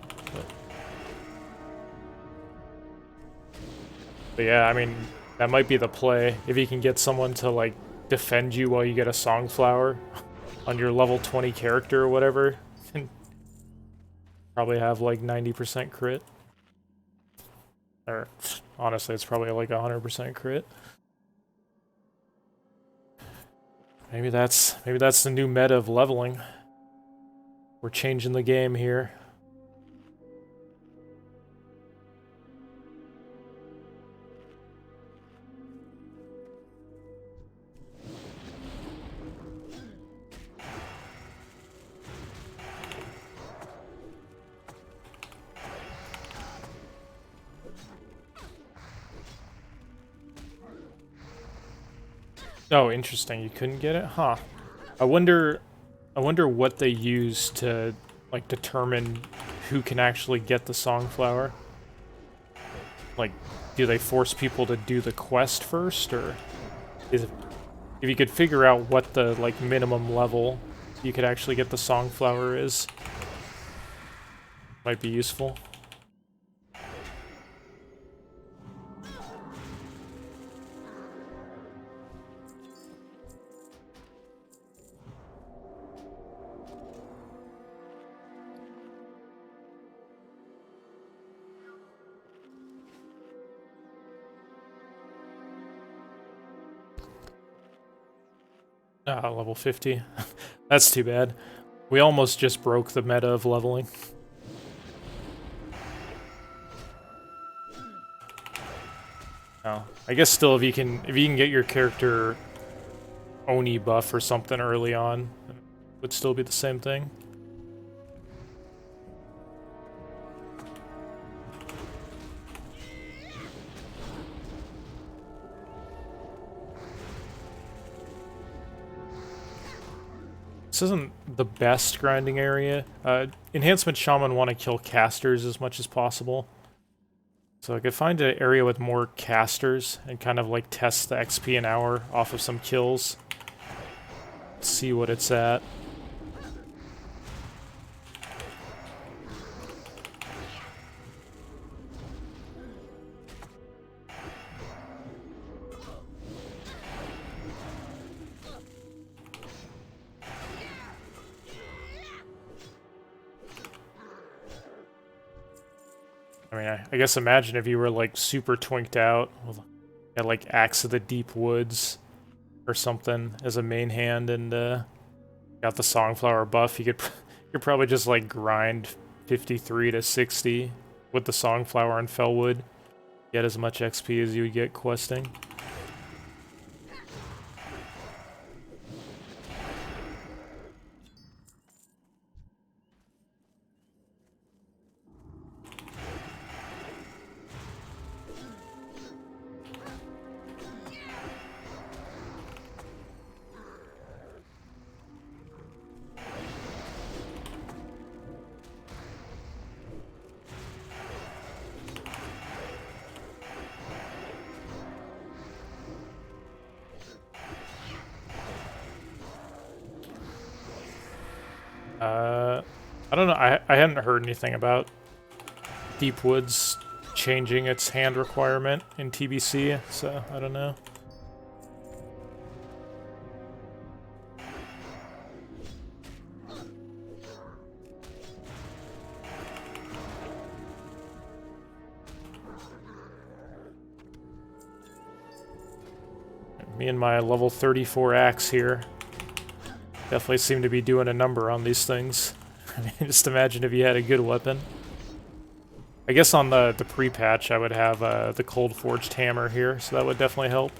But yeah, I mean, that might be the play. If you can get someone to, like, defend you while you get a Songflower on your level 20 character or whatever. Probably have like 90% crit. Or honestly, it's probably like 100% crit. Maybe that's the new meta of leveling. We're changing the game here. Oh, interesting. You couldn't get it? Huh. I wonder what they use to, like, determine who can actually get the Songflower. Like, do they force people to do the quest first, or is it, if you could figure out what the, like, minimum level you could actually get the Songflower is, might be useful. Ah, level 50. That's too bad. We almost just broke the meta of leveling. Oh, I guess still if you can get your character Oni buff or something early on, it would still be the same thing. This isn't the best grinding area. Enhancement Shaman want to kill casters as much as possible. So I could find an area with more casters and kind of like test the XP an hour off of some kills. See what it's at. I mean, I guess imagine if you were like super twinked out, had like Axe of the Deep Woods or something as a main hand, and got the Songflower buff. You could probably just like grind 53 to 60 with the Songflower and Fellwood, get as much XP as you would get questing. I don't know, I hadn't heard anything about Deep Woods changing its hand requirement in TBC, so I don't know. Me and my level 34 axe here definitely seem to be doing a number on these things. I mean, just imagine if you had a good weapon. I guess on the pre-patch I would have the Cold Forged Hammer here, so that would definitely help.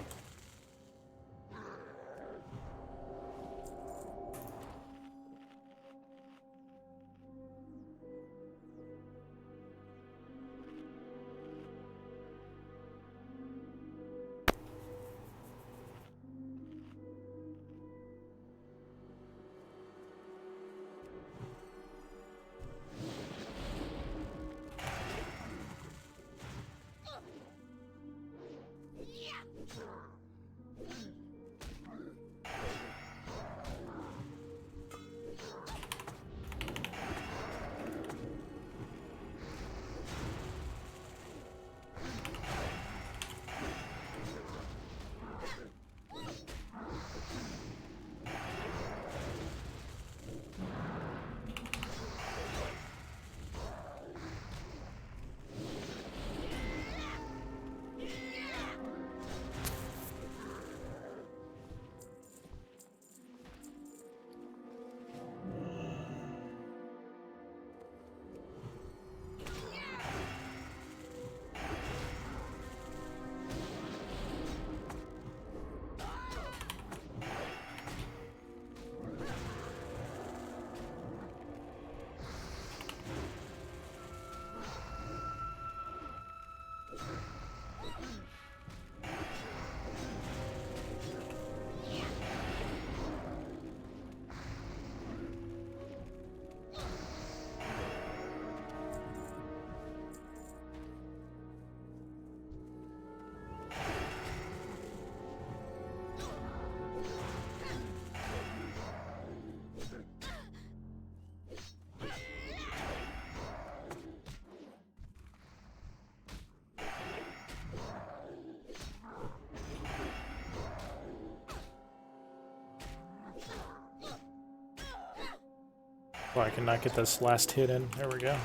Oh, I cannot get this last hit in. There we go.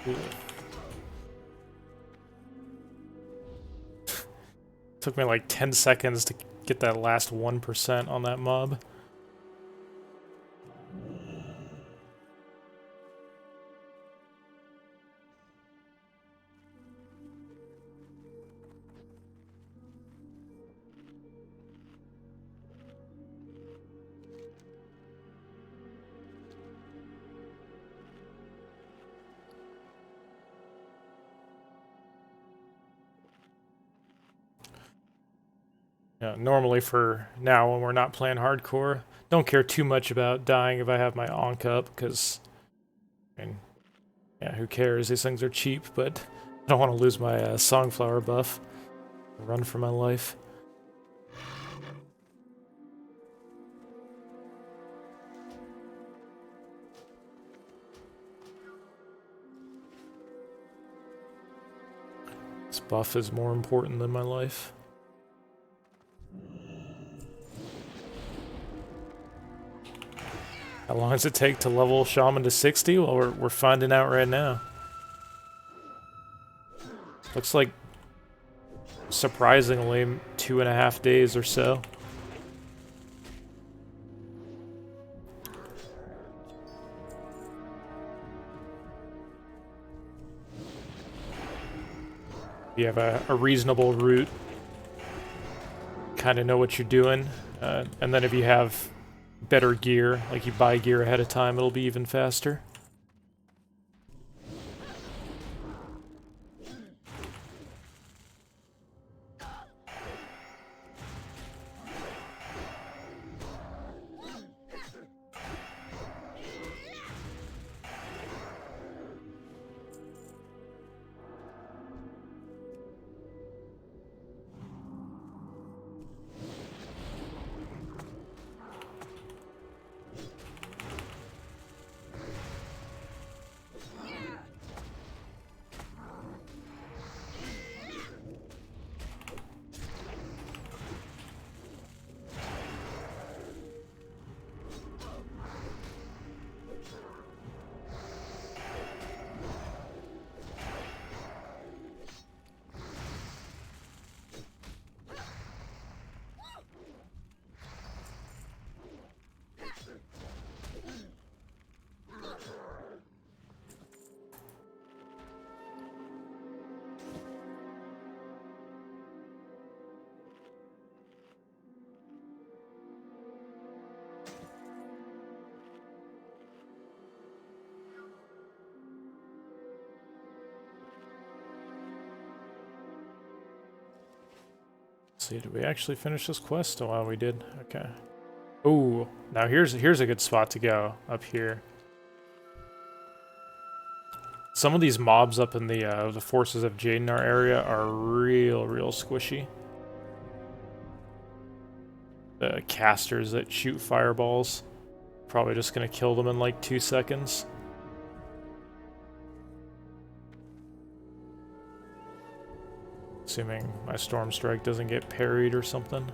Ooh. Took me like 10 seconds get that last 1% on that mob. Yeah, normally for now when we're not playing hardcore, don't care too much about dying if I have my Ankh up, because, I mean, yeah, who cares? These things are cheap, but I don't want to lose my Songflower buff. Run for my life. This buff is more important than my life. How long does it take to level Shaman to 60? Well, we're finding out right now. Looks like, surprisingly, 2.5 days or so. You have a reasonable route, kind of know what you're doing, and then if you have better gear, like you buy gear ahead of time, it'll be even faster. Let's see, did we actually finish this quest? Oh, wow, we did. Okay. Ooh, now here's a good spot to go, up here. Some of these mobs up in the Forces of Jadenar area are real squishy. The casters that shoot fireballs. Probably just gonna kill them in like 2 seconds. Assuming my Storm Strike doesn't get parried or something.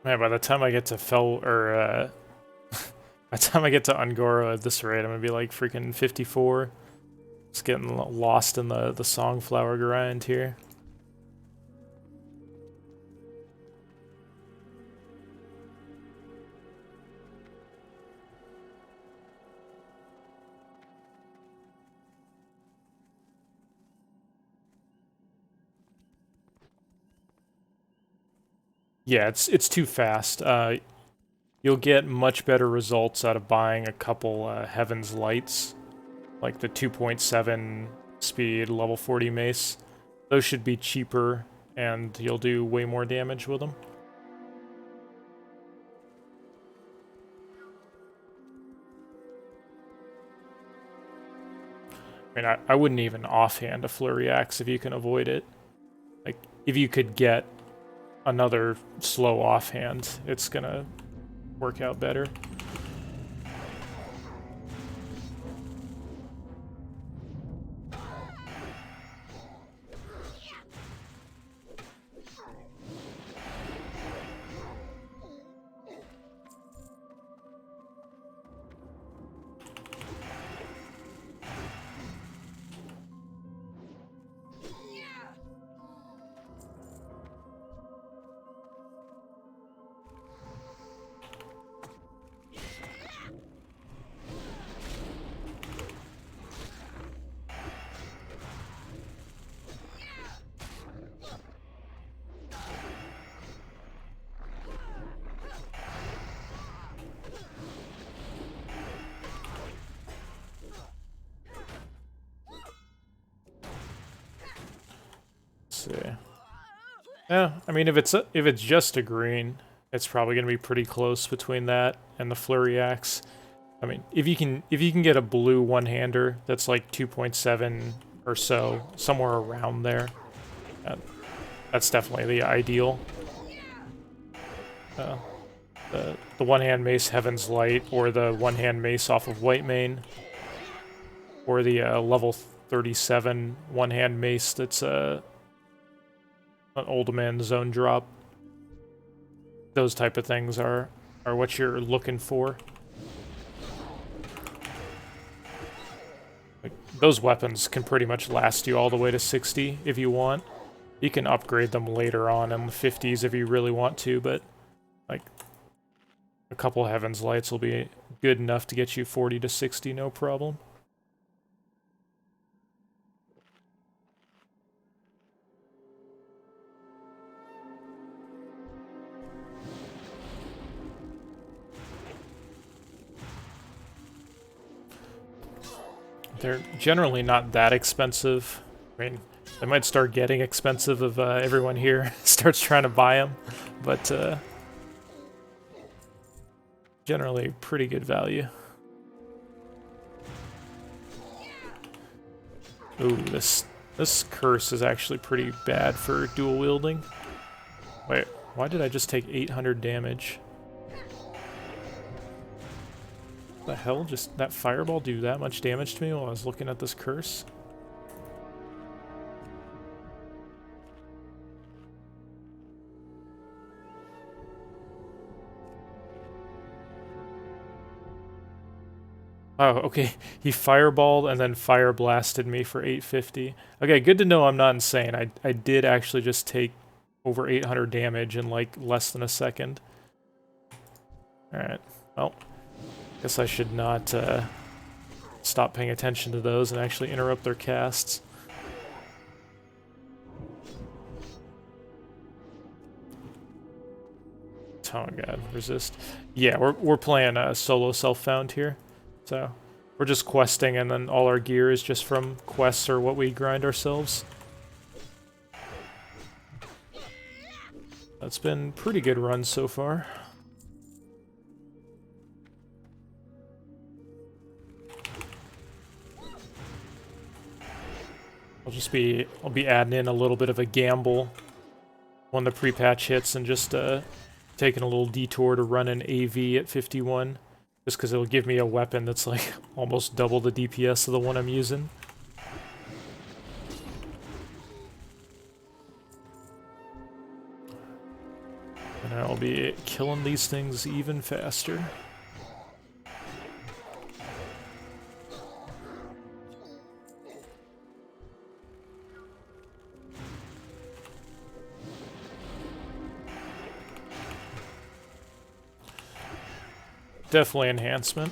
Man, by the time I get to by the time I get to Ungoro at this rate, I'm gonna be like freaking 54. Just getting lost in the Songflower grind here. Yeah, it's too fast. You'll get much better results out of buying a couple Heaven's Lights, like the 2.7 speed level 40 mace. Those should be cheaper, and you'll do way more damage with them. I mean, I wouldn't even offhand a Flurry Axe if you can avoid it. Like, if you could get another slow offhand, it's gonna work out better. See. Yeah, I mean, if it's just a green, it's probably gonna be pretty close between that and the flurry axe. I mean, if you can get a blue one-hander that's like 2.7 or so, somewhere around there, that's definitely the ideal. The one-hand mace Heaven's Light, or the one-hand mace off of Whitemane, or the level 37 one-hand mace that's an old man zone drop. Those type of things are what you're looking for. Like, those weapons can pretty much last you all the way to 60 if you want. You can upgrade them later on in the 50s if you really want to, but like a couple Heaven's Lights will be good enough to get you 40 to 60, no problem. They're generally not that expensive. I mean, they might start getting expensive if everyone here starts trying to buy them, but generally pretty good value. Ooh, this curse is actually pretty bad for dual wielding. Wait, why did I just take 800 damage? What the hell? Just that fireball do that much damage to me while I was looking at this curse? Oh, okay. He fireballed and then fire blasted me for 850. Okay, good to know I'm not insane. I did actually just take over 800 damage in like less than a second. Alright, well, guess I should not stop paying attention to those and actually interrupt their casts. Oh my god, resist. Yeah, we're playing solo self-found here. So, we're just questing, and then all our gear is just from quests or what we grind ourselves. That's been pretty good run so far. I'll be adding in a little bit of a gamble when the pre-patch hits, and just taking a little detour to run an AV at 51. Just because it'll give me a weapon that's like almost double the DPS of the one I'm using. And I'll be killing these things even faster. Definitely enhancement.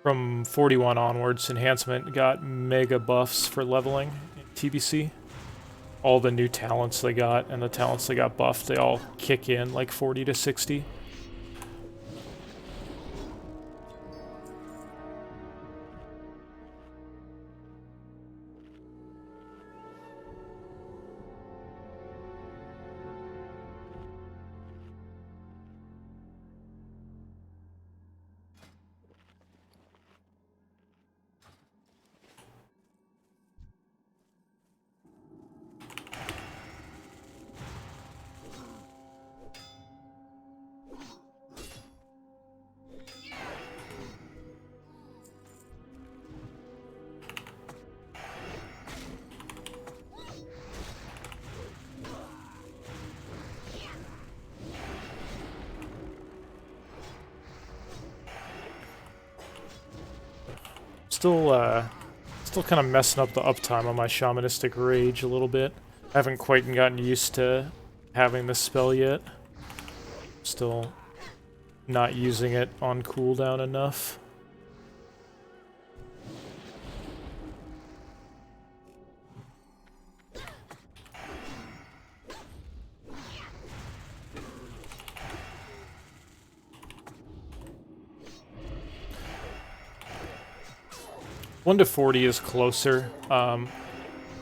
From 41 onwards, enhancement got mega buffs for leveling in TBC. All the new talents they got and the talents they got buffed, they all kick in like 40 to 60. still kind of messing up the uptime on my Shamanistic Rage a little bit. I haven't quite gotten used to having this spell yet. Still not using it on cooldown enough. One to 40 is closer. I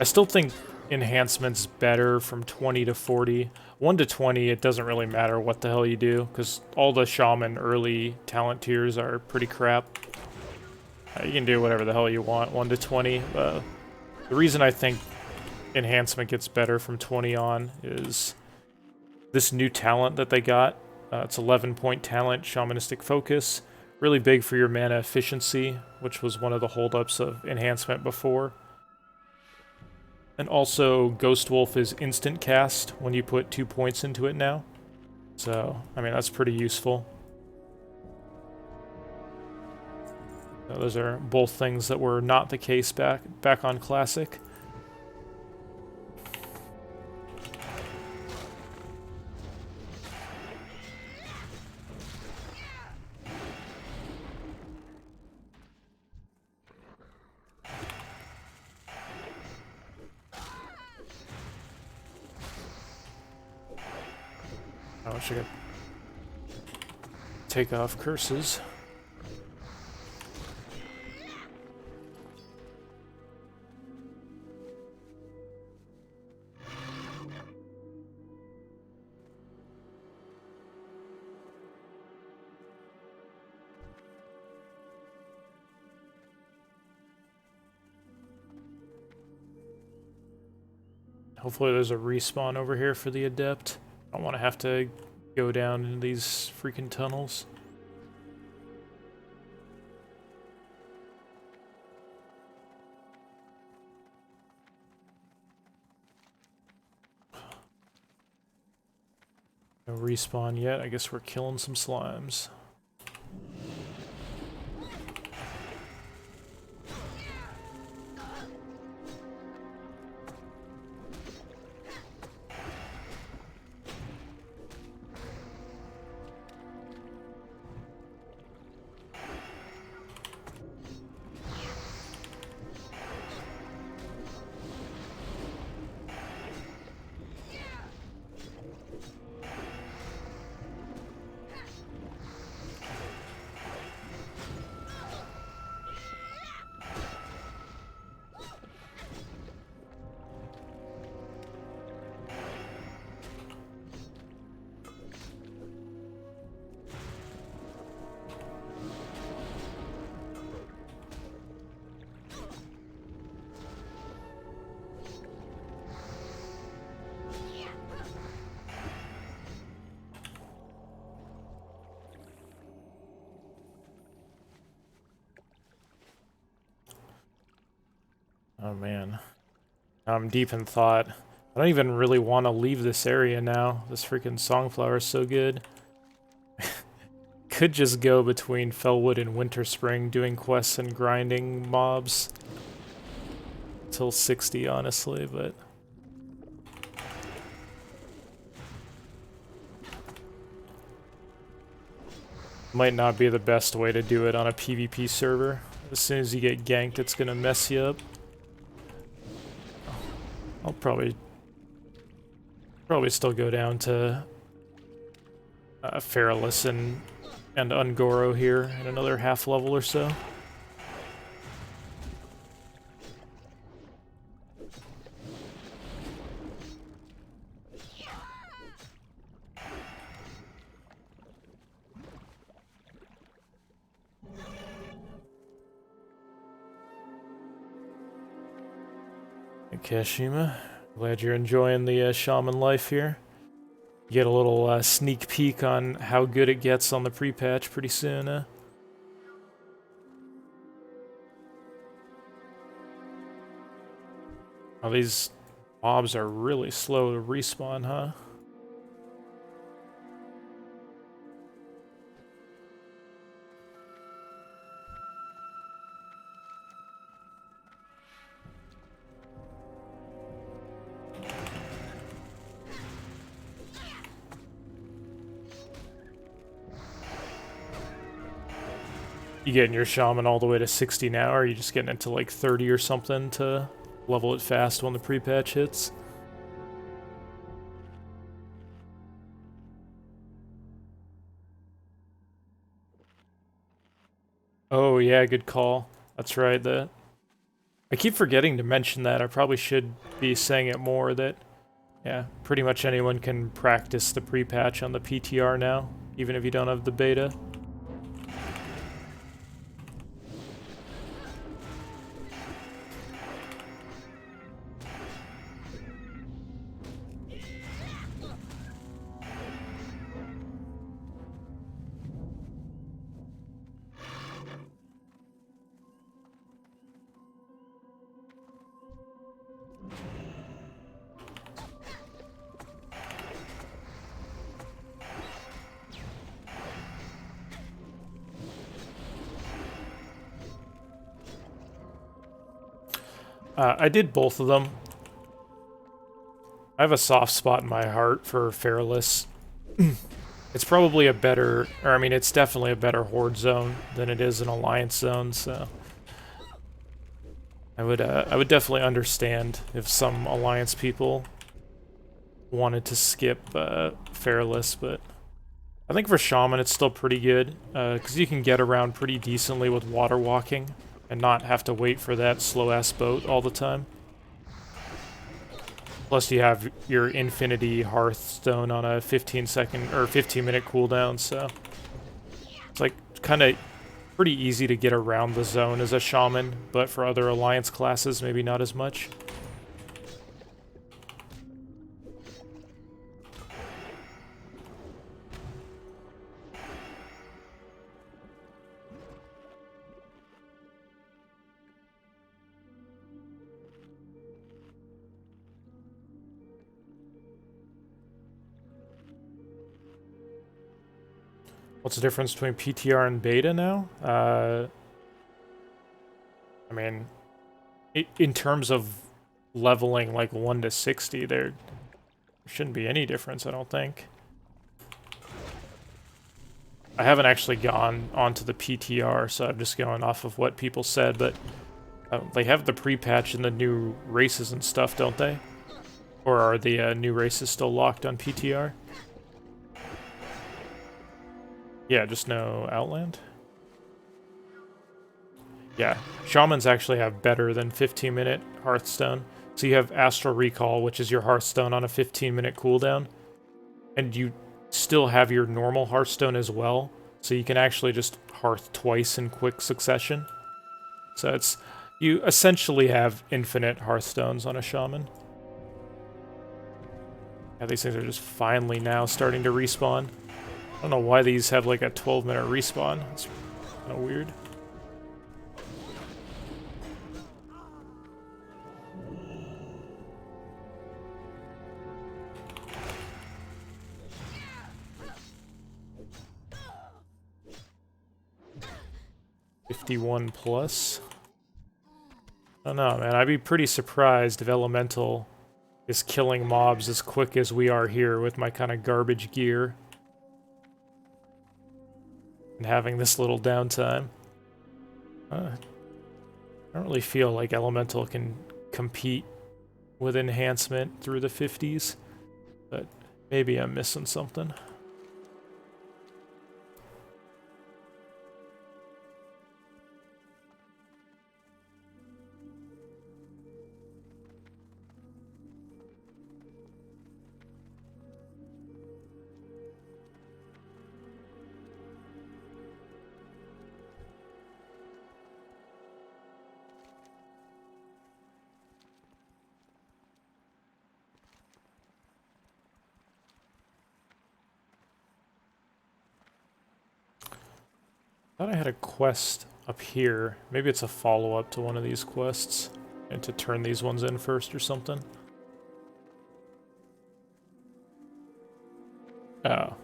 still think enhancement's better from 20 to 40. 1 to 20, it doesn't really matter what the hell you do, because all the shaman early talent tiers are pretty crap. You can do whatever the hell you want, 1 to 20. The reason I think enhancement gets better from 20 on is this new talent that they got. It's 11-point talent, Shamanistic Focus. Really big for your mana efficiency, which was one of the holdups of enhancement before. And also, Ghost Wolf is instant cast when you put 2 points into it now. So, I mean, that's pretty useful. So those are both things that were not the case back on Classic. I wish I could take off curses. Hopefully there's a respawn over here for the Adept. I don't want to have to go down into these freaking tunnels. No respawn yet. I guess we're killing some slimes. Oh man. I'm deep in thought. I don't even really want to leave this area now. This freaking Songflower is so good. Could just go between Fellwood and Winterspring doing quests and grinding mobs. Till 60, honestly, but... might not be the best way to do it on a PvP server. As soon as you get ganked, it's gonna mess you up. I'll probably still go down to Feralus and Ungoro here in another half level or so. Kashima, glad you're enjoying the shaman life here. You get a little sneak peek on how good it gets on the pre-patch pretty soon. Oh, these mobs are really slow to respawn, huh? You getting your shaman all the way to 60 now, or are you just getting it to like 30 or something to level it fast when the pre-patch hits? Oh yeah, good call. That's right, I keep forgetting to mention that. I probably should be saying it more, that yeah, pretty much anyone can practice the pre-patch on the PTR now, even if you don't have the beta. I did both of them. I have a soft spot in my heart for Fairless. It's probably a better, or I mean, it's definitely a better Horde zone than it is an Alliance zone, so I would definitely understand if some Alliance people wanted to skip Fairless, but I think for Shaman it's still pretty good, because you can get around pretty decently with water walking and not have to wait for that slow-ass boat all the time. Plus you have your Infinity Hearthstone on a 15-second or 15-minute cooldown, so it's like kind of pretty easy to get around the zone as a Shaman, but for other Alliance classes, maybe not as much. What's the difference between PTR and beta now? I mean, in terms of leveling like 1 to 60, there shouldn't be any difference, I don't think. I haven't actually gone onto the PTR, so I'm just going off of what people said, but they have the pre-patch and the new races and stuff, don't they? Or are the new races still locked on PTR? Yeah, just no Outland. Yeah, Shamans actually have better than 15-minute Hearthstone. So you have Astral Recall, which is your Hearthstone on a 15-minute cooldown. And you still have your normal Hearthstone as well. So you can actually just Hearth twice in quick succession. So it's, you essentially have infinite Hearthstones on a Shaman. Yeah, these things are just finally now starting to respawn. I don't know why these have like a 12-minute respawn. It's kind of weird. $51 plus. I don't know, man. I'd be pretty surprised if Elemental is killing mobs as quick as we are here with my kind of garbage gear. And having this little downtime. I don't really feel like Elemental can compete with Enhancement through the 50s, but maybe I'm missing something. I thought I had a quest up here. Maybe it's a follow-up to one of these quests. And to turn these ones in first or something. Oh.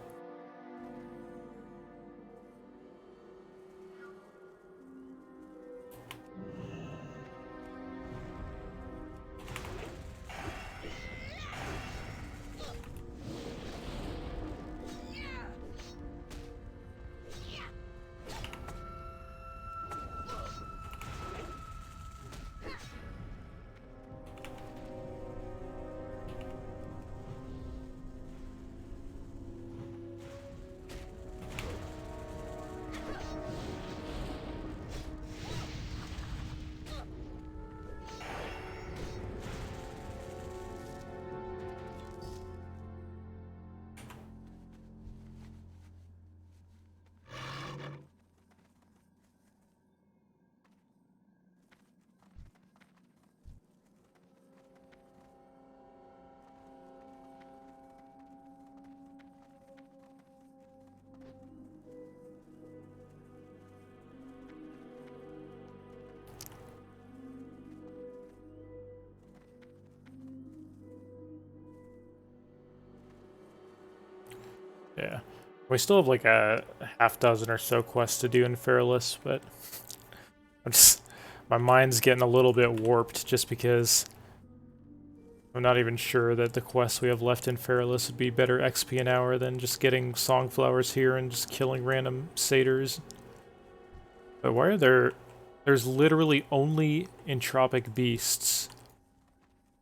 Yeah. We still have like a half dozen or so quests to do in Fairless, but I'm just, my mind's getting a little bit warped just because I'm not even sure that the quests we have left in Fairless would be better XP an hour than just getting Songflowers here and just killing random satyrs. But why are there's literally only entropic beasts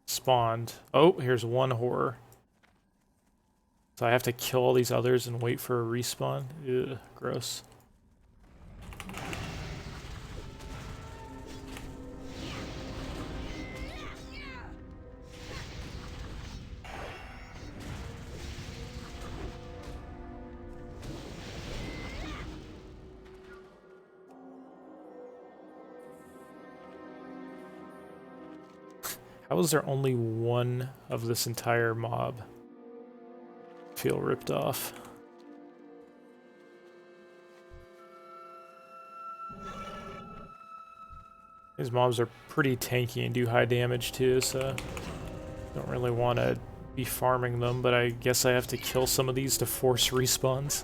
spawned. Oh, here's one horror. So I have to kill all these others and wait for a respawn? Ugh, gross. How is there only one of this entire mob? Feel ripped off. These mobs are pretty tanky and do high damage too, so don't really want to be farming them, but I guess I have to kill some of these to force respawns.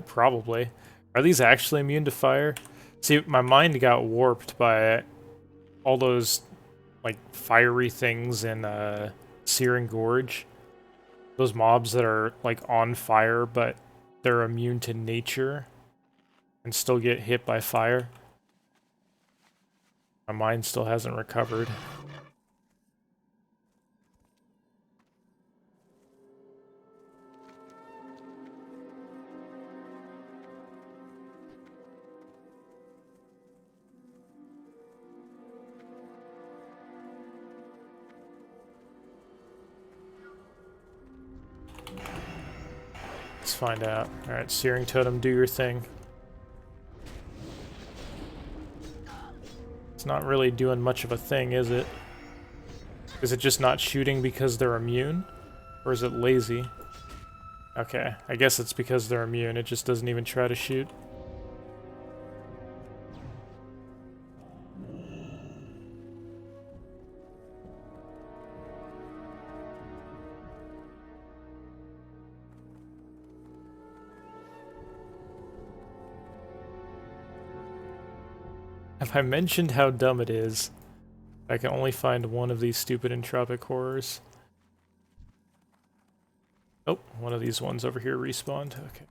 Probably. Are these actually immune to fire? See, my mind got warped by all those, like, fiery things in Searing Gorge. Those mobs that are, like, on fire, but they're immune to nature and still get hit by fire. My mind still hasn't recovered. Let's find out. Alright, Searing Totem, do your thing. It's not really doing much of a thing, is it? Is it just not shooting because they're immune? Or is it lazy? Okay, I guess it's because they're immune, it just doesn't even try to shoot. Have I mentioned how dumb it is? I can only find one of these stupid entropic horrors. Oh, one of these ones over here respawned. Okay.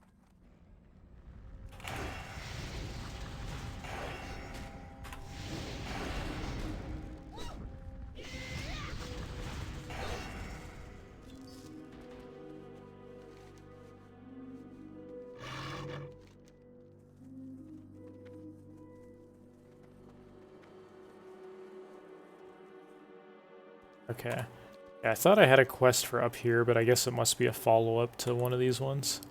Okay. Yeah, I thought I had a quest for up here, but I guess it must be a follow-up to one of these ones.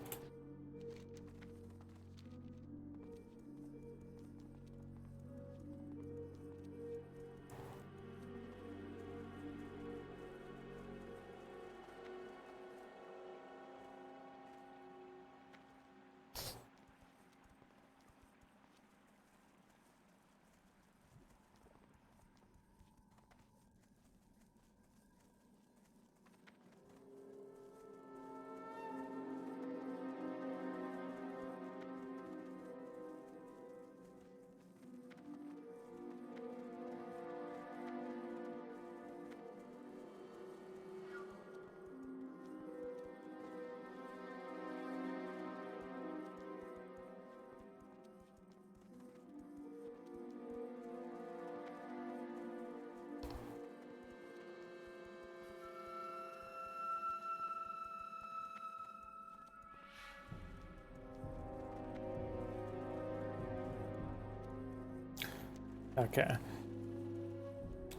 Okay.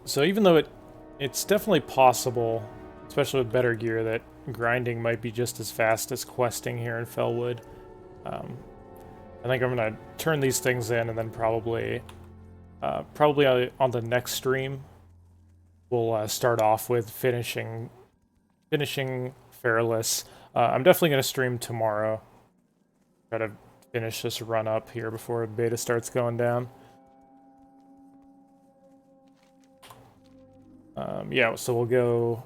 So even though it's definitely possible, especially with better gear, that grinding might be just as fast as questing here in Felwood. I think I'm gonna turn these things in, and then probably on the next stream, we'll start off with finishing Fairless. I'm definitely gonna stream tomorrow. Try to finish this run up here before beta starts going down. Yeah, so we'll go...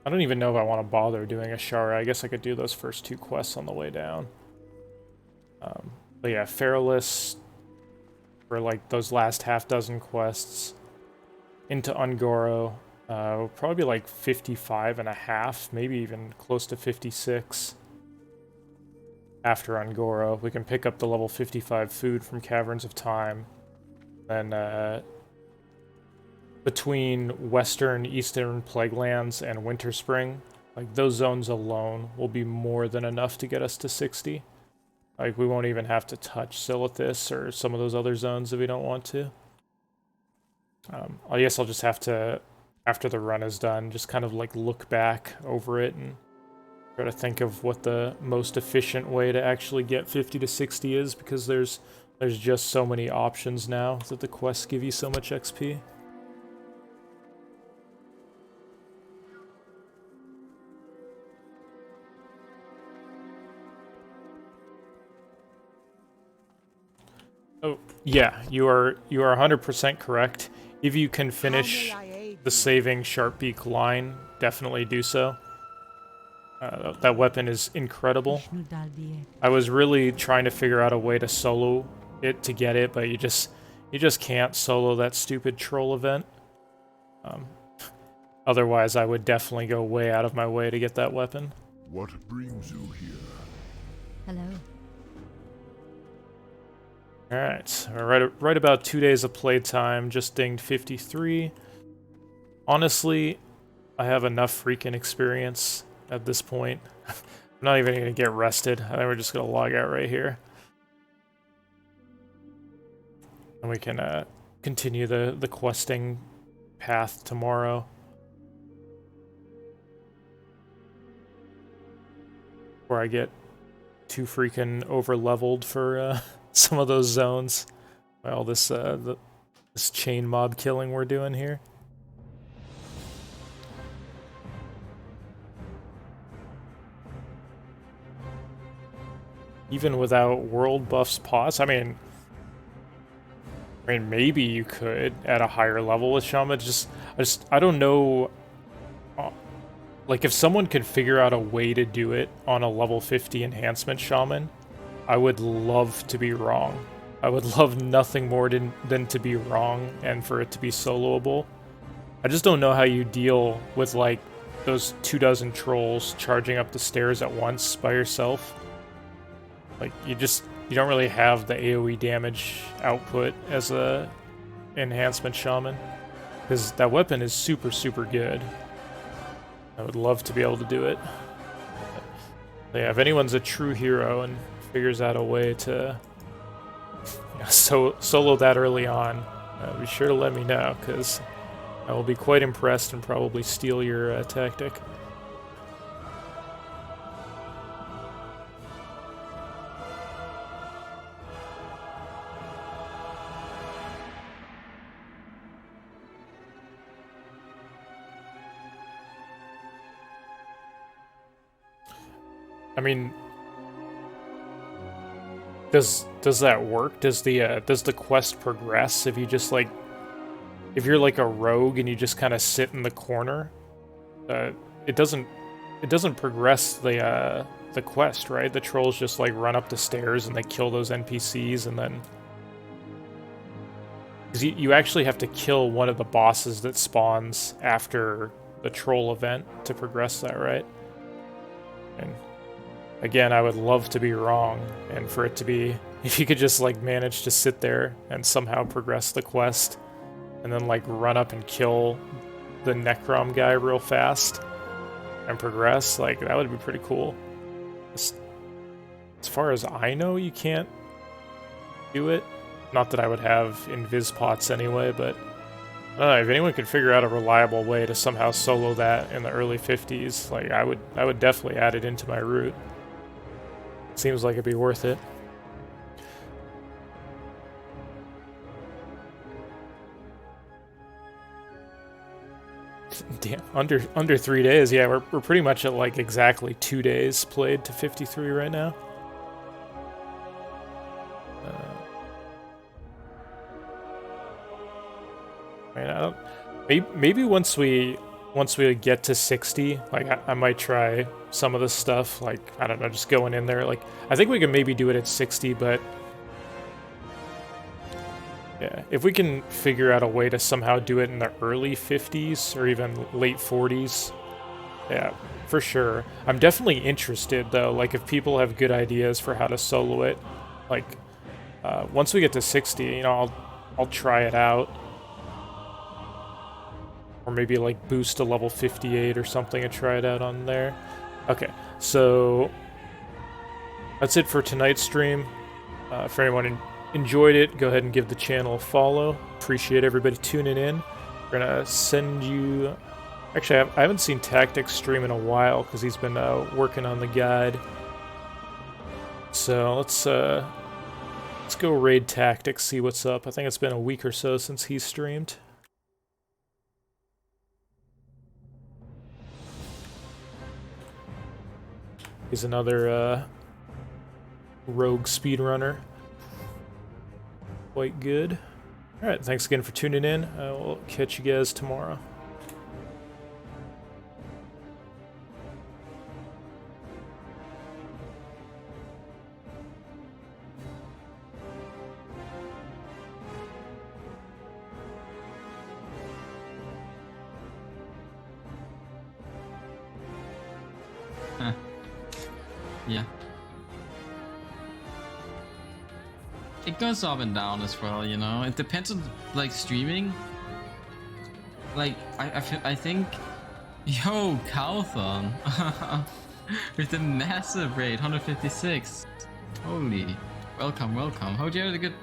I don't even know if I want to bother doing a Shara. I guess I could do those first 2 quests on the way down. But yeah, Fairless for like those last half dozen quests. Into Ungoro, probably like 55.5, maybe even close to 56. After Ungoro, we can pick up the level 55 food from Caverns of Time. Then between Western, Eastern Plaguelands and Winterspring, like those zones alone will be more than enough to get us to 60. Like we won't even have to touch Silithus or some of those other zones if we don't want to. I guess I'll just have to, after the run is done, just kind of like look back over it and try to think of what the most efficient way to actually get 50 to 60 is, because there's just so many options now that the quests give you so much XP. Oh, yeah, you are 100% correct. If you can finish the saving Sharpbeak line, definitely do so. That weapon is incredible. I was really trying to figure out a way to solo it to get it, but you just can't solo that stupid troll event. Otherwise, I would definitely go way out of my way to get that weapon. What brings you here? Hello. Alright, so right about 2 days of playtime, just dinged 53. Honestly, I have enough freaking experience at this point. I'm not even going to get rested. I think we're just going to log out right here. And we can continue the questing path tomorrow. Before I get too freaking over-leveled for some of those zones. By all this this chain mob killing we're doing here. Even without world buffs pause, I mean maybe you could at a higher level with Shaman. I don't know. Like if someone could figure out a way to do it on a level 50 Enhancement Shaman, I would love to be wrong. I would love nothing more than to be wrong and for it to be soloable. I just don't know how you deal with like those 24 trolls charging up the stairs at once by yourself. Like you don't really have the AoE damage output as a Enhancement Shaman, because that weapon is super good. I would love to be able to do it. But yeah, if anyone's a true hero and figures out a way to solo that early on, be sure to let me know, because I will be quite impressed and probably steal your tactic. I mean, does that work? Does the quest progress if you just like, if you're like a rogue and you just kind of sit in the corner? It doesn't progress the quest, right? The trolls just like run up the stairs and they kill those NPCs, and then because you actually have to kill one of the bosses that spawns after the troll event to progress that, right? And again, I would love to be wrong, and for it to be, if you could just like manage to sit there and somehow progress the quest, and then like run up and kill the Necrom guy real fast and progress, like that would be pretty cool. As far as I know, you can't do it Not that I would have invis pots anyway, but I don't know, if anyone could figure out a reliable way to somehow solo that in the early 50s, like I would definitely add it into my route. Seems like it'd be worth it. Damn, under 3 days. Yeah, we're pretty much at like exactly 2 days played to 53 right now. I don't, maybe once we get to 60, like I might try some of this stuff. Like I don't know, just going in there. Like I think we can maybe do it at 60, but yeah, if we can figure out a way to somehow do it in the early 50s or even late 40s, yeah, for sure. I'm definitely interested though. Like if people have good ideas for how to solo it, like once we get to 60, you know, I'll try it out. Or maybe like boost to level 58 or something and try it out on there. Okay, so that's it for tonight's stream. For anyone enjoyed it, go ahead and give the channel a follow. Appreciate everybody tuning in. We're gonna send you... Actually, I haven't seen Tactics stream in a while because he's been working on the guide. So let's go raid Tactics, see what's up. I think it's been a week or so since he streamed. He's another rogue speedrunner. Quite good. Alright, thanks again for tuning in. We'll catch you guys tomorrow. Yeah. It goes up and down as well, you know. It depends on like streaming. Like I think, yo, Cowthon with the massive raid 156. Holy, welcome. Hope you had a good